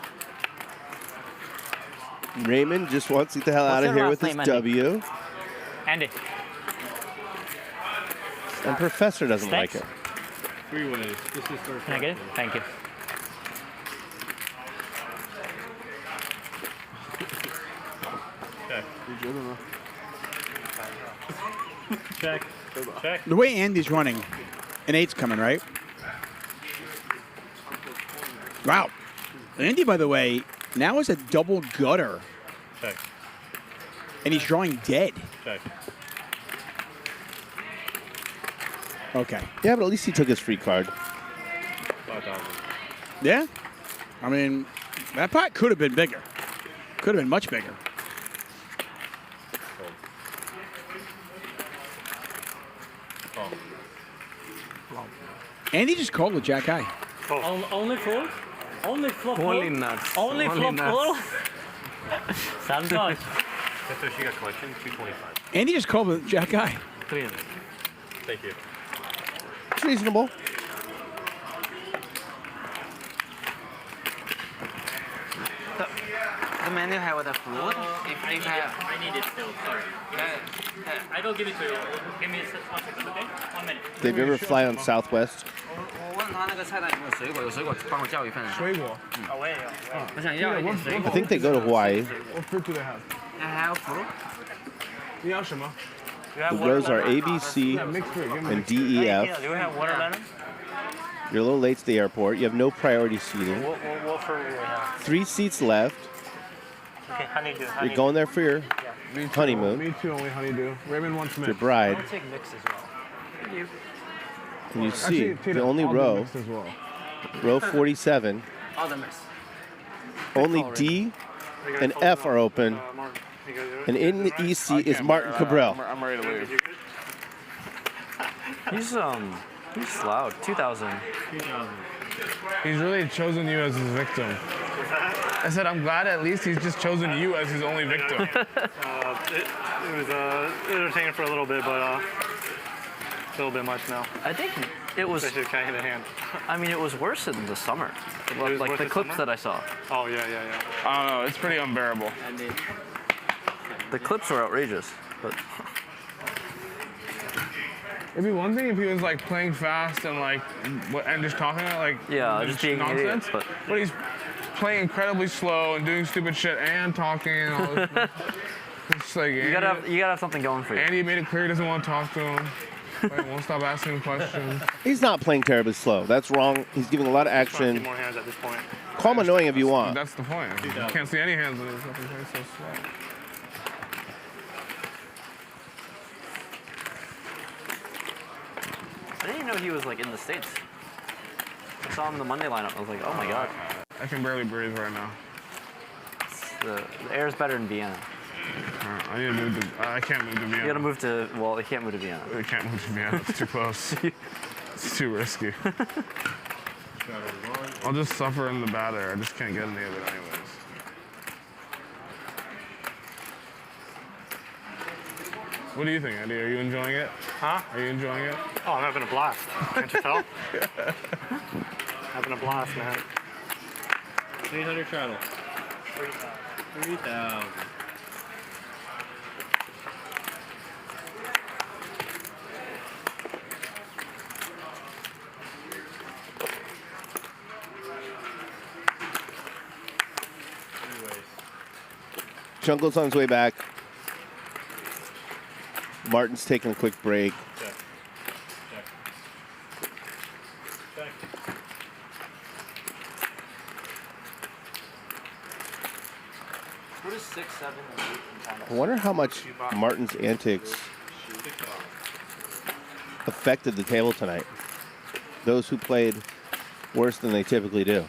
Raymond just wants to get the hell out of your here last with his name, Andy? W. Andy. And Professor doesn't Stacks? like it. 3 ways. This is first. Can I get it? Thank you. Check. Check. The way Andy's running, an 8's coming, right? Wow. Andy, by the way, now is a double gutter. Check. And he's drawing dead. Check. Okay. Yeah, but at least he took his free card. 5,000. Yeah? I mean, that pot could have been bigger. Could have been much bigger. Andy just called with Jack High. Only full? Only flop Holy full? nuts. Only Holy flop nuts. full? Santhosh. Santhosh, you got collection? 225. Andy just called with Jack High. 300. Thank you. It's reasonable. The menu have the food. If they have, I need it still, sorry. I will give it to you. Give me 1 second, okay? 1 minute. Did you ever fly on Southwest? 我问他那个菜单有没有水果，有水果帮我叫一份。水果。我也有。我想要一点水 I 果。 think they go to Hawaii. What fruit do they have? I have fruit. 你要什么？ The rows are A, B, C, and D, E, F. Do you have watermelon? You're a little late to the airport. You have no priority seating. What fruit do we have? 3 seats left. Okay, honeydew. You're going there for your honeymoon. Me too, only honeydew. Raymond wants Your mixed. bride. I'll take mix as well. And you see Actually, the only I'll do row, mixed as well. row 47, All the mix. only D and F are open. And in the EC is Martin Cabral. I'm ready to leave. He's loud. 2,000. He's really chosen you as his victim. I said, I'm glad at least he's just chosen you as his only victim. It was entertaining for a little bit, but a little bit much now. I think it was. Especially kind of hit hand. I mean, it was worse in the summer. Like the clips that I saw. Oh yeah. I don't know. It's pretty unbearable. The clips were outrageous, but. It'd be one thing if he was like playing fast and like and just talking like just being nonsense, idiots, but he's playing incredibly slow and doing stupid shit and talking and all this stuff. It's like You gotta have something going for you. Andy made it clear he doesn't want to talk to him. Like, won't stop asking him questions. He's not playing terribly slow. That's wrong. He's giving a lot of action. More hands at this point. Call him annoying if you want. That's the point. You can't see any hands when he's fucking playing so slow. I didn't even know he was like in the States. I saw him in the Monday lineup. I was like, oh my god. I can barely breathe right now. The air's better in Vienna. I need to move to. I can't move to Vienna. You gotta move to. Well, they can't move to Vienna. They can't move to Vienna. It's too close. It's too risky. I'll just suffer in the bad air. I just can't get any of it anyways. What do you think, Eddie? Are you enjoying it? Huh? Are you enjoying it? Oh, I'm having a blast. Can't you tell? Having a blast, man. 800 channel. 3,000. Jungle's on his way back. Martin's taking a quick break. Check. What is 6, 7, and 8 I wonder how much Martin's antics affected the table tonight. Those who played worse than they typically do.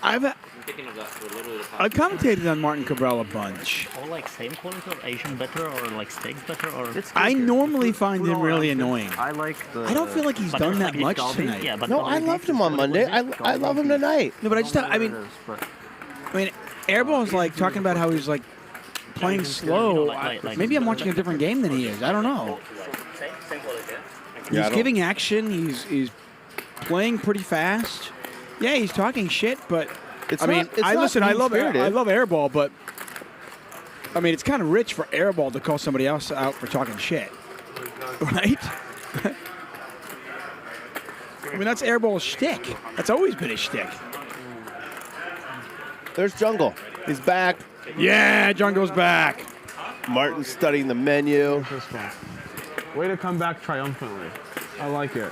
I've thinking of that for literally the past. I commentated on Martin Cabral a bunch. Or like same quality or Asian better or like steaks better or. I normally find him really annoying. I like the. I don't feel like he's done that much tonight. Yeah, but No, I loved him on Monday. I love him tonight. No, but I just, I mean, Airball's like talking about how he's like playing slow. Maybe I'm watching a different game than he is. I don't know. He's giving action. He's playing pretty fast. Yeah, he's talking shit, but I mean, I love Airball, but I mean, it's kind of rich for Airball to call somebody else out for talking shit, right? I mean, that's Airball's shtick. That's always been his shtick. There's Jungle. He's back. Yeah, Jungle's back. Martin's studying the menu. Way to come back triumphantly. I like it.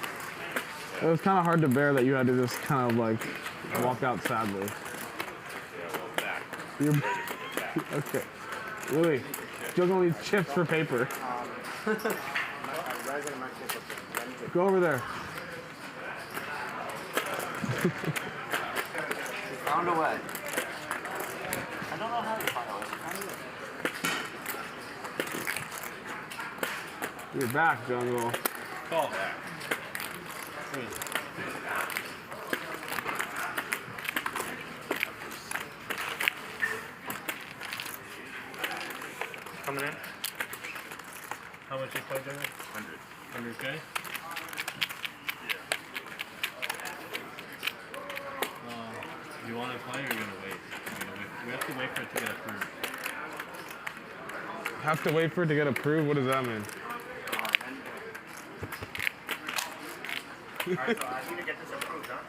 It was kind of hard to bear that you had to just kind of like walk out sadly. Okay. Louis, Jungle needs chips for paper. Go over there. Found a way. I don't know how to find a way. You're back, Jungle. Call back. Coming in. How much you play, Jimmy? 100. 100K? Do you want to play or are you going to wait? We have to wait for it to get approved. Have to wait for it to get approved? What does that mean? Alright, so I need to get this approved, huh?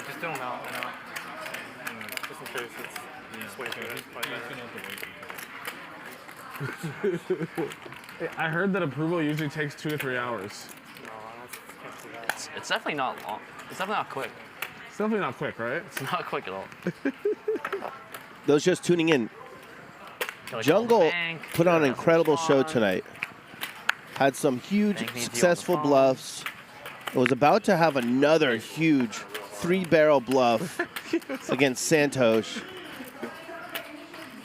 Just don't know, just in case it's just wait for it. I heard that approval usually takes 2 to 3 hours. It's definitely not long. It's definitely not quick. It's definitely not quick, right? It's not quick at all. Those just tuning in. Jungle put on an incredible show tonight. Had some huge successful bluffs. Was about to have another huge 3-barrel bluff against Santhosh.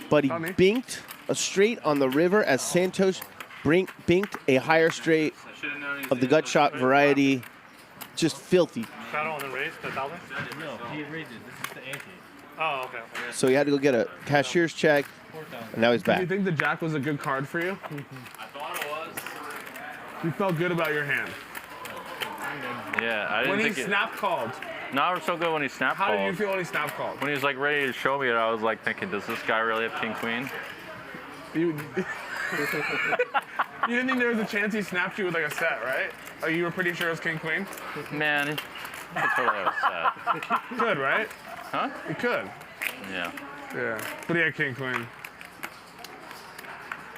But he binked a straight on the river as Santhosh binked a higher straight of the gut shot variety. Just filthy. Shadow and then raise the 1,000? No, he raised it. This is the ante. Oh, okay. So he had to go get a cashier's check, and now he's Do you back. think the jack was a good card for you? I thought it was. You felt good about your hand. Yeah, I didn't When he think snap called. No, it was so good when he snap How called. did you feel when he snap called? When he was like ready to show me it, I was like thinking, does this guy really have king queen? You didn't think there was a chance he snapped you with like a set, right? Oh, you were pretty sure it was king queen? Man, that's totally upset. Could, right? Huh? It could. Yeah. Yeah. But he had king queen.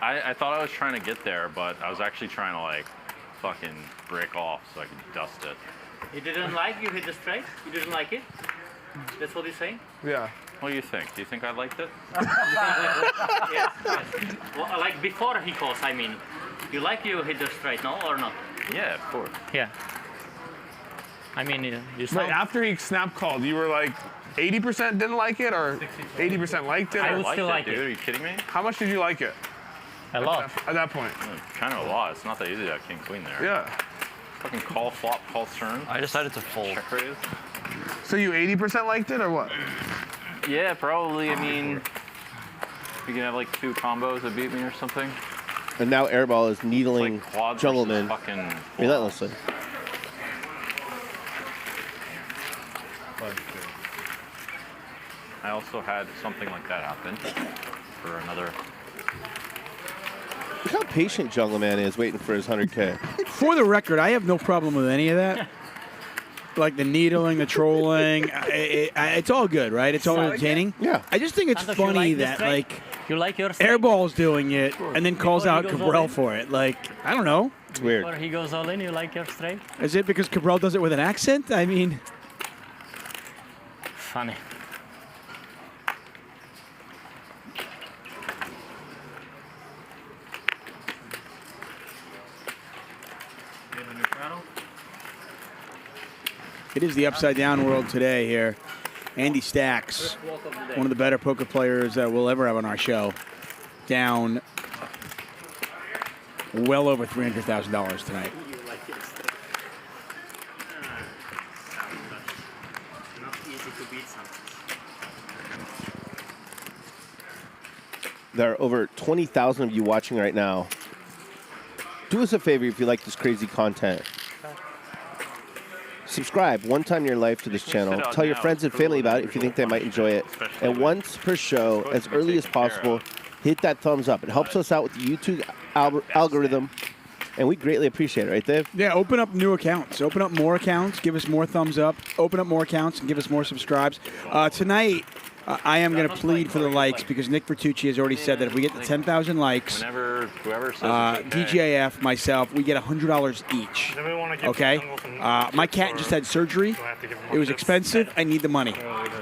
I thought I was trying to get there, but I was actually trying to like fucking break off so I could dust it. He didn't like you hit the straight? You didn't like it? That's what he's saying? Yeah. What do you think? Do you think I liked it? Yes. Well, like before he calls, I mean. You like you hit the straight, no, or not? Yeah, of course. Yeah. I mean, you Wait, sound... after he snap called, you were like 80% didn't like it or 80% liked it? I or- would still like Dude, it. are you kidding me? How much did you like it? A lot. At that point. Kind of a lot. It's not that easy to have king queen there. Yeah. Fucking call flop, call turn. I decided to fold. Check raise. So you 80% liked it or what? Yeah, probably. I mean, you can have like 2 combos that beat me or something. And now Airball is needling Quad Jungleman fucking relentlessly. I also had something like that happen for another. Look how patient Jungleman is waiting for his 100K. For the record, I have no problem with any of that. Like the needling, the trolling, it's all good, right? It's all entertaining. Yeah. I just think it's Santhosh, you funny like this that, straight? like, You like your straight? Airball's doing it and then calls Before he out goes all Cabral in? for it. Like, I don't know. It's weird. Before he goes all in, you like your straight? Is it because Cabral does it with an accent? I mean, Funny. it is the upside down world today here. Andy Stacks, one of the better poker players that we'll ever have on our show, down well over $300,000 tonight. There are over 20,000 of you watching right now. Do us a favor if you like this crazy content. Subscribe one time in your life to this channel. Tell your friends and family about it if you think they might enjoy it. And once per show, as early as possible, hit that thumbs up. It helps us out with the YouTube algorithm, and we greatly appreciate it, right, Dave? Yeah, open up new accounts. Open up more accounts. Give us more thumbs up. Open up more accounts and give us more subscribes. Tonight, I am going to plead for the likes because Nick Vertucci has already said that if we get to 10,000 likes, Whoever says DJF, myself, we get $100 each. Okay? My cat just had surgery. It was expensive. I need the money.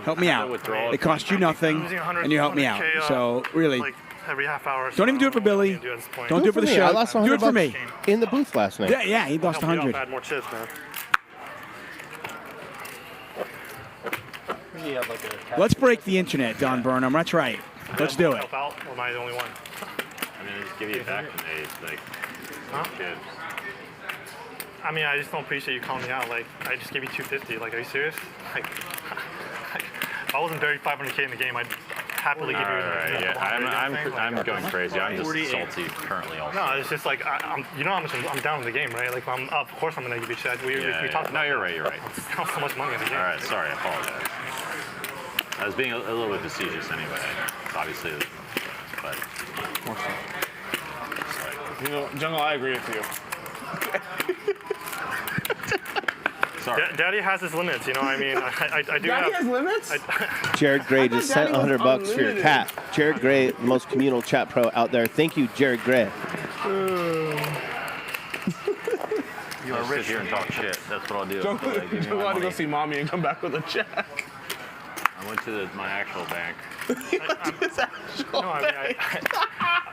Help me out. It cost you nothing, and you help me out. So, really, Every half hour. don't even do it for Billy. Don't do it for the me. show. I lost Do it for me. in the booth last night. Yeah, he lost 100. Add more chips, man. Let's break the internet, Don Burnham. That's right. Let's do it. Help out, or am I the only one? I mean, just give you it back when they like chips. I mean, I just don't appreciate you calling me out. Like, I just gave you 250. Like, are you serious? Like, if I wasn't buried 500K in the game, I'd happily give you. Alright, yeah, I'm going crazy. I'm just salty currently. Also. No, it's just like I'm. You know how much I'm down with the game, right? Like, I'm. Of course, I'm gonna give you shit. We talked about. No, you're right. You're right. Not so much money in the game. All right, sorry, I apologize. I was being a little bit facetious anyway. Obviously, but. You know, Jungle, I agree with you. Sorry. Daddy has his limits, you know. I mean, I do Daddy have. has limits? Jared Gray just sent $100 for your cat. Jared Gray, the most communal chat pro out there. Thank you, Jared Gray. You are rich. Sit here and talk shit. That's what I'll do. Jungle, Like, give me Jungle my had to go money. see mommy and come back with a check. I went to my actual bank. No, I mean,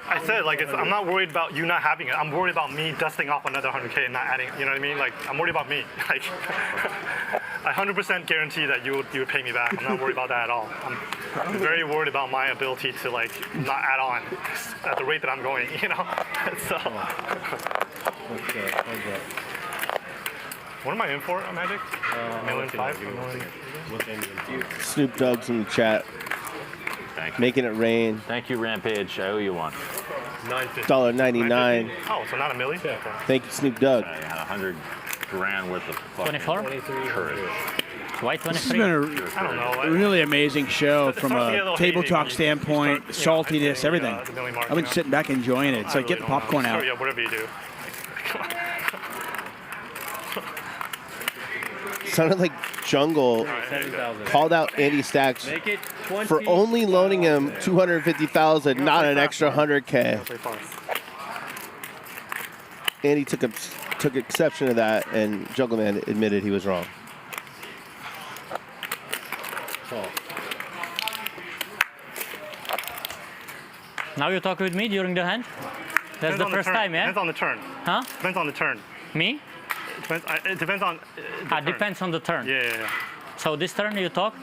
I said, like, I'm not worried about you not having it. I'm worried about me dusting off another 100K and not adding. You know what I mean? Like, I'm worried about me. Like, I 100% guarantee that you would pay me back. I'm not worried about that at all. I'm very worried about my ability to like not add on at the rate that I'm going. You know, so. What am I in for, Magic? $1,500,000? Snoop Dogg's in the chat. Making it rain. Thank you, Rampage. I owe you one. $1.99. Oh, so not a milli? Thank you, Snoop Dogg. I had $100 grand worth of fucking 24? courage. Why This 23? has been a really amazing show from a table talk standpoint, saltiness, everything. I've been sitting back enjoying it. It's like getting popcorn out. Yeah, whatever you do. Sounded like Jungle called out Andy Stacks for only loaning him $250,000, not an extra $100K. Andy took exception to that, and Jungleman admitted he was wrong. Now you talk with me during the hand? That's the first time, yeah? Depends on the turn. Huh? Depends on the turn. Me? It depends on Depends on the turn. Yeah. So this turn you talk?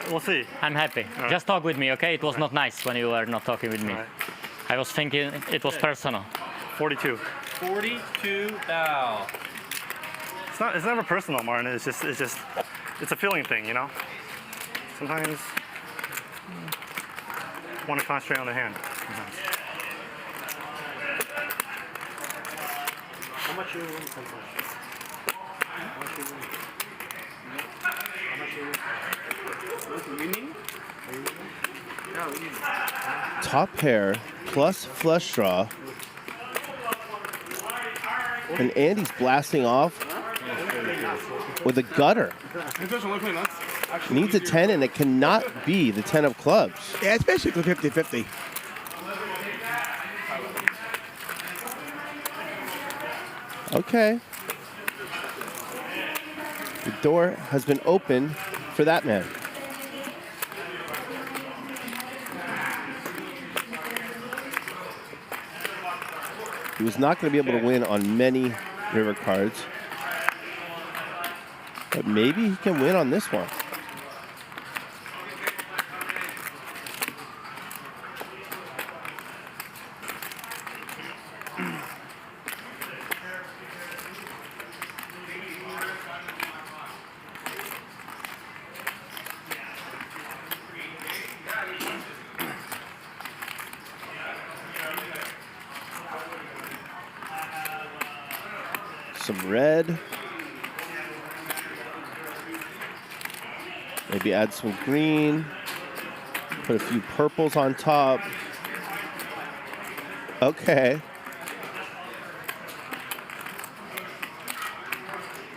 We'll see. I'm happy. Right. Just talk with me, okay? It was not nice when you were not talking with me. Right. I was thinking it was personal. 42. 42 thou. It's never personal, Martin. It's a feeling thing, you know? Sometimes you want to concentrate on the hand. How much you win, Santhosh? How much you win? How much you win? Winning? Yeah, winning. Top pair plus flush draw. And Andy's blasting off with a gutter. Needs a 10, and it cannot be the 10 of clubs. Yeah, it's basically 50-50. Okay. The door has been opened for that man. He was not going to be able to win on many river cards. But maybe he can win on this one. Some red. Maybe add some green. Put a few purples on top. Okay.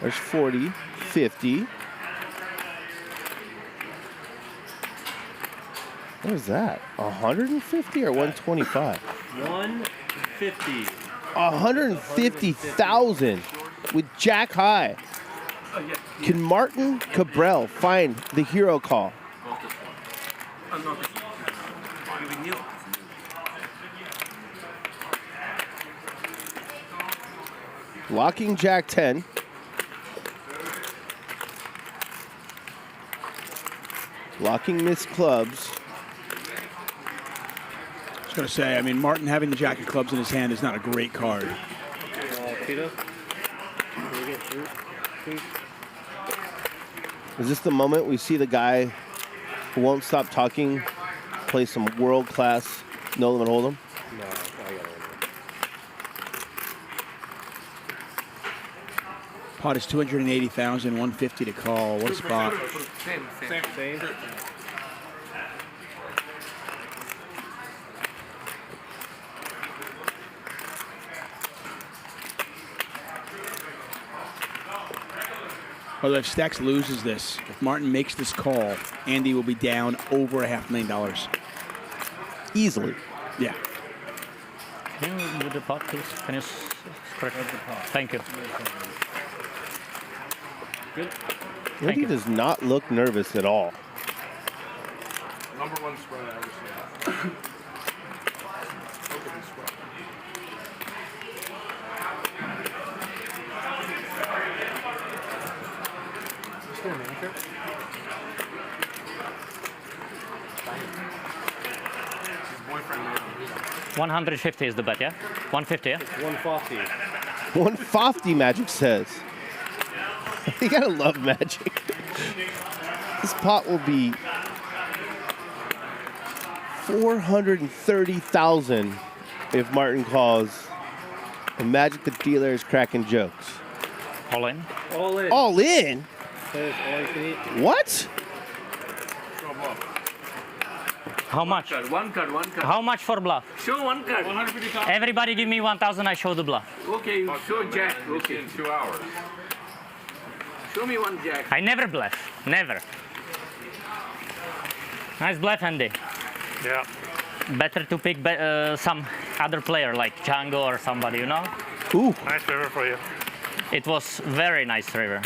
There's 40, 50. What is that? 150 or 125? 150. 150,000 with Jack High. Can Martin Cabral find the hero call? Locking Jack 10. Locking Miss Clubs. I was going to say, I mean, Martin having the Jack of Clubs in his hand is not a great card. Is this the moment we see the guy who won't stop talking play some world-class no limit hold'em? No, I got it. Pot is 280,000, 150 to call. What a spot. Same. By the way, if Stacks loses this, if Martin makes this call, Andy will be down over $500,000. Easily. Yeah. Can you do the pot, please? Can you correct the pot? Thank you. Good. Andy does not look nervous at all. Number one spread I ever seen. Still a manager? 150 is the bet, yeah? 150, yeah? 150. 150, Magic says. You gotta love Magic. This pot will be 430,000 if Martin calls. And Magic the dealer is cracking jokes. All in. All in. All in? What? How much? One card. How much for bluff? Show one card. Everybody give me 1,000, I show the bluff. Okay, you show Jack. Okay. In 2 hours. Show me one Jack. I never bluff. Never. Nice bluff, Andy. Yeah. Better to pick some other player like Django or somebody, you know? Ooh. Nice river for you. It was very nice river.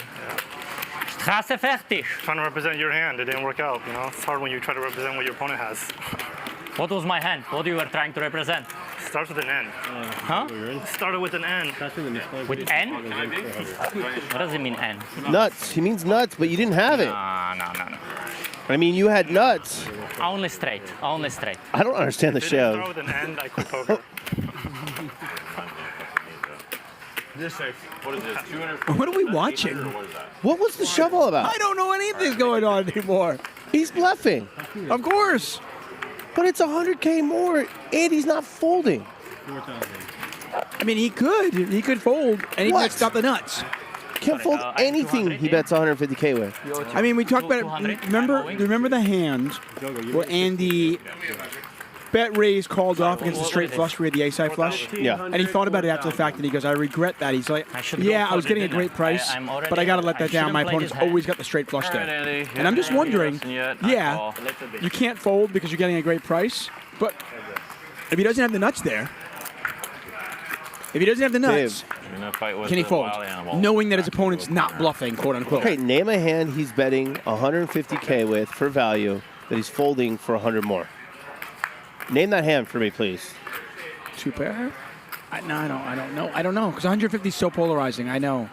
Straße fertig. Trying to represent your hand, it didn't work out. You know, it's hard when you try to represent what your opponent has. What was my hand? What you were trying to represent? Starts with an N. Huh? Started with an N. With N? What does it mean N? Nuts. He means nuts, but you didn't have it. No. I mean, you had nuts. Only straight. Only straight. I don't understand the If it didn't start show. with an N, I quit poker. What is this? 200? What are we watching? What is that? What was the shove all about? I don't know anything's going on anymore. He's bluffing. Of course. But it's 100K more, and he's not folding. 4,000. I mean, he could fold, and he What? mixed up the nuts. Can't fold anything he bets 150K with. I mean, we talked about it. Remember the hand where Andy bet raise called off against the straight flush where he had the ace-high flush? Yeah. And he thought about it after the fact, and he goes, I regret that. He's like, yeah, I was getting a great price, but I got to let that down. My opponent's always got the straight flush there. And I'm just wondering, yeah, you can't fold because you're getting a great price, but if he doesn't have the nuts there, Dave, can he fold? Knowing that his opponent's not bluffing, quote unquote. Okay, name a hand he's betting 150K with for value that he's folding for 100 more. Name that hand for me, please. Two pair? No, I don't know. Because 150 is so polarizing. I know.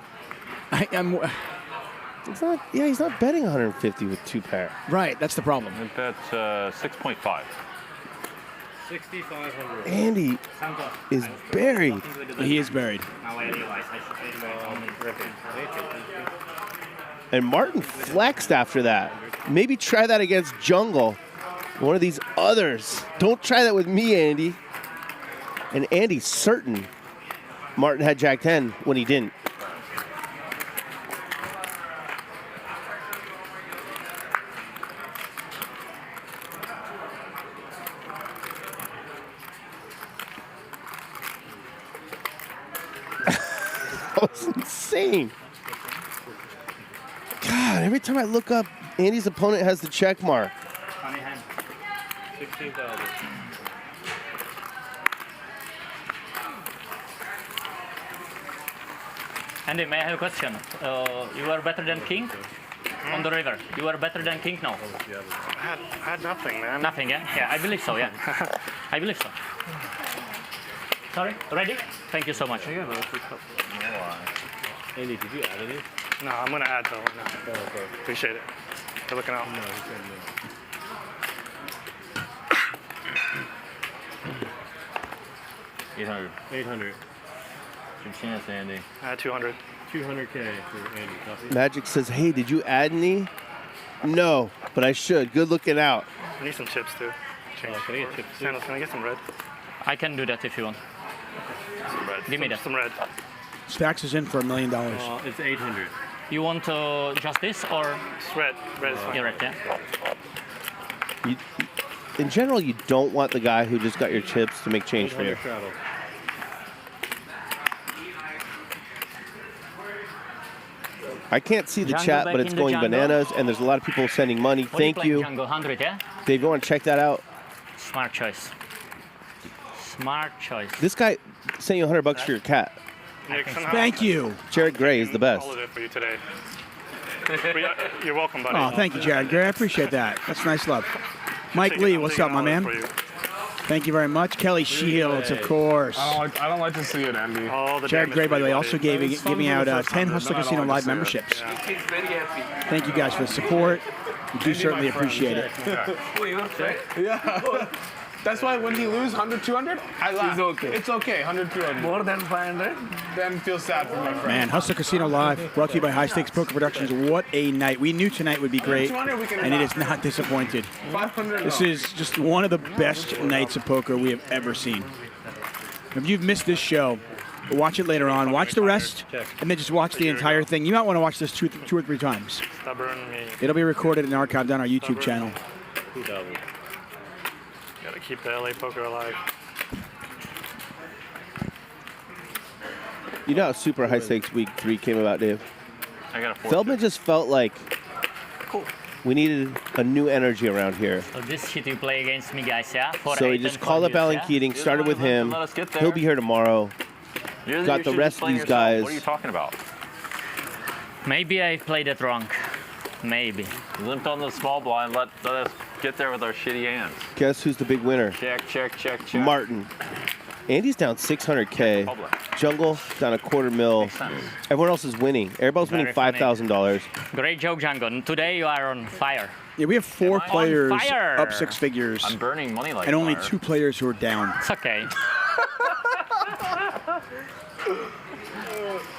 It's not. Yeah, he's not betting 150 with two pair. Right, that's the problem. That's 6.5. 6,500. Andy is buried. He is buried. And Martin flexed after that. Maybe try that against Jungle. One of these others. Don't try that with me, Andy. And Andy's certain Martin had Jack 10 when he didn't. That was insane. God, every time I look up, Andy's opponent has the check mark. 16,000. Andy, may I have a question? You are better than King on the river. You are better than King now. I had nothing, man. Nothing, yeah? Yeah, I believe so, yeah. I believe so. Sorry, ready? Thank you so much. Andy, did you add any? No, I'm going to add though. No. Appreciate it. You're looking out. No, he said no. 800. 800. Good chance, Andy. I had 200. 200K for Andy. Copy? Magic says, hey, did you add any? No, but I should. Good looking out. I need some chips too. Can I get chips too? Sandals, can I get some red? I can do that if you want. Some red. Give me that. Some red. Stacks is in for $1 million. It's 800. You want just this or? It's red. Red is fine. You're right, yeah. In general, you don't want the guy who just got your chips to make change for you. I can't see the Django chat, back but it's in the going Django. bananas, and there's a lot of people sending money. What Thank do you you. play, Django 100, yeah? Dave, you want to check that out? Smart choice. Smart choice. This guy sent you $100 for your cat. Nick, somehow Thank you. Jared Gray is the best. all of it for you today. You're welcome, buddy. Oh, thank you, Jared Gray. I appreciate that. That's nice love. Mike Lee, what's up, my man? Thank you very much. Kelly Shields, of course. I don't like to see it, Andy. Jared Gray, by the way, also giving out 10 Hustler Casino Live memberships. Thank you guys for the support. We do certainly appreciate it. That's why when he lose 100, 200, I laugh. It's okay. It's okay, 100, 200. More than 500? Then feel sad for my friend. Man, Hustler Casino Live, brought to you by High Stakes Poker Productions. What a night. We knew tonight would be great, 200 we can and it have. is not disappointed. 500. This is just one of the best nights of poker we have ever seen. If you've missed this show, watch it later on. Watch the rest, and then just watch the entire thing. You might want to watch this two or three times. It'll be recorded and archived on our YouTube channel. Gotta keep the LA poker alive. You know how Super High Stakes Week 3 came about, Dave? I got a 4. Feldman just felt like we needed a new energy around here. So this shit you play against me, guys, yeah? For So he 8 just and called up 4 Alan years, Keating, started with him. Let us get there. He'll be here tomorrow. You're Got the rest of these guys. What are you talking about? Maybe I played it wrong. Maybe. Limped on the small blind. Let us get there with our shitty hands. Guess who's the big winner? Check. Martin. Andy's down 600K. Jungle down $250,000. Everyone else is winning. Airball's winning $5,000. Great joke, Django. Today you are on fire. Yeah, we have 4 players fire. up 6 figures. I'm burning money like and only fire. 2 players who are down. It's okay.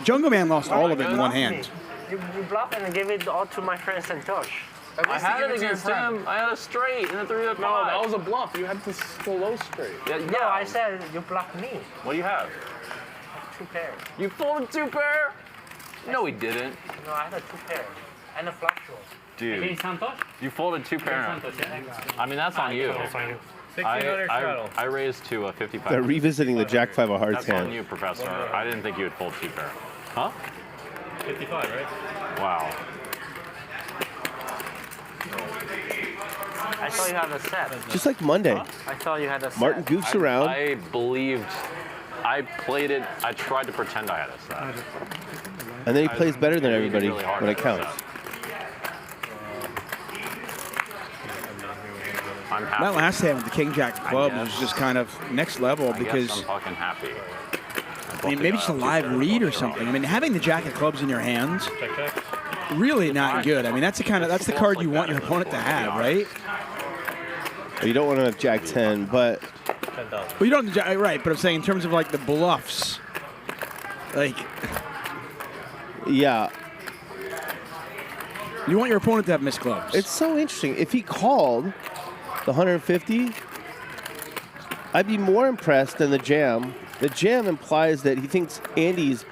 Jungleman lost all of it in one hand. You bluff and give it all to my friend Santhosh. I had it against him. I had a straight and a 3 o'clock. No, that was a bluff. You had to go low straight. No, I said you bluffed me. What do you have? 2 pairs. You folded 2 pair? No, he didn't. No, I had a 2 pair. And a flush draw. Dude, Santhosh? you folded 2 pair. I mean, that's on you. That's on you. I raised to a 55. They're revisiting the Jack 5 of Hearts That's hand. on you, Professor. I didn't think you would fold 2 pair. Huh? 55, right? Wow. I thought you had a set. Just like Monday. I thought you had a set. Martin goofs around. I believed. I played it. I tried to pretend I had a set. And then he plays better than everybody when it counts. I'm happy. That last hand with the King Jack club was just kind of next level because I'm fucking happy. I mean, maybe just a live read or something. I mean, having the Jack of clubs in your hands, really not good. I mean, that's the card you want your opponent to have, right? Well, you don't want to have Jack 10, but well, you don't right. But I'm saying in terms of like the bluffs, like yeah, you want your opponent to have missed clubs. it's so interesting. If he called the 150, I'd be more impressed than the jam. The jam implies that he thinks Andy's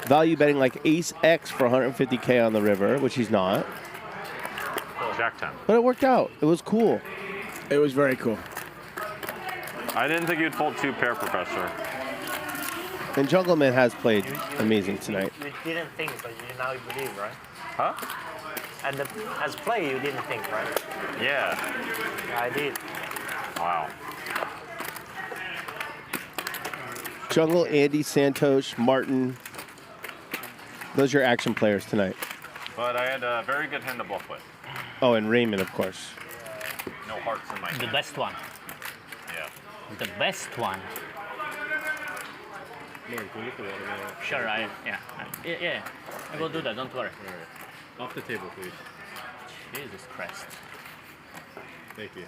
value betting like Ace X for 150K on the river, which he's not. Jack 10. But it worked out. It was cool. It was very cool. I didn't think you'd fold 2 pair, Professor. And Jungleman has played amazing tonight. You didn't think, but now you believe, right? Huh? And as play, you didn't think, right? Yeah. Yeah, I did. Wow. Jungle, Andy, Santhosh, Martin. Those are your action players tonight. But I had a very good hand to bluff with. Oh, and Raymond, of course. No hearts in my hand. The best one. Yeah. The best one. Sure, yeah. I will do that, don't worry. Off the table, please. Jesus Christ. Thank you.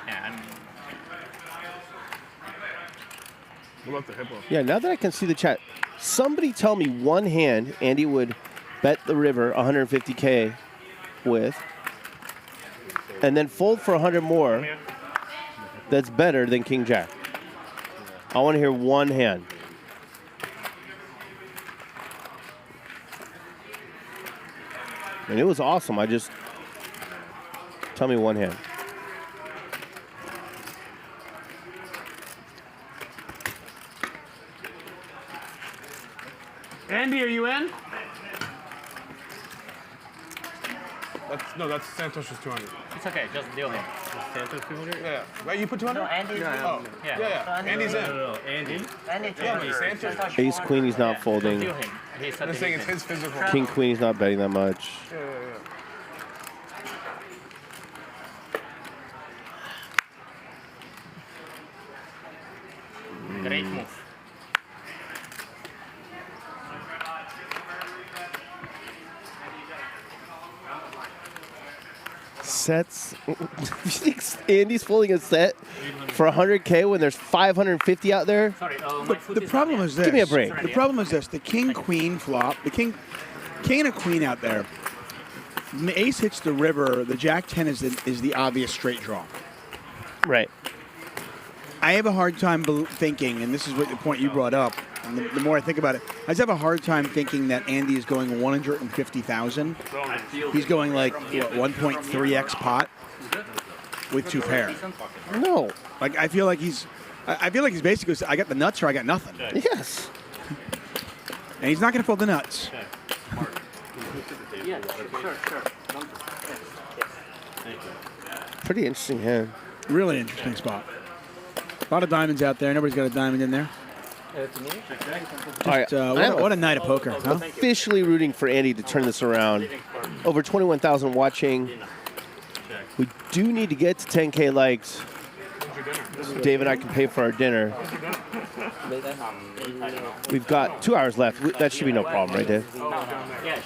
Yeah, Yeah, now that I can see the chat, somebody tell me one hand Andy would bet the river 150K with, and then fold for 100 more that's better than King Jack. I want to hear one hand. And it was awesome. Tell me one hand. Andy, are you in? That's Santosh's 200. it's okay, just deal him. Santos 200? Yeah. Right, you put 200? No, Andy's Oh, yeah. Andy's in. No. Andy? Andy, Yeah, but Santosh. Ace Queen, he's not folding. Deal him. He's I'm saying it's his physical. King Queen, he's not betting that much. Yeah. Great move. sets. Andy's folding a set for 100K when there's 550 out there. Sorry, The problem is this. Give me a break. The problem is this. The king-queen flop. The king and a queen out there. When the ace hits the river, the jack-10 is the obvious straight draw. Right. I have a hard time thinking, and this is what the point you brought up, and the more I think about it, I just have a hard time thinking that Andy is going 150,000. He's going like, what, 1.3x pot with 2 pair. No. Like, I feel like he's basically, I got the nuts or I got nothing. Yes. And he's not going to fold the nuts. Yeah, sure. Pretty interesting hand. Really interesting spot. A lot of diamonds out there. Nobody's got a diamond in there. All right, What a night of poker. Huh? Officially rooting for Andy to turn this around. Over 21,000 watching. We do need to get to 10K likes. So Dave and I can pay for our dinner. We've got 2 hours left. That should be no problem, right, Dave? Yeah,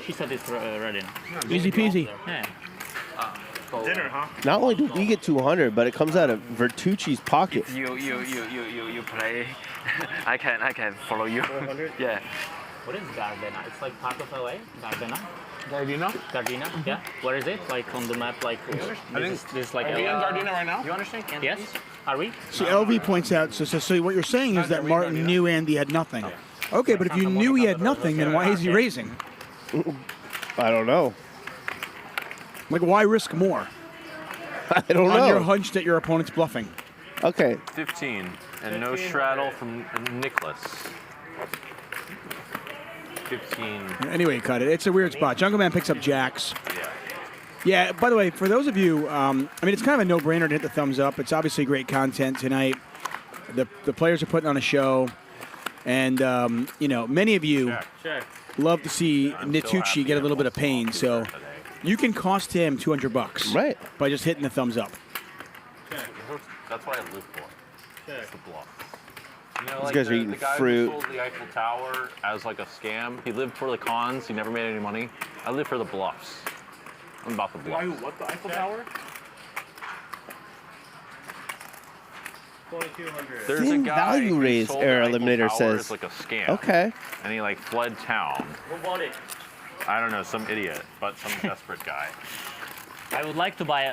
she said it's ready. Easy peasy. Yeah. Dinner, huh? Not only do we get 200, but it comes out of Vertucci's pocket. You play. I can follow you. Yeah. What is Gardena? It's like part of LA? Gardena? Gardena, yeah. Where is it? Like on the map, like this like Are we in Gardena right now? You understand? Yes. Are we? See, LV points out, so what you're saying is that Martin knew Andy had nothing. Okay, but if you knew he had nothing, then why is he raising? I don't know. Like, why risk more? I don't know. On your hunch that your opponent's bluffing. Okay. 15. And no straddle from Nicholas. 15. Anyway, cut it. It's a weird spot. Jungleman picks up jacks. Yeah, by the way, for those of you, I mean, it's kind of a no-brainer to hit the thumbs up. It's obviously great content tonight. The players are putting on a show. And, you know, many of you love to see Nitucci get a little bit of pain. So you can cost him $200 right, by just hitting the thumbs up. That's what I live for. It's the bluff. You know, These like guys are eating the guy fruit. who sold the Eiffel Tower as like a scam. He lived for the cons. He never made any money. I live for the bluffs. I'm about the bluffs. What, the Eiffel Tower? There's a Thin guy value who raise, sold the Error Eiffel Eliminator Tower says. as like a scam. Okay. And he like fled town. Who bought it? I don't know, some idiot, but some desperate guy. I would like to buy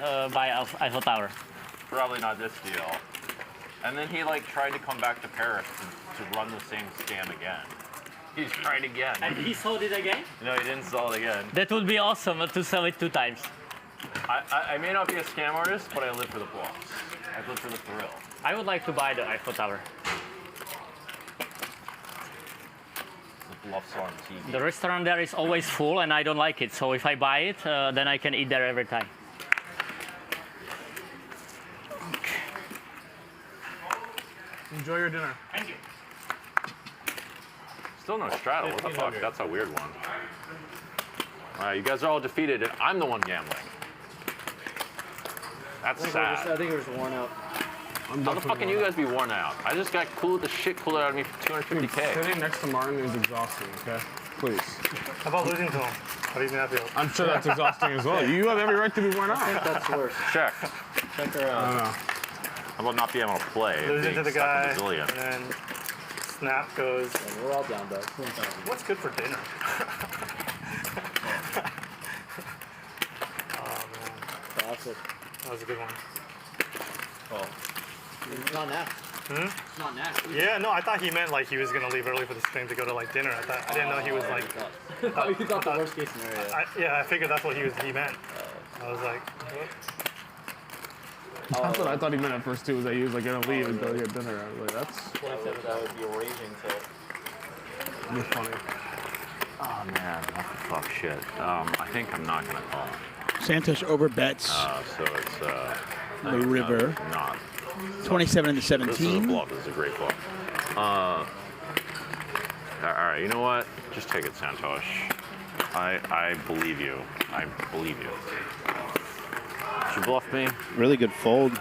Eiffel Tower. Probably not this deal. And then he like tried to come back to Paris to run the same scam again. He's trying again. And he sold it again? No, he didn't sell it again. That would be awesome to sell it 2 times. I may not be a scam artist, but I live for the bluffs. I live for the thrill. I would like to buy the Eiffel Tower. The bluffs on TV. The restaurant there is always full and I don't like it. So if I buy it, then I can eat there every time. Enjoy your dinner. Thank you. Still no straddle. What the fuck? That's a weird one. You guys are all defeated, and I'm the one gambling. That's sad. I think it was worn out. How the fuck can you guys be worn out? I just got the shit cooled out of me for 250K. Sitting next to Martin is exhausting, okay? Please. How about losing to him? How do you think that feels? I'm sure that's exhausting as well. You have every right to be worn out. I think that's worse. Check. Check her I out. don't know. How about not being able to play? Losing to the guy, and Brazilian. then snap goes. And we're all down, though. What's good for dinner? Oh man, Classic. that was a good one. Oh. It's not nasty. Hmm? It's not nasty. Yeah, no, I thought he meant like he was gonna leave early for the stream to go to like dinner. I didn't know he was like. You thought the worst case scenario. I figured that's what he meant. I was like, what? That's what I thought he meant at first too, was that he was like gonna leave and go get dinner. I was like, that's 27, that would be a raging tilt. funny. Oh man, what the fuck shit. I think I'm not gonna call. Santhosh over bets So it's the river. not. 27 into This is a 17. bluff. This is a great bluff. All right, you know what? Just take it, Santhosh. I believe you. I believe you. Did you bluff me? Really good fold.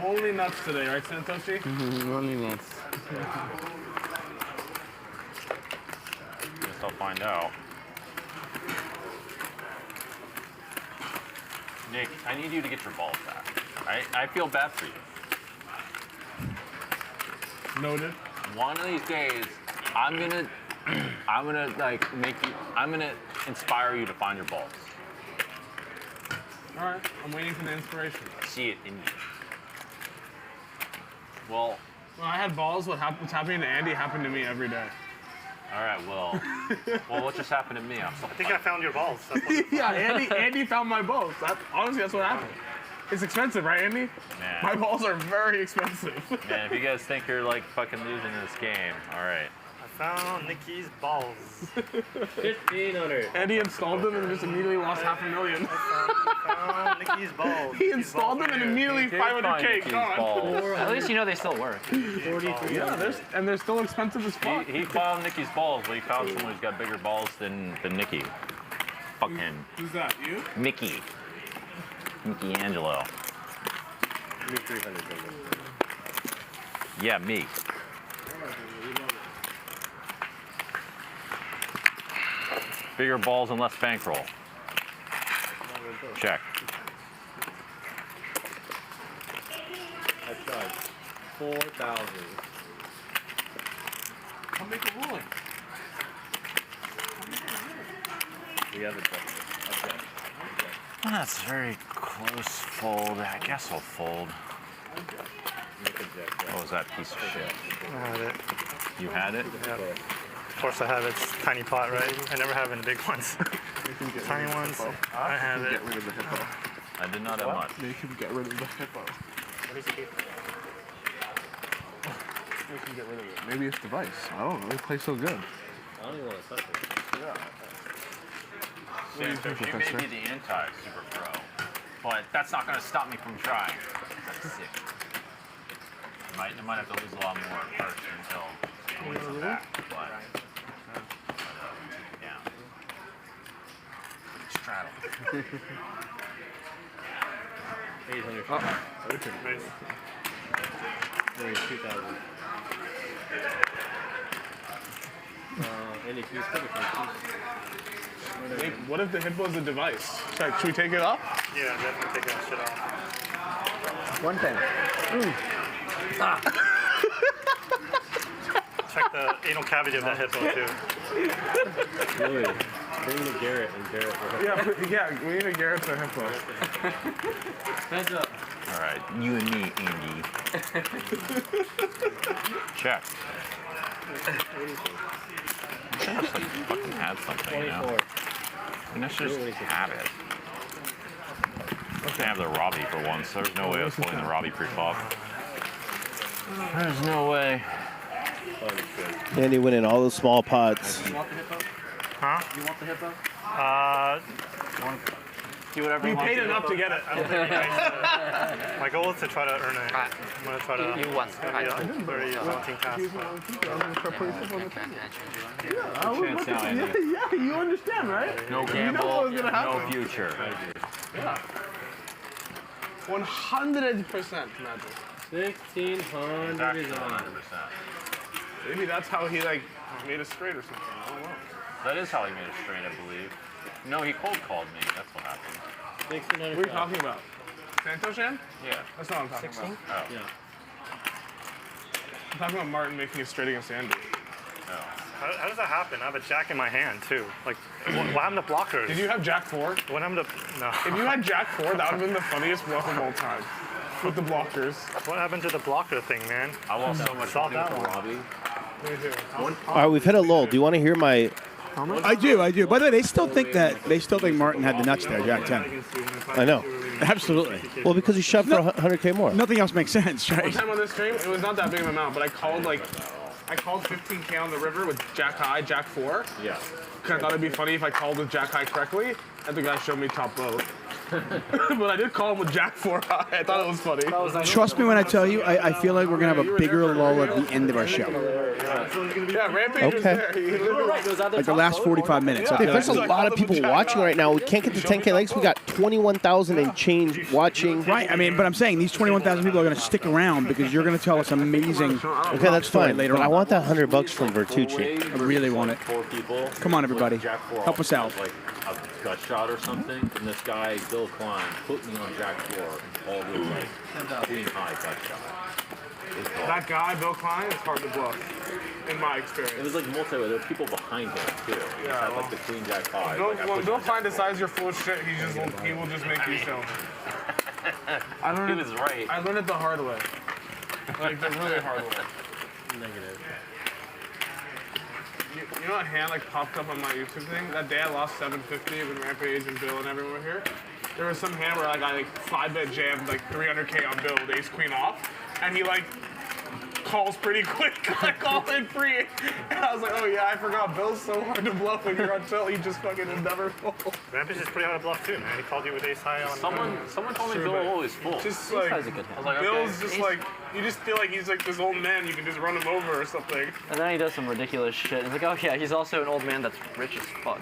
Only nuts today, right, Santhoshi? Only nuts. Guess I'll find out. Nick, I need you to get your balls back. I feel bad for you. Noted. One of these days, I'm gonna like make you. I'm gonna inspire you to find your balls. All right, I'm waiting for the inspiration. See it in you. Well, when I had balls, what's happening to Andy happened to me every day. All right, well, what just happened to me? I think I found your balls. Yeah, Andy found my balls. Honestly, that's what happened. It's expensive, right, Andy? Man. My balls are very expensive. Man, if you guys think you're like fucking losing this game, all right. I found Nikki's balls. 1,500. Andy installed them and just immediately lost $500,000. I found Nikki's balls. He installed them and immediately 500K gone. At least you know they still work. 43. Yeah, and they're still expensive as fuck. He found Nikki's balls, but he found someone who's got bigger balls than Nikki. Fuck him. Who's that? You? Mickey Angelo. Me 300. Yeah, me. Bigger balls and less bankroll. Check. I tried. 4,000. I'll make a ruling. We have it. Okay. That's very close fold. I guess I'll fold. What was that piece of shit? I had it. You had it? Yeah. Of course I have it. It's tiny pot, right? I never have any big ones. Tiny ones. I have it. Get rid of the hippo. I did not have much. Make him get rid of the hippo. What is it? Make him get rid of it. Maybe it's device. I don't know. They play so good. I don't even want to touch it. Yeah. Santhosh, you may be the anti-super pro, but that's not going to stop me from trying. That's sick. I might have to lose a lot more at first until I win some back, but yeah. Straddle. 800. Oh, okay. Nice. There's 2,000. Andy, can you split it from What if the hippo's a device? Should we take it off? Yeah, definitely take that shit off. One thing. Check the anal cavity of that hippo too. Really? Bring the Garrett and Garrett will help. Yeah, we need a Garrett to hippo. Heads up. All right, you and me, Andy. Check. I should have fucking had something, you know? 24. And let's just have it. I have the Robbie for once. There's no way I was folding the Robbie pre-flop. There's no way. Andy winning all the small pots. You want the hippo? Huh? You want the hippo? Do whatever you paid enough to get it. I don't think you paid. My goal is to try to earn it. I'm going to try to. You won. It's going to be a very daunting task. Yeah, you understand, right? No You know gamble, what was gonna no happen. future. Yeah. 100% magic. 1,600 is on. Maybe that's how he like made a straight or something. I don't know. That is how he made it straight, I believe. No, he cold called me. That's what happened. 1,600. What are you talking about? Santhosh? Yeah. That's not what I'm talking 16? about. Oh. Yeah. I'm talking about Martin making it straight against Andy. Oh. How does that happen? I have a jack in my hand too. Like, what happened to blockers? Did you have Jack 4? What happened to no? If you had Jack 4, that would have been the funniest bluff of all time. With the blockers. What happened to the blocker thing, man? I want so much Solve money that for one. Robbie. All right, we've hit a lull. Do you want to hear my? I do. By the way, they still think Martin had the nuts there, Jack 10. I know. Absolutely. Well, because he shoved for 100K more. Nothing else makes sense, One right? time on this stream, it was not that big of an amount, but I called 15K on the river with Jack High, Jack 4. Yeah. Because I thought it'd be funny if I called with Jack High correctly, and the guy showed me top boat. But I did call him with Jack 4 High. I thought it was funny. Trust me when I tell you, I feel like we're going to have a bigger lull at the end of our show. Yeah, Rampage was there. He literally Like the last 45 minutes. I Hey, feel there's a like. lot of people watching right now. We can't get to 10K likes. We got 21,000 and change watching. Right, I mean, but I'm saying these 21,000 people are going to stick around because you're going to tell us amazing. Okay, that's story fine. later But I on. want that $100 from Bertucci. I really want it. Come on, everybody. Help us out. gut shot or something, and this guy, Bill Klein, put me on Jack 4 and called it like queen high gut shot. That guy, Bill Klein, it's hard to bluff, in my experience. It was like multi-way. There were people behind him too. He just had like the queen Jack 5. When Bill Klein decides you're full of shit, he will just make you show. He was right. I learned it the hard way. Like the really hard way. Negative. You know that hand like popped up on my YouTube thing? That day I lost 750 when Rampage and Bill and everyone were here. There was some hand where like, I like 5-bet jammed like 300K on Bill with ace queen off, and he like calls pretty quick, like all in free. And I was like, oh yeah, I forgot. Bill's so hard to bluff when you're on tilt. He just fucking never folds. Rampage is pretty hard to bluff too, man. He called you with ace high on. Someone told me Bill always full. Just like, Bill's just like, you just feel like he's like this old man. You can just run him over or something. And then he does some ridiculous shit. He's like, oh yeah, he's also an old man that's rich as fuck.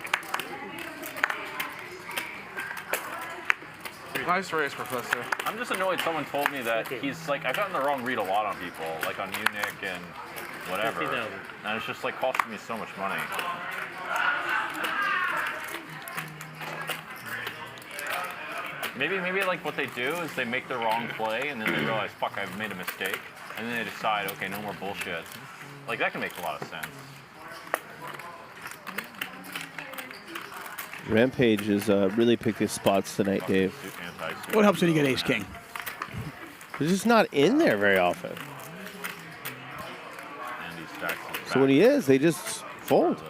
Nice race, Professor. I'm just annoyed someone told me that he's like, I've gotten the wrong read a lot on people, like on you, Nick, and whatever. And it's just like costing me so much money. Maybe like what they do is they make the wrong play and then they realize, fuck, I've made a mistake. And then they decide, okay, no more bullshit. Like that can make a lot of sense. Rampage is really picked his spots tonight, Dave. What helps when you get ace king? He's just not in there very often. So when he is, they just fold.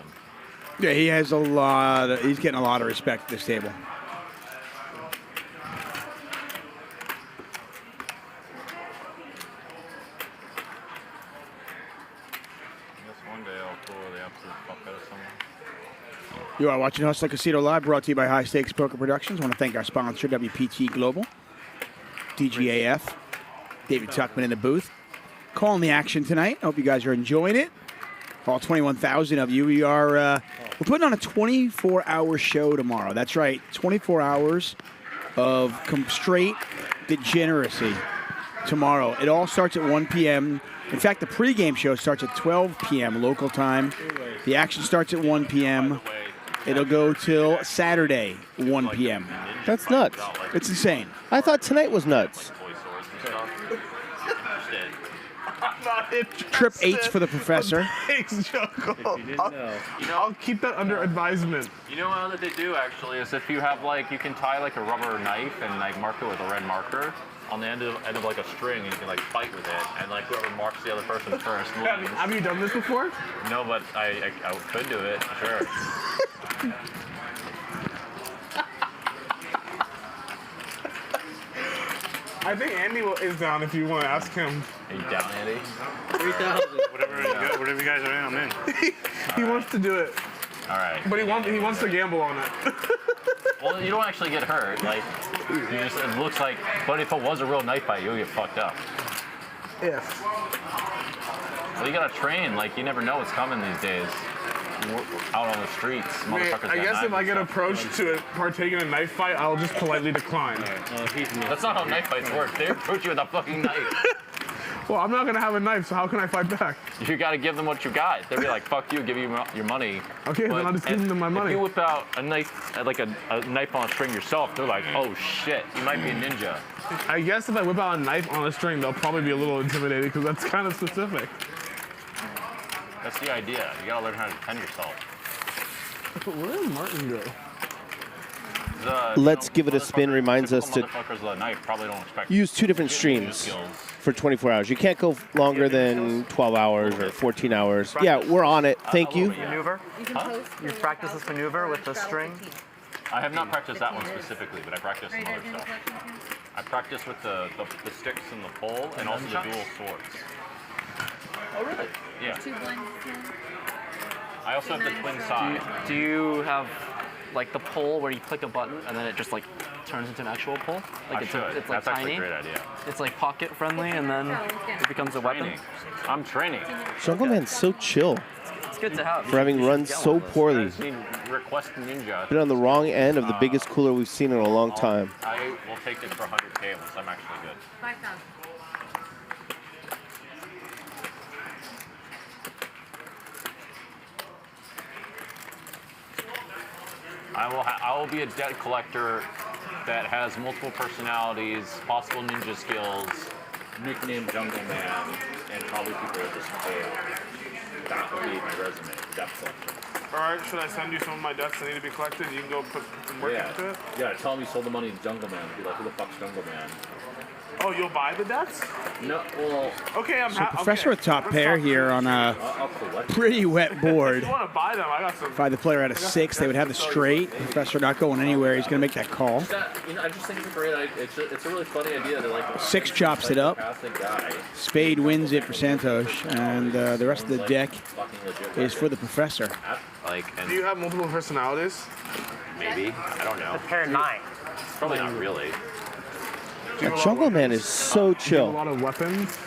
Yeah, he has a lot. He's getting a lot of respect at this table. You are watching Hustler Casino Live, brought to you by High Stakes Poker Productions. I want to thank our sponsor, WPT Global, DGAF, David Tuckman in the booth. Calling the action tonight. Hope you guys are enjoying it. All 21,000 of you. We're putting on a 24-hour show tomorrow. That's right, 24 hours of straight degeneracy tomorrow. It all starts at 1 p.m. In fact, the pregame show starts at 12 p.m. local time. The action starts at 1 p.m. It'll go till Saturday, 1 p.m. That's nuts. It's insane. I thought tonight was nuts. Trip 8s for the professor. Thanks, Jungle. I'll keep that under advisement. You know how that they do actually is if you have like, you can tie like a rubber knife and like mark it with a red marker on the end of like a string, and you can like fight with it, and like whoever marks the other person first wins. Have you done this before? No, but I could do it, sure. I think Andy is down if you want to ask him. Are you down, Andy? 3,000. Whatever you guys are in, I'm in. He wants to do it. All right. But he wants to gamble on it. Well, you don't actually get hurt. Like, it looks like, but if it was a real knife fight, you'll get fucked up. If. Well, you gotta train. Like, you never know what's coming these days. Out on the streets, motherfuckers. I guess if I get approached to partake in a knife fight, I'll just politely decline. That's not how knife fights work. They approach you with a fucking knife. Well, I'm not gonna have a knife, so how can I fight back? You gotta give them what you got. They'll be like, fuck you, give you your money. Okay, then I'll just give them my money. If you whip out a knife, like a knife on a string yourself, they're like, oh shit, you might be a ninja. I guess if I whip out a knife on a string, they'll probably be a little intimidated because that's kind of specific. That's the idea. You gotta learn how to defend yourself. Where did Martin go? Let's give it a spin. Reminds us to motherfuckers with a knife probably don't expect use 2 different streams for 24 hours. You can't go longer than 12 hours or 14 hours. Yeah, we're on it. Thank you. Maneuver? You practice this maneuver with the string? I have not practiced that one specifically, but I practiced some other stuff. I practiced with the sticks and the pole and also the dual swords. Oh, really? Yeah. 2 blinds. I also have the twin side. Do you have like the pole where you click a button and then it just like turns into an actual pole? Like it's like That's tiny. actually a great idea. It's like pocket friendly and then it becomes a weapon. I'm training. Jungleman's so chill. It's good to have. For having run so poorly. Request Ninja. Been on the wrong end of the biggest cooler we've seen in a long time. I will take this for 100K unless I'm actually good. 5,000. I will be a debt collector that has multiple personalities, possible ninja skills, Nickname Jungleman, and probably people will just fail. That would be my resume. Debt collector. All right, should I send you some of my debts that need to be collected? You can go put some work into it? Yeah, tell him you sold the money to Jungleman. Be like, who the fuck's Jungleman? Oh, you'll buy the debts? No, well... Okay, I'm So Professor with top pair here on a pretty wet board. If you want to buy them, I got some. If I had the player at a 6, they would have the straight. Professor not going anywhere. He's going to make that call. I just think it's a great idea. It's a really funny idea to like... 6 chops it up. Guy. Spade wins it for Santhosh, and the rest of the deck is for the Professor. Do you have multiple personalities? Maybe. I don't know. Pair 9. Probably not really. Jungleman is so chill. A lot of weapons.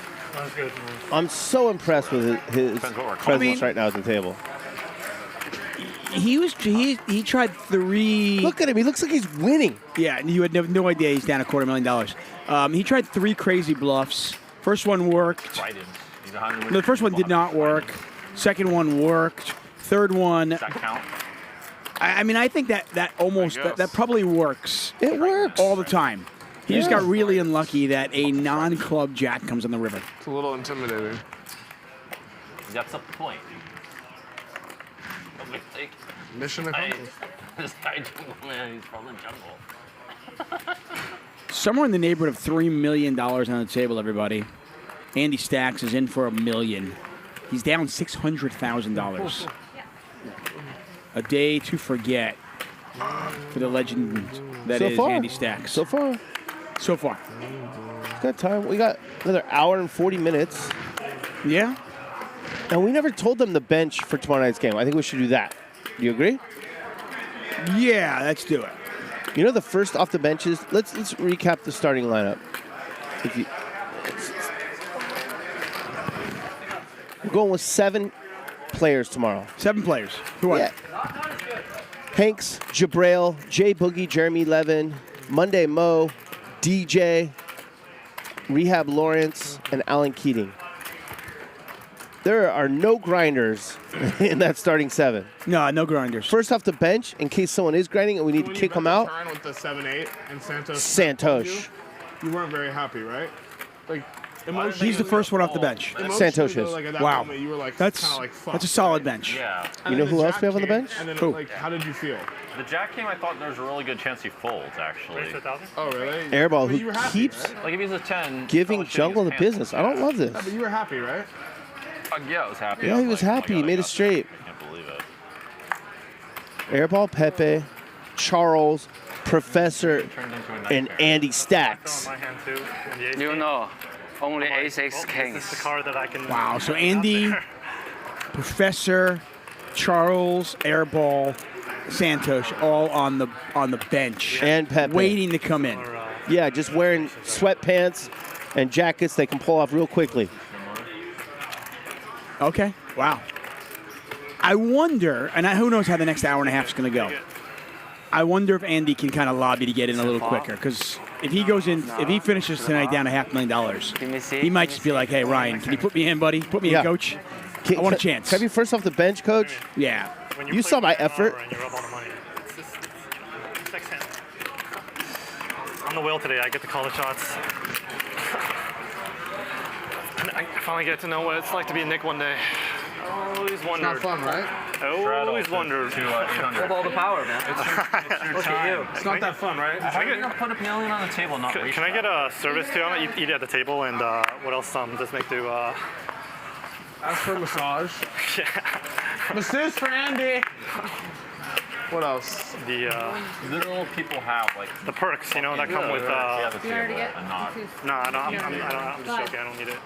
I'm so impressed with his presence right now at the table. He tried 3. Look at him. He looks like he's winning. Yeah, and you had no idea he's down $250,000. He tried 3 crazy bluffs. First one worked. No, the first one did not work. Second one worked. Third one. Does that count? I mean, I think that almost that probably works. It works all the time. He just got really unlucky that a non-club jack comes on the river. It's a little intimidating. That's the point. Mission accomplished. This guy Jungleman, he's from the jungle. Somewhere in the neighborhood of $3 million on the table, everybody. Andy Stacks is in for $1 million. He's down $600,000. A day to forget for the legend that is Andy Stacks. So far. Got time. We got another hour and 40 minutes. Yeah. And we never told them the bench for tomorrow night's game. I think we should do that. Do you agree? Yeah, let's do it. You know the first off the benches? Let's recap the starting lineup. We're going with 7 players tomorrow. 7 players. Who are they? Hanks, Jabrail, J Boogie, Jeremy Levin, Monday Mo, DJ, Rehab Lawrence, and Alan Keating. There are no grinders in that starting 7. No grinders. First off the bench, in case someone is grinding and we need to kick them out. With the 7-8 and Santhosh. You weren't very happy, right? Like he's the first one off the bench. Santhosh is. Like, at that wow. moment, you were like, That's fuck, a solid bench. Yeah. You know who else we have on the bench? And then, Who? like, how did you feel? The jack game, I thought there was a really good chance he folds, actually. Oh, really? Airball, But you were who happy, keeps right? Like, if he's a 10... giving Jungle the business. I don't love this. Yeah, but you were happy, right? Yeah, I was happy. Yeah, he was happy. He made it straight. I can't believe it. Airball, Pepe, Charles, Professor, and Andy Stacks. You know, only A6 kings. This is the card that I can. Wow. So Andy, Professor, Charles, Airball, Santhosh, all on the bench and Pepe waiting to come in. Yeah, just wearing sweatpants and jackets they can pull off real quickly. Okay. Wow. I wonder, and who knows how the next hour and a half is going to go. I wonder if Andy can kind of lobby to get in a little quicker, because if he goes in, if he finishes tonight down $500,000, he might just be like, "Hey Ryan, can you put me in, buddy? Put me in, coach. I want a chance." Have you first off the bench, coach? Yeah. You saw my effort. I'm the whale today. I get to call the shots. I finally get to know what it's like to be a Nick one day. Always wondered. It's not fun, right? Always wondered. Have all the power, man. Look at you. It's not that fun, right? How are you going to put $1 million on the table, not Can I get a service too? I'm gonna eat at the table, and what else? Does Nick do? Ask for a massage. Yeah. Masseuse for Andy. What else? The literal people have like the perks, you know, that come with. You already get No, I'm just joking. I don't need it.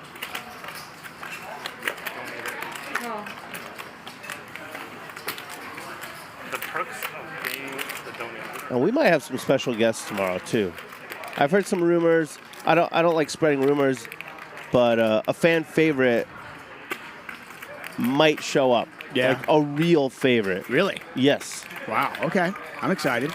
The perks of being the donor. And we might have some special guests tomorrow too. I've heard some rumors. I don't like spreading rumors, but a fan favorite might show up. Yeah. Like a real favorite. Really? Yes. Wow. Okay. I'm excited.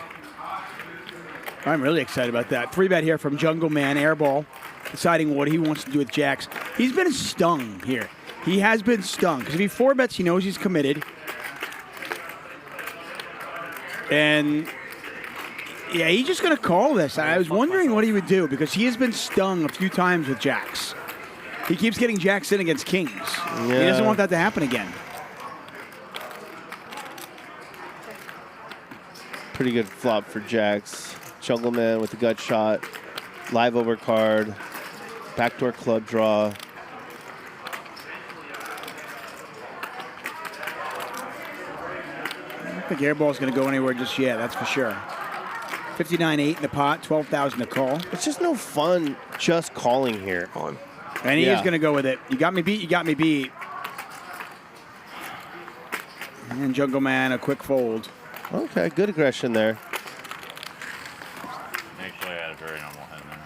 I'm really excited about that. 3-bet here from Jungleman Airball, deciding what he wants to do with jacks. He's been stung here. He has been stung because if he 4-bets, he knows he's committed. And yeah, he's just going to call this. I was wondering what he would do because he has been stung a few times with jacks. He keeps getting jacks in against kings. Yeah. He doesn't want that to happen again. Pretty good flop for jacks. Jungleman with the gut shot. Live overcard. Backdoor club draw. I don't think Airball's going to go anywhere just yet, that's for sure. 59-8 in the pot, 12,000 to call. It's just no fun just calling here. And he is going to go with it. You got me beat, you got me beat. And Jungleman, a quick fold. Okay, good aggression there. Actually, I had a very normal hand there.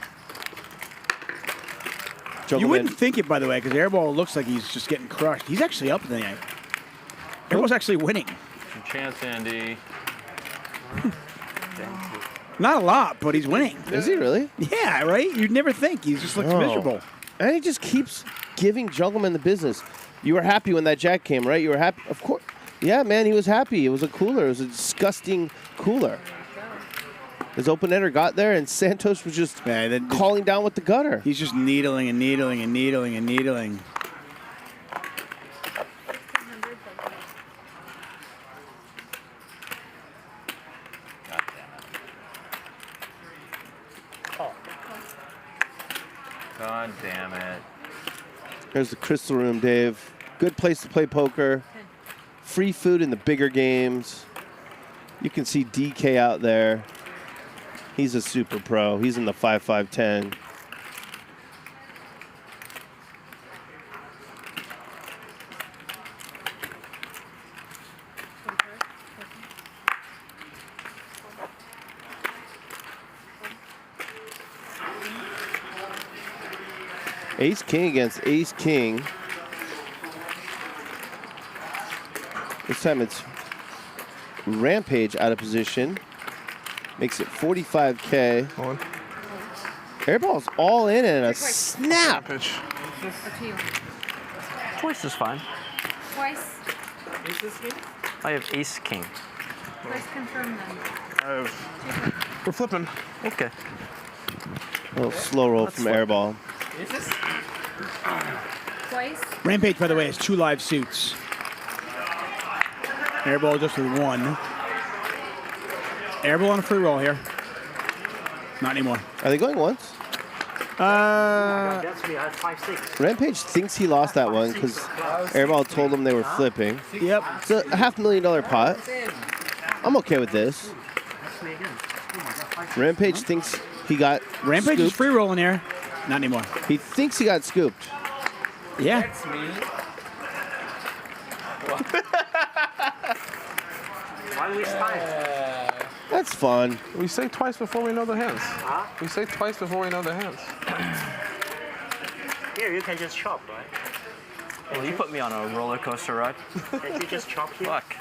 Jungleman. You wouldn't think it, by the way, because Airball looks like he's just getting crushed. He's actually up in the night. Airball's actually winning. Some chance, Andy. Not a lot, but he's winning. Is he really? Yeah, right? You'd never think. He just looks miserable. And he just keeps giving Jungleman the business. You were happy when that jack came, right? You were happy. Of course. Yeah, man, he was happy. It was a cooler. It was a disgusting cooler. His open-ender got there, and Santhosh was just calling down with the gutter. He's just needling and needling and needling and needling. God damn it. There's the Crystal Room, Dave. Good place to play poker. Free food in the bigger games. You can see DK out there. He's a super pro. He's in the 5-5-10. Ace King against Ace King. This time it's Rampage out of position. Makes it 45K. Airball's all in and a snap. Twice is fine. Twice. I have ace king. Twice confirm them. We're flipping. Okay. A little slow roll from Airball. Twice. Rampage, by the way, has 2 live suits. Airball just with 1. Airball on a free roll here. Not anymore. Are they going once? That's me. I had 5-6. Rampage thinks he lost that one because Airball told him they were flipping. Yep. It's a $500,000 pot. I'm okay with this. Rampage thinks he got Rampage scooped. is free rolling here. Not anymore. He thinks he got scooped. Yeah. That's me. Why waste time? That's fun. We say twice before we know the hands. Huh? We say twice before we know the hands. Here, you can just chop, right? Well, you put me on a roller coaster ride. Can you just chop here? Fuck.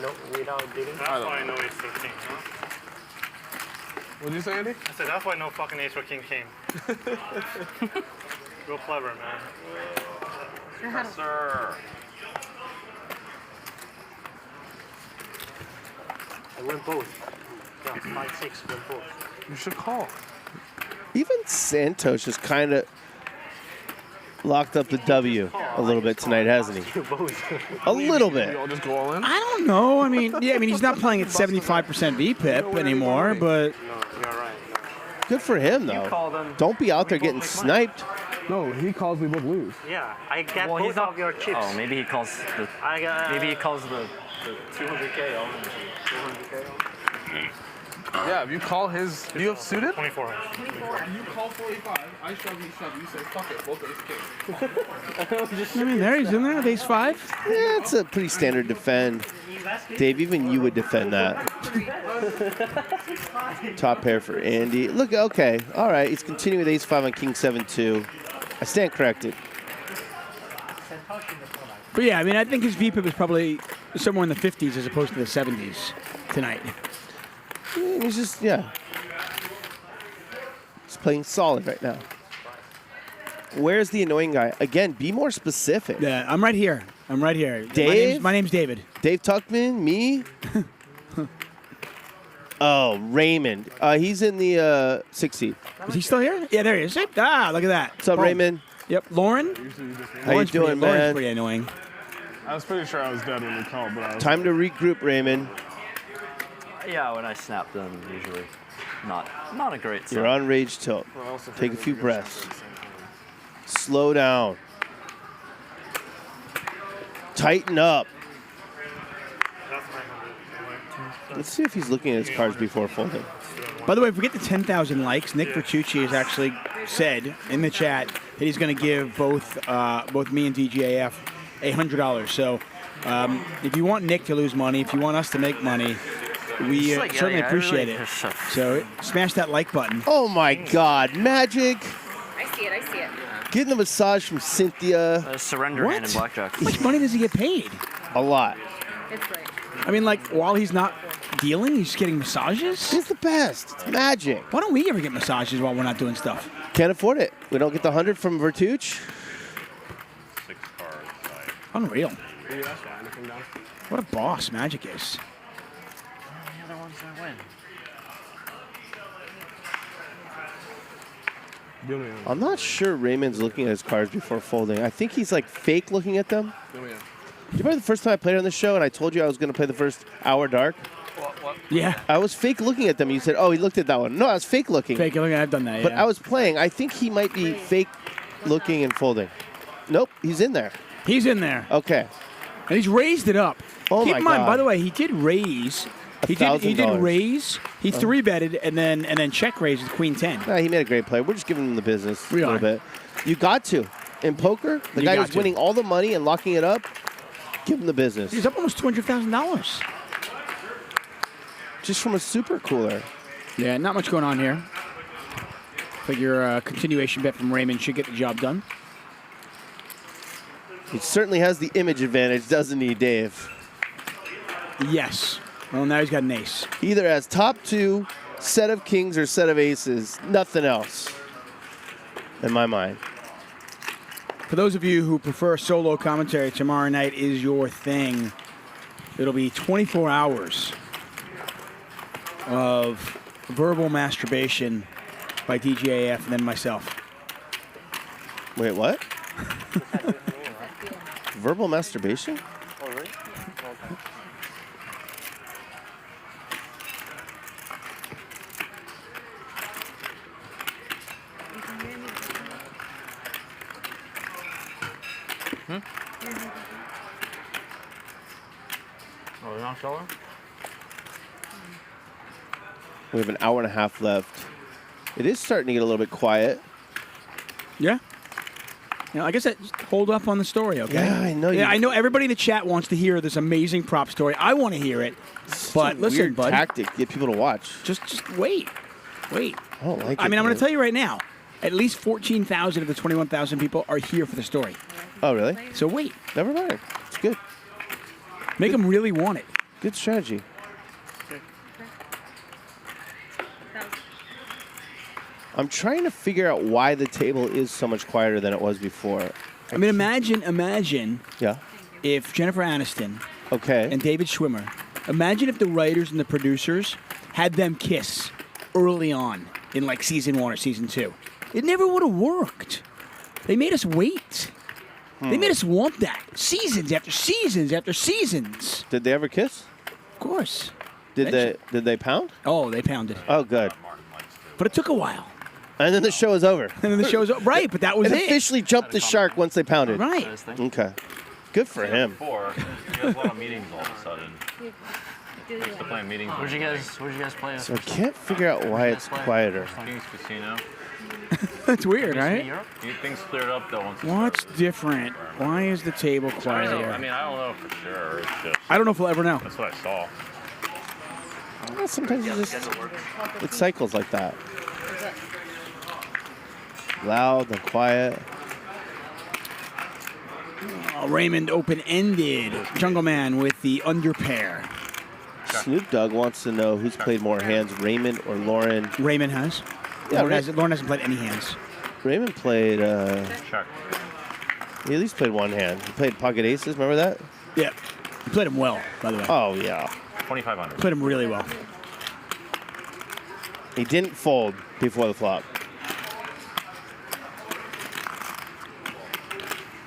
No, without dealing? That's why I know ace or king, huh? What did you say, Andy? I said that's why no fucking ace or king came. Real clever, man. Yes, sir. I went both. Yeah, 5-6, went both. You should call. Even Santhosh has kind of locked up the W a little bit tonight, hasn't he? A little bit. You all just go all in? I don't know. I mean, yeah, I mean, he's not playing at 75% VPIP anymore, but good for him, though. Don't be out there getting sniped. No, he calls, we both lose. Yeah, I get Well, both he's not- of your chips. Oh, maybe he calls the. I got, maybe he calls the 200K on. 200K on. Yeah, if you call his, do you have suited? 24. You call 45, I shove, you shove, you say fuck it, both ace king. I mean, there he's in there with ace 5. Yeah, it's a pretty standard defend. Dave, even you would defend that. Top pair for Andy. Look, okay, all right. He's continuing with ace 5 on king 7-2. I stand corrected. But yeah, I mean, I think his VPIP is probably somewhere in the 50s as opposed to the 70s tonight. He's just, yeah. He's playing solid right now. Where's the annoying guy? Again, be more specific. Yeah, I'm right here. I'm right here. Dave? My name's David. Dave Tuckman, me. Oh, Raymond. He's in the 6 seed. Is he still here? Yeah, there he is. Ah, look at that. What's up, Boom. Raymond? Yep. Lauren? How you doing, Lauren's man? pretty annoying. I was pretty sure I was dead when we called, but I was Time to regroup, Raymond. Yeah, when I snap them, usually not a great You're sign. on rage tilt. Take a few breaths. Slow down. Tighten up. Let's see if he's looking at his cards before folding. By the way, if we get to 10,000 likes, Nick Bertucci has actually said in the chat that he's going to give both me and DJF $100. So if you want Nick to lose money, if you want us to make money, we certainly appreciate it. So smash that like button. Oh my God, Magic. I see it. I see it. Getting the massage from Cynthia. Surrender hand in blackjack. How much money does he get paid? A lot. It's great. I mean, like, while he's not dealing, he's getting massages? He's the best. It's magic. Why don't we ever get massages while we're not doing stuff? Can't afford it. We don't get the 100 from Bertucci. 6 cards. Like. Unreal. What a boss Magic is. The other ones I win. I'm not sure Raymond's looking at his cards before folding. I think he's like fake looking at them. Do you remember the first time I played on the show and I told you I was going to play the first hour dark? What? Yeah. I was fake looking at them. You said, oh, he looked at that one. No, I was fake looking. Fake looking, I've done that, But yeah. I was playing. I think he might be fake looking and folding. Nope, he's in there. He's in there. Okay. And he's raised it up. Oh Keep my in mind, God. by the way, he did raise. He did $1,000. raise. He three betted and then check raised with Queen 10. Nah, he made a great play. We're just giving him the business We a little are. bit. You got to. In poker, the You guy got who's to. winning all the money and locking it up, give him the business. He's up almost $200,000. Just from a super cooler. Yeah, not much going on here. But your continuation bet from Raymond should get the job done. He certainly has the image advantage, doesn't he, Dave? Yes. Well, now he's got an ace. He either has top 2, set of kings, or set of aces. Nothing else, in my mind. For those of you who prefer solo commentary, tomorrow night is your thing. It'll be 24 hours of verbal masturbation by DJF and then myself. Wait, what? Verbal masturbation? Oh, really? Oh, you're not sure? We have an hour and a half left. It is starting to get a little bit quiet. Yeah. You know, I guess that just hold up on the story, okay? Yeah, I know. Yeah, I know everybody in the chat wants to hear this amazing prop story. I want to hear it. But listen, weird bud. tactic to get people to watch. Just wait. Wait. I don't like it. I mean, I'm going man. to tell you right now. At least 14,000 of the 21,000 people are here for the story. Oh, really? So wait. Never mind. It's good. Make them really want it. Good strategy. I'm trying to figure out why the table is so much quieter than it was before. I mean, imagine Yeah. if Jennifer Aniston Okay. and David Schwimmer, imagine if the writers and the producers had them kiss early on in like season 1 or season 2. It never would have worked. They made us wait. They made us want that. Seasons after seasons after seasons. Did they ever kiss? Of course. Did they pound? Oh, they pounded. Oh, good. But it took a while. And then the show is over. And then the show's over. Right, but that was it it. officially jumped the shark once they pounded. Right. Okay. Good for him. Before, you guys a lot of meetings all of a sudden. Used to play meetings. Where'd you guys play? So I can't figure out why it's quieter. Kings Casino. That's weird, right? Things cleared up though. Once What's different? Why is the table I don't know. quieter? I mean, I don't know for sure. It's just I don't know if we'll ever know. that's what I saw. Well, sometimes it cycles like that. Loud and quiet. Raymond open-ended. Jungleman with the underpair. Snoop Dogg wants to know who's played more hands, Raymond or Lauren. Raymond has. Yeah, Lauren hasn't played any hands. Raymond played. Check. He at least played one hand. He played pocket aces. Remember that? Yeah. He played him well, by the way. Oh yeah. 2,500. Played him really well. He didn't fold before the flop.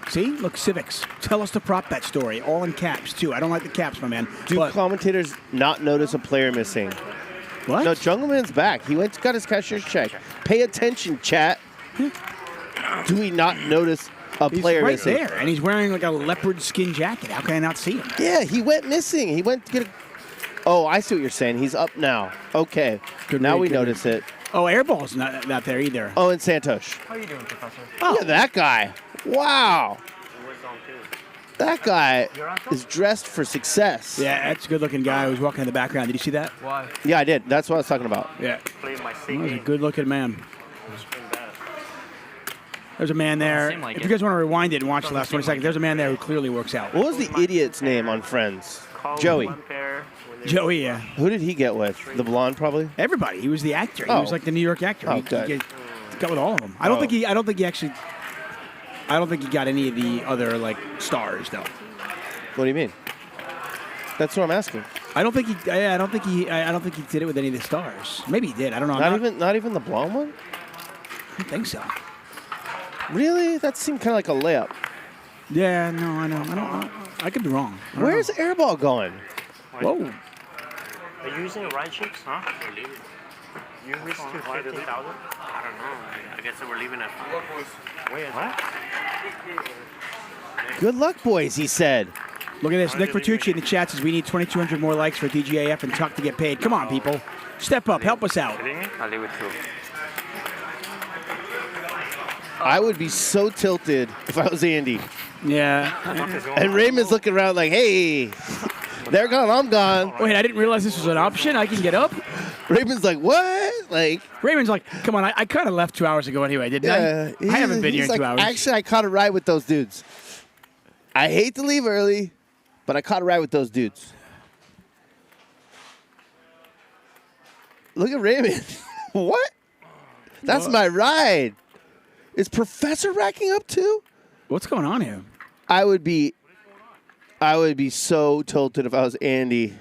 See? Look, Civics. Tell us the prop bet story. All in caps, too. I don't like the caps, my man. Do commentators not notice a player missing? What? No, Jungleman's back. He got his cashier's check. Pay attention, chat. Do we not notice a player right missing? there, and he's wearing like a leopard skin jacket. How can I not see him? Yeah, he went missing. He went to get a... Oh, I see what you're saying. He's up now. Okay. Now we notice it. Oh, Airball's not there either. Oh, and Santhosh. How you doing, Professor? Oh. Look at that guy. Wow. That guy is dressed for success. Yeah, that's a good-looking guy who's walking in the background. Did you see that? Why? Yeah, I did. That's what I was talking about. Yeah. Playing my He was a good-looking man. There's a man there. Seem like If it. you guys want to rewind it and watch the last 20 seconds, there's a man there who clearly works out. What was the idiot's name on Friends? Joey. Joey, yeah. Who did he get with? The blonde, probably? Everybody. He was the actor. He Oh. was like the New York actor. Oh, he good. got with all of them. I don't think he got any of the other like stars though. What do you mean? That's what I'm asking. I don't think he did it with any of the stars. Maybe he did. I don't know. Not even the blonde one? I don't think so. Really? That seemed kind of like a layup. Yeah, no, I know. I could be wrong. Where's Airball going? Whoa. Are you using the right chips? Huh? We're leaving. You risked to 15,000? I don't know. I guess we're leaving at 5. Wait, what? Good luck, boys, he said. Look at this. Nick Bertucci in the chat says we need 2,200 more likes for DGAF and Tuck to get paid. Come on, people. Step up. Help us out. I'll leave it too. I would be so tilted if I was Andy. Yeah. And Raymond's looking around like, hey, they're gone, I'm gone. Wait, I didn't realize this was an option. I can get up. Raymond's like, what? Like Raymond's like, come on, I kind of left 2 hours ago anyway, didn't I? I haven't been here in he's 2 like, hours. Actually, I caught a ride with those dudes. I hate to leave early, but I caught a ride with those dudes. Look at Raymond. What? That's my ride. Is Professor racking up too? What's going on here? I would be so tilted if I was Andy.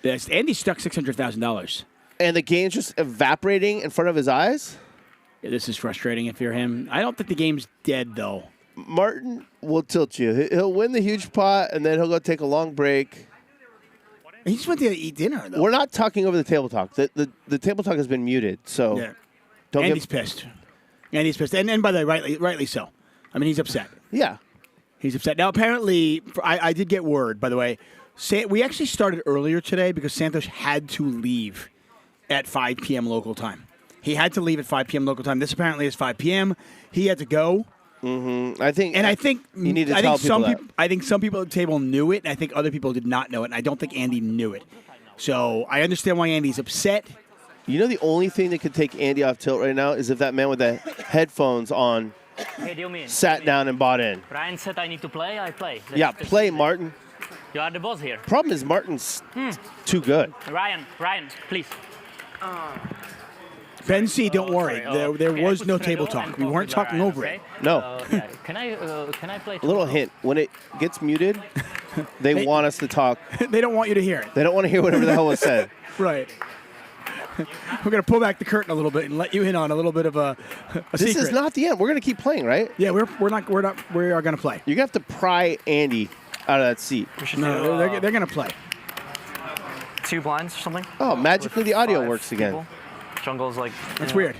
Yes, Andy stuck $600,000. And the game's just evaporating in front of his eyes? Yeah, this is frustrating if you're him. I don't think the game's dead, though. Martin will tilt you. He'll win the huge pot, and then he'll go take a long break. He just went to eat dinner, though. We're not talking over the table talk. The table talk has been muted, so Yeah. don't Andy's pissed. Andy's pissed. And by the way, rightly so. I mean, he's upset. Yeah. He's upset. Now, apparently, I did get word, by the way. We actually started earlier today because Santhosh had to leave at 5 p.m. local time. He had to leave at 5 p.m. local time. This apparently is 5 p.m. He had to go. Mm-hmm. I think you need to tell people that. I think some people at the table knew it, and I think other people did not know it, and I don't think Andy knew it. So I understand why Andy's upset. You know the only thing that could take Andy off tilt right now is if that man with the headphones on sat down and bought in. Ryan said I need to play, I play. Yeah, play, Martin. You are the boss here. Problem is Martin's too good. Ryan, please. Ben C, don't worry. There was no table talk. We weren't talking over it. No. Can I play? A little hint. When it gets muted, they want us to talk. They don't want you to hear it. They don't want to hear whatever the hell was said. Right. We're going to pull back the curtain a little bit and let you in on a little bit of a This secret. is not the end. We're going to keep playing, right? Yeah, we are going to play. You're going to have to pry Andy out of that seat. No, they're going to play. 2 blinds or something? Oh, magically the audio 5 works again. people. Jungle's like... That's weird.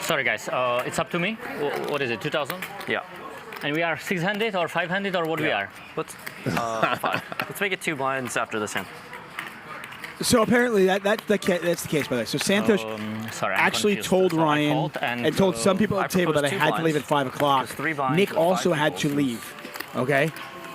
Sorry, guys. It's up to me. What is it, 2,000? Yeah. And we are 600 or 500 or what we are? Let's 5. Let's make it 2 blinds after this hand. So apparently that's the case, by the way. So Santhosh sorry, I'm actually confused. told So I Ryan called and told some people at the table that I had to leave at 5 o'clock. 3 blinds Nick with also 5 had to leave. Okay?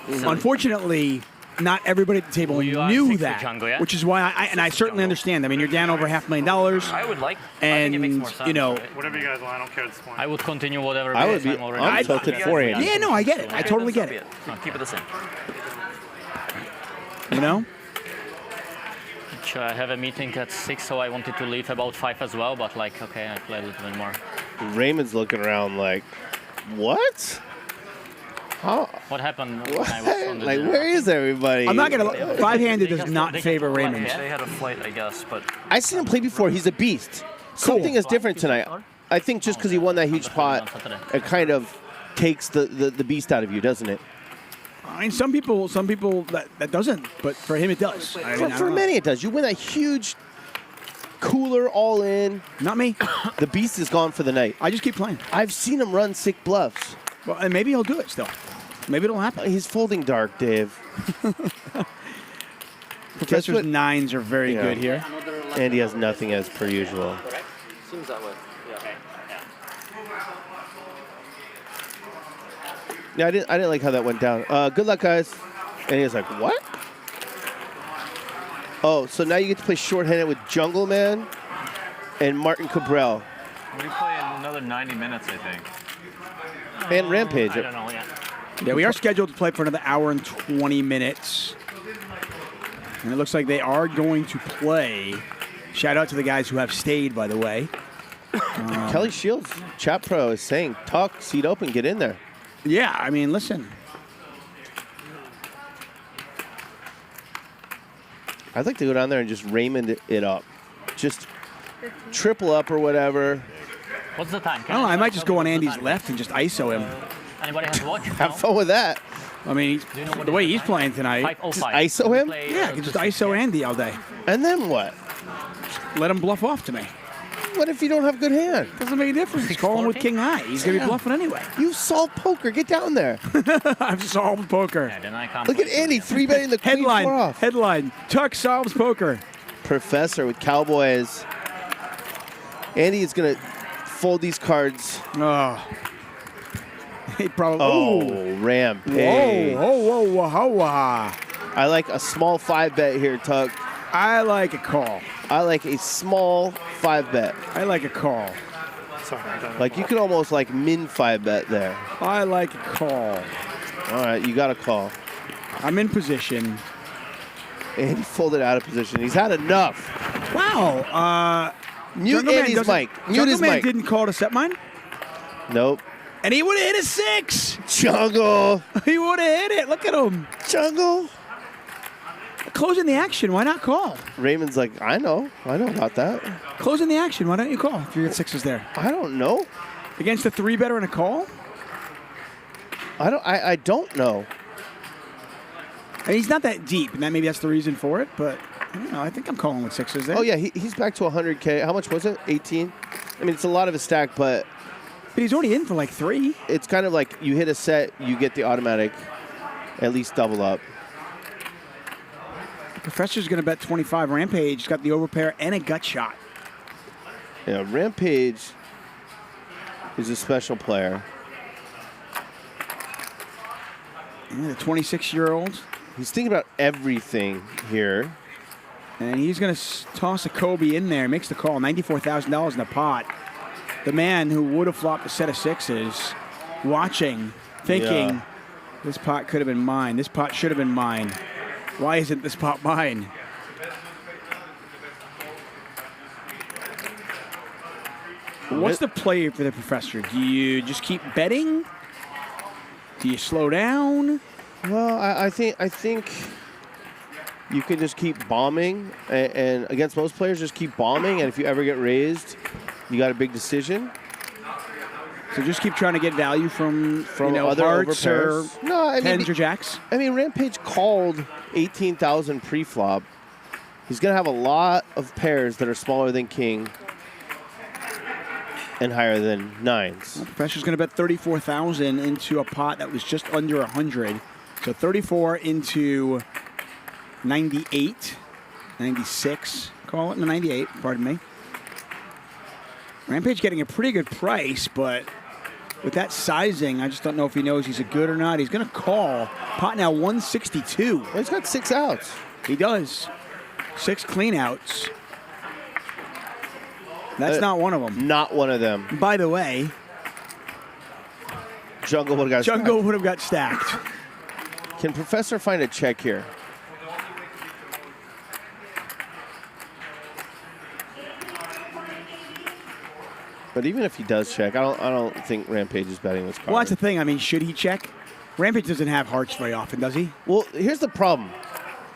Silly. Unfortunately, not everybody at the table you are knew 6 that, for Django, yeah? which is why I certainly understand. I mean, you're down over $500,000. I would like... And, I think it makes more sense, you know... right? Whatever you guys want, I don't care at this point. I would continue whatever. I would be. I'm already. I'm tilted for Andy. Yeah, no, I get it. I totally get it. No, keep it the same. You know? I have a meeting at 6, so I wanted to leave about 5 as well, but like, okay, I play a little bit more. Raymond's looking around like, what? How? What happened when I was on the Like, where is everybody? I'm not gonna. Five-handed does not favor Raymond. They had a flight, I guess, but I've seen him play before. He's a beast. Something is different tonight. I think just because he won that huge pot, it kind of takes the beast out of you, doesn't it? I mean, some people that doesn't, but for him it does. I mean, For many it does. You win that huge cooler all in. Not me. The beast is gone for the night. I just keep playing. I've seen him run sick bluffs. Well, and maybe he'll do it still. Maybe it'll happen. He's folding dark, Dave. Professor's nines are very good here. And he has nothing as per usual. Seems that way. Yeah, I didn't like how that went down. Good luck, guys. And he was like, what? Oh, so now you get to play shorthanded with Jungleman and Martin Cabral. We play another 90 minutes, I think. And Rampage. I don't know yet. Yeah, we are scheduled to play for another hour and 20 minutes. And it looks like they are going to play. Shout out to the guys who have stayed, by the way. Kelly Shields, chat pro, is saying, talk, seat open, get in there. Yeah, I mean, listen. I'd like to go down there and just Raymond it up. Just triple up or whatever. What's the time? I don't know, I might just go on Andy's left and just ISO him. Anybody has watch? Have fun with that. I mean, the way he's playing tonight. Just ISO him? Yeah, I can just ISO Andy all day. And then what? Let him bluff off to me. What if you don't have good hand? Doesn't make a difference. He's calling with king high. He's going to be bluffing anyway. You solved poker. Get down there. I've solved poker. Yeah, then I can't Look at Andy, 3-betting the queen floor off. Headline, Tuck solves poker. Professor with Cowboys. Andy is going to fold these cards. Oh. He probably. Oh, Rampage. Whoa. I like a small 5-bet here, Tuck. I like a call. I like a small 5-bet. I like a call. Sorry. Like you could almost like min 5-bet there. I like a call. All right, you got a call. I'm in position. And he folded out of position. He's had enough. Wow. Mute Andy's mic. Mute his mic. Didn't call to set mine? Nope. And he would have hit a 6. Jungle. He would have hit it. Look at him. Jungle. Closing the action. Why not call? Raymond's like, I know about that. Closing the action. Why don't you call if you get 6s there? I don't know. Against a 3-better and a call? I don't know. I mean, he's not that deep, and maybe that's the reason for it, but I don't know. I think I'm calling with 6s there. Oh, yeah, he's back to 100K. How much was it? 18? I mean, it's a lot of a stack, but he's already in for like 3. It's kind of like you hit a set, you get the automatic at least double up. Professor's going to bet 25. Rampage got the overpair and a gut shot. Yeah, Rampage is a special player. Yeah, the 26-year-old. He's thinking about everything here. And he's going to toss a Kobe in there. Makes the call. $94,000 in the pot. The man who would have flopped a set of 6s, watching, thinking, this pot could have been mine. This pot should have been mine. Why isn't this pot mine? What's the play for the Professor? Do you just keep betting? Do you slow down? Well, I think you can just keep bombing, and against most players, just keep bombing, and if you ever get raised, you got a big decision. So just keep trying to get value from other hearts or overpairs. tens or jacks. I mean, Rampage called 18,000 pre-flop. He's going to have a lot of pairs that are smaller than king and higher than 9s. Well, Professor's going to bet 34,000 into a pot that was just under 100. So 34 into 98, 96, call it, 98, pardon me. Rampage getting a pretty good price, but with that sizing, I just don't know if he knows he's a good or not. He's going to call. Pot now 162. Well, he's got 6 outs. He does. 6 clean outs. That's not one of them. Not one of them. By the way, Jungle would have got stacked. Can Professor find a check here? But even if he does check, I don't think Rampage is betting this card. Well, that's the thing. I mean, should he check? Rampage doesn't have hearts very often, does he? Well, here's the problem.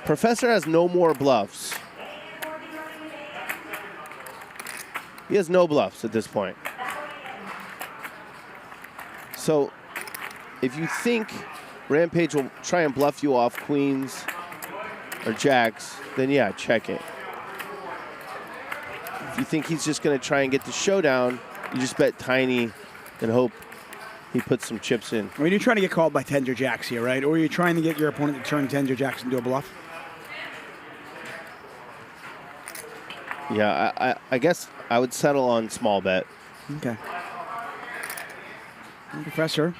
Professor has no more bluffs. He has no bluffs at this point. So, if you think Rampage will try and bluff you off queens or jacks, then yeah, check it. If you think he's just going to try and get the showdown, you just bet tiny and hope he puts some chips in. I mean, you're trying to get called by tens or jacks here, right? Or you're trying to get your opponent to turn tens or jacks into a bluff? Yeah, I guess I would settle on small bet. Okay. Professor,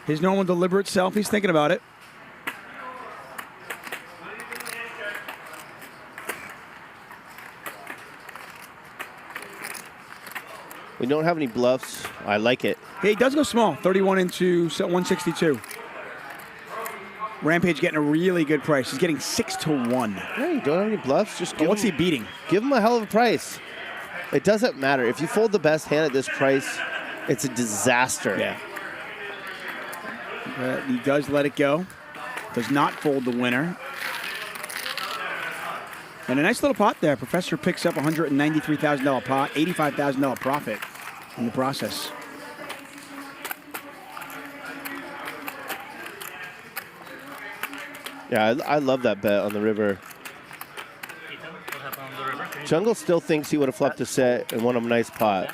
his normal deliberate self, he's thinking about it. We don't have any bluffs. I like it. Hey, he does go small, 31 into 162. Rampage getting a really good price. He's getting 6 to 1. Yeah, you don't have any bluffs. Just give what's he beating? Give him a hell of a price. It doesn't matter. If you fold the best hand at this price, it's a disaster. Yeah. He does let it go. Does not fold the winner. And a nice little pot there. Professor picks up $193,000 pot, $85,000 profit in the process. Yeah, I love that bet on the river. Jungle still thinks he would have flopped a set and won a nice pot.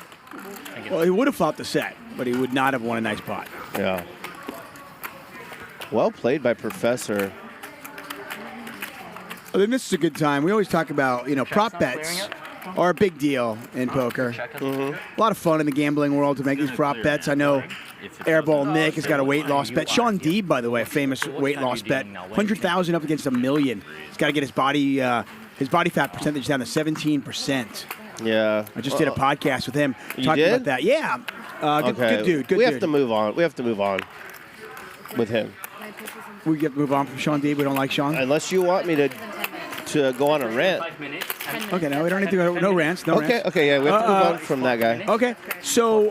Well, he would have flopped the set, but he would not have won a nice pot. Yeah. Well played by Professor. I mean, this is a good time. We always talk about, prop bets are a big deal in poker. A lot of fun in the gambling world to make these prop bets. I know Airball Nik has got a weight loss bet. Sean Deeb, by the way, a famous weight loss bet. 100,000 up against $1 million. He's got to get his body fat percentage down to 17%. Yeah. I just did a podcast with him You talking did? about that. Yeah. Good dude. Good we dude. have to move on. We have to move on with him. We get to move on from Sean Deeb. We don't like Sean. Unless you want me to go on a rant. Okay, no, we don't need to go. No rants. No rants. Okay, yeah, we have to move on from that guy. Okay, so,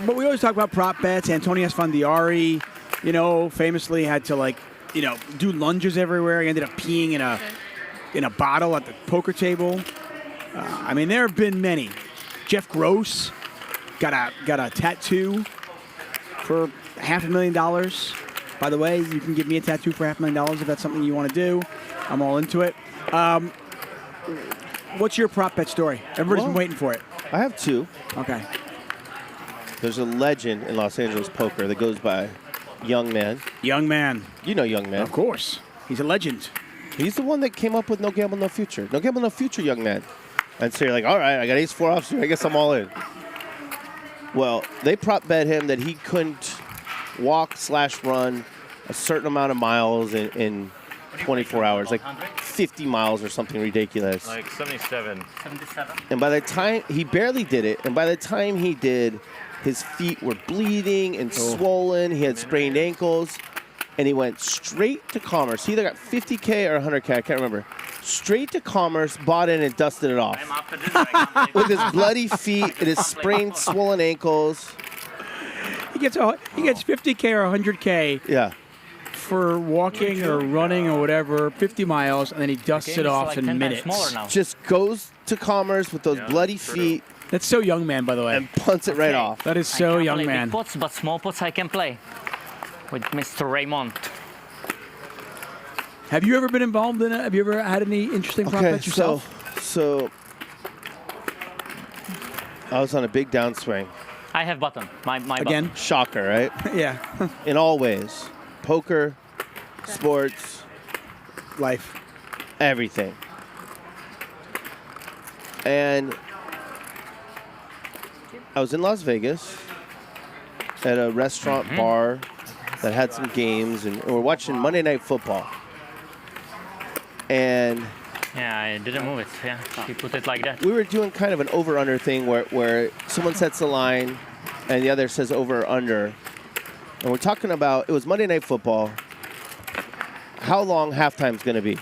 but we always talk about prop bets. Antonio Esfandiari, famously had to do lunges everywhere. He ended up peeing in a bottle at the poker table. I mean, there have been many. Jeff Gross got a tattoo for $500,000. By the way, you can give me a tattoo for $500,000 if that's something you want to do. I'm all into it. What's your prop bet story? Everybody's been waiting for it. I have two. Okay. There's a legend in Los Angeles poker that goes by Young Man. Young Man. You know Young Man. Of course. He's a legend. He's the one that came up with No Gamble, No Future. No Gamble, No Future, Young Man. And so you're like, all right, I got ace-4 offsuit. I guess I'm all in. Well, they prop bet him that he couldn't walk/run a certain amount of miles in 24 hours, like 50 miles or something ridiculous. Like 77. 77. And by the time, he barely did it, and by the time he did, his feet were bleeding and swollen. He had sprained ankles, and he went straight to Commerce. He either got 50K or 100K, I can't remember. Straight to Commerce, bought in and dusted it off. With his bloody feet and his sprained, swollen ankles. He gets 50K or 100K. Yeah. For walking or running or whatever, 50 miles, and then he dusts it off in minutes. Just goes to Commerce with those bloody feet. That's so Young Man, by the way. And punts it right off. That is so Young Man. Big pots, but small pots I can play with Mr. Raymond. Have you ever been involved in it? Have you ever had any interesting prop bets yourself? So I was on a big downswing. I have button. My Again, button. shocker, right? Yeah. In all ways. Poker, sports, life, everything. And I was in Las Vegas at a restaurant bar that had some games, and we're watching Monday Night Football. And yeah, I didn't move it. Yeah, he put it like that. We were doing kind of an over-under thing where someone sets the line and the other says over or under. And we're talking about, it was Monday Night Football, how long halftime's going to be.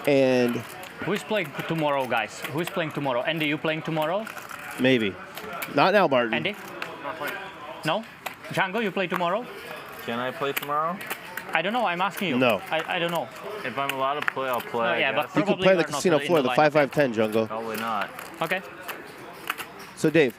And who's playing tomorrow, guys? Who's playing tomorrow? Andy, you playing tomorrow? Maybe. Not now, Martin. Andy? No? Django, you play tomorrow? Can I play tomorrow? I don't know. I'm asking you. No. I don't know. If I'm allowed to play, I'll play. No, yeah, but You can play the casino floor, the 5-5-10, Jungle. Probably not. Okay. So, Dave,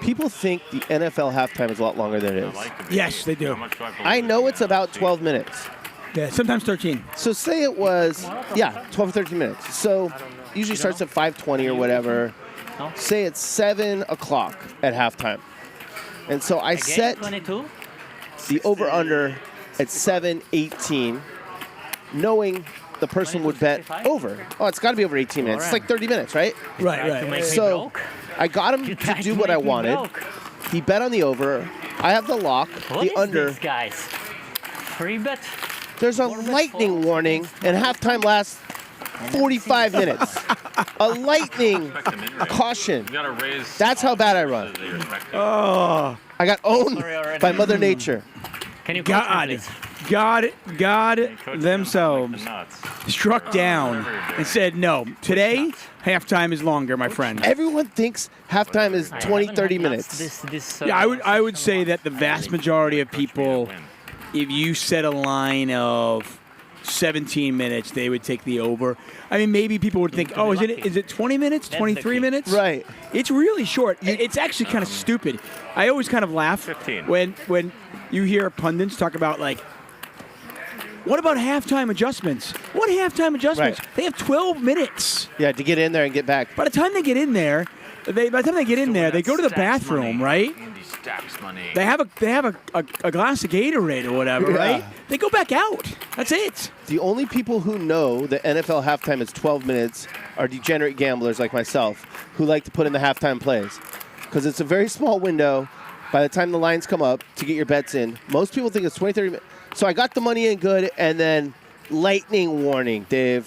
people think the NFL halftime is a lot longer than it is. Yes, they do. I know it's about 12 minutes. Yeah, sometimes 13. So say it was, 12 or 13 minutes. So usually starts at 5:20 or whatever. Say it's 7 o'clock at halftime. And so I set the over-under at 7:18, knowing the person would bet over. Oh, it's got to be over 18 minutes. It's like 30 minutes, right? Right. So I got him to do what I wanted. He bet on the over. I have the lock, the under. This, guys? Free bet? There's a lightning warning, and halftime lasts 45 minutes. A lightning caution. That's how bad I run. Oh, I got owned by Mother Nature. Can you God themselves struck down and said, no, today, halftime is longer, my friend. Everyone thinks halftime is 20, 30 minutes. Yeah, I would say that the vast majority of people, if you set a line of 17 minutes, they would take the over. I mean, maybe people would think, oh, is it 20 minutes, 23 minutes? Right. It's really short. It's actually kind of stupid. I always kind of laugh when you hear pundits talk about, like, what about halftime adjustments? What halftime adjustments? Right. They have 12 minutes. Yeah, to get in there and get back. By the time they get in there, they go to the bathroom, right? Stacks money. They have a glass of Gatorade or whatever, right? They go back out. That's it. The only people who know the NFL halftime is 12 minutes are degenerate gamblers like myself who like to put in the halftime plays. Because it's a very small window by the time the lines come up to get your bets in. Most people think it's 20, 30 minutes. So I got the money in good, and then lightning warning, Dave.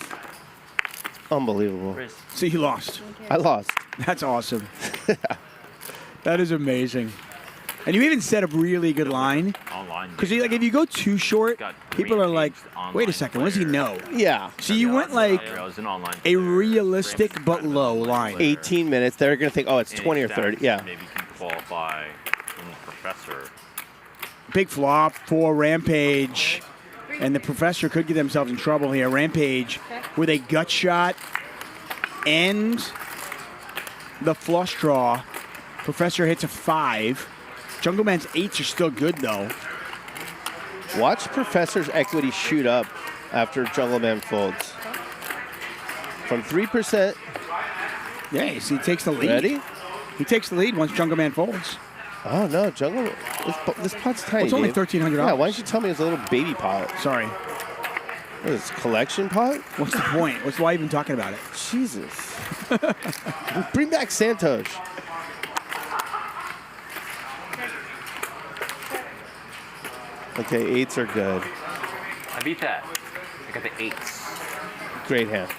Unbelievable. So you lost. I lost. That's awesome. That is amazing. And you even set a really good line. Because like, if you go too short, people are like, wait a second, what does he know? Yeah. So you went like a realistic but low line. 18 minutes. They're going to think, oh, it's 20 or 30. Yeah. Maybe you can qualify from the professor. Big flop for Rampage. And the professor could get themselves in trouble here. Rampage with a gut shot and the flush draw. Professor hits a 5. Jungleman's 8s are still good, though. Watch Professor's equity shoot up after Jungleman folds. From 3%. Yeah, you see, he takes the lead. Ready? He takes the lead once Jungleman folds. Oh, no, Jungle. This pot's tiny. It's only Dave. $1,300. Yeah, why didn't you tell me it's a little baby pot? Sorry. What is this, collection pot? What's the point? Why even talking about it? Jesus. Bring back Santhosh. Okay, 8s are good. I beat that. I got the 8s. Great hand.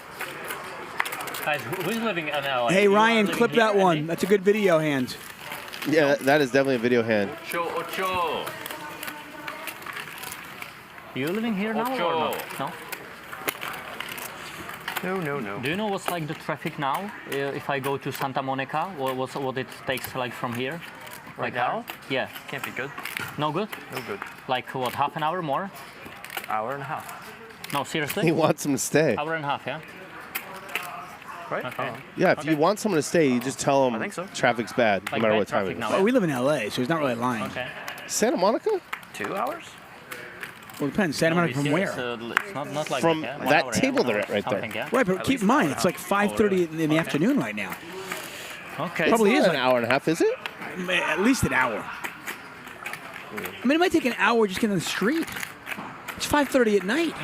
Guys, who's living in LA? Hey, Ryan, clip that one. That's a good video hand. Yeah, that is definitely a video hand. Ocho. You living here now or no? No. Do you know what's like the traffic now? If I go to Santa Monica, what it takes like from here? Right like now? Yeah. Can't be good. No good? No good. Like what, half an hour more? Hour and a half. No, seriously? He wants him to stay. Hour and a half, yeah? Right? Okay. Yeah, if you want someone to stay, you just tell them traffic's bad, no Like matter bad what time it is. traffic now. Well, we live in LA, so he's not really lying. Okay. Santa Monica? 2 hours? Well, it depends. Santa Monica from where? It's not like From that, that table they're at right there. Yeah? Right, but keep in mind, it's like 5:30 in the afternoon right now. Okay. Probably It's is not an hour and a half, is it? At least an hour. I mean, it might take an hour just getting on the street. It's 5:30 at night.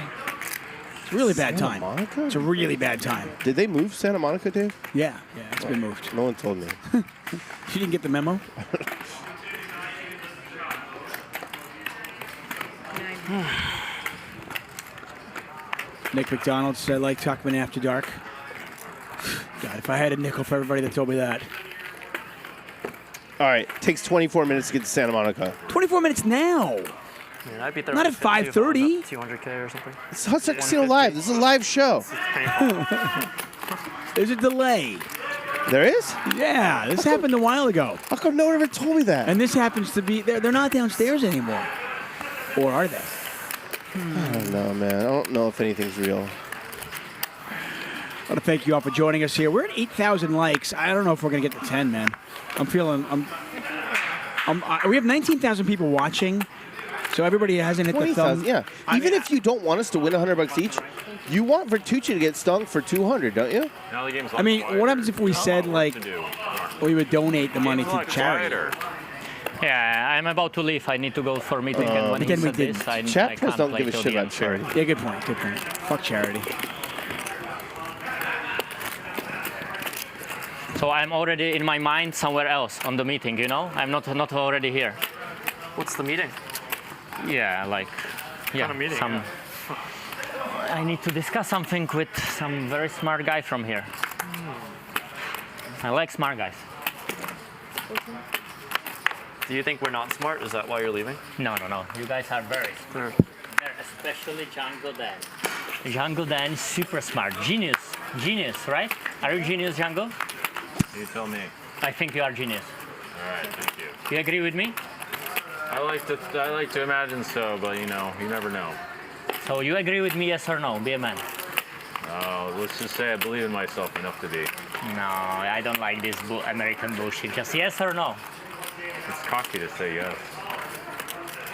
It's a really bad Santa time. Monica? It's a really bad time. Did they move Santa Monica, Dave? Yeah, it's been moved. No one told me. She didn't get the memo? Nick McDonald said, I like Tuckman after dark. God, if I had a nickel for everybody that told me that. All right, takes 24 minutes to get to Santa Monica. 24 minutes now. Man, I'd be there. Not at 5:30. 200K or something. It's Hudson Casino Live. This is a live show. There's a delay. There is? Yeah, this happened a while ago. How come no one ever told me that? And this happens to be, they're not downstairs anymore. Or are they? I don't know, man. I don't know if anything's real. I want to thank you all for joining us here. We're at 8,000 likes. I don't know if we're going to get to 10, man. We have 19,000 people watching, so everybody hasn't hit the thumb. Yeah. Even if you don't want us to win $100 each, you want Vertucci to get stung for 200, don't you? Now the game's I mean, what happens if we said, like, we would donate the money to charity? Yeah, I'm about to leave. I need to go for a meeting. And when he said this, I Chat pros can't don't play give a till shit the about end, charity. sorry. Yeah, good point. Good point. Fuck charity. So I'm already in my mind somewhere else on the meeting, you know? I'm not already here. What's the meeting? Yeah, like, yeah, kind of meeting, some. I need to discuss something with some very smart guy from here. I like smart guys. Do you think we're not smart? Is that why you're leaving? No. You guys are very smart. Especially Jungle Dan. Jungle Dan is super smart. Genius, right? Are you genius, Jungle? You tell me. I think you are genius. All right, thank you. You agree with me? I like to imagine so, but you know, you never know. So you agree with me, yes or no? Be a man. Let's just say I believe in myself enough to be. No, I don't like this American bullshit. Just yes or no. It's cocky to say yes.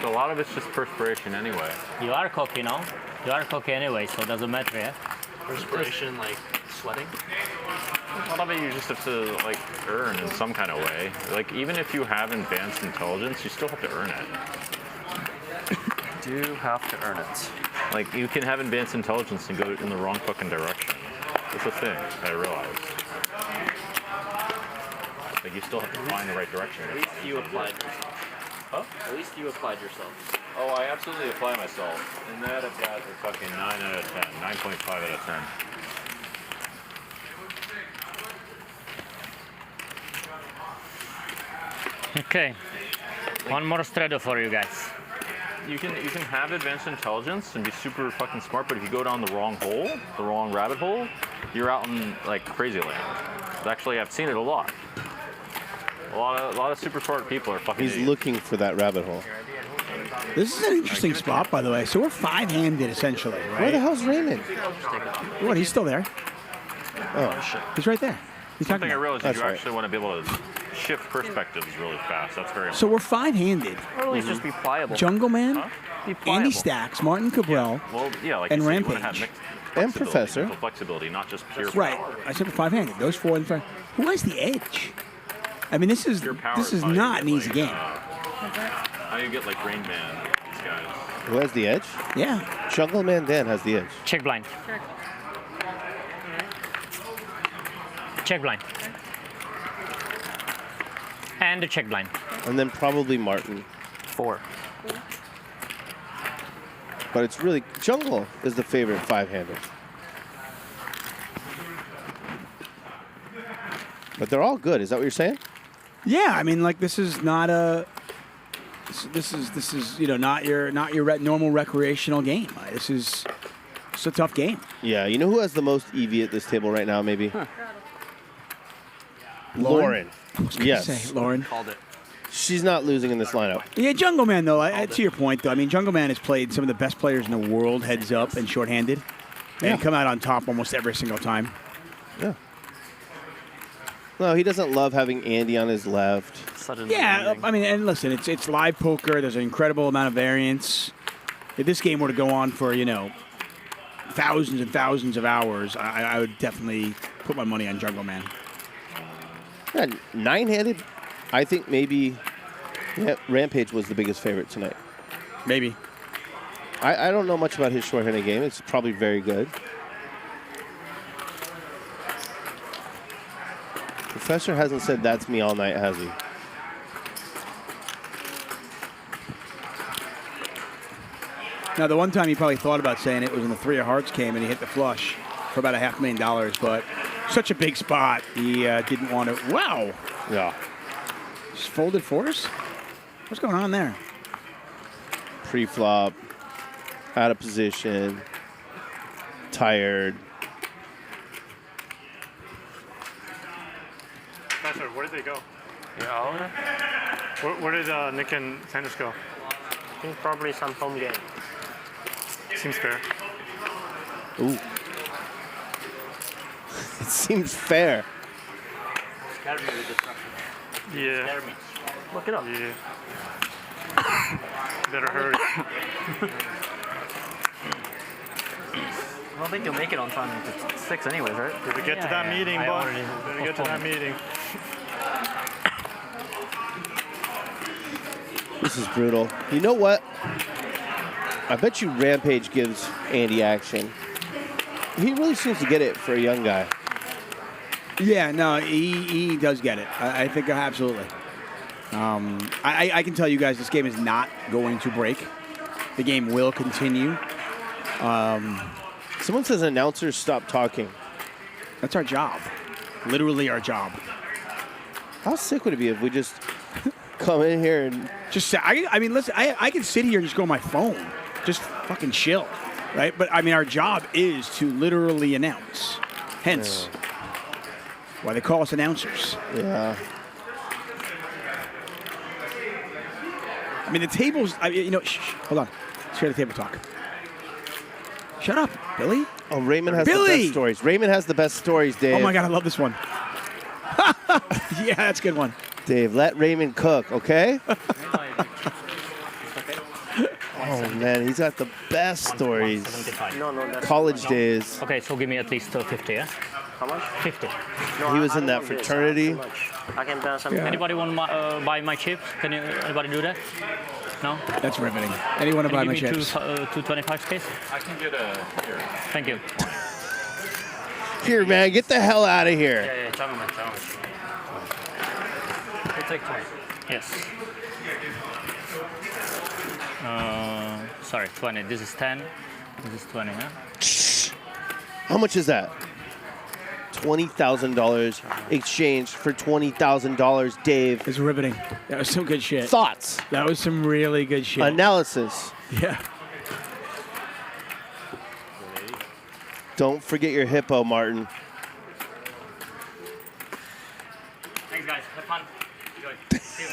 But a lot of it's just perspiration anyway. You are cocky, no? You are cocky anyway, so it doesn't matter, yeah? Perspiration, like sweating? A lot of it you just have to like earn in some kind of way. Like even if you have advanced intelligence, you still have to earn it. Do have to earn it. Like you can have advanced intelligence and go in the wrong fucking direction. That's a thing I realized. Like you still have to find the right direction. At least you applied yourself. Huh? At least you applied yourself. Oh, I absolutely apply myself. And that I've got a fucking 9 out of 10, 9.5 out of 10. Okay. One more straddle for you guys. You can have advanced intelligence and be super fucking smart, but if you go down the wrong hole, the wrong rabbit hole, you're out in like crazy land. Actually, I've seen it a lot. A lot of super smart people are fucking He's idiots. looking for that rabbit hole. This is an interesting spot, by the way. So we're five-handed, essentially, right? Where the hell's Raymond? What, he's still there? Oh, shit. He's right there. He's Something I talking realized That's is you right. actually want to be able to shift perspectives really fast. That's very important. So we're five-handed. Or at least just be pliable. Jungleman, Be pliable. Andy Stacks, Martin Cabral, Well, yeah, like and you said, you want to Rampage. have mixed And flexibility, Professor. mental flexibility, not just pure Right. power. I said we're five-handed. Those four in front. Who has the edge? I mean, this is Power this is how you not get, an easy like, game. How you get like Rain Man, these guys. Who has the edge? Yeah. Jungleman Dan has the edge. Check blind. Check blind. And the check blind. And then probably Martin. 4. But it's really, Jungle is the favorite five-hander. But they're all good. Is that what you're saying? Yeah, I mean, like this is not a. This is you know not your normal recreational game. It's a tough game. Yeah. You know who has the most EV at this table right now? Maybe. Lauren. I was gonna Yes. say, Lauren. Called it. She's not losing in this lineup. Yeah, Jungleman though. To your point though, I mean, Jungleman has played some of the best players in the world heads up and shorthanded, and come out on top almost every single time. Yeah. No, he doesn't love having Andy on his left. Yeah, I mean, and listen, it's live poker. There's an incredible amount of variance. If this game were to go on for thousands and thousands of hours, I would definitely put my money on Jungleman. Yeah, nine-handed. I think maybe Rampage was the biggest favorite tonight. Maybe. I don't know much about his short-handed game. It's probably very good. Professor hasn't said that's me all night, has he? Now, the one time he probably thought about saying it was when the 3 of hearts came and he hit the flush for about $500,000, but such a big spot, he didn't want to. Wow. Yeah. Just folded fours? What's going on there? Pre-flop, out of position, tired. Professor, where did they go? Yeah. Where did Nik and Santhosh go? think probably some home game. Seems fair. Ooh. It seems fair. Scared me with disruption. Yeah. Scared me. Look it up. Yeah. Better hurry. I don't think you'll make it on time to 6 anyways, right? Better get to that meeting, bud. Better get to that meeting. This is brutal. You know what? I bet you Rampage gives Andy action. He really seems to get it for a young guy. Yeah, no, he does get it. I think absolutely. I can tell you guys this game is not going to break. The game will continue. Someone says announcers stop talking. That's our job. Literally our job. How sick would it be if we just come in here and just say, I mean, listen, I can sit here and just go on my phone. Just fucking chill, right? But I mean, our job is to literally announce. Hence, why they call us announcers. Yeah. I mean, the tables, you know, hold on. Let's hear the table talk. Shut up, Billy. Oh, Raymond has the best stories. Raymond has the best stories, Dave. Oh my God, I love this one. Yeah, that's a good one. Dave, let Raymond cook, okay? Oh man, he's got the best stories. College days. Okay, so give me at least 50, yeah? How much? 50. No, He was I in don't that want this. fraternity. I can buy some. Anybody want to buy my chips? Can you? Anybody do that? No. That's riveting. Anyone to buy my chips? 225 case. I can get a here. Thank you. Here, man, get the hell out of here. Yeah, Jungleman. We'll take 20. Yes. Sorry, 20. This is 10. This is 20, huh? How much is that? $20,000 exchanged for $20,000, Dave. It's riveting. That was some good shit. Thoughts? That was some really good shit. Analysis. Yeah. Don't forget your hippo, Martin. Thanks, guys. Have fun. Enjoy.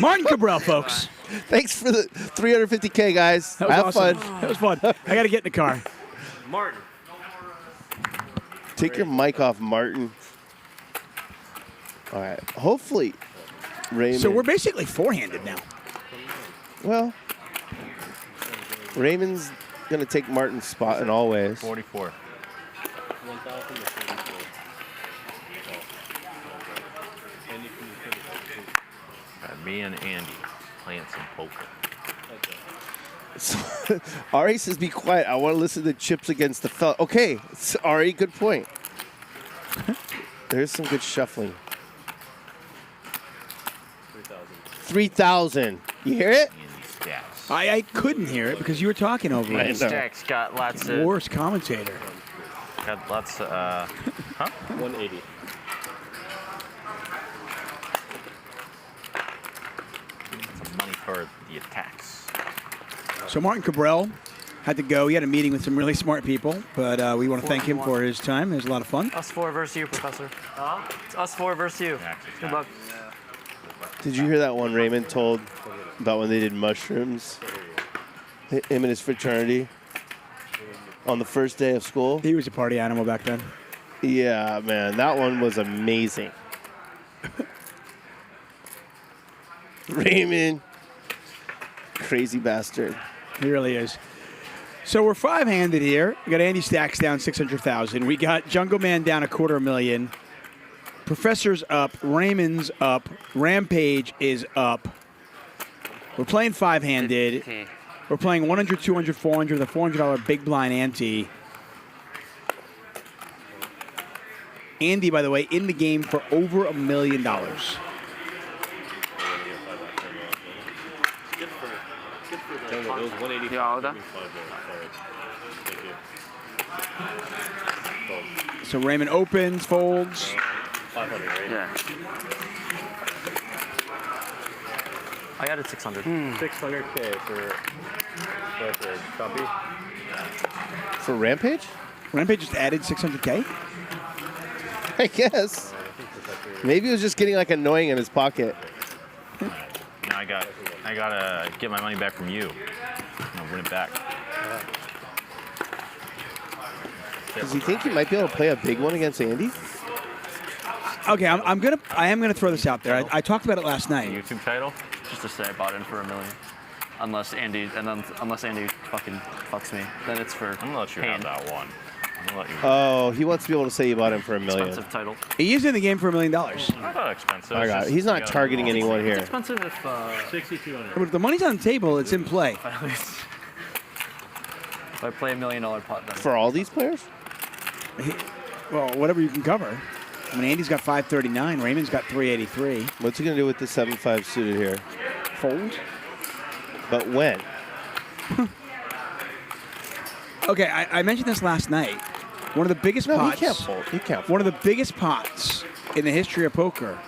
Martin Cabral, folks. Thanks for the 350K, guys. That was Have awesome. fun. That was fun. I got to get in the car. Martin. Take your mic off, Martin. All right. Hopefully, Raymond. So we're basically four-handed now. Well, Raymond's going to take Martin's spot in all ways. 44. 1,000 to 44. Got me and Andy playing some poker. So, Ari says, be quiet. I want to listen to Chips against the fella. Okay, Ari, good point. There's some good shuffling. 3,000. You hear it? I couldn't hear it because you were talking over Andy it. Stacks got lots of. Worst commentator. Got lots of, huh? 180. Some money for the attacks. So Martin Cabral had to go. He had a meeting with some really smart people, but we want to thank him for his time. It was a lot of fun. Us 4 versus you, Professor. It's us 4 versus you. Good luck. Did you hear that one Raymond told about when they did mushrooms? Him and his fraternity on the first day of school? He was a party animal back then. Yeah, man, that one was amazing. Raymond, crazy bastard. He really is. So we're five-handed here. We got Andy Stacks down 600,000. We got Jungleman down $250,000. Professor's up. Raymond's up. Rampage is up. We're playing five-handed. We're playing 100, 200, 400 with a $400 big blind ante. Andy, by the way, in the game for over $1 million. Those 180. So Raymond opens, folds. 500, right? Yeah. I added 600. 600K for copy. For Rampage? Rampage just added 600K? I guess. Maybe it was just getting like annoying in his pocket. Now I gotta get my money back from you. win it back. Does he think he might be able to play a big one against Andy? Okay, I am gonna throw this out there. I talked about it last night. YouTube title? Just to say I bought in for $1 million. Unless Andy fucking fucks me, then it's for I'm gonna let you have that one. I'm gonna let you. Oh, he wants to be able to say you bought him for $1 million. Expensive title. He is in the game for $1 million. Not expensive. I got it. He's not targeting anyone here. It's expensive if 6,200. But if the money's on the table, it's in play. If I play $1 million pot, then For all these players? Well, whatever you can cover. I mean, Andy's got 539. Raymond's got 383. What's he gonna do with the 7-5 suited here? Fold. But when? Okay, I mentioned this last night. One of the biggest pots. he can't fold. He can't fold. One of the biggest pots in the history of poker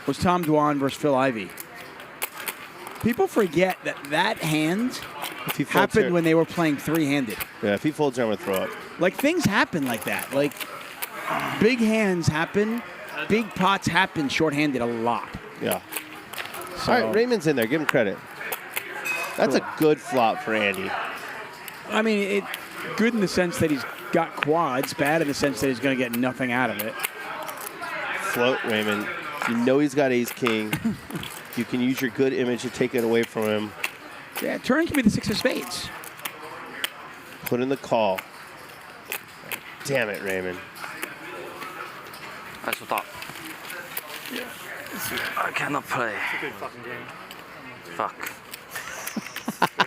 was Tom Dwan versus Phil Ivey. People forget that hand happened when they were playing three-handed. Yeah, if he folds here, I'm gonna throw up. Like, things happen like that. Like, big hands happen. Big pots happen short-handed a lot. Yeah. So, All right, Raymond's in there. Give him credit. That's a good flop for Andy. I mean, good in the sense that he's got quads, bad in the sense that he's going to get nothing out of it. Float, Raymond. You know he's got ace-king. You can use your good image to take it away from him. Yeah, turn can be the 6 of spades. Put in the call. Damn it, Raymond. That's what I cannot play. It's a good fucking game. Fuck.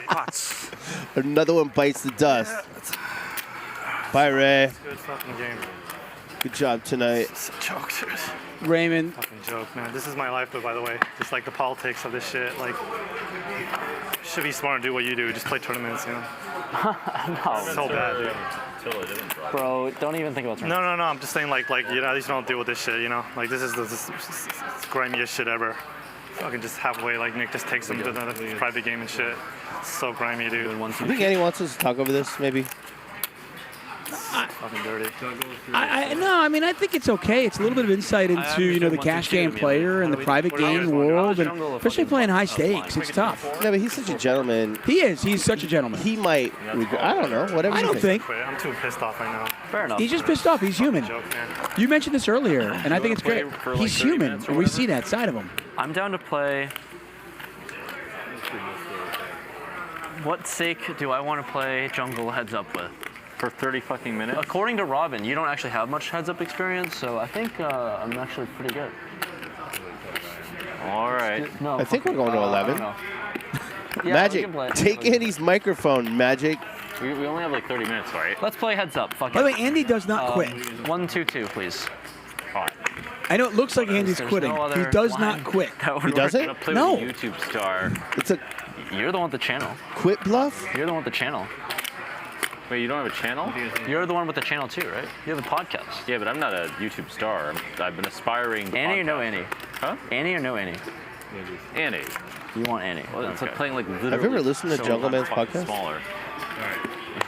Quats. Another one bites the dust. Bye, Ray. It's a good fucking game. Good job tonight. Raymond. Fucking joke, man. This is my life, though, by the way. Just like the politics of this shit. Like, should be smart and do what you do. Just play tournaments, you know? No. So bad, dude. Bro, don't even think about tournaments. No. I'm just saying, like, you know, at least don't deal with this shit, you know? Like, this is the grimiest shit ever. Fucking just halfway, like, Nick just takes them to the private game and shit. It's so grimy, dude. I think Andy wants us to talk over this, maybe. Fucking dirty. No, I mean, I think it's okay. It's a little bit of insight into, you know, the cash game player and the private game world, and especially playing high stakes. It's tough. No, but he's such a gentleman. He is. He's such a gentleman. He might regret. I don't know. Whatever. I don't think. I'm too pissed off right now. Fair enough. He's just pissed off. He's human. You mentioned this earlier, and I think it's great. He's human, and we see that side of him. I'm down to play. What sake do I want to play jungle heads up with? For 30 fucking minutes? According to Robin, you don't actually have much heads up experience, so I think I'm actually pretty good. All right. No, I think we're going to 11. Yeah, Magic, we can play. take Andy's microphone, Magic. We only have like 30 minutes, right? Let's play heads up. Fuck By the it. way, Andy does not quit. 1, 2, 2, please. I know it looks like Andy's There's quitting. no He other does line not quit. He doesn't? I'm gonna play No. with a YouTube star. It's a You're the one with the channel. quit bluff? You're the one with the channel. Wait, you don't have a channel? You're the one with the channel too, right? You have a podcast. Yeah, but I'm not a YouTube star. I've been aspiring. Annie or no Annie? Huh? Annie or no Annie? Annie. You want Annie? Well, it's like playing like literally. Have you ever listened to so Jungleman's fucking podcast? Smaller.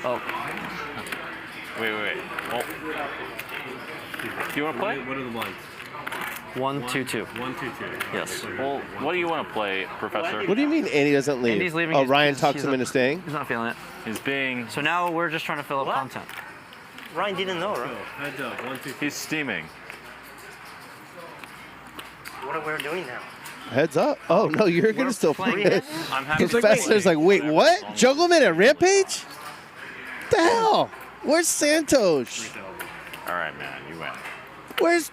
Oh. Wait. Well, do you want to play? What are the blinds? 1, 2, 2. 1, 2, 2. Yes. Well, what do you want to play, Professor? What do you mean Andy doesn't leave? Andy's leaving. Oh, He's- Ryan he's- talks he's him not- into staying? He's not feeling it. He's being. So now we're just trying to fill up content. Ryan didn't know, right? Heads up. 1, 2, 3. He's steaming. What are we doing now? Heads up. Oh, no, you're going to still play this. I'm happy. Professor's like, wait, what? Jungleman at Rampage? What the hell? Where's Santhosh? All right, man, you win. Where's...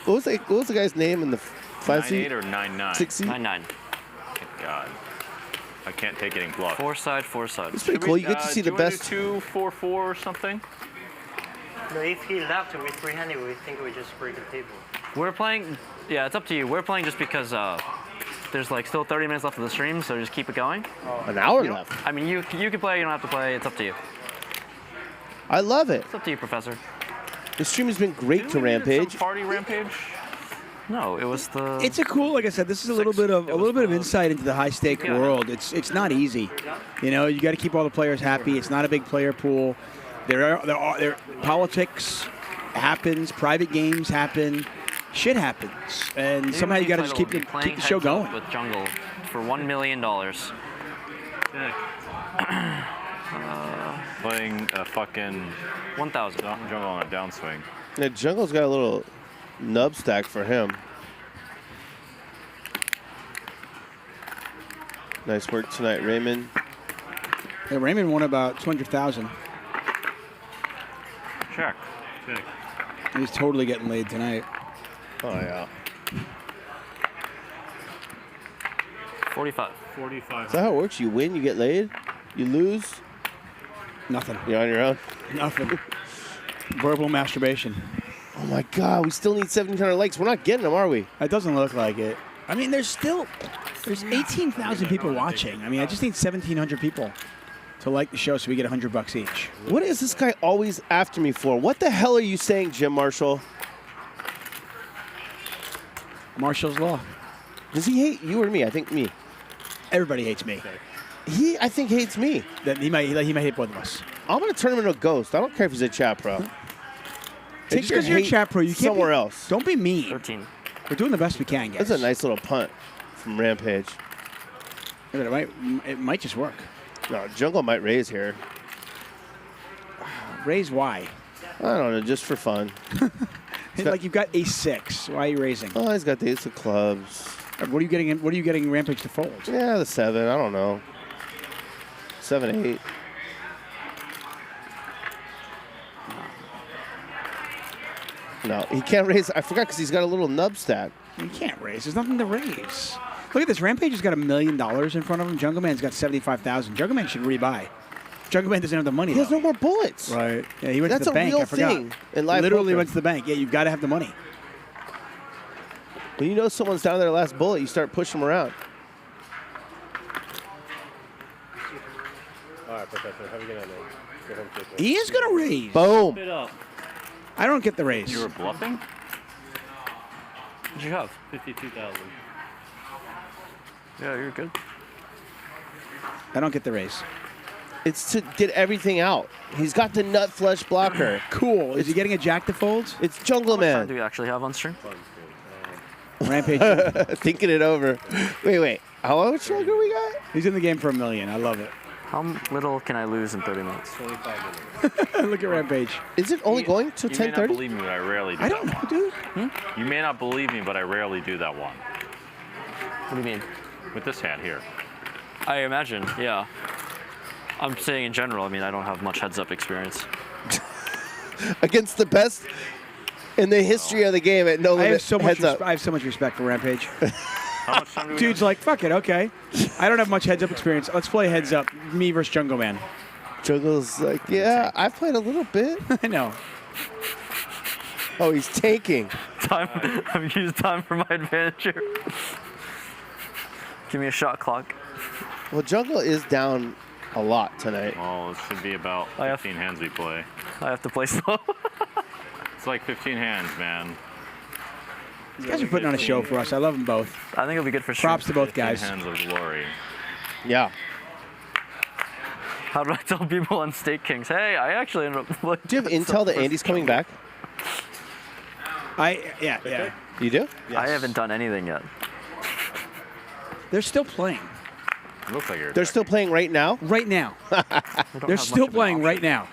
What was the guy's name in the 5 seat? 9-8 or 9-9? 6 seat? 9-9. Thank God. I can't take getting bluffed. 4 side, 4 side. It's pretty cool. You get to see the best... Do you want to do 2-4-4 or something? No, if he left with three-handed, we think we just break the table. We're playing. Yeah, it's up to you. We're playing just because there's like still 30 minutes left of the stream, so just keep it going. An hour left. I mean, you can play. You don't have to play. It's up to you. I love it. It's up to you, Professor. The stream has been great to Rampage. Party Rampage? No, it was the. It's a cool, like I said, this is a little bit of insight into the high stake world. It's not easy. You know, you got to keep all the players happy. It's not a big player pool. There are politics happens, private games happen, shit happens, and somehow you got to just keep the show going. With Jungle for $1 million. Jack. Playing a fucking 1,000 jungle on a downswing. The jungle's got a little nub stack for him. Nice work tonight, Raymond. Yeah, Raymond won about 200,000. Check. He's totally getting laid tonight. Oh yeah. 45. 45. Is that how it works? You win, you get laid. You lose, nothing. You're on your own. Nothing. Verbal masturbation. Oh my God, we still need 1,700 likes. We're not getting them, are we? It doesn't look like it. I mean, there's 18,000 people watching. I mean, I just need 1,700 people to like the show so we get $100 each. What is this guy always after me for? What the hell are you saying, Jim Marshall? Marshall's Law. Does he hate you or me? I think me. Everybody hates me. He, I think, hates me. Then he might hate both of us. I'm gonna turn him into a ghost. I don't care if he's a chat pro. Take Just 'cause you're a hate chat pro, you can't somewhere be, else. Don't be mean. 13. We're doing the best we can, guys. That's a nice little punt from Rampage. It might just work. No, Jungle might raise here. Raise why? I don't know, just for fun. Like you've got ace-6. Why are you raising? Oh, he's got the ace of clubs. What are you getting? What are you getting Rampage to fold? Yeah, the 7. I don't know. 7, 8. No, he can't raise. I forgot because he's got a little nub stack. You can't raise. There's nothing to raise. Look at this. Rampage has got $1 million in front of him. Jungleman's got 75,000. Jungleman should rebuy. Jungleman doesn't have the money. He has no more bullets. Right. Yeah, he went That's to the bank. Real I forgot. thing in live Literally poker. went to the bank. Yeah, you've got to have the money. When you know someone's down to their last bullet, you start pushing them around. All right, Professor. Have a good night, man. Go home safe. He is going to raise. Boom. I don't get the raise. You were bluffing? What'd you have? 52,000. Yeah, you're good. I don't get the raise. It's to get everything out. He's got the nut flesh blocker. Cool. Is he getting a jack to fold? It's How much time Jungleman. do we actually have on stream? Rampage. Thinking it over. Wait. How much longer we got? He's in the game for $1 million. I love it. How little can I lose in 30 minutes? 25 minutes. Look at Rampage. Is it only going to You may not 10:30? believe me, but I rarely do I don't know, that dude. one. You may not believe me, but I rarely do that one. What do you mean? With this hand here. I imagine, yeah. I'm saying in general, I mean, I don't have much heads-up experience. Against the best in the history of the game at no limit. I have so much respect for Rampage. How much time do we Dude's like, fuck it, okay. I don't have much heads-up experience. Let's play heads-up. Me versus Jungleman. Jungle's like, yeah, I've played a little bit. I know. Oh, he's taking. I've used time for my advantage here. Give me a shot clock. Well, Jungle is down a lot tonight. Well, it should be about 15 hands we play. I have to play slow. It's like 15 hands, man. These guys are putting on a show for us. I love them both. I think it'll be good for sure. Props to both 15 guys. hands of glory. Yeah. How do I tell people on Stake Kings, hey, I actually ended up... Like, Do you have intel that Andy's coming back? Yeah. You do? I haven't done anything yet. They're still playing. It looks like you're They're still playing right now? Right now. They're still playing right now.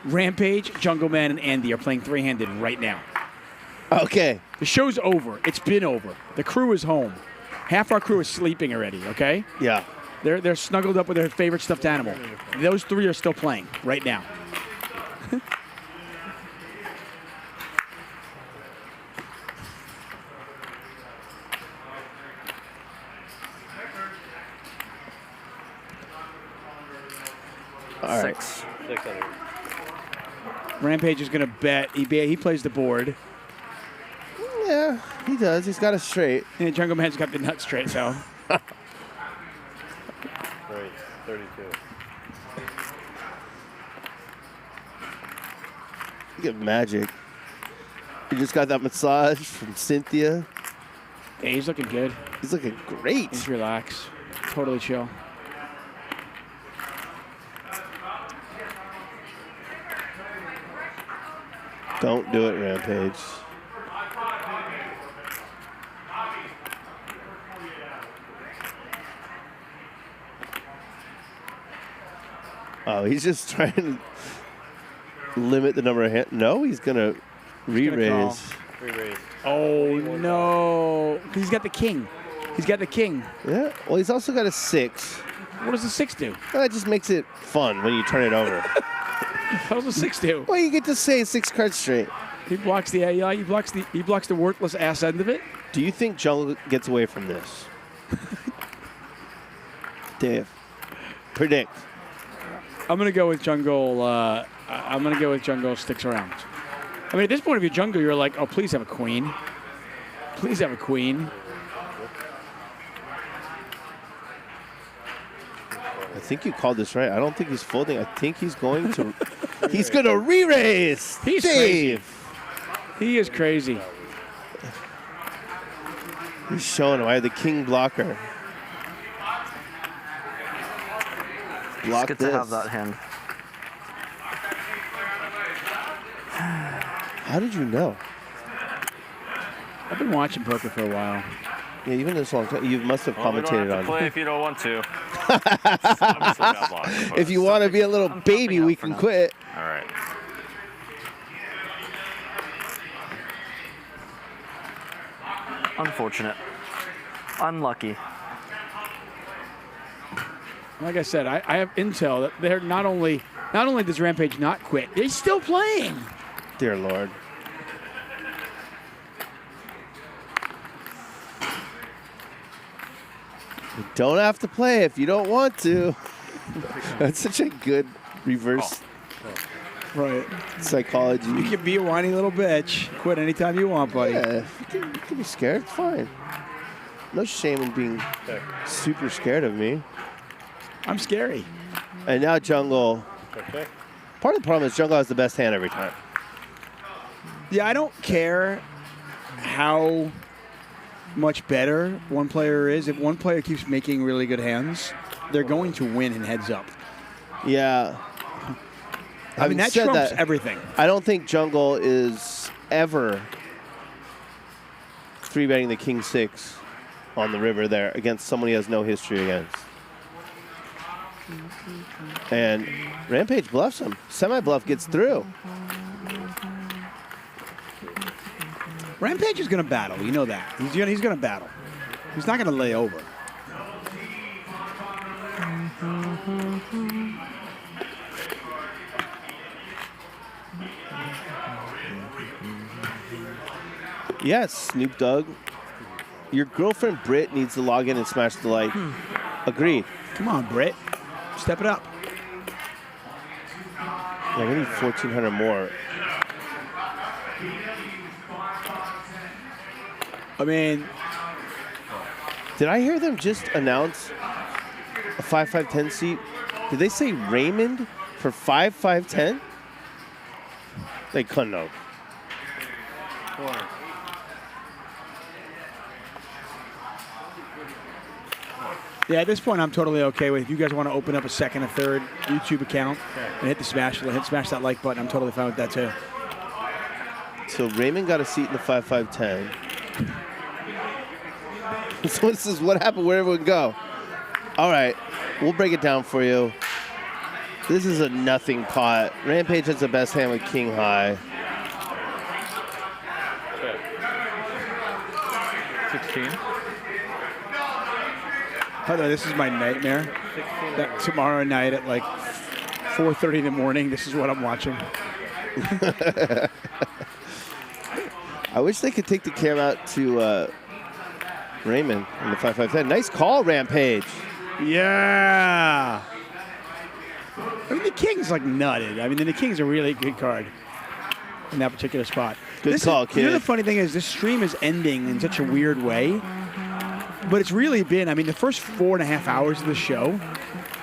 Rampage, Jungleman, and Andy are playing three-handed right now. Okay. The show's over. It's been over. The crew is home. Half our crew is sleeping already, okay? Yeah. They're snuggled up with their favorite stuffed animal. Those three are still playing right now. All right. 600. Rampage is going to bet. He plays the board. Yeah, he does. He's got it straight. And Jungleman's got the nut straight, so. Great. 32. You get magic. You just got that massage from Cynthia. Yeah, he's looking good. He's looking great. He's relaxed. Totally chill. Don't do it, Rampage. Oh, he's just trying to limit the number of hands. No, he's going to re-raise. Re-raise. Oh, no. He's got the king. He's got the king. Yeah. Well, he's also got a 6. What does the 6 do? Well, it just makes it fun when you turn it over. What does the 6 do? Well, you get to say 6 cards straight. He blocks the AI. He blocks the worthless ass end of it. Do you think Jungle gets away from this? Dave, predict. I'm gonna go with Jungle. I'm gonna go with Jungle sticks around. I mean, at this point of your Jungle, you're like, oh, please have a queen. Please have a queen. I think you called this right. I don't think he's folding. I think he's going to. He's going to re-raise. He's Dave. crazy. He is crazy. He's showing him. I have the king blocker. Block it's good this. to have that hand. How did you know? I've been watching poker for a while. Yeah, even this long time. You must have commentated we don't have on to play if you don't want to. If you want to be a little baby, we can quit. All right. Unfortunate. Unlucky. Like I said, I have intel that they're not only does Rampage not quit, he's still playing. Dear Lord. You don't have to play if you don't want to. That's such a good reverse right psychology. You can be a whiny little bitch. Quit anytime you want, buddy. Yeah, you can be scared. It's fine. No shame in being super scared of me. I'm scary. And now Jungle. Okay. Part of the problem is Jungle has the best hand every time. Yeah, I don't care how much better one player is. If one player keeps making really good hands, they're going to win in heads up. Yeah. I mean, that trumps everything. I don't think Jungle is ever 3-betting the King 6 on the river there against someone he has no history against. And Rampage bluffs him. Semi-bluff gets through. Rampage is going to battle. You know that. He's going to battle. He's not going to lay over. Yes, Snoop Dogg. Your girlfriend Britt needs to log in and smash the like. Agreed. Come on, Britt. Step it up. Yeah, we need 1,400 more. I mean, did I hear them just announce a 5-5-10 seat? Did they say Raymond for 5-5-10? They couldn't have. Yeah, at this point, I'm totally okay with. If you guys want to open up a second, a third YouTube account and hit smash that like button, I'm totally fine with that too. So Raymond got a seat in the 5-5-10. Someone says, what happened? Where everyone go? All right, we'll break it down for you. This is a nothing pot. Rampage has the best hand with King High. 16. By the way, this is my nightmare. That tomorrow night at like 4:30 in the morning, this is what I'm watching. I wish they could take the cam out to Raymond in the 5-5-10. Nice call, Rampage. Yeah. I mean, the King's like nutted. I mean, the King's a really good card in that particular spot. Good call, kid. You know, the funny thing is, this stream is ending in such a weird way. But it's really been, I mean, the first 4.5 hours of the show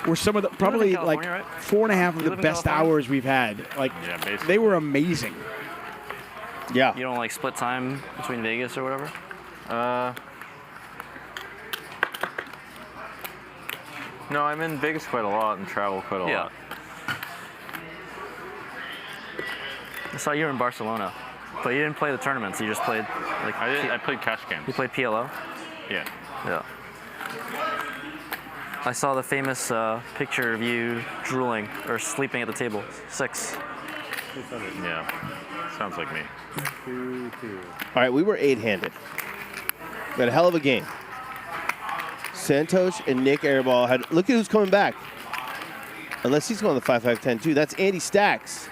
were some of the, probably like 4.5 of the best hours we've had. Like, they were amazing. Yeah. You don't like split time between Vegas or whatever? No, I'm in Vegas quite a lot and travel quite a lot. I saw you were in Barcelona, but you didn't play the tournaments. You just played like I played cash games. You played PLO? Yeah. Yeah. I saw the famous picture of you drooling or sleeping at the table. 6. Yeah, sounds like me. All right, we were 8-handed. Got a hell of a game. Santhosh and Nik Airball had. Look at who's coming back. Unless he's going the 5-5-10 too. That's Andy Stacks.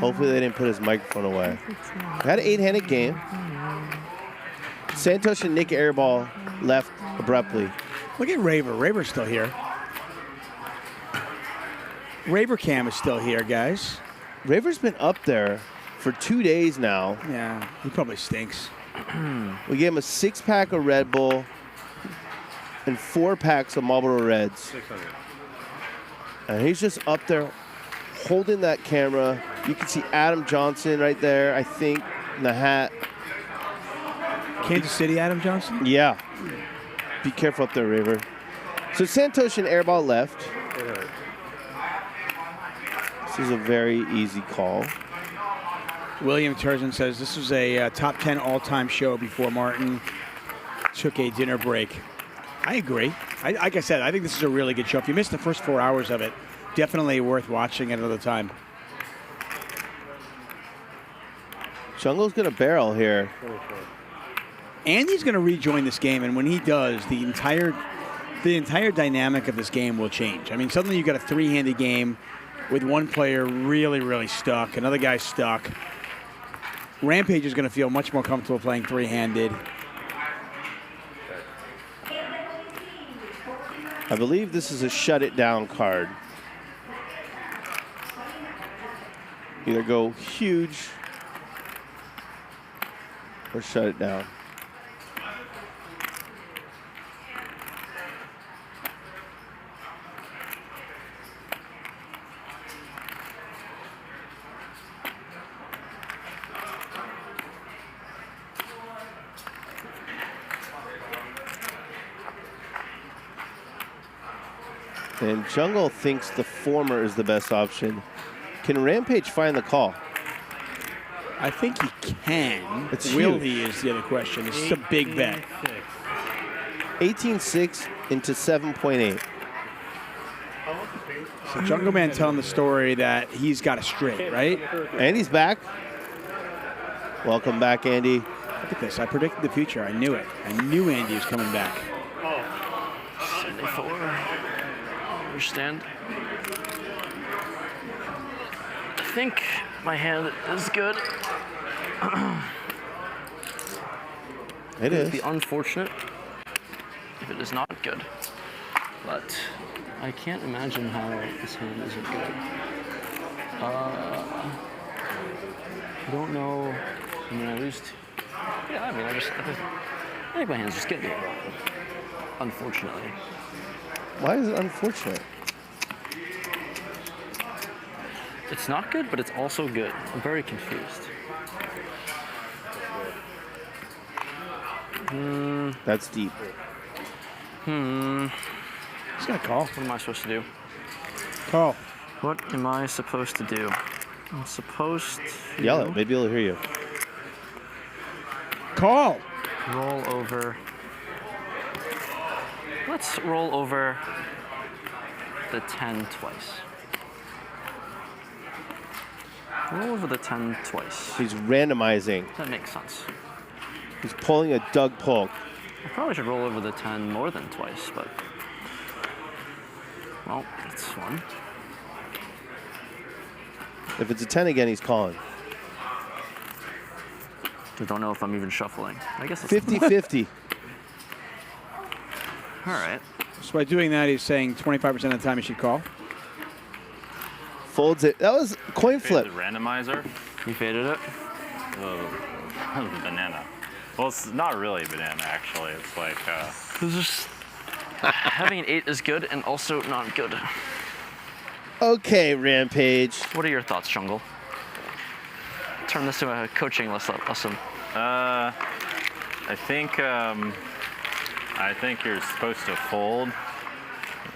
Hopefully they didn't put his microphone away. Had an 8-handed game. Santhosh and Nik Airball left abruptly. Look at Raver. Raver's still here. Raver Cam is still here, guys. Raver's been up there for 2 days now. Yeah, he probably stinks. We gave him a 6-pack of Red Bull and 4 packs of Marlboro Reds. 600. And he's just up there holding that camera. You can see Adam Johnson right there, I think, in the hat. Kansas City Adam Johnson? Yeah. Be careful up there, Raver. So Santhosh and Airball left. This is a very easy call. William Turzin says this was a top 10 all-time show before Martin took a dinner break. I agree. Like I said, I think this is a really good show. If you missed the first 4 hours of it, definitely worth watching at another time. Jungle's going to barrel here. Andy's going to rejoin this game, and when he does, the entire dynamic of this game will change. I mean, suddenly you got a 3-handed game with one player really, really stuck, another guy stuck. Rampage is going to feel much more comfortable playing 3-handed. I believe this is a shut it down card. Either go huge or shut it down. And Jungle thinks the former is the best option. Can Rampage find the call? I think he can. It's Will huge. he is the other question. This is a big bet. 18-6 into 7.8. So Jungleman telling the story that he's got a straight, right? Andy's back. Welcome back, Andy. Look at this. I predicted the future. I knew it. I knew Andy was coming back. 74. Understand. I think my hand is good. It is. It'd be unfortunate if it is not good, but I can't imagine how this hand isn't good. I don't know. I mean, I lose. Yeah, I mean, I think my hand's just good. Unfortunately. Why is it unfortunate? It's not good, but it's also good. I'm very confused. That's deep. He's gonna call. What am I supposed to do? Call. What am I supposed to do? I'm supposed to Yell it. Maybe he'll hear you. Call. Roll over. Let's roll over the 10 twice. Roll over the 10 twice. He's randomizing. That makes sense. He's pulling a Doug Polk. I probably should roll over the 10 more than twice, but well, that's fun. If it's a 10 again, he's calling. I don't know if I'm even shuffling. I guess it's 50-50. All right. So by doing that, he's saying 25% of the time he should call. Folds it. That was a coin flip. The randomizer. You faded it? Banana. Well, it's not really banana, actually. It's like... It's just... having an 8 is good and also not good. Okay, Rampage. What are your thoughts, Jungle? Turn this to a coaching lesson. I think you're supposed to fold,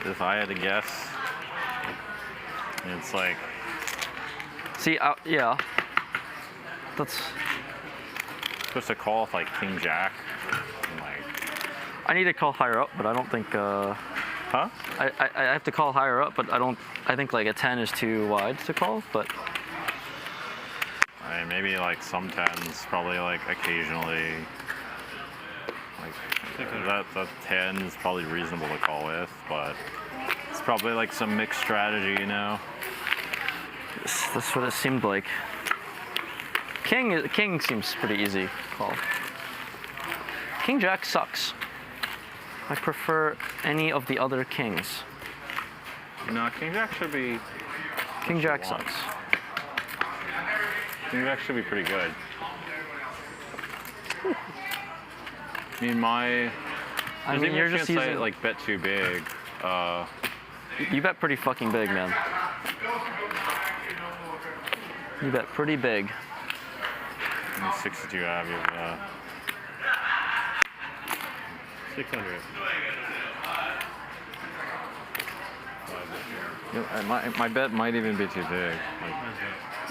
if I had to guess. It's like... See, yeah. That's... Supposed to call with like King Jack. And like... I need to call higher up, but I don't think. Huh? I have to call higher up, but I don't. I think like a 10 is too wide to call, but. I mean, maybe like some 10s, probably like occasionally. Like that 10 is probably reasonable to call with, but it's probably like some mixed strategy, you know. That's what it seemed like. King seems pretty easy call. King Jack sucks. I prefer any of the other kings. No, King Jack should be. King Jack sucks. King Jack should be pretty good. I mean, you're just using like bet too big. You bet pretty fucking big, man. You bet pretty big. 62 out of you. 600. My bet might even be too big.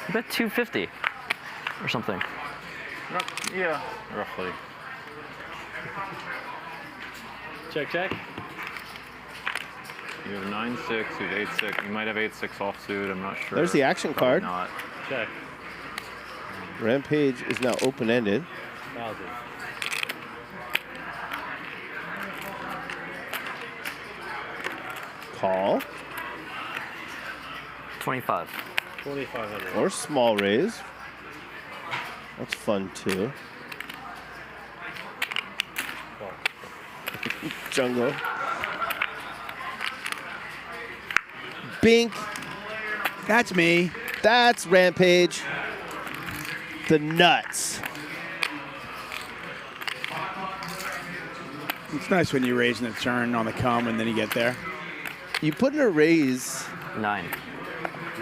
You bet 250 or something. Yeah, roughly. Check. You have 9-6, you have 8-6. You might have 8-6 offsuit, I'm not sure. There's the action Probably card. Not. Check. Rampage is now open-ended. 1,000. Call. 25. 2,500. Or small raise. That's fun too. Jungle. Bink. That's me. That's Rampage. The nuts. It's nice when you raise in the turn on the come and then you get there. You put in a raise. 9.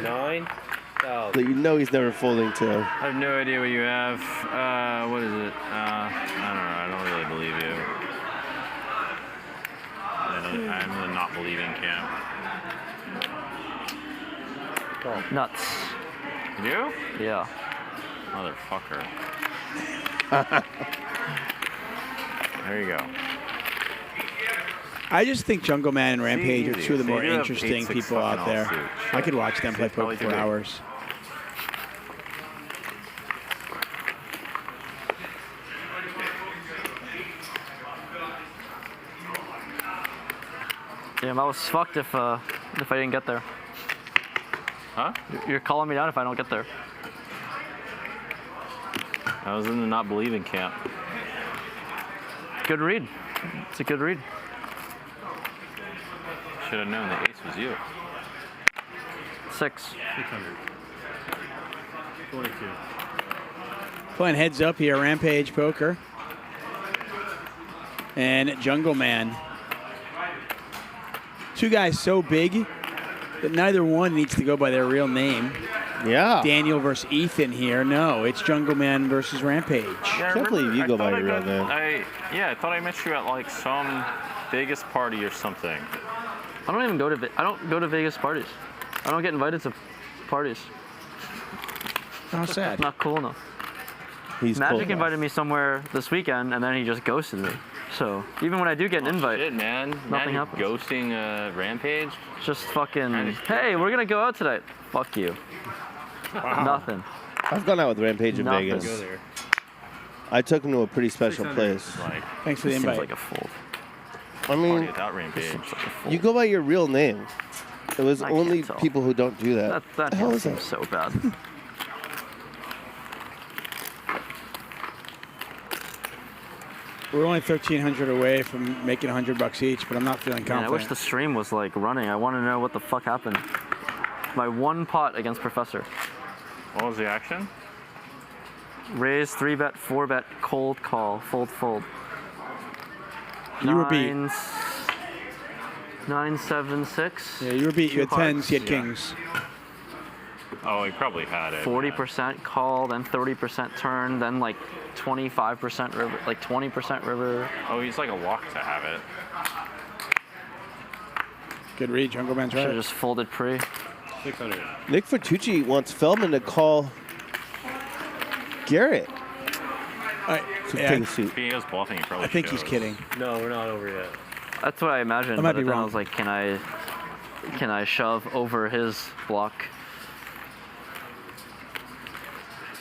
9,000. That you know he's never folding to. I have no idea what you have. What is it? I don't know. I don't really believe you. I'm in the not believing camp. Nuts. You do? Yeah. Motherfucker. There you go. I just think Jungleman and Rampage are two of the more you have interesting 8-6 people out fucking there. offsuit. I could watch them play It's probably poker for too big. hours. Damn, I was fucked if I didn't get there. Huh? You're calling me down if I don't get there. I was in the not believing camp. Good read. It's a good read. Should have known the ace was you. 6. 600. 22. Playing heads up here, Rampage Poker. And Jungleman. Two guys so big that neither one needs to go by their real name. Yeah. Daniel versus Ethan here. No, it's Jungleman versus Rampage. Yeah, Can't believe you go by your real name. I thought I met you at like some Vegas party or something. I don't even go to I don't go to Vegas parties. I don't get invited to parties. How sad. Not cool enough. He's Magic cool. invited me somewhere this weekend, and then he just ghosted me. So even when I do get an invite, Shit, man. nothing Now happens. you're ghosting Rampage? Just fucking, hey, we're gonna go out tonight. Fuck you. Nothing. I've gone out with Rampage in Nothing. Vegas. Go there. I took him to a pretty special 600. place. Like, Thanks for the Seems invite. like a fold. I party mean, without Rampage. you go by your real name. It was I only can't tell. people who don't do that. That the hell hand is that? seems so bad. We're only 1,300 away from making $100 each, but I'm not feeling Man, I confident. wish the stream was like running. I want to know what the fuck happened. My one pot against Professor. What was the action? Raise, 3-bet, 4-bet, cold call, fold. You were beat. 9, 7, 6. Yeah, you were beat. You had Two 10s, hearts. you had kings. Oh, he probably had it. 40% call, then 30% turn, then like 25% river, like 20% river. Oh, he's like a lock to have it. Good read, Jungleman's Should have right. just folded pre. 600. Nick Fatucci wants Feldman to call Garrett. So take a seat. If he is bluffing, he probably I think he's shows. kidding. No, we're not over yet. That's what I imagined. I might but be then wrong. I was like, can I shove over his block?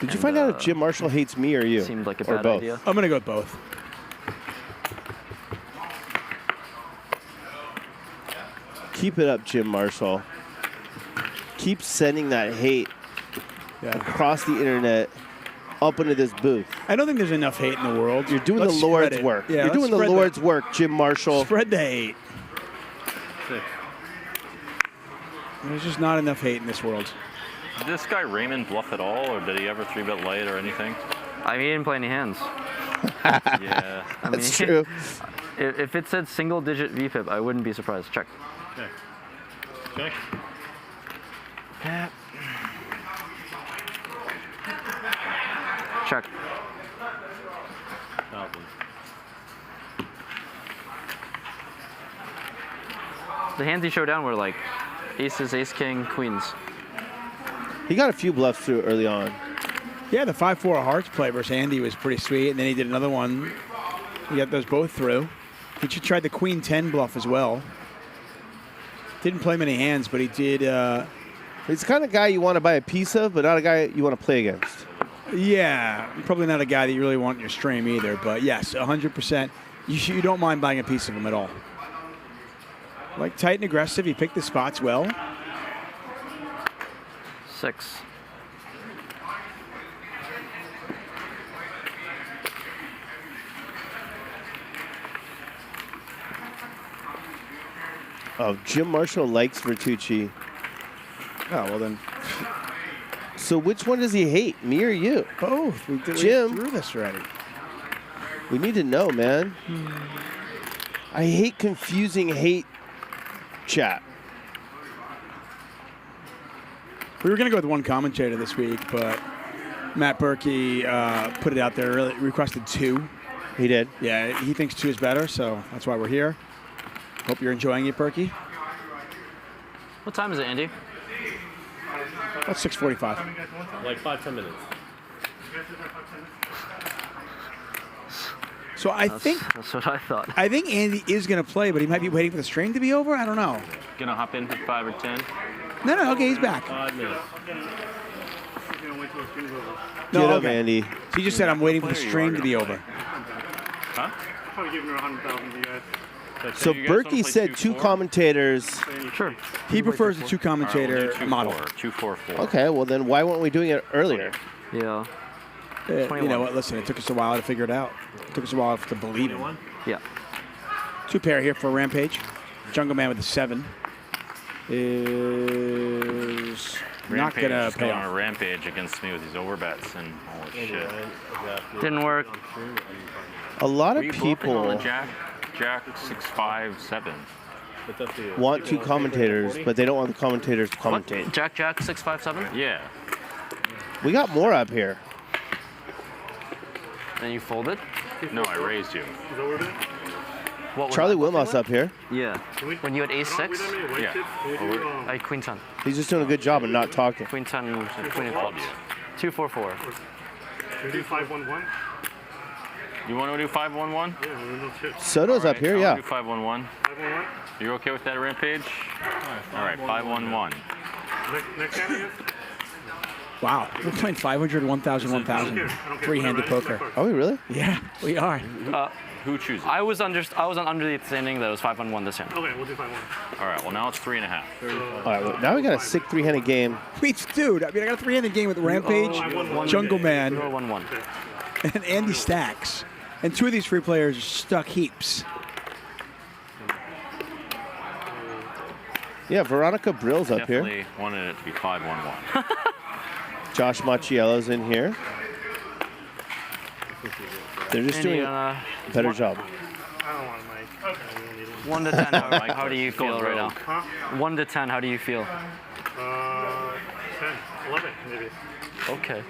Did you find out if Jim Marshall hates me or you? Seemed like a or bad both? idea. I'm gonna go with both. Keep it up, Jim Marshall. Keep sending that hate across the internet up into this booth. I don't think there's enough hate in the world. You're doing Let's the spread Lord's it. work. Yeah, You're let's doing the spread Lord's work, Jim Marshall. Spread the hate. There's just not enough hate in this world. Did this guy Raymond bluff at all, or did he ever 3-bet light or anything? I mean, he didn't play any hands. Yeah. I That's mean, true. If it said single-digit VPIP, I wouldn't be surprised. Check. Okay. Okay. Check. The hands he showed down were like aces, ace, king, queens. He got a few bluffs through early on. Yeah, the 5-4 hearts play versus Andy was pretty sweet, and then he did another one. He got those both through. He should try the Queen 10 bluff as well. Didn't play many hands, but he did. He's the kind of guy you want to buy a piece of, but not a guy you want to play against. Yeah, probably not a guy that you really want in your stream either, but yes, 100%. You don't mind buying a piece of him at all. Like tight and aggressive, he picked the spots well. 6. Oh, Jim Marshall likes Vertucci. Oh, well then. So which one does he hate, me or you? Both. We Jim. through this already. We need to know, man. I hate confusing hate chat. We were going to go with one commentator this week, but Matt Berkey put it out there, really requested 2. He did? Yeah, he thinks 2 is better, so that's why we're here. Hope you're enjoying it, Berkey. What time is it, Andy? About 6:45. Like 5-10 minutes. So that's what I thought. I think Andy is going to play, but he might be waiting for the stream to be over. I don't know. Gonna hop in for 5 or 10? No, okay, he's back. 5 minutes. Get up, okay. Andy. So he just said, I'm waiting for the stream to be over. Huh? Probably giving her 100,000 to you guys. So Berkey said 2 commentators. Sure. He prefers the 2 commentator model. 2-4-4. Okay, well then why weren't we doing it earlier? Yeah. You know what? Listen, it took us a while to figure it out. It took us a while to believe it. Yeah. 2 pair here for Rampage. Jungleman with a 7 is not Rampage going to is pay going on off. a rampage against me with these overbets and holy shit. Didn't work. A lot Were of you bluffing on the people Jack 6, 5, 7. want 2 commentators, but they don't want the commentators to commentate. Jack 6, 5, 7? Yeah. We got more up here. And you folded? No, I raised you. What was Charlie that Wilmoth's bluffing up here. with? Yeah. When you had ace 6? Yeah. I had queen 10. He's just doing a good job of not talking. Queen 10, queen of clubs. 2-4-4. We do 5-1-1? You want to do 5-1-1? Yeah, we're no chips. Soto's up here, I'll yeah. do 5-1-1. 5-1-1? You okay with that, Rampage? All right, 5-1-1. Next hand again? Wow. We're playing 500, 1,000, 1,000. 3-handed poker. Are we really? Yeah, we are. Who chooses? I was under the understanding that it was 5-1-1 this hand. Okay, we'll do 5-1. All right, well, now it's 3.5. All right, well, now we got a sick 3-handed game. Wait, dude, I mean, I got a 3-handed game with Rampage, Jungleman, 1-1. and Andy Stacks. And 2 of these free players are stuck heaps. Yeah, Veronica Brill's up here. Definitely wanted it to be 5-1-1. Josh Macchiello's in here. They're just doing a better job. I don't want to make. 1 to 10, how do you feel right now? 1 to 10, how do you feel? 10, 11 maybe. Okay.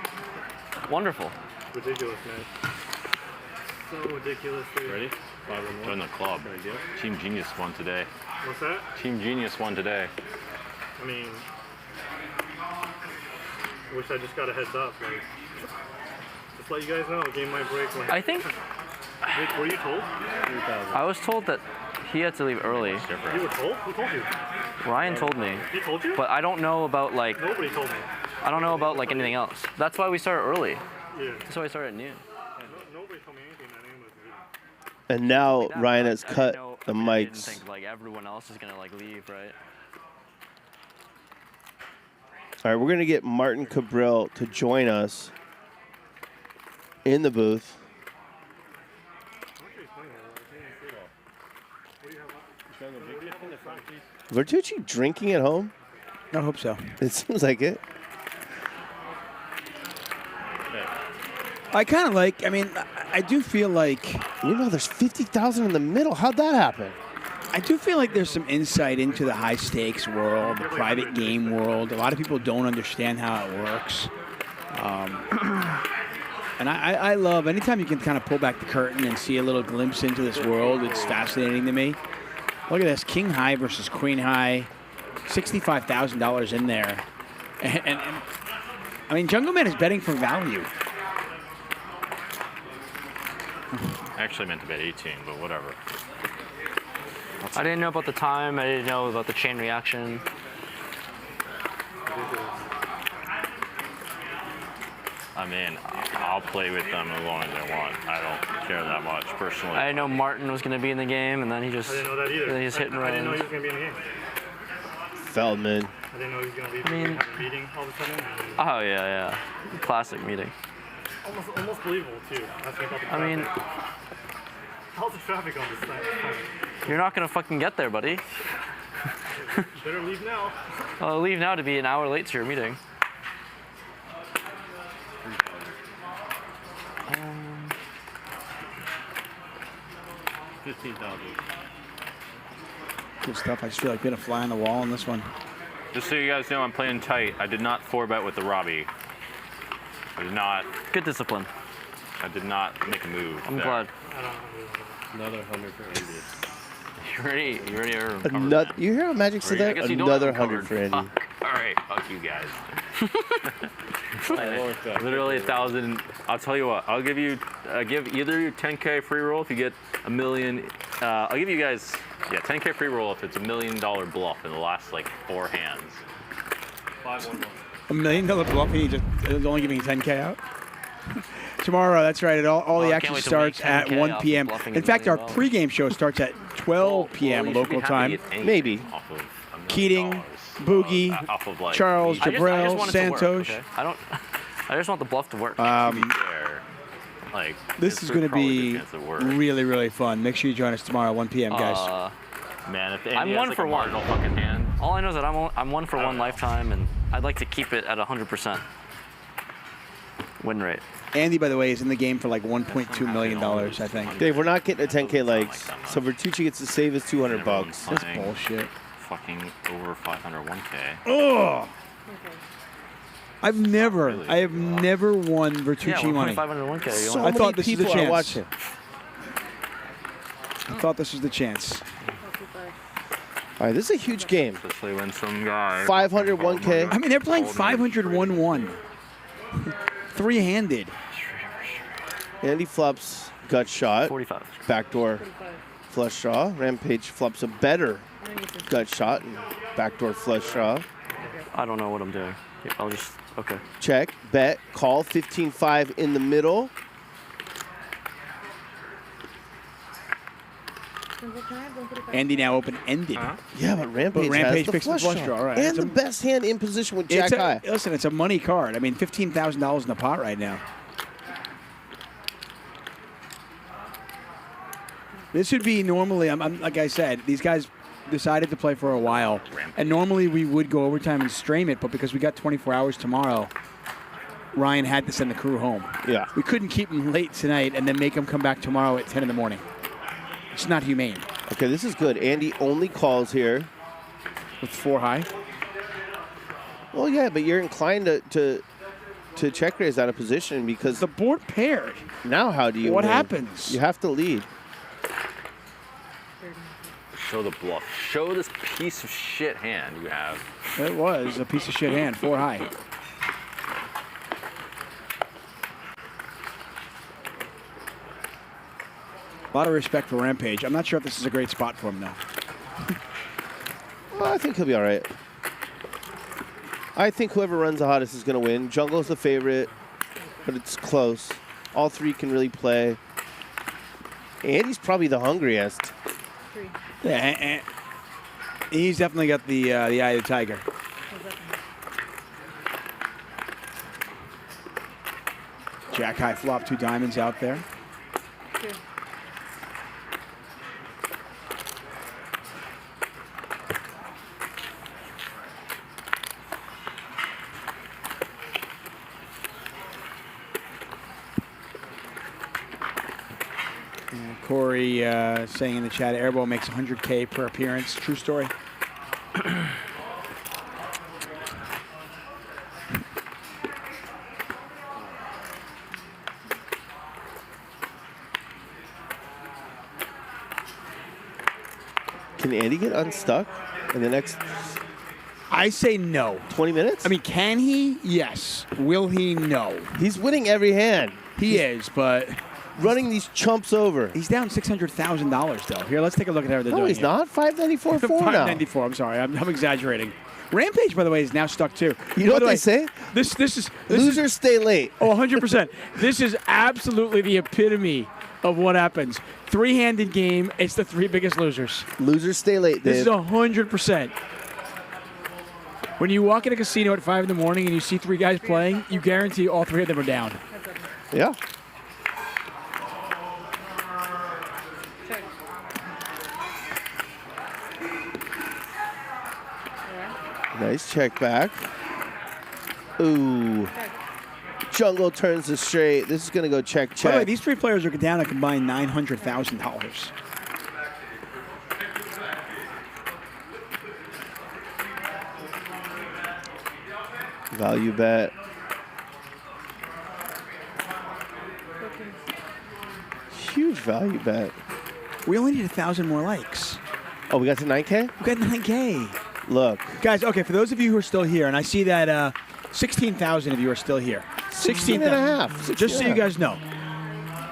Wonderful. Ridiculous, man. So ridiculous, dude. Ready? 5-1-1. Join the club. Team Genius won today. What's that? Team Genius won today. I mean, wish I just got a heads up. Like, Just let you guys know, the game might break. I think. Were you told? I was told that he had to leave early. You were told? Who told you? Ryan told me. He told you? But I don't know about like. Nobody told me. I don't know about like anything else. That's why we started early. Yeah. That's why we started at noon. Nobody told me anything. That name was good. And now Ryan has cut the I didn't mics. think like everyone else is gonna like leave, right? All right, we're going to get Martin Cabral to join us in the booth. Vertucci drinking at home? I hope so. It seems like it. I kind of like, I mean, I do feel like... You know, there's 50,000 in the middle. How'd that happen? I do feel like there's some insight into the high-stakes world, the private game world. A lot of people don't understand how it works. And I love, anytime you can kind of pull back the curtain and see a little glimpse into this world, it's fascinating to me. Look at this, King High versus Queen High, $65,000 in there. And I mean, Jungleman is betting for value. I actually meant to bet 18, but whatever. I didn't know about the time. I didn't know about the chain reaction. I mean, I'll play with them as long as I want. I don't care that much personally. I didn't know Martin was going to be in the game, and then he just, I didn't know that either. Then he just hit and I didn't know runs. he was going to be in the game. Feldman. I didn't know he was going to leave. I mean- Have a meeting all of a sudden. Oh, yeah. Classic meeting. Almost believable, too. Asking about the I mean, traffic. How's the traffic on this side? you're not going to fucking get there, buddy. Better leave now. I'll leave now to be an hour late to your meeting. 15,000. Good stuff. I just feel like being a fly on the wall on this one. Just so you guys know, I'm playing tight. I did not 4-bet with the Robbie. I did not. Good discipline. I did not make a move. I'm there. glad. Another 100 for Andy. You already are covered. Another, you hear how Magic said that? I guess you don't Another have 100 for Andy. Fuck. All right, fuck you guys. Literally 1,000. I'll tell you what. I'll give you give either you 10K free roll if you get $1 million. I'll give you guys 10K free roll if it's $1 million bluff in the last like 4 hands. 5-1-1. $1 million bluff, and he just is only giving 10K out? Tomorrow, that's right. All the action starts at 1 p.m. In fact, our pregame show starts at 12 p.m. local time. Maybe. Keating, Boogie, like Charles, I just Jabril, want it to work, Santosh. okay? I just want the bluff to work. Like This is going to be really, really fun. Make sure you join us tomorrow at 1 p.m., guys. Man, if I'm Andy one has, like, for a one. marginal fucking hand. All I know is that I'm 1 for 1 lifetime, and I'd like to keep it at 100% win rate. Andy, by the way, is in the game for like $1.2 million, I think. Dave, we're not getting a 10K legs, so Vertucci gets to save his 200 bucks. That's bullshit. Fucking over 501K. Oh! I have never won Vertucci money. 501K. So I thought this was the people are chance. watching. I thought this was the chance. All right, this is a huge game. Especially when some guy. 501K. I mean, they're playing 500-1-1. Three-handed. Andy flops gut shot. 45. Backdoor flush draw. Rampage flops a better gut shot and backdoor flush draw. I don't know what I'm doing. I'll just, okay. Check, bet, call, 15-5 in the middle. Andy now open-ended. Yeah, but Rampage, Rampage has the picks the flush flush draw. draw, right. And It's the a- best hand in position with Jack High. Listen, it's a money card. I mean, $15,000 in the pot right now. This would be normally, I'm like I said, these guys decided to play for a while. And normally we would go overtime and stream it, but because we got 24 hours tomorrow, Ryan had to send the crew home. Yeah. We couldn't keep them late tonight and then make them come back tomorrow at 10 in the morning. It's not humane. Okay, this is good. Andy only calls here. With 4 high? Well, yeah, but you're inclined to check raise out of position because the board paired. Now how do you What win? happens? You have to lead. Show the bluff. Show this piece of shit hand you have. It was a piece of shit hand, 4 high. A lot of respect for Rampage. I'm not sure if this is a great spot for him, though. Well, I think he'll be all right. I think whoever runs the hottest is going to win. Jungle's the favorite, but it's close. All three can really play. Andy's probably the hungriest. Yeah, and he's definitely got the eye of the tiger. Jack high flop, 2 diamonds out there. Corey saying in the chat, Airball makes 100K per appearance. True story. Can Andy get unstuck in the next? I say no. 20 minutes? I mean, can he? Yes. Will he? No. He's winning every hand. He is, but running these chumps over. He's down $600,000 though. Here, let's take a look at how they're doing. No, he's not. 594 4 now. 594. I'm sorry. I'm exaggerating. Rampage, by the way, is now stuck too. You know what they say? This is losers stay late. Oh, 100%. This is absolutely the epitome of what happens. 3-handed game. It's the 3 biggest losers. Losers stay late, Dave. This is 100%. When you walk in a casino at 5 in the morning and you see 3 guys playing, you guarantee all 3 of them are down. Yeah. Nice check back. Ooh. Jungle turns the straight. This is going to go check, check. By the way, these 3 players are down a combined $900,000. Value bet. Huge value bet. We only need 1,000 more likes. Oh, we got to 9K? We got 9K. Look. Guys, okay, for those of you who are still here, and I see that 16,000 of you are still here. 16,500. Just so you guys know.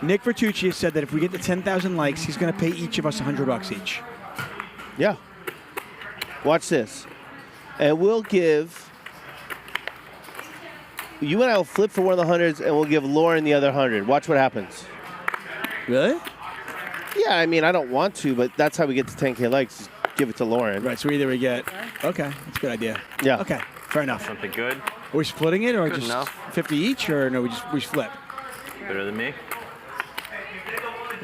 Nik Vertucci has said that if we get to 10,000 likes, he's going to pay each of us $100 each. Yeah. Watch this. And we'll give... You and I will flip for one of the hundreds, and we'll give Lauren the other 100. Watch what happens. Really? Yeah, I mean, I don't want to, but that's how we get to 10K likes. Just give it to Lauren. Right, so either we get... Okay, that's a good idea. Yeah. Okay, fair enough. Something good. Are we splitting it, or Good just enough. 50 each, or no, we flip? Better than me?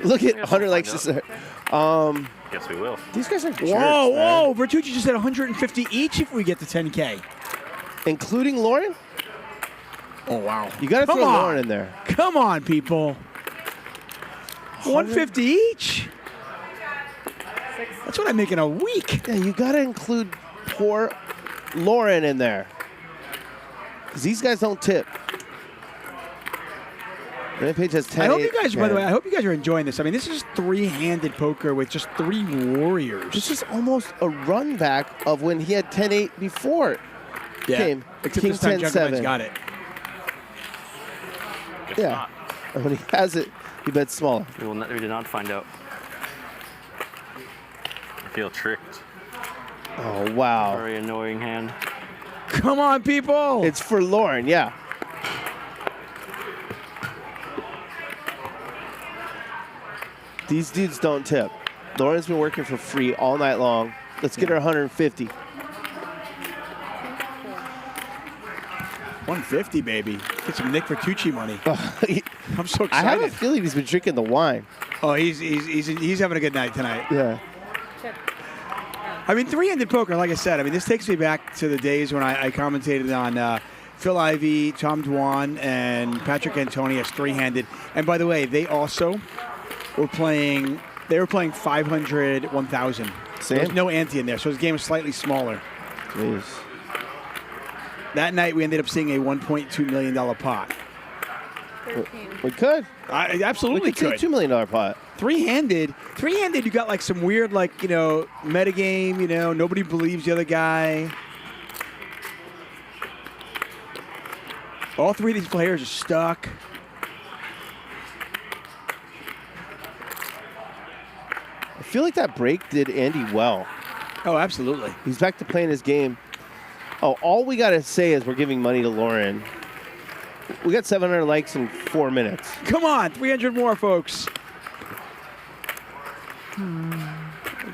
Look at 100 likes. Just there. Yes, we will. These guys are jerks, Whoa, man. whoa! Vertucci just said 150 each if we get to 10K. Including Lauren? Oh, wow. You got to Come throw on. Lauren in there. Come on, people. 150 each? That's what I make in a week. Yeah, you got to include poor Lauren in there. Because these guys don't tip. Rampage has 10. I hope you guys, by the way, I hope you guys are enjoying this. I mean, this is 3-handed poker with just 3 warriors. This is almost a run back of when he had 10-8 before. Yeah. Came. Except King this time 10-7. Jungleman's got it. Yeah. And when he has it, he bets smaller. We did not find out. I feel tricked. Oh, wow. Very annoying hand. Come on, people. It's for Lauren, yeah. These dudes don't tip. Lauren's been working for free all night long. Let's get her 150. 150, baby. Get some Nik Vertucci money. I'm so excited. I have a feeling he's been drinking the wine. Oh, he's having a good night tonight. Yeah. I mean, 3-handed poker, like I said, I mean, this takes me back to the days when I commentated on Phil Ivey, Tom Dwan, and Patrick Antoni as 3-handed. And by the way, they also were playing 500, 1,000. There's no ante in there, so his game is slightly smaller. Jeez. That night, we ended up seeing a $1.2 million pot. 13. We could. I absolutely we could. See a $2 million pot. 3-handed, you got like some weird, like, you know, metagame, you know, nobody believes the other guy. All 3 of these players are stuck. feel like that break did Andy well. Oh, absolutely. He's back to playing his game. Oh, all we got to say is we're giving money to Lauren. We got 700 likes in 4 minutes. Come on, 300 more, folks.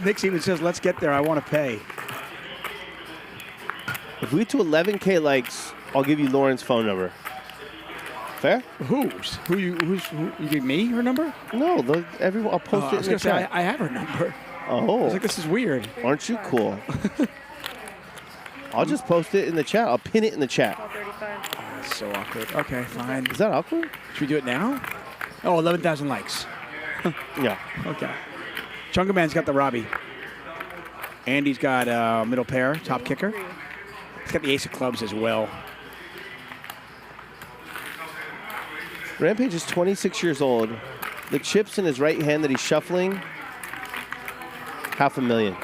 Nick even says, let's get there. I want to pay. If we get to 11K likes, I'll give you Lauren's phone number. Fair? Who's? Who you give me her number? No, everyone. I'll post it in the chat. I have her number. Oh. I was like, this is weird. Aren't you cool? I'll just post it in the chat. I'll pin it in the chat. That's so awkward. Okay, fine. Is that awkward? Should we do it now? Oh, 11,000 likes. Yeah. Okay. Jungleman's got the Robbie. Andy's got middle pair, top kicker. He's got the ace of clubs as well. Rampage is 26 years old. The chips in his right hand that he's shuffling, $500,000.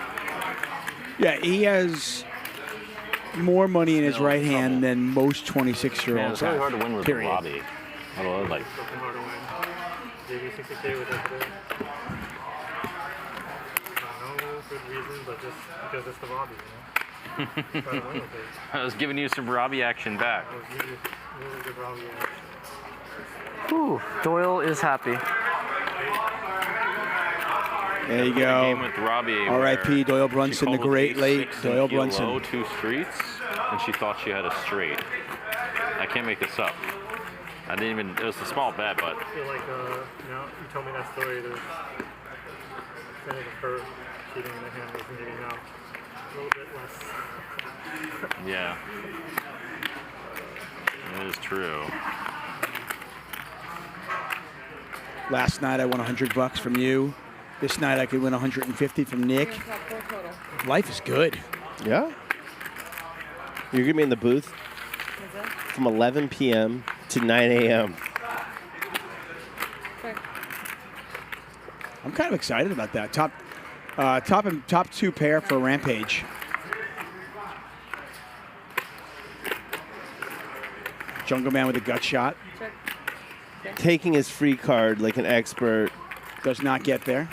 Yeah, he has more money in his right hand than most 26-year-olds It's really have. hard to win with period. Robbie. Although, like, JB 60K with that today. No good reason, but just because it's the Robbie, you know? Try to win with it. I was giving you some Robbie action back. It was really, really good Robbie action. Whew, Doyle is happy. There you Game go. with Robbie. R.I.P. Doyle Brunson, the great late Doyle Brunson. Low 2 streets, and she thought she had a straight. I can't make this up. I didn't even. It was a small bet, but I feel like, you know, you told me that story. There's instead of her cheating in the hand, wasn't getting out a little bit less. yeah, it is true. Last night I won $100 from you. This night I could win 150 from Nick. Life is good. Yeah. You're going to be in the booth from 11 p.m. to 9 a.m. I'm kind of excited about that. Top two pair for Rampage. Jungleman with a gut shot. Taking his free card like an expert. Does not get there.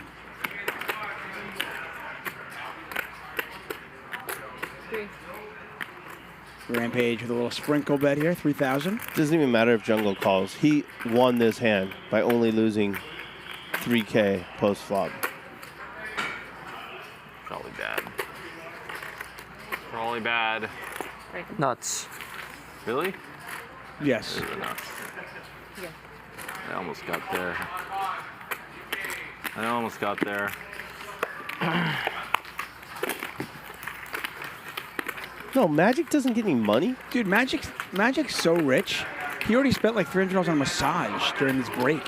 Rampage with a little sprinkle bet here, 3,000. Doesn't even matter if Jungle calls. He won this hand by only losing 3K post flop. Probably bad. Probably bad. Nuts. Really? Yes. Those are nuts. I almost got there. I almost got there. No, Magic doesn't get any money. Dude, Magic's so rich. He already spent like $300 on a massage during this break.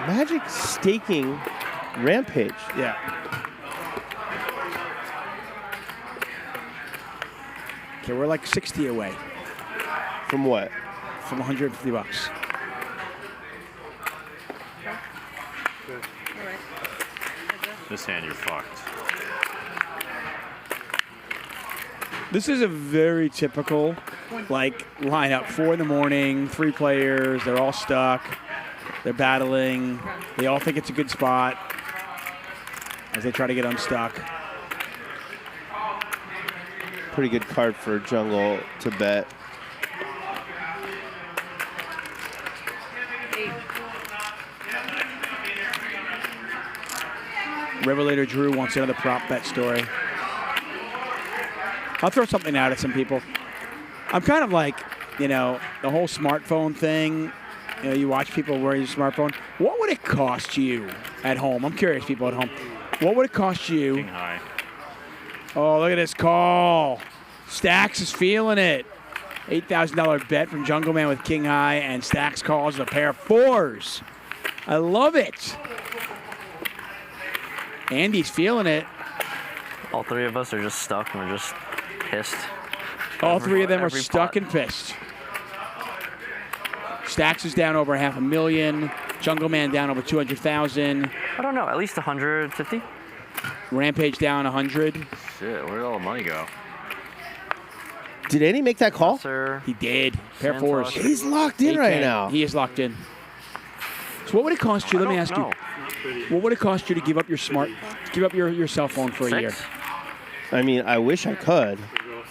Magic's staking Rampage. Yeah. Okay, we're like 60 away. From what? From 150 bucks. This hand, you're fucked. This is a very typical, like, lineup. 4 in the morning, 3 players. They're all stuck. They're battling. They all think it's a good spot as they try to get unstuck. Pretty good card for Jungle to bet. Revelator Drew wants another prop bet story. I'll throw something out at some people. I'm kind of like, you know, the whole smartphone thing. You know, you watch people wearing your smartphone. What would it cost you at home? I'm curious, people at home. What would it cost you? King high. Oh, look at this call. Stacks is feeling it. $8,000 bet from Jungleman with King High, and Stacks calls a pair of 4s. I love it. Andy's feeling it. All 3 of us are just stuck and we're just pissed. All 3 of them are stuck and pissed. Stacks is down over $500,000. Jungleman down over 200,000. I don't know, at least 150. Rampage down 100. Shit, where did all the money go? Did Andy make that call? Sir. He did. Pair of 4s. He's locked in right now. He is locked in. So what would it cost you? Let me ask you. What would it cost you to give up your cell phone for a year? I mean, I wish I could.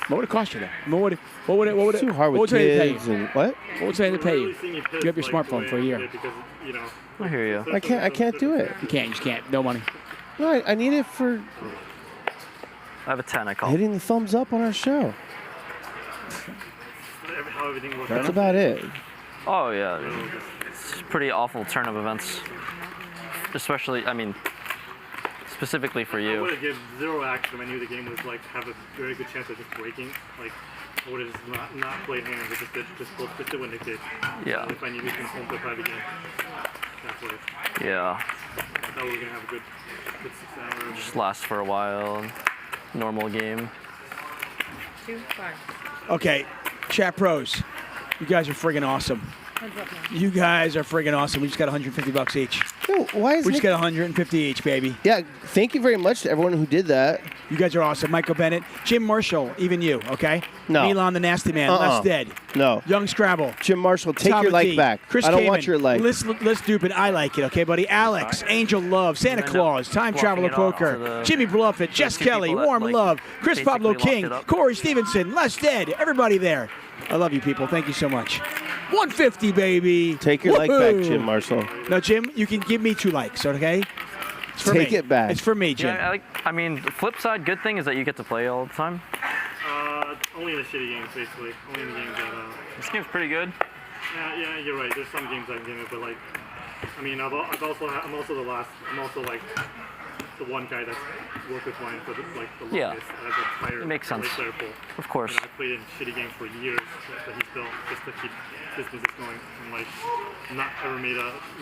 What would it cost you then? What would it? It's too hard with what would it pay kids you? and what? What would it pay you? Give up your smartphone for a year. I hear you. I can't do it. You can't. You just can't. No money. No, I need it for I have a 10, I call. hitting the thumbs up on our show. That's about it. Oh, yeah. It's a pretty awful turn of events. Especially, I mean, specifically for I you. would have given 0 action. I knew the game was like have a very good chance of just breaking. Like I would have just not played hands. I just did when they did. Yeah. If I needed to home to private game. That's what it. Yeah. I thought we were gonna have a good 6 hours. Just lasts for a while. Normal game. 2-5. Okay, chat pros, you guys are friggin' awesome. You guys are friggin' awesome. We just got $150 each. Yo, why is we just got 150 each, baby? Yeah, thank you very much to everyone who did that. You guys are awesome. Michael Bennett, Jim Marshall, even you, okay? No. Milan the Nasty Man, Less Dead. No. Young Scrabble. Jim Marshall, take your like back. Chris I don't Kamen, want your like. Let's stupid. I like it, okay, buddy? Alex, Angel Love, Santa Claus, Time Traveler Poker, Jimmy Bluffett, Jess Kelly, Warm Love, Chris Pablo King, Corey Stevenson, Less Dead, everybody there. I love you people. Thank you so much. 150, baby. Take your like back, Jim Marshall. No, Jim, you can give me 2 likes, okay? It's for Take me. it back. It's for me, Jim. Yeah, I mean, the flip side, good thing is that you get to play all the time. Only in the shitty games, basically. Only in the games that. This game's pretty good. Yeah, you're right. There's some games I can get it, but like, I mean, I'm also like the one guy that's worked with mine for the longest. Yeah. As a player, It makes sense. Player pool. Of course. And I played in shitty games for years that he's built just to keep his business going. And like,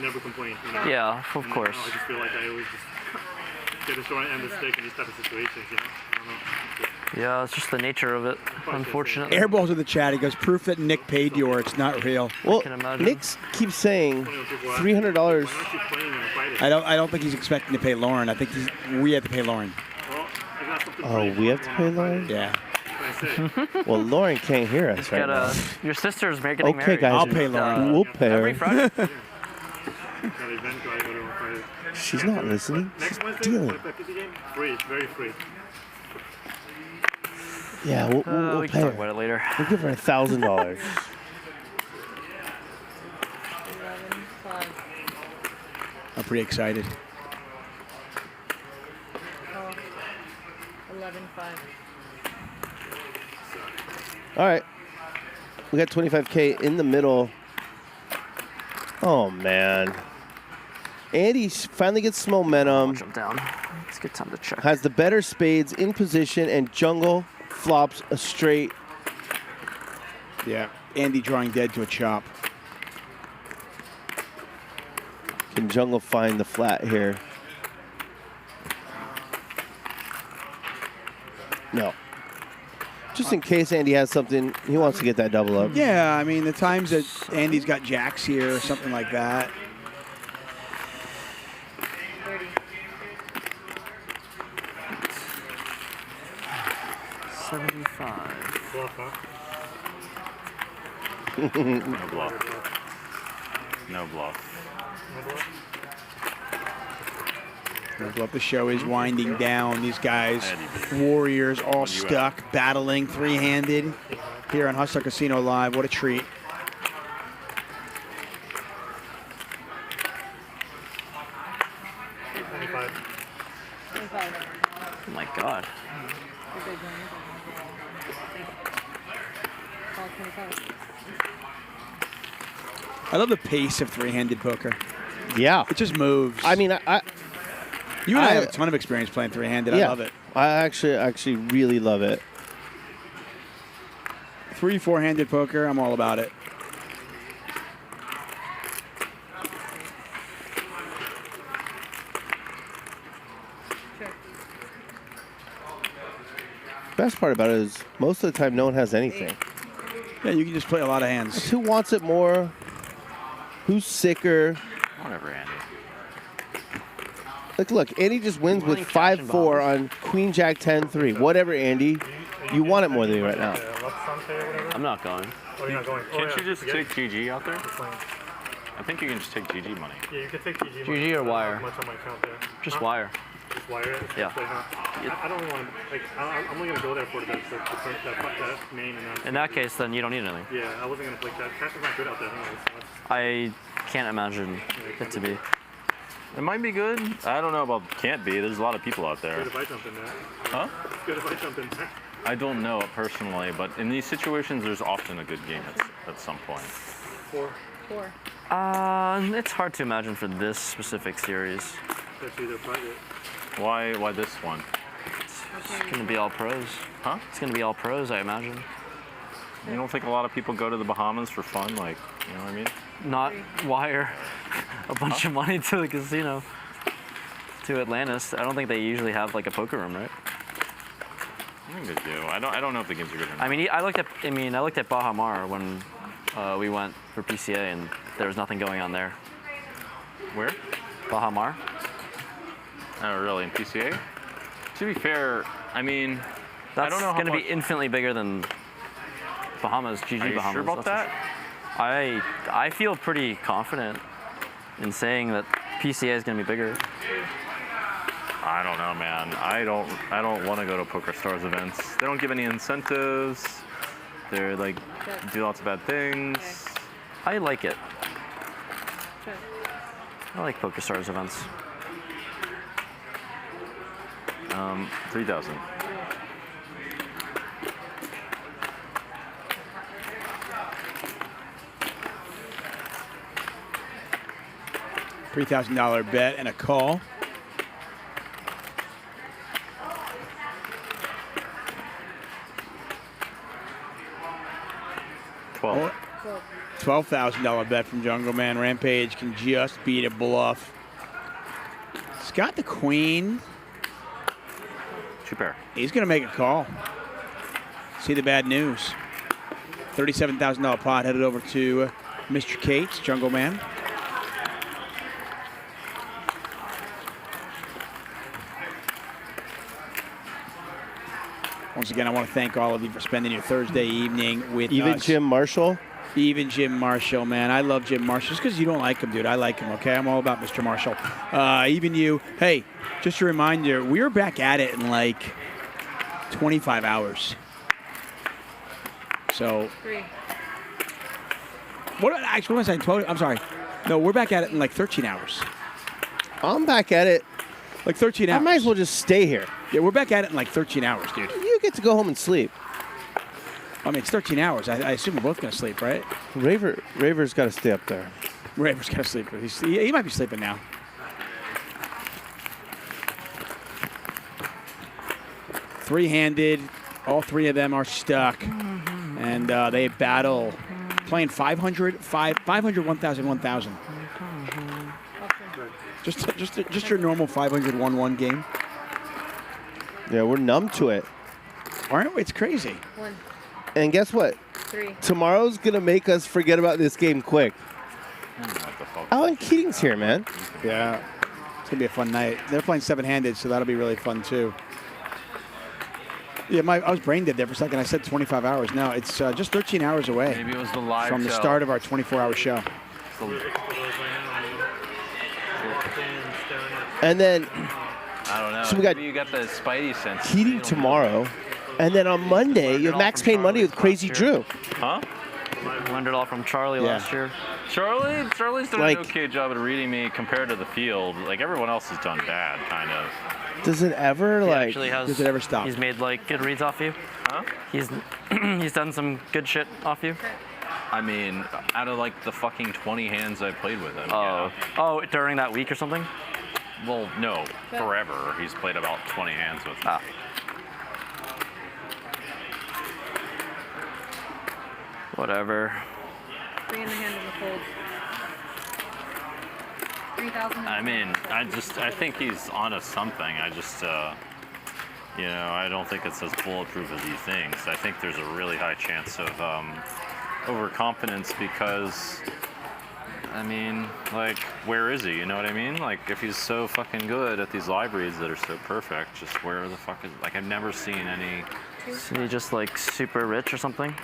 never complained. You know? Yeah, of And course. I just feel like I always just get the short end of the stick in these type of situations. You know. I don't know. Yeah, it's just the nature of it, unfortunately. Airball's in the chat. He goes, proof that Nick paid you or it's not real. Well, Nick keeps saying $300. I don't think he's expecting to pay Lauren. I think we have to pay Lauren. Oh, we have to pay Lauren? Yeah. Well, Lauren can't hear us right now. Your sister's getting married. Okay, guys. I'll pay Lauren. We'll pay Every her. Friday. She's not listening. She's Next Wednesday, dealing. Free, very free. Yeah, we'll we pay can talk her. about it later. We'll give her $1,000. I'm pretty excited. 11-5. All right. We got 25K in the middle. Oh, man. Andy finally gets some momentum. Jump down. It's a good time to check. Has the better spades in position, and Jungle flops a straight. Yeah. Andy drawing dead to a chop. Can Jungle find the flat here? No. Just in case Andy has something, he wants to get that double up. Yeah, I mean, the times that Andy's got jacks here or something like that. 75. Bluff, huh? No bluff. No bluff. The show is winding down. These guys, warriors, all stuck, battling three-handed here on Hustler Casino Live. What a treat. Oh my God. I love the pace of three-handed poker. Yeah. It just moves. I mean, you and I have a ton of experience playing three-handed. Yeah, I love it. I actually really love it. 3-4-handed poker, I'm all about it. Best part about it is most of the time no one has anything. Yeah, you can just play a lot of hands. It's who wants it more? Who's sicker? Whatever, Andy. Like, look, Andy just wins with 5-4 on Queen Jack 10-3. Whatever, Andy. You want it more than me right now. I'm not going. Oh, you're not going. Can't you just take GG out there? I think you can just take GG money. Yeah, you can take GG. GG or wire? How much on my account there? Just wire. Just wire it. Yeah. I don't want to. Like, I'm only gonna go there for that main and that. In that case, then you don't need anything. Yeah, I wasn't gonna play that. Cash is not good out there. Anyways, so I can't imagine it to be. It might be good. I don't know about can't be. There's a lot of people out there. it's good if I jump in there. Huh? It's good if I jump in there. I don't know it personally, but in these situations, there's often a good game at some point. 4. It's hard to imagine for this specific series. That's either private. Why this one? It's gonna be all pros. Huh? It's gonna be all pros, I imagine. You don't think a lot of people go to the Bahamas for fun? Like, you know what I mean? Not wire a bunch of money to the casino. To Atlantis. I don't think they usually have like a poker room, right? I think they do. I don't know if the games are good or not. I mean, I looked at Baha Mar when we went for PCA, and there was nothing going on there. Where? Baha Mar. Oh, really? In PCA? To be fair, I mean, I don't know how going to much... be infinitely bigger than Bahamas, GG Are you Bahamas. sure about that? I feel pretty confident in saying that PCA is going to be bigger. I don't know, man. I don't want to go to PokerStars events. They don't give any incentives. They're like do lots of bad things. I like it. I like PokerStars events. 3,000. $3,000 bet and a call. $12,000 bet from Jungleman. Rampage can just beat a bluff. He's got the queen. Two pair. He's going to make a call. See the bad news. $37,000 pot headed over to Mr. Cates, Jungleman. Once again, I want to thank all of you for spending your Thursday evening with Even us. Jim Marshall? Even Jim Marshall, man. I love Jim Marshall. Just because you don't like him, dude. I like him, okay? I'm all about Mr. Marshall. Even you. Hey, just a reminder, we're back at it in like 25 hours. So. 3. What am I saying? 12? I'm sorry. No, we're back at it in like 13 hours. I'm back at it. Like 13 hours. I might as well just stay here. Yeah, we're back at it in like 13 hours, dude. You get to go home and sleep. I mean, it's 13 hours. I assume we're both going to sleep, right? Raver's got to stay up there. Raver's got to sleep. He might be sleeping now. Three-handed. All three of them are stuck. And they battle. Playing 500, 1,000, 1,000. Just your normal 500-1-1 game. Yeah, we're numb to it. Aren't we? It's crazy. 1. And guess what? 3. Tomorrow's going to make us forget about this game quick. Alan Keating's here, man. Yeah. It's going to be a fun night. They're playing 7-handed, so that'll be really fun, too. Yeah, I was brain dead there for a second. I said 25 hours. No, it's just 13 hours away. Maybe it was the live from the show. start of our 24-hour show. And then I don't know. So we got Maybe you got the Spidey sense. Keating tomorrow. And then on Monday, you have Max Payne Monday with Crazy Drew. Huh? Learned it all from Charlie last year. Charlie's done Like- an okay job at reading me compared to the field. Like everyone else has done bad, kind of. Does it ever like? Does it ever stop? He's made like good reads off you. Huh? He's done some good shit off you. I mean, out of like the fucking 20 hands I played with him. Oh, oh, during that week or something. Well, no, forever. He's played about 20 hands with me. Whatever. 3 in the hand in the fold. 3,000. I mean, I think he's onto something. I just, you know, I don't think it's as bulletproof as he thinks. I think there's a really high chance of overconfidence because, I mean, like, where is he? You know what I mean? Like, if he's so fucking good at these live reads that are so perfect, just where the fuck is, like, I've never seen any. Is he just like super rich or something?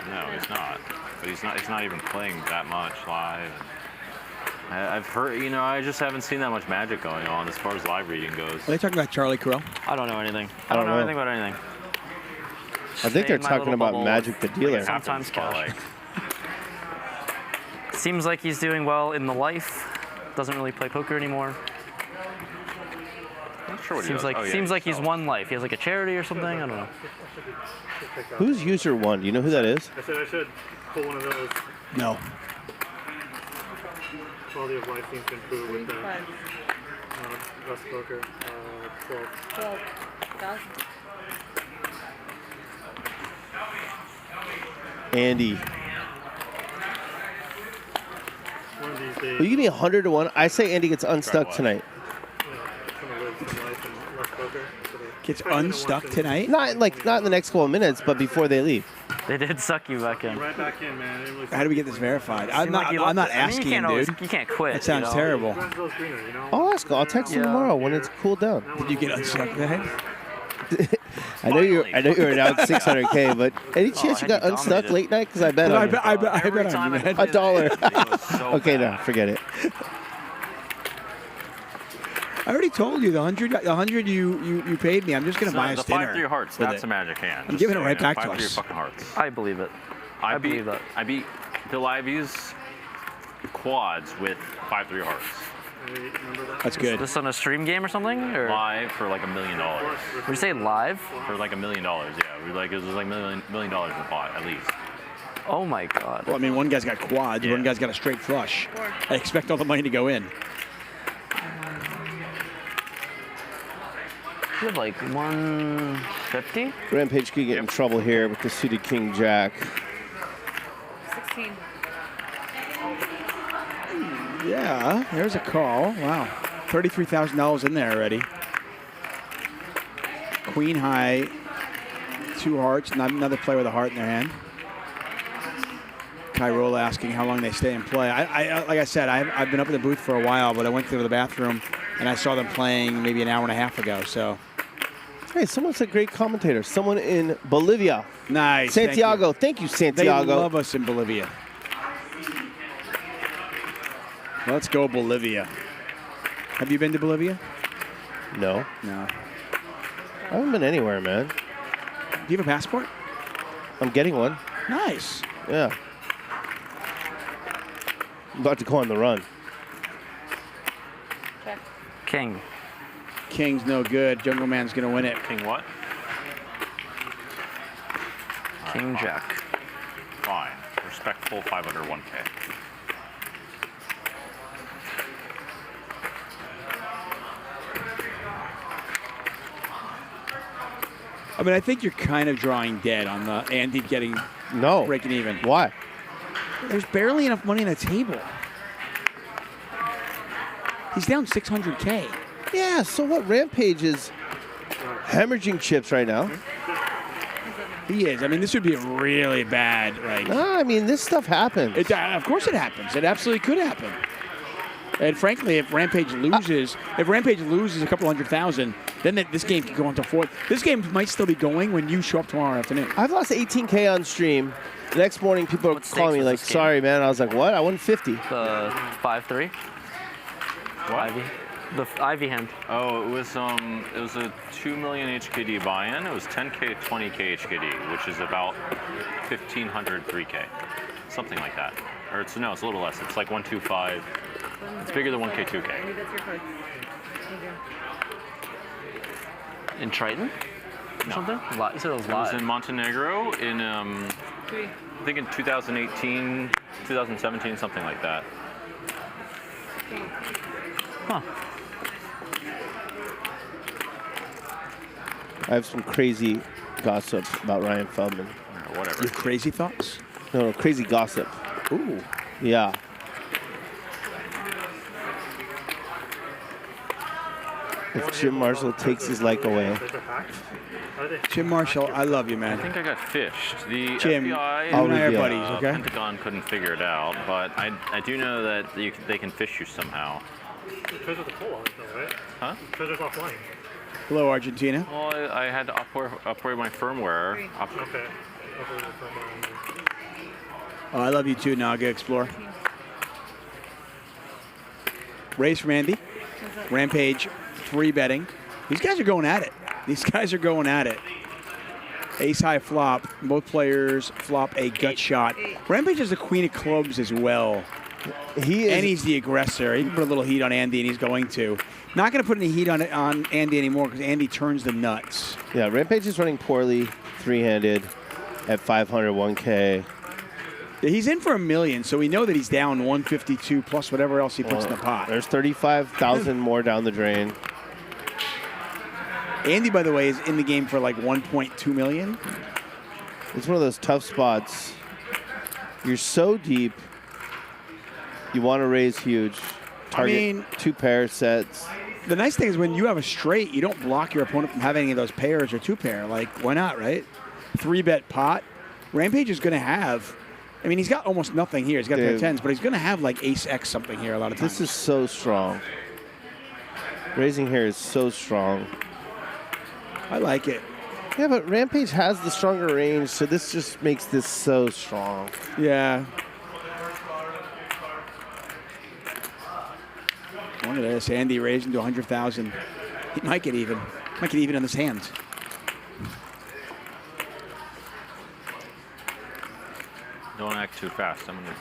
No, he's not. But he's not even playing that much live. I've heard, you know, I just haven't seen that much magic going on as far as live reading goes. Are they talking about Charlie Carell? I don't know anything. I don't know anything about anything. I think they're talking about Magic the Dealer. Sometimes cash. Seems like he's doing well in the life. Doesn't really play poker anymore. Not sure what he Seems does. like Oh, yeah, seems like he's sells. won life. He has like a charity or something. I don't know. Who's user 1? Do you know who that is? I said I should pull one of those. No. Quality of life seems to improve with the less poker. 12. 12,000. Andy. One of these days. Will you give me 100 to 1? I say Andy gets unstuck tonight. Gets unstuck tonight? Not in the next couple of minutes, but before they leave. They did suck you back in. Right back in, man. How do we get this verified? I'm Seemed not. like you I'm not left it. I mean, asking you can't him, always, dude. You can't quit. That sounds you know? terrible. I'll ask. I'll text him tomorrow when it's cooled down. Did you get unstuck tonight? I know you're announced 600K, but any chance you got unstuck late night? Because I bet on you. I bet on you, man. $1. Okay, no, forget it. I already told you the 100 you paid me. I'm just gonna buy us the dinner. 5-3 hearts. with That's it. a magic hand. I'm giving it right back to 5-3 us. fucking hearts. I believe it. I believe that. I beat Bill Ivy's quads with 5-3 hearts. That's good. Is this on a stream game or something? Or? Live for like $1 million. Would you say live? For like $1 million, yeah. It was like $1 million in the pot at least. Oh my god. Well, I mean, one guy's got quads, one guy's got a straight flush. I expect all the money to go in. You have like 150? Rampage could get in trouble here with the suited King Jack. 16. Yeah, there's a call. Wow. $33,000 in there already. Queen high, 2 hearts, not another player with a heart in their hand. Kyrola asking how long they stay in play. I like I said, I've been up in the booth for a while, but I went to the bathroom and I saw them playing maybe an hour and a half ago. So, hey, someone's a great commentator. Someone in Bolivia. Nice. Santiago. Thank you, Santiago. They love us in Bolivia. Let's go Bolivia. Have you been to Bolivia? No. No. I haven't been anywhere, man. Do you have a passport? I'm getting one. Nice. Yeah. I'm about to go on the run. King. King's no good. Jungleman's going to win it. King what? King Jack. Fine. Respectful 500 1K. I mean, I think you're kind of drawing dead on the Andy getting breaking even. Why? There's barely enough money on the table. He's down 600K. Yeah, so what? Rampage is hemorrhaging chips right now. He is. I mean, this would be a really bad, like... No, I mean, this stuff happens. Of course it happens. It absolutely could happen. And frankly, if Rampage loses, a couple 100,000, then this game could go into fourth. This game might still be going when you show up tomorrow afternoon. I've lost 18K on stream. The next morning, people are calling me like, sorry, man. I was like, what? I won 50. The 5-3. What? Ivy. The Ivy hand. Oh, it was a 2 million HKD buy-in. It was 10K, 20K HKD, which is about 1,500 3K, something like that. Or it's a little less. It's like 125. It's bigger than 1K, 2K. That's your card. In Triton? No. Something? You said it was It was live. in Montenegro in, I think in 2018, 2017, something like that. Huh. I have some crazy gossip about Ryan Feldman. Or whatever. Your crazy thoughts? No, crazy gossip. Ooh. Yeah. If Jim Marshall takes his like away. Jim Marshall, I love you, man. I think I got fished. The Jim, FBI you and I are and buddies, okay? Pentagon couldn't figure it out, but I do know that they can fish you somehow. Treasure's the full on it though, right? Huh? Treasure's offline. Hello, Argentina. Well, I had to upgrade my firmware. Okay. Oh, I love you too, Naga Explorer. Raise from Andy. Rampage 3 betting. These guys are going at it. These guys are going at it. Ace high flop. Both players flop a gut shot. Rampage is the queen of clubs as well. And he's the aggressor. He can put a little heat on Andy, and he's going to. Not going to put any heat on Andy anymore because Andy turns the nuts. Yeah, Rampage is running poorly, 3-handed at 501K. He's in for $1 million, so we know that he's down 152 plus whatever else he puts in the pot. There's 35,000 more down the drain. Andy, by the way, is in the game for like 1.2 million. It's one of those tough spots. You're so deep. You want to raise huge. Target 2 pair sets. The nice thing is when you have a straight, you don't block your opponent from having any of those pairs or 2 pair. Like, why not, right? 3-bet pot. Rampage is going to have, I mean, he's got almost nothing here. He's got pair of 10s, but he's going to have like ace X something here a lot of times. This is so strong. Raising here is so strong. I like it. Yeah, but Rampage has the stronger range, so this just makes this so strong. Yeah. Look at this. Andy raising to 100,000. He might get even. Might get even on his hands. Don't act too fast. I'm gonna.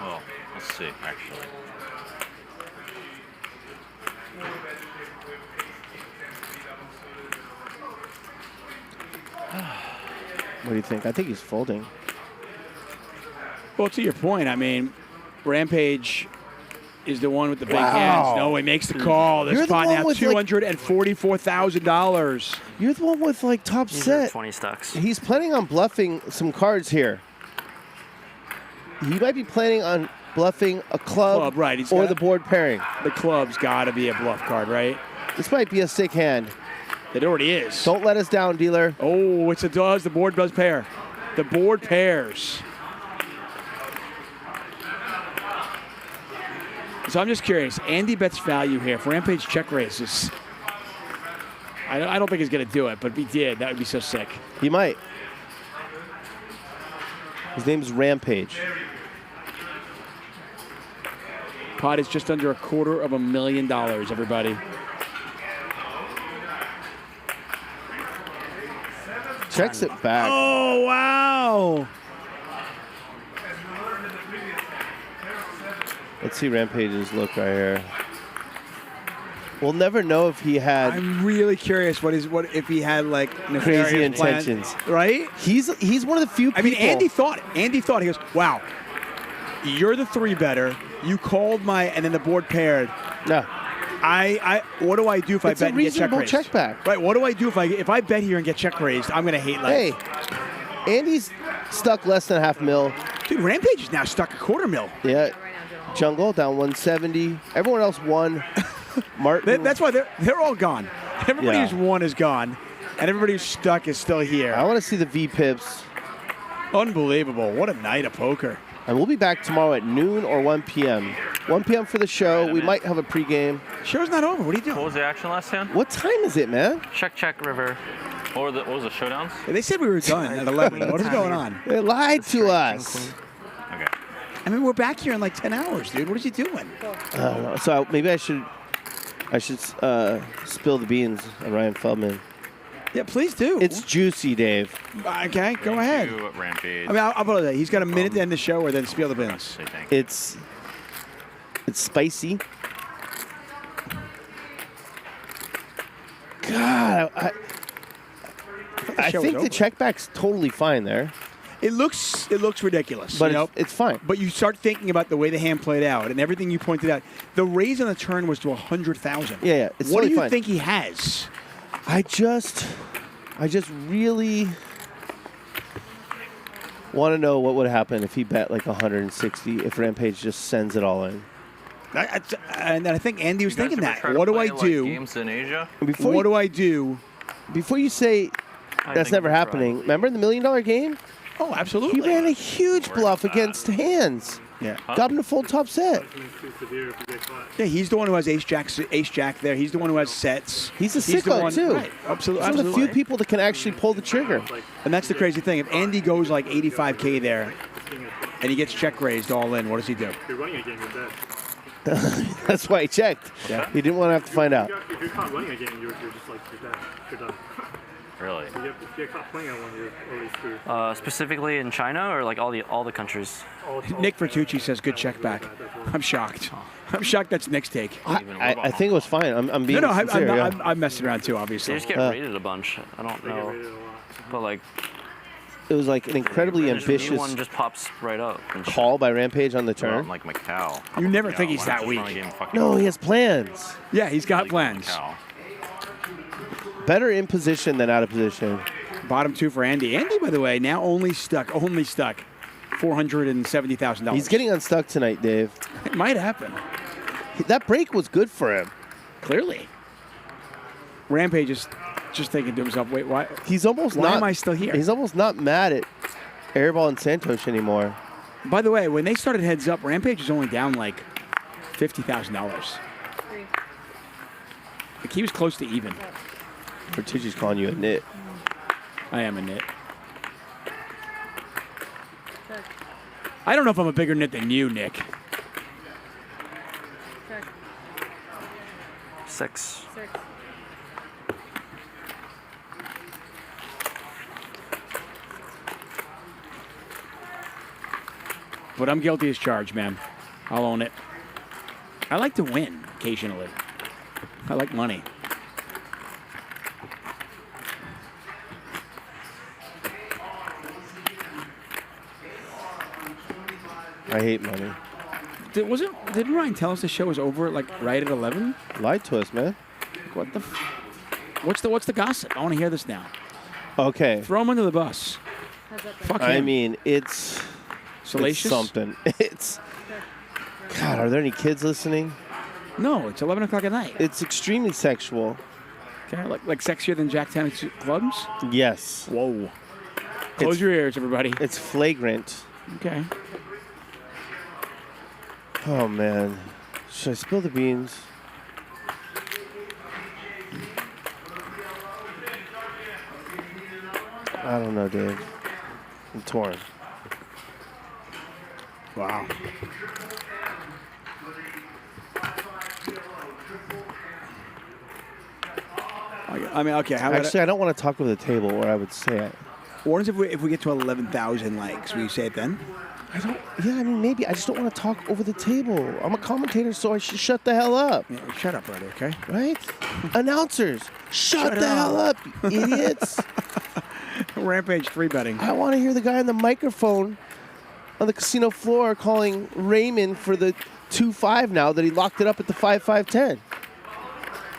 Well, let's see. Actually. What do you think? I think he's folding. Well, to your point, I mean, Rampage is the one with the big Wow. hands. No, he makes the call. This You're the spot one now with, $244,000. You're the one with like top These are set. 20 stacks. He's planning on bluffing some cards here. He might be planning on bluffing a club, right? He's or got- the board pairing. The club's got to be a bluff card, right? This might be a sick hand. It already is. Don't let us down, dealer. Oh, it's a does. The board does pair. The board pairs. So I'm just curious. Andy bets value here. If Rampage check raises, I don't think he's going to do it, but if he did, that would be so sick. He might. His name's Rampage. Pot is just under $250,000, everybody. Checks it back. Oh, wow. Let's see Rampage's look right here. We'll never know if he had. I'm really curious what if he had like crazy nefarious plans, intentions, right? He's one of the few people. I mean, Andy thought it. Andy thought, he goes, wow, you're the 3-better. You called and then the board paired. No. What do I do if I It's bet a and get check reasonable raised? check back. Right. What do I do if I bet here and get check raised? I'm gonna hate life. Hey, Andy's stuck less than $500,000. Dude, Rampage is now stuck $250,000. Yeah. Jungle down 170. Everyone else won. Martin. That's why they're all gone. Everybody Yeah. who's won is gone, and everybody who's stuck is still here. I want to see the V pips. Unbelievable! What a night of poker. And we'll be back tomorrow at noon or 1 p.m. 1 p.m. for the show. We might have a pregame. Show's not over. What are you doing? What was the action last hand? What time is it, man? Check, river. What was the showdowns? They said we were done at 11. What is going on? They lied to us. Okay. I mean, we're back here in like 10 hours, dude. What is he doing? I don't know. So maybe I should spill the beans on Ryan Feldman. Yeah, please do. It's juicy, Dave. Okay, go ahead. Rampage. I mean, I'll put it that. He's got a minute to end the show or then spill the beans. It's spicy. God, I show think is the over. check back's totally fine there. It looks ridiculous, But you know? it's fine. But you start thinking about the way the hand played out and everything you pointed out. The raise on the turn was to 100,000. Yeah, it's what totally do you fine. think he has? I just really want to know what would happen if he bet like 160 if Rampage just sends it all in. And I think Andy was You guys thinking ever that. try to What do play, I like, do? games in Asia? What do I do? Before you say that's never happening, remember the $1 million game? Oh, absolutely. He ran a huge bluff against hands. Yeah. Got him to full top set. Yeah, he's the one who has ace jack there. He's the one who has sets. He's a the sicko one, too. Right, absolutely. He's one of the few people that can actually pull the trigger. And that's the crazy thing. If Andy goes like 85K there and he gets check raised all in, what does he do? You're running a game with that. That's why he checked. Yeah. He didn't want to have to find out. If you're caught winning a game, you're just like, you're dead. You're done. Really? If you get caught playing on one, you're already screwed. Specifically in China or like all the countries? Nick Vertucci says good check back. I'm shocked. I'm shocked that's Nick's take. I think it was fine. I'm being no, sincere. I'm messing around too, obviously. They just get rated a bunch. I don't know. But like, it was like an incredibly ambitious one just pops right up. call by Rampage on the turn. Like Macau. You never think he's that weak. No, he has plans. Yeah, he's got plans. Better in position than out of position. Bottom 2 for Andy. Andy, by the way, now only stuck $470,000. He's getting unstuck tonight, Dave. It might happen. That break was good for him. Clearly. Rampage is just thinking to himself, wait, why? He's almost why not. am I still here? He's almost not mad at Airball and Santhosh anymore. By the way, when they started heads up, Rampage was only down like $50,000. Like he was close to even. Bertucci's calling you a nit. I am a nit. I don't know if I'm a bigger nit than you, Nick. 6. But I'm guilty as charged, man. I'll own it. I like to win occasionally. I like money. I hate money. Didn't Ryan tell us the show was over like right at 11? Lied to us, man. What the? What's the gossip? I want to hear this now. Okay. Throw him under the bus. Fuck him. I mean, it's salacious. It's something. It's. God, are there any kids listening? No, it's 11 o'clock at night. It's extremely sexual. Okay, like sexier than Jack Tanner's clubs? Yes. Whoa. Close your ears, everybody. It's flagrant. Okay. Oh, man. Should I spill the beans? I don't know, Dave. I'm torn. Wow. I mean, okay. How Actually, I don't want to talk over the table, or I would say it. What if we get to 11,000 likes? Will you say it then? I don't. Yeah, I mean, maybe. I just don't want to talk over the table. I'm a commentator, so I should shut the hell up. Yeah, shut up, brother. Okay. Right? Announcers, shut the hell up, you idiots. Rampage 3 betting. I want to hear the guy on the microphone on the casino floor calling Raymond for the 2-5 now that he locked it up at the 5-5-10.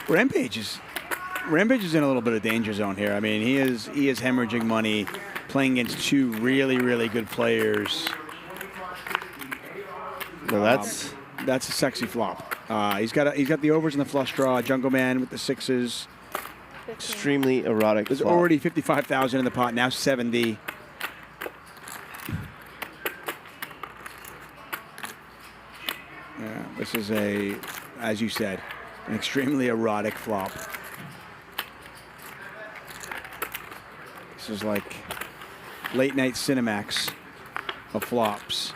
Rampage is in a little bit of danger zone here. I mean, he is hemorrhaging money, playing against two really, really good players. No, that's a sexy flop. He's got the overs and the flush draw. Jungleman with the 6s. Extremely erotic. There's flop. already 55,000 in the pot. Now 70. Yeah, this is as you said, an extremely erotic flop. This is like late night Cinemax of flops.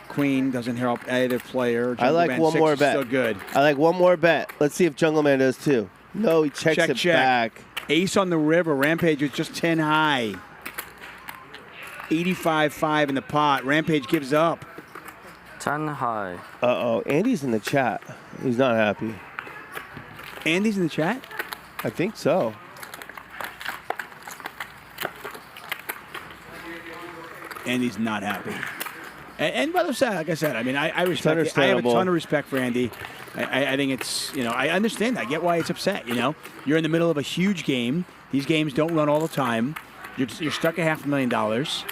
Queen doesn't help either player. I like one more bet. Still good. I like one more bet. Let's see if Jungleman does too. No, he checks it back. Ace on the river. Rampage was just 10 high. 85-5 in the pot. Rampage gives up. 10 high. Uh-oh. Andy's in the chat. He's not happy. Andy's in the chat? I think so. Andy's not happy. And by the way, like I said, I mean, I respect it. I have a understandable. ton of respect for Andy. I think it's, I understand. I get why it's upset, You're in the middle of a huge game. These games don't run all the time. You're stuck at $500,000.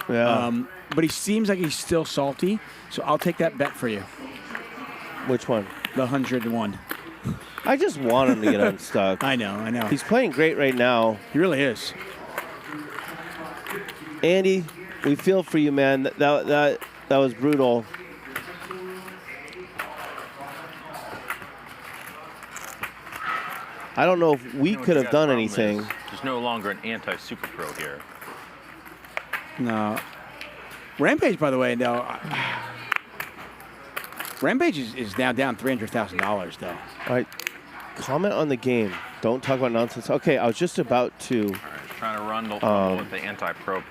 Yeah. But he seems like he's still salty, so I'll take that bet for you. Which one? The 101. I just want him to get unstuck. I know. He's playing great right now. He really is. Andy, we feel for you, man. That was brutal. I don't know if we could have done anything. There's no longer an anti-super pro here. No. Rampage, by the way, no. Rampage is now down $300,000 though. All right, comment on the game. Don't talk about nonsense. Okay, I was just about to Trying to run with the anti-pro.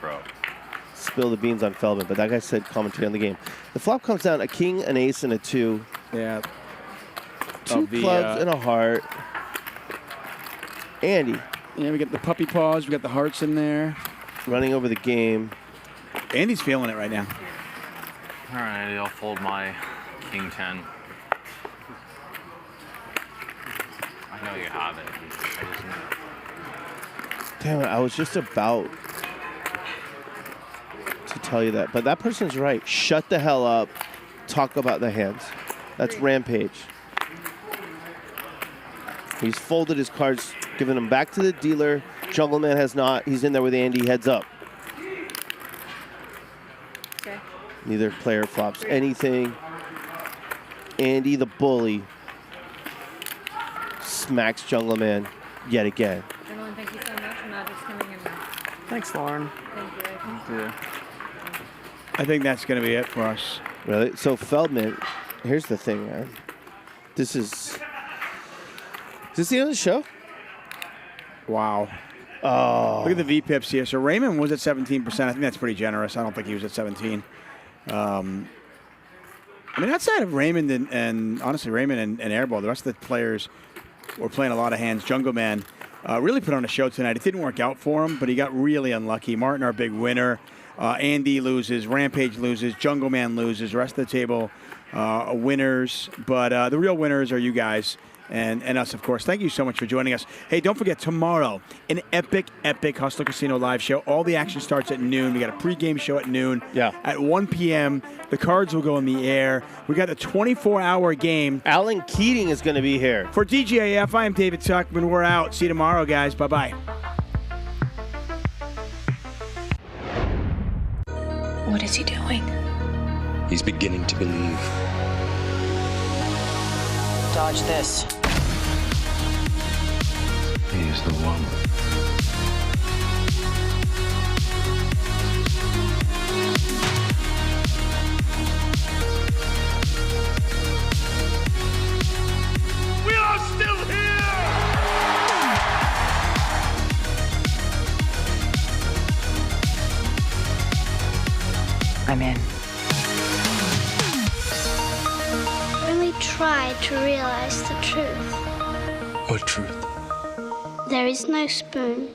spill the beans on Feldman, but that guy said commentary on the game. The flop comes down a king, an ace, and a 2. Yeah. Two clubs and a heart. Andy. Yeah, we got the puppy paws. We got the hearts in there. Running over the game. Andy's feeling it right now. All right, I'll fold my king 10. I know you have it. I just know. Damn it, I was just about to tell you that. But that person's right. Shut the hell up. Talk about the hands. That's Rampage. He's folded his cards, given them back to the dealer. Jungleman has not. He's in there with Andy, heads up. Okay. Neither player flops anything. Andy, the bully, smacks Jungleman yet again. Everyone, thank you so much. Magic's coming in now. Thanks, Lauren. Thank you. I think that's going to be it for us. Really? So Feldman, here's the thing, man. Is this the end of the show? Wow. Oh. Look at the VPIPs here. So Raymond was at 17%. I think that's pretty generous. I don't think he was at 17. I mean, outside of Raymond and honestly, Raymond and Airball, the rest of the players were playing a lot of hands. Jungleman really put on a show tonight. It didn't work out for him, but he got really unlucky. Martin, our big winner. Andy loses. Rampage loses. Jungleman loses. The rest of the table winners. But the real winners are you guys. And us, of course. Thank you so much for joining us. Hey, don't forget, tomorrow, an epic Hustler Casino live show. All the action starts at noon. We got a pregame show at noon. Yeah. At 1 p.m., the cards will go in the air. We got a 24-hour game. Alan Keating is going to be here. For DGAF, I am David Tuckman. We're out. See you tomorrow, guys. Bye-bye. What is he doing? He's beginning to believe. Dodge this. He is the one. We are still here! I'm in. Really try to realize the truth. What truth? There is no spoon